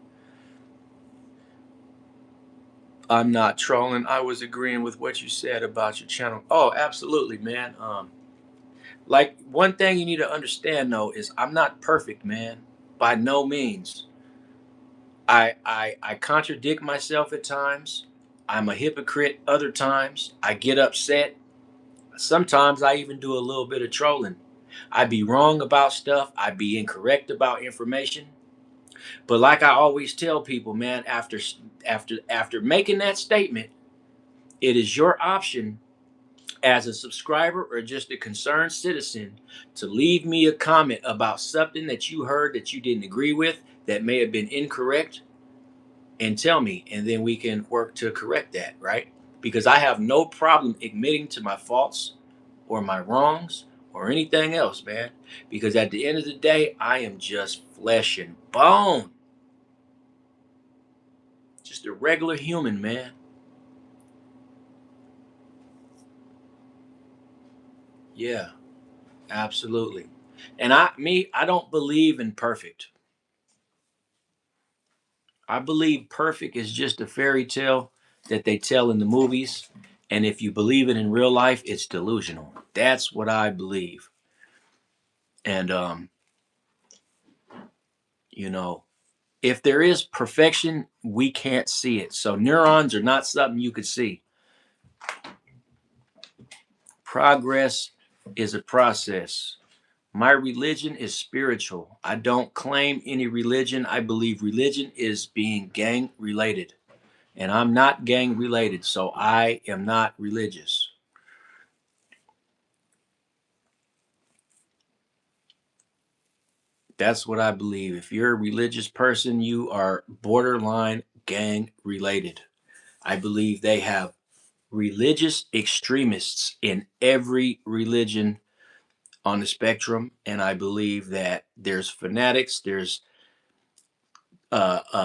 I'm not trolling. I was agreeing with what you said about your channel. Oh, absolutely, man. Like, one thing you need to understand though is I'm not perfect, man. By no means. I contradict myself at times. I'm a hypocrite other times. I get upset. Sometimes I even do a little bit of trolling. I be wrong about stuff. I be incorrect about information. But like I always tell people, man, after making that statement, it is your option as a subscriber or just a concerned citizen to leave me a comment about something that you heard that you didn't agree with that may have been incorrect and tell me, and then we can work to correct that, right? Because I have no problem admitting to my faults or my wrongs or anything else, man. Because at the end of the day, I am just flesh and bone. Just a regular human, man. Yeah, absolutely. And I don't believe in perfect. I believe perfect is just a fairy tale that they tell in the movies. And if you believe it in real life, it's delusional. That's what I believe. And you know, if there is perfection, we can't see it. So neurons are not something you could see. Progress is a process. My religion is spiritual. I don't claim any religion. I believe religion is being gang related. And I'm not gang related, so I am not religious. That's what I believe. If you're a religious person, you are borderline gang related. I believe they have religious extremists in every religion on the spectrum, and I believe that there's fanatics, there's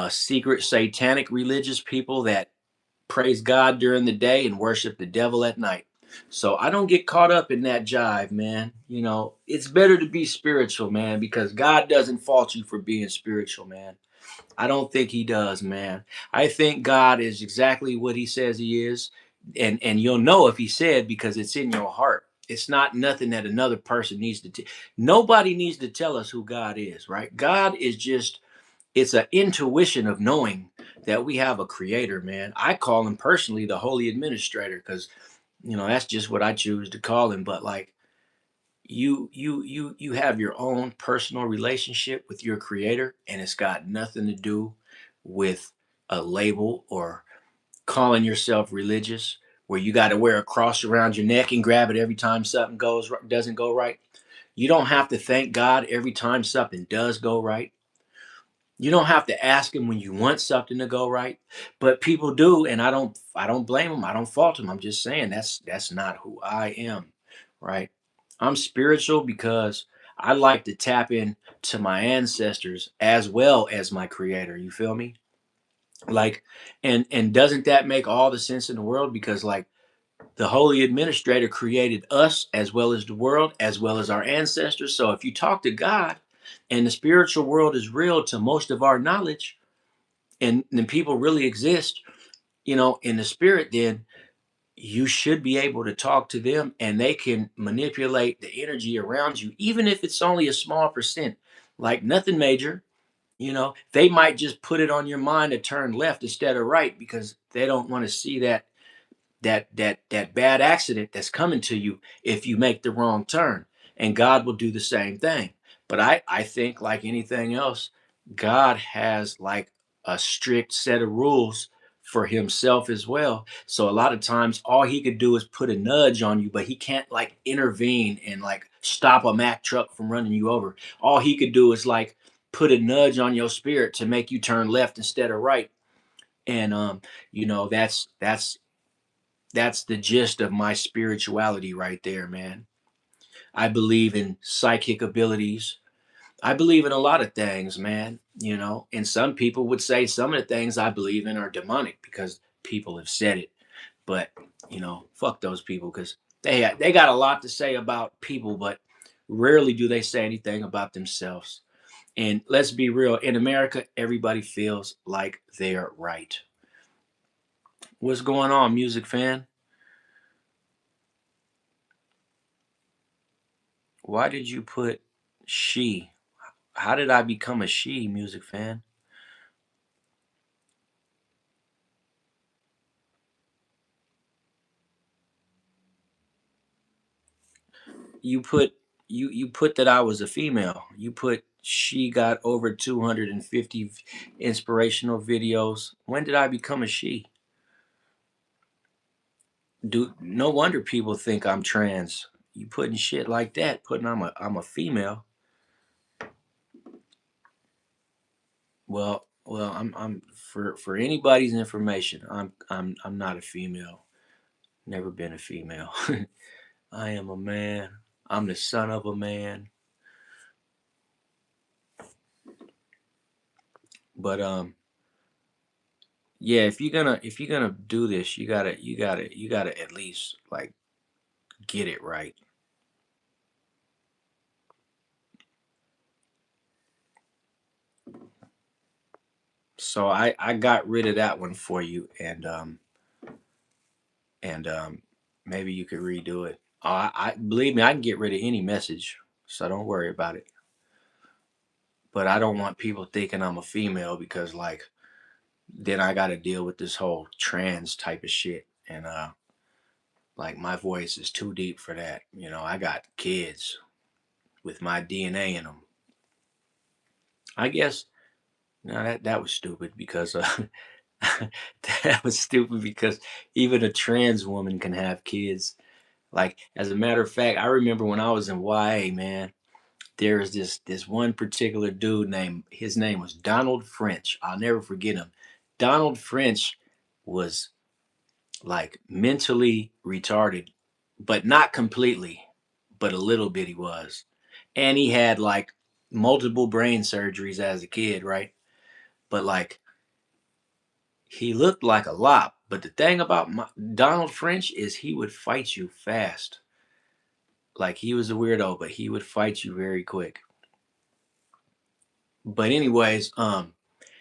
secret satanic religious people that praise God during the day and worship the devil at night. So I don't get caught up in that jive, man. You know, it's better to be spiritual, man, because God doesn't fault you for being spiritual, man. I don't think he does, man. I think God is exactly what he says he is. And you'll know if he said, because it's in your heart. It's not nothing that another person needs to nobody needs to tell us who God is, right? God is just, it's an intuition of knowing that we have a creator, man. I call him personally the holy administrator, because that's just what I choose to call him. But like, you have your own personal relationship with your creator, and it's got nothing to do with a label or calling yourself religious, where you got to wear a cross around your neck and grab it every time something doesn't go right. You don't have to thank God every time something does go right. You don't have to ask him when you want something to go right. But people do, and I don't blame them. I don't fault them. I'm just saying that's not who I am, right? I'm spiritual because I like to tap in to my ancestors as well as my creator. You feel me? Like, and doesn't that make all the sense in the world? Because like, the holy administrator created us as well as the world, as well as our ancestors. So if you talk to God and the spiritual world is real to most of our knowledge, and people really exist, in the spirit, then you should be able to talk to them, and they can manipulate the energy around you, even if it's only a small percent, like nothing major. They might just put it on your mind to turn left instead of right, because they don't want to see that bad accident that's coming to you if you make the wrong turn. And God will do the same thing. But I think, like anything else, God has like a strict set of rules for himself as well. So a lot of times all he could do is put a nudge on you, but he can't like intervene and like stop a Mack truck from running you over. All he could do is like put a nudge on your spirit to make you turn left instead of right. And that's the gist of my spirituality right there, man. I believe in psychic abilities. I believe in a lot of things, man. And some people would say some of the things I believe in are demonic because people have said it. But fuck those people, because they got a lot to say about people, but rarely do they say anything about themselves. And let's be real, in America, everybody feels like they're right. What's going on, music fan? Why did you put she? How did I become a she, music fan? You put you put that I was a female. You put she got over 250 inspirational videos. When did I become a she? No wonder people think I'm trans. You putting shit like that, putting I'm a female. Well, I'm for anybody's information, I'm not a female. Never been a female. I am a man. I'm the son of a man. But yeah, if you're gonna do this, you gotta at least like get it right. So I got rid of that one for you, and maybe you could redo it. I believe me, I can get rid of any message, so don't worry about it. But I don't want people thinking I'm a female, because like then I got to deal with this whole trans type of shit, and like my voice is too deep for that. I got kids with my DNA in them. I guess no, that was stupid, because that was stupid because even a trans woman can have kids. Like, as a matter of fact, I remember when I was in YA, man, there was this one particular dude named, his name was Donald French. I'll never forget him. Donald French was like mentally retarded, but not completely, but a little bit he was. And he had like multiple brain surgeries as a kid, right? But like, he looked like a lot. But the thing about Donald French is he would fight you fast. Like, he was a weirdo, but he would fight you very quick. But anyways,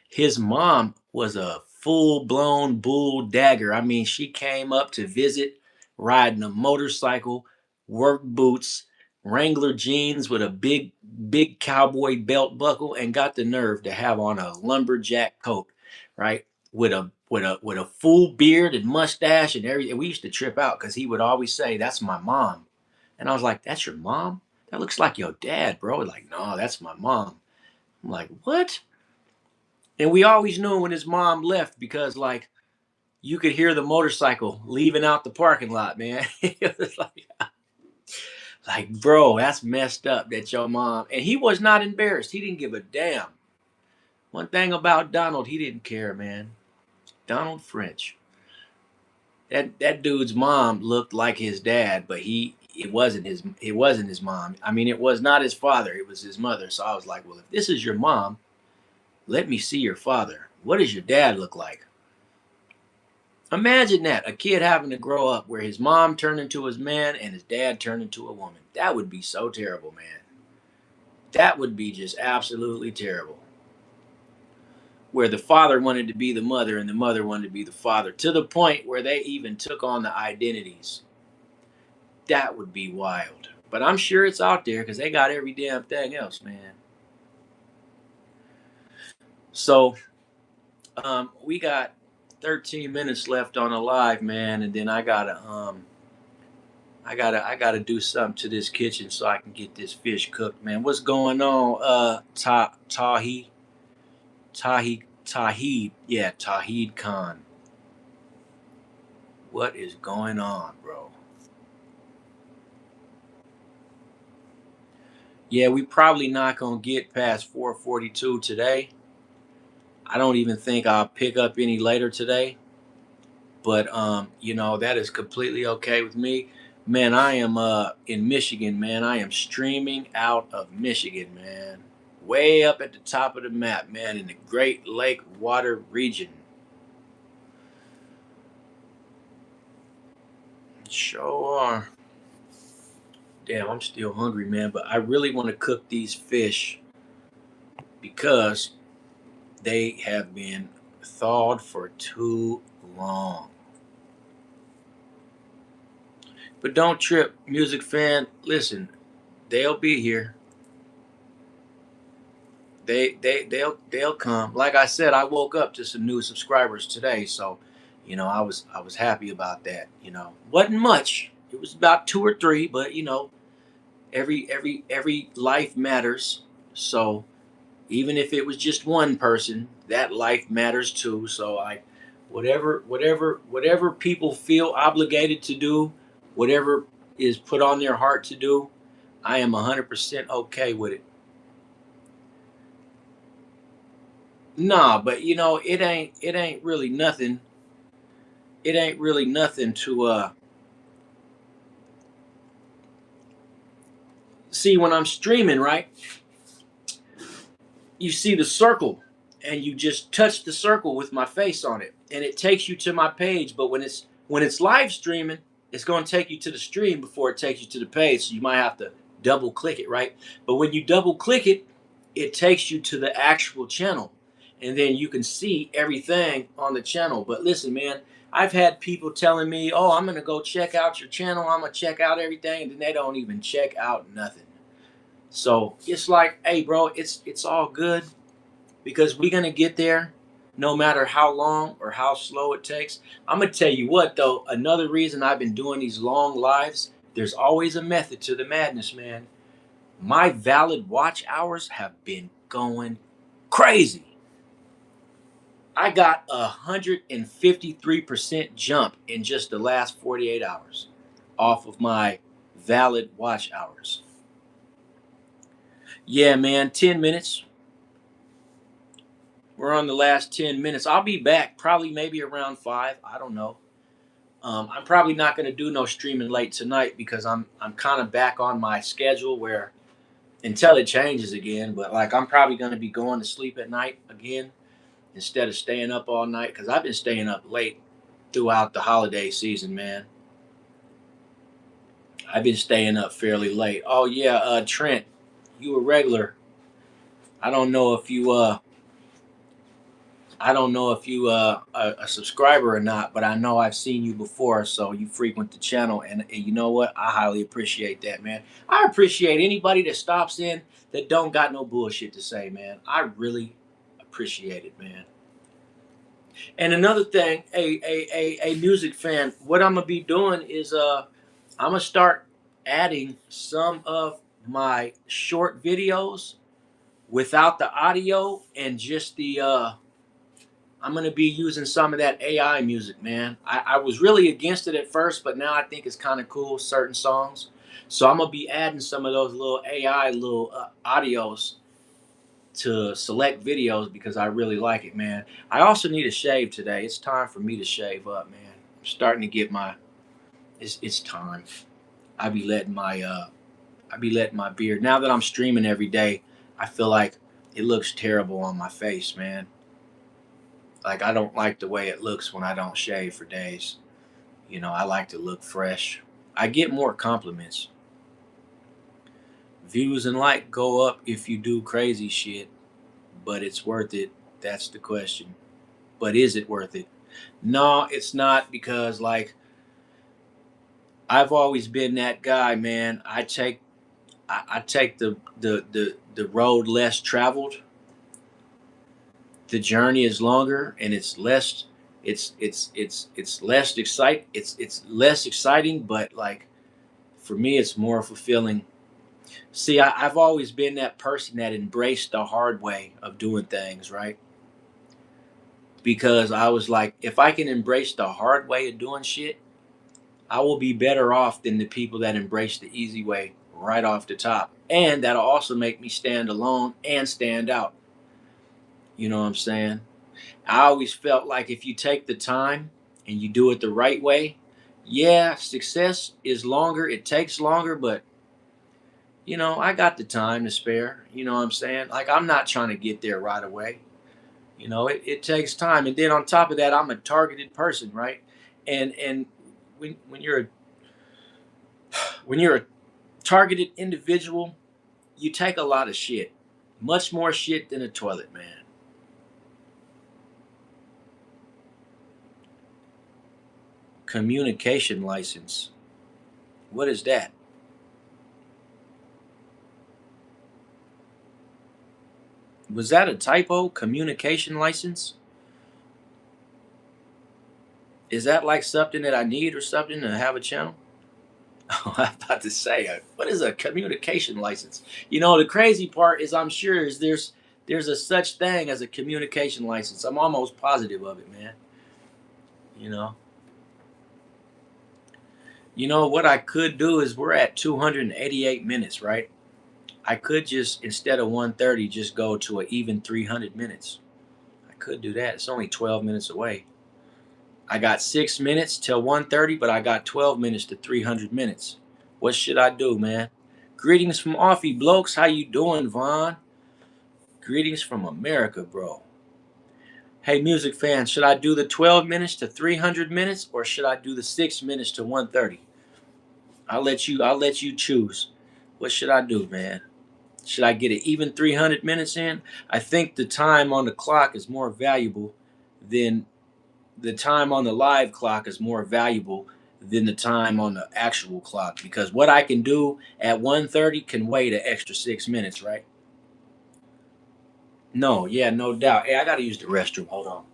his mom was a full-blown bull dagger. I mean, she came up to visit riding a motorcycle, work boots, Wrangler jeans with a big cowboy belt buckle, and got the nerve to have on a lumberjack coat, right? With a full beard and mustache and everything. We used to trip out because he would always say, "That's my mom," and I was like, "That's your mom? That looks like your dad, bro." Like, no, that's my mom. I'm like, what? And we always knew when his mom left because like you could hear the motorcycle leaving out the parking lot, man. It was like, bro, that's messed up that your mom. And he was not embarrassed. He didn't give a damn. One thing about Donald, he didn't care, man. Donald French. That dude's mom looked like his dad, but it wasn't his mom. I mean, it was not his father, it was his mother. So I was like, well, if this is your mom, let me see your father. What does your dad look like? Imagine that, a kid having to grow up where his mom turned into his man and his dad turned into a woman. That would be so terrible, man. That would be just absolutely terrible. Where the father wanted to be the mother and the mother wanted to be the father, to the point where they even took on the identities. That would be wild. But I'm sure it's out there because they got every damn thing else, man. So we got 13 minutes left on the live, man, and then I gotta do something to this kitchen so I can get this fish cooked, man. What's going on? Tahid, yeah, Tahid Khan. What is going on, bro? Yeah, we probably not gonna get past 4:42 today. I don't even think I'll pick up any later today. But that is completely okay with me. Man, I am in Michigan, man. I am streaming out of Michigan, man. Way up at the top of the map, man, in the Great Lake water region. Sure are. Damn, I'm still hungry, man, but I really want to cook these fish because they have been thawed for too long. But don't trip, music fan. Listen, they'll be here. They'll come. Like I said, I woke up to some new subscribers today, so I was happy about that. Wasn't much. It was about two or three, but every life matters. So even if it was just one person, that life matters too. So whatever people feel obligated to do, whatever is put on their heart to do, I am 100% okay with it. Nah, but it ain't really nothing. It ain't really nothing to see when I'm streaming, right? You see the circle and you just touch the circle with my face on it and it takes you to my page, but when it's live streaming, it's going to take you to the stream before it takes you to the page, so you might have to double click it, right? But when you double click it, it takes you to the actual channel and then you can see everything on the channel. But listen, man, I've had people telling me, "Oh, I'm going to go check out your channel. I'm going to check out everything," and then they don't even check out nothing. So it's like, hey, bro, it's all good because we're gonna get there, no matter how long or how slow it takes. I'm gonna tell you what, though. Another reason I've been doing these long lives, there's always a method to the madness, man. My valid watch hours have been going crazy. I got 153% jump in just the last 48 hours off of my valid watch hours. Yeah, man, 10 minutes. We're on the last 10 minutes. I'll be back probably maybe around 5. I don't know. I'm probably not going to do no streaming late tonight because I'm kind of back on my schedule where until it changes again. But like I'm probably going to be going to sleep at night again instead of staying up all night because I've been staying up late throughout the holiday season, man. I've been staying up fairly late. Oh yeah, Trent, you a regular. I don't know if you I don't know if you a subscriber or not, but I know I've seen you before, so you frequent the channel, and you know what? I highly appreciate that, man. I appreciate anybody that stops in that don't got no bullshit to say, man. I really appreciate it, man. And another thing, a music fan, what I'm gonna be doing is I'm gonna start adding some of my short videos without the audio and just the I'm gonna be using some of that AI music, man. I was really against it at first, but now I think it's kind of cool, certain songs. So I'm gonna be adding some of those little AI little audios to select videos because I really like it, man. I also need a shave today. It's time for me to shave up, man. I'm starting to get my it's time. I be letting my I be letting my beard, now that I'm streaming every day, I feel like it looks terrible on my face, man. Like I don't like the way it looks when I don't shave for days. You know, I like to look fresh. I get more compliments. Views and like go up if you do crazy shit, but it's worth it. That's the question. But is it worth it? No, it's not, because like I've always been that guy, man. I take the road less traveled. The journey is longer and it's less it's less it's less exciting, but like for me it's more fulfilling. See, I've always been that person that embraced the hard way of doing things, right? Because I was like, if I can embrace the hard way of doing shit, I will be better off than the people that embrace the easy way right off the top. And that'll also make me stand alone and stand out. You know what I'm saying? I always felt like if you take the time and you do it the right way, yeah, success is longer, it takes longer, but I got the time to spare. You know what I'm saying? Like, I'm not trying to get there right away. It takes time. And then on top of that, I'm a targeted person, right? And when you're a targeted individual, you take a lot of shit. Much more shit than a toilet, man. Communication license. What is that? Was that a typo? Communication license? Is that like something that I need or something to have a channel? Oh, I was about to say, what is a communication license? The crazy part is I'm sure there's a such thing as a communication license. I'm almost positive of it, man. You know. What I could do is we're at 288 minutes, right? I could just, instead of 130, just go to an even 300 minutes. I could do that. It's only 12 minutes away. I got 6 minutes till 130, but I got 12 minutes to 300 minutes. What should I do, man? Greetings from Offie Blokes. How you doing, Vaughn? Greetings from America, bro. Hey, music fans, should I do the 12 minutes to 300 minutes or should I do the 6 minutes to 130? I'll let you choose. What should I do, man? Should I get an even 300 minutes in? I think the time on the clock is more valuable than the time on the live clock is more valuable than the time on the actual clock, because what I can do at 1:30 can wait an extra 6 minutes, right? No, yeah, no doubt. Hey, I gotta use the restroom. Hold on.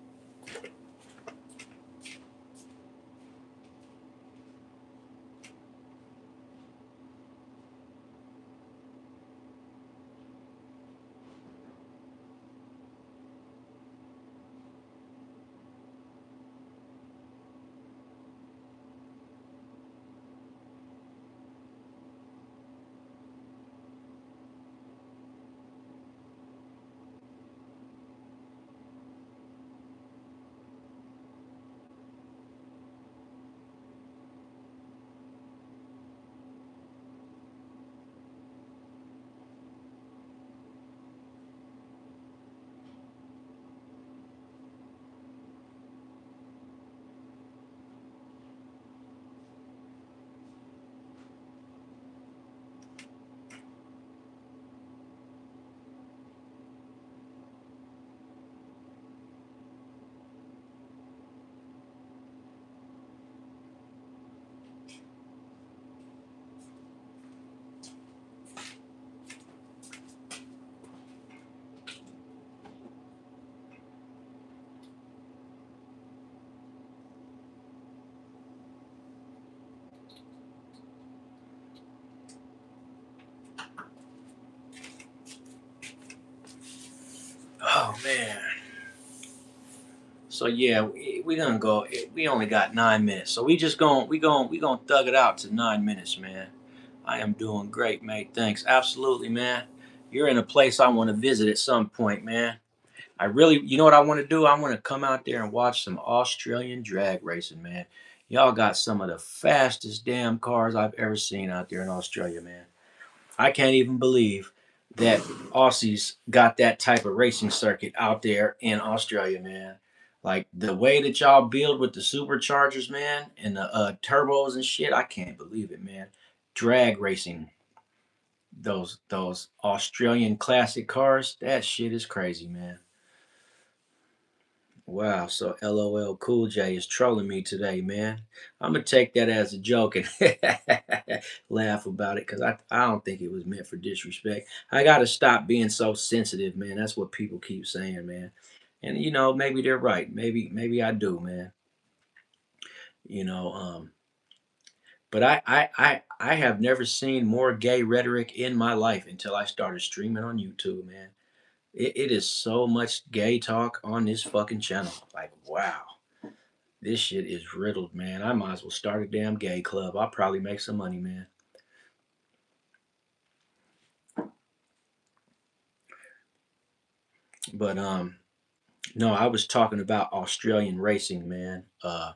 man. So yeah, we gonna go. We only got 9 minutes, so we gonna thug it out to 9 minutes, man. I am doing great, mate. Thanks. Absolutely, man. You're in a place I want to visit at some point, man. I really, you know what I want to do? I want to come out there and watch some Australian drag racing, man. Y'all got some of the fastest damn cars I've ever seen out there in Australia, man. I can't even believe that Aussies got that type of racing circuit out there in Australia, man. Like the way that y'all build with the superchargers, man, and the turbos and shit, I can't believe it, man. Drag racing, those Australian classic cars, that shit is crazy, man. Wow, so LOL Cool J is trolling me today, man. I'm gonna take that as a joke and laugh about it because I don't think it was meant for disrespect. I gotta stop being so sensitive, man. That's what people keep saying, man. And maybe they're right. Maybe I do, man. You know, but I have never seen more gay rhetoric in my life until I started streaming on YouTube, man. It is so much gay talk on this fucking channel. Like, wow. This shit is riddled, man. I might as well start a damn gay club. I'll probably make some money, man. But no, I was talking about Australian racing, man. I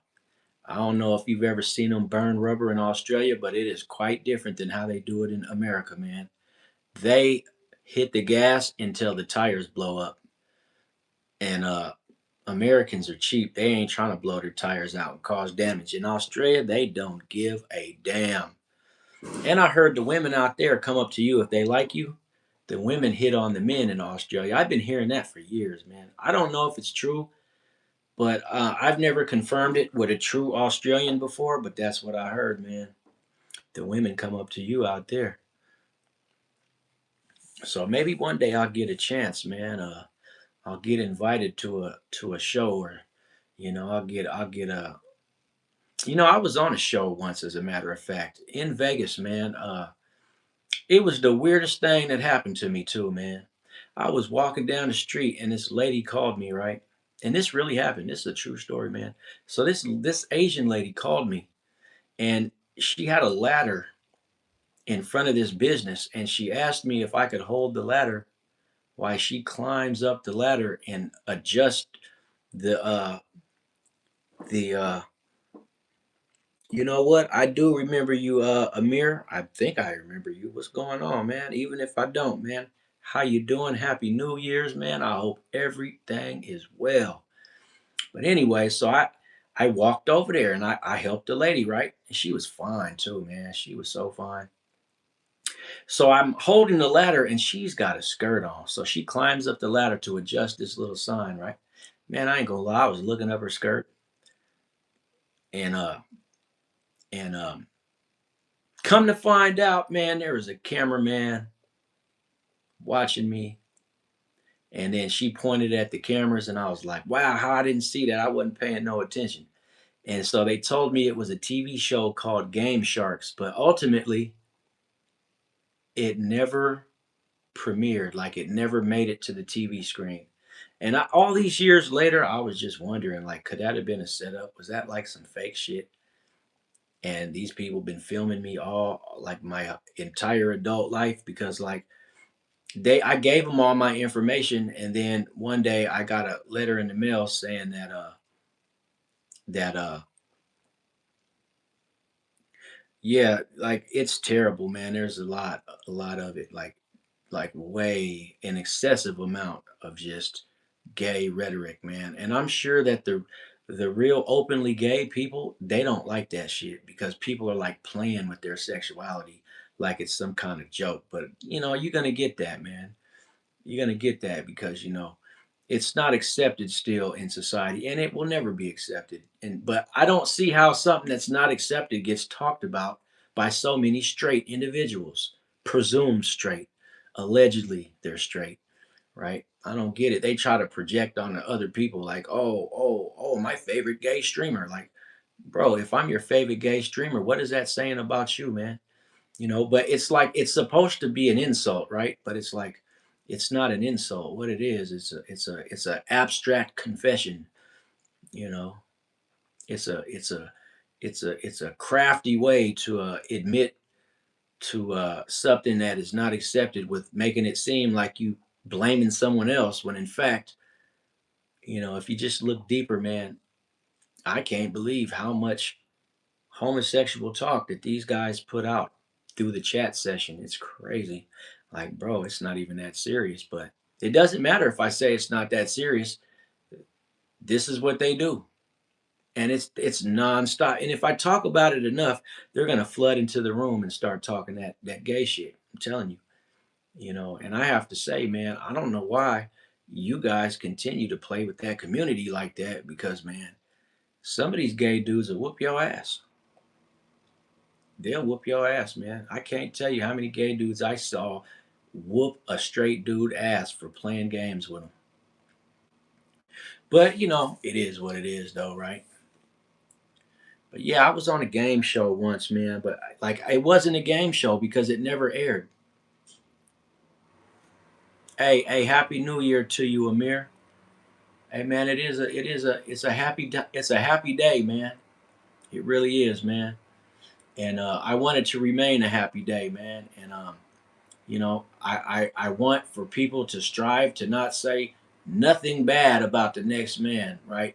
don't know if you've ever seen them burn rubber in Australia, but it is quite different than how they do it in America, man. They hit the gas until the tires blow up. And Americans are cheap. They ain't trying to blow their tires out and cause damage. In Australia, they don't give a damn. And I heard the women out there come up to you if they like you. The women hit on the men in Australia. I've been hearing that for years, man. I don't know if it's true, but I've never confirmed it with a true Australian before. But that's what I heard, man. The women come up to you out there. So maybe one day I'll get a chance, man. I'll get invited to a show, or I'll get a. I was on a show once, as a matter of fact, in Vegas, man. It was the weirdest thing that happened to me too, man. I was walking down the street and this lady called me, right? And this really happened. This is a true story, man. So this Asian lady called me and she had a ladder in front of this business and she asked me if I could hold the ladder while she climbs up the ladder and adjust the you know what? I do remember you, Amir. I think I remember you. What's going on, man? Even if I don't, man. How you doing? Happy New Year's, man. I hope everything is well. But anyway, so I walked over there and I helped the lady, right? And she was fine too, man. She was so fine. So I'm holding the ladder and she's got a skirt on. So she climbs up the ladder to adjust this little sign, right? Man, I ain't gonna lie, I was looking up her skirt and and come to find out, man, there was a cameraman watching me. And then she pointed at the cameras, and I was like, wow, how I didn't see that. I wasn't paying no attention. And so they told me it was a TV show called Game Sharks, but ultimately it never premiered. Like it never made it to the TV screen. And all these years later, I was just wondering, like, could that have been a setup? Was that like some fake shit? And these people been filming me all like my entire adult life because like I gave them all my information, and then one day I got a letter in the mail saying that yeah, like it's terrible, man. There's a lot of it, like way an excessive amount of just gay rhetoric, man. And I'm sure that the real openly gay people, they don't like that shit because people are like playing with their sexuality like it's some kind of joke. But you're gonna get that, man. You're going to get that because it's not accepted still in society, and it will never be accepted. But I don't see how something that's not accepted gets talked about by so many straight individuals, presumed straight, allegedly they're straight, right? I don't get it. They try to project on the other people like, oh, my favorite gay streamer. Like, bro, if I'm your favorite gay streamer, what is that saying about you, man? But it's like it's supposed to be an insult, right? But it's like It's not an insult. What it is, it's a abstract confession. You know, it's a crafty way to admit to something that is not accepted, with making it seem like you blaming someone else, when in fact, if you just look deeper, man, I can't believe how much homosexual talk that these guys put out through the chat session. It's crazy. Like, bro, it's not even that serious. But it doesn't matter if I say it's not that serious. This is what they do. And it's nonstop. And if I talk about it enough, they're gonna flood into the room and start talking that gay shit. I'm telling you. And I have to say, man, I don't know why you guys continue to play with that community like that, because man, some of these gay dudes will whoop your ass. They'll whoop your ass, man. I can't tell you how many gay dudes I saw whoop a straight dude ass for playing games with them. But it is what it is, though, right? But yeah, I was on a game show once, man. But like, it wasn't a game show because it never aired. Hey, happy New Year to you, Amir. Hey, man, it's a happy day, man. It really is, man. And I want it to remain a happy day, man. And I want for people to strive to not say nothing bad about the next man, right?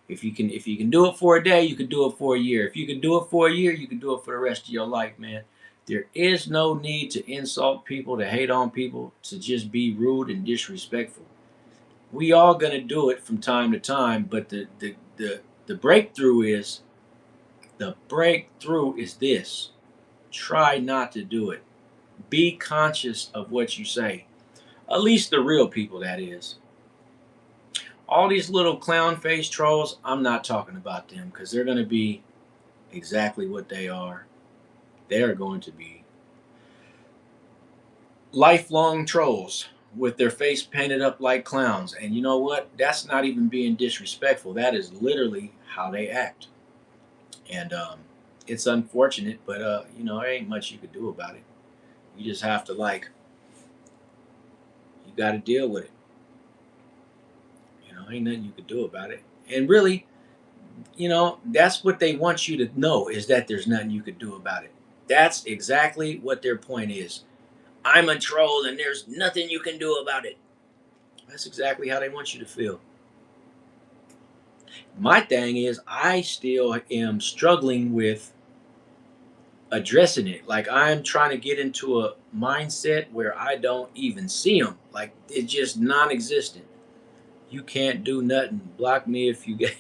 If you can do it for a day, you can do it for a year. If you can do it for a year, you can do it for the rest of your life, man. There is no need to insult people, to hate on people, to just be rude and disrespectful. We all gonna do it from time to time, but the breakthrough is this: try not to do it. Be conscious of what you say. At least the real people, that is. All these little clown face trolls, I'm not talking about them, because they're going to be exactly what they are. They're going to be lifelong trolls with their face painted up like clowns. And you know what? That's not even being disrespectful. That is literally how they act. And it's unfortunate, but there ain't much you could do about it. You just have to, you got to deal with it. Ain't nothing you could do about it. And really, that's what they want you to know, is that there's nothing you could do about it. That's exactly what their point is. I'm a troll and there's nothing you can do about it. That's exactly how they want you to feel. My thing is, I still am struggling with addressing it. Like, I'm trying to get into a mindset where I don't even see them. Like, it's just non existent. You can't do nothing. Block me if you get.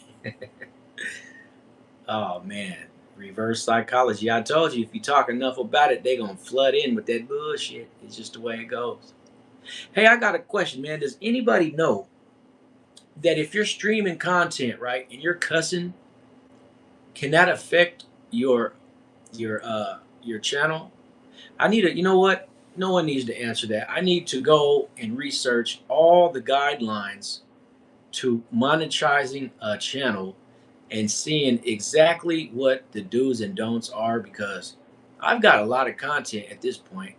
Oh man, reverse psychology. I told you, if you talk enough about it, they gonna flood in with that bullshit. It's just the way it goes. Hey, I got a question, man. Does anybody know that if you're streaming content, right, and you're cussing, can that affect your channel? I need to. You know what? No one needs to answer that. I need to go and research all the guidelines to monetizing a channel and seeing exactly what the do's and don'ts are, because I've got a lot of content at this point.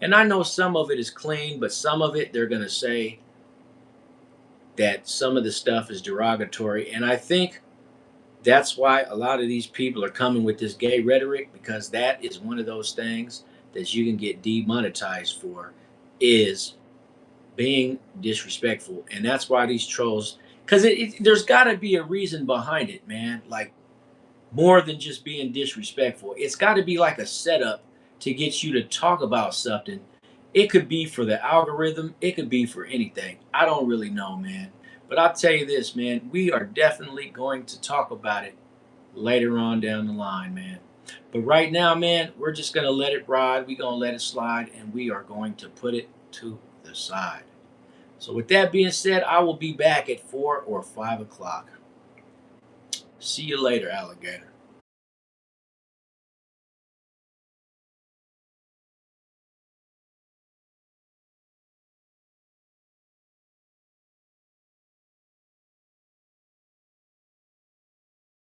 And I know some of it is clean, but some of it they're going to say that some of the stuff is derogatory. And I think that's why a lot of these people are coming with this gay rhetoric, because that is one of those things that you can get demonetized for, is being disrespectful. And that's why these trolls, because there's got to be a reason behind it, man. Like, more than just being disrespectful. It's got to be like a setup to get you to talk about something. It could be for the algorithm, it could be for anything. I don't really know, man. But I'll tell you this, man, we are definitely going to talk about it later on down the line, man. But right now, man, we're just going to let it ride. We're going to let it slide, and we are going to put it to the side. So, with that being said, I will be back at 4 or 5 o'clock. See you later, alligator.